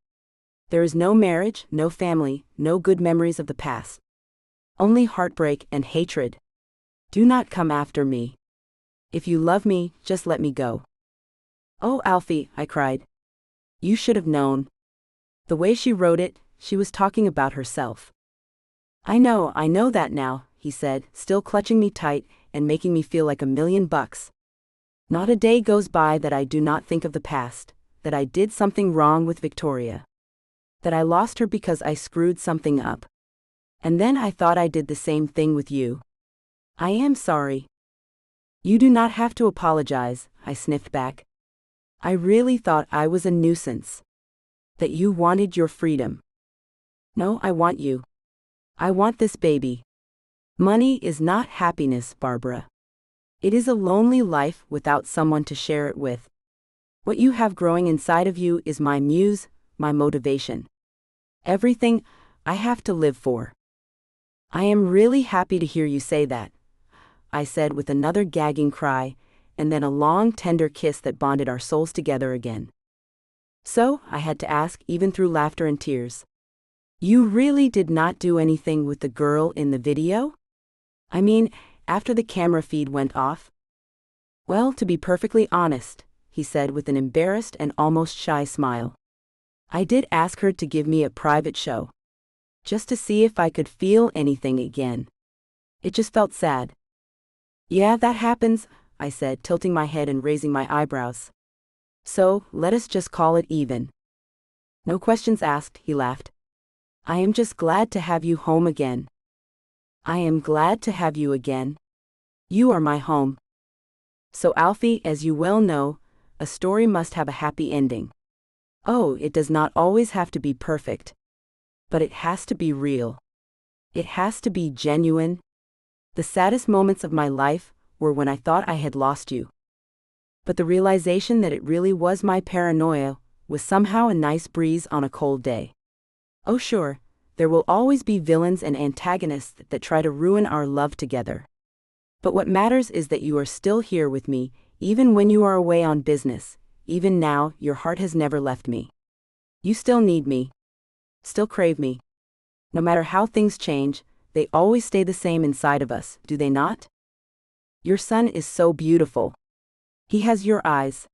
B: There is no marriage, no family, no good memories of the past. Only heartbreak and hatred. Do not come after me. If you love me, just let me go. Oh, Alfie, I cried. You should have known. The way she wrote it, she was talking about herself. I know that now, he said, still clutching me tight and making me feel like $1,000,000. Not a day goes by that I do not think of the past, that I did something wrong with Victoria. That I lost her because I screwed something up. And then I thought I did the same thing with you. I am sorry. You do not have to apologize, I sniffed back. I really thought I was a nuisance. That you wanted your freedom. No, I want you. I want this baby. Money is not happiness, Barbara. It is a lonely life without someone to share it with. What you have growing inside of you is my muse, my motivation. Everything I have to live for. I am really happy to hear you say that, I said with another gagging cry, and then a long, tender kiss that bonded our souls together again. So, I had to ask, even through laughter and tears. You really did not do anything with the girl in the video? I mean, after the camera feed went off? Well, to be perfectly honest, he said with an embarrassed and almost shy smile. I did ask her to give me a private show. Just to see if I could feel anything again. It just felt sad. Yeah, that happens, I said, tilting my head and raising my eyebrows. So, let us just call it even. No questions asked, he laughed. I am just glad to have you home again. I am glad to have you again. You are my home. So Alfie, as you well know, a story must have a happy ending. Oh, it does not always have to be perfect. But it has to be real. It has to be genuine. The saddest moments of my life were when I thought I had lost you. But the realization that it really was my paranoia was somehow a nice breeze on a cold day. Oh sure, there will always be villains and antagonists that try to ruin our love together. But what matters is that you are still here with me, even when you are away on business. Even now, your heart has never left me. You still need me. Still crave me. No matter how things change, they always stay the same inside of us, do they not? Your son is so beautiful. He has your eyes.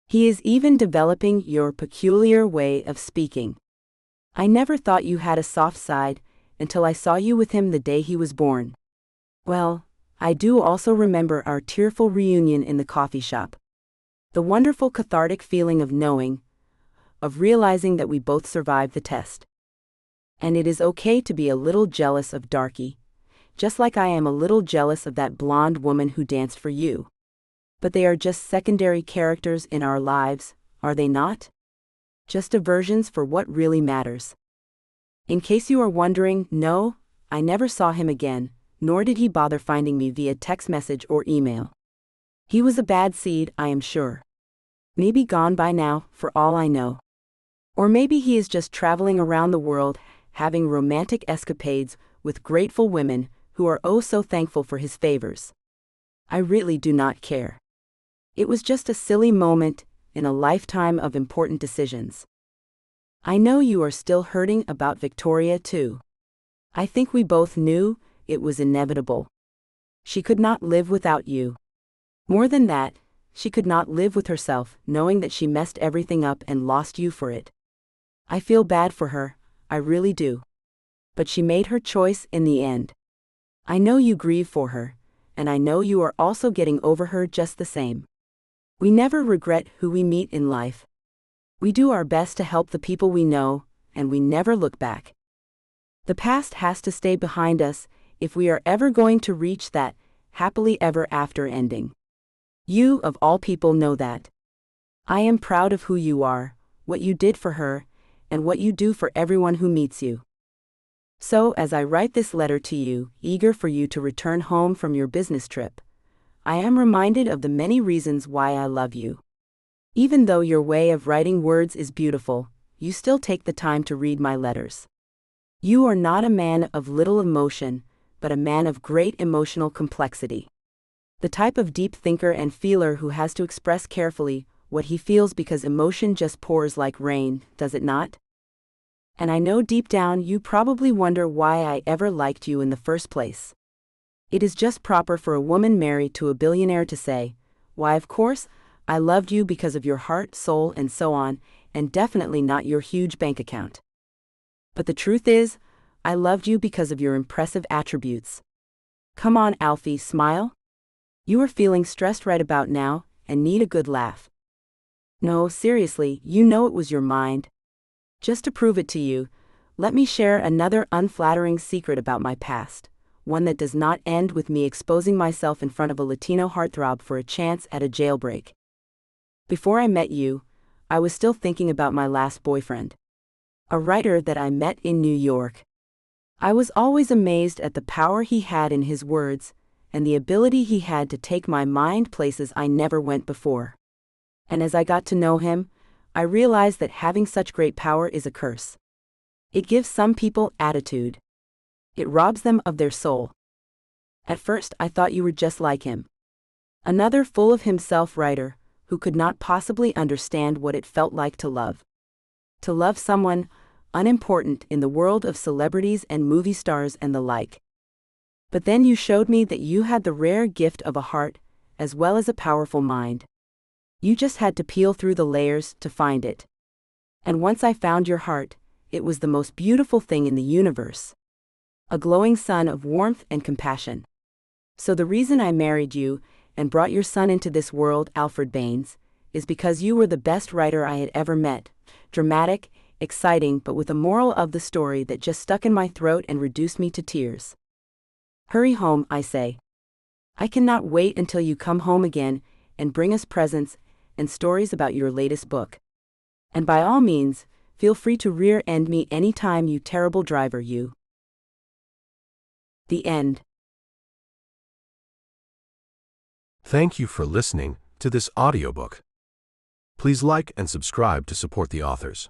B: He is even developing your peculiar way of speaking. I never thought you had a soft side until I saw you with him the day he was born. Well, I do also remember our tearful reunion in the coffee shop. The wonderful cathartic feeling of knowing, of realizing that we both survived the test. And it is okay to be a little jealous of Darky, just like I am a little jealous of that blonde woman who danced for you. But they are just secondary characters in our lives, are they not? Just diversions for what really matters. In case you are wondering, no, I never saw him again, nor did he bother finding me via text message or email. He was a bad seed, I am sure. Maybe gone by now, for all I know. Or maybe he is just traveling around the world, having romantic escapades with grateful women who are oh so thankful for his favors. I really do not care. It was just a silly moment in a lifetime of important decisions. I know you are still hurting about Victoria too. I think we both knew it was inevitable. She could not live without you. More than that, she could not live with herself, knowing that she messed everything up and lost you for it. I feel bad for her, I really do. But she made her choice in the end. I know you grieve for her, and I know you are also getting over her just the same. We never regret who we meet in life. We do our best to help the people we know, and we never look back. The past has to stay behind us if we are ever going to reach that happily ever after ending. You, of all people, know that. I am proud of who you are, what you did for her, and what you do for everyone who meets you. So, as I write this letter to you, eager for you to return home from your business trip, I am reminded of the many reasons why I love you. Even though your way of writing words is beautiful, you still take the time to read my letters. You are not a man of little emotion, but a man of great emotional complexity. The type of deep thinker and feeler who has to express carefully what he feels because emotion just pours like rain, does it not? And I know deep down you probably wonder why I ever liked you in the first place. It is just proper for a woman married to a billionaire to say, why of course, I loved you because of your heart, soul, and so on, and definitely not your huge bank account. But the truth is, I loved you because of your impressive attributes. Come on, Alfie, smile. You are feeling stressed right about now, and need a good laugh. No, seriously, you know it was your mind. Just to prove it to you, let me share another unflattering secret about my past, one that does not end with me exposing myself in front of a Latino heartthrob for a chance at a jailbreak. Before I met you, I was still thinking about my last boyfriend, a writer that I met in New York. I was always amazed at the power he had in his words, and the ability he had to take my mind places I never went before. And as I got to know him, I realized that having such great power is a curse. It gives some people attitude. It robs them of their soul. At first I thought you were just like him. Another full of himself writer, who could not possibly understand what it felt like to love. To love someone unimportant in the world of celebrities and movie stars and the like. But then you showed me that you had the rare gift of a heart, as well as a powerful mind. You just had to peel through the layers to find it. And once I found your heart, it was the most beautiful thing in the universe. A glowing sun of warmth and compassion. So the reason I married you, and brought your son into this world, Alfred Banes, is because you were the best writer I had ever met. Dramatic, exciting, but with a moral of the story that just stuck in my throat and reduced me to tears. Hurry home, I say. I cannot wait until you come home again and bring us presents and stories about your latest book. And by all means, feel free to rear-end me anytime, you terrible driver, you. The end.
A: Thank you for listening to this audiobook. Please like and subscribe to support the authors.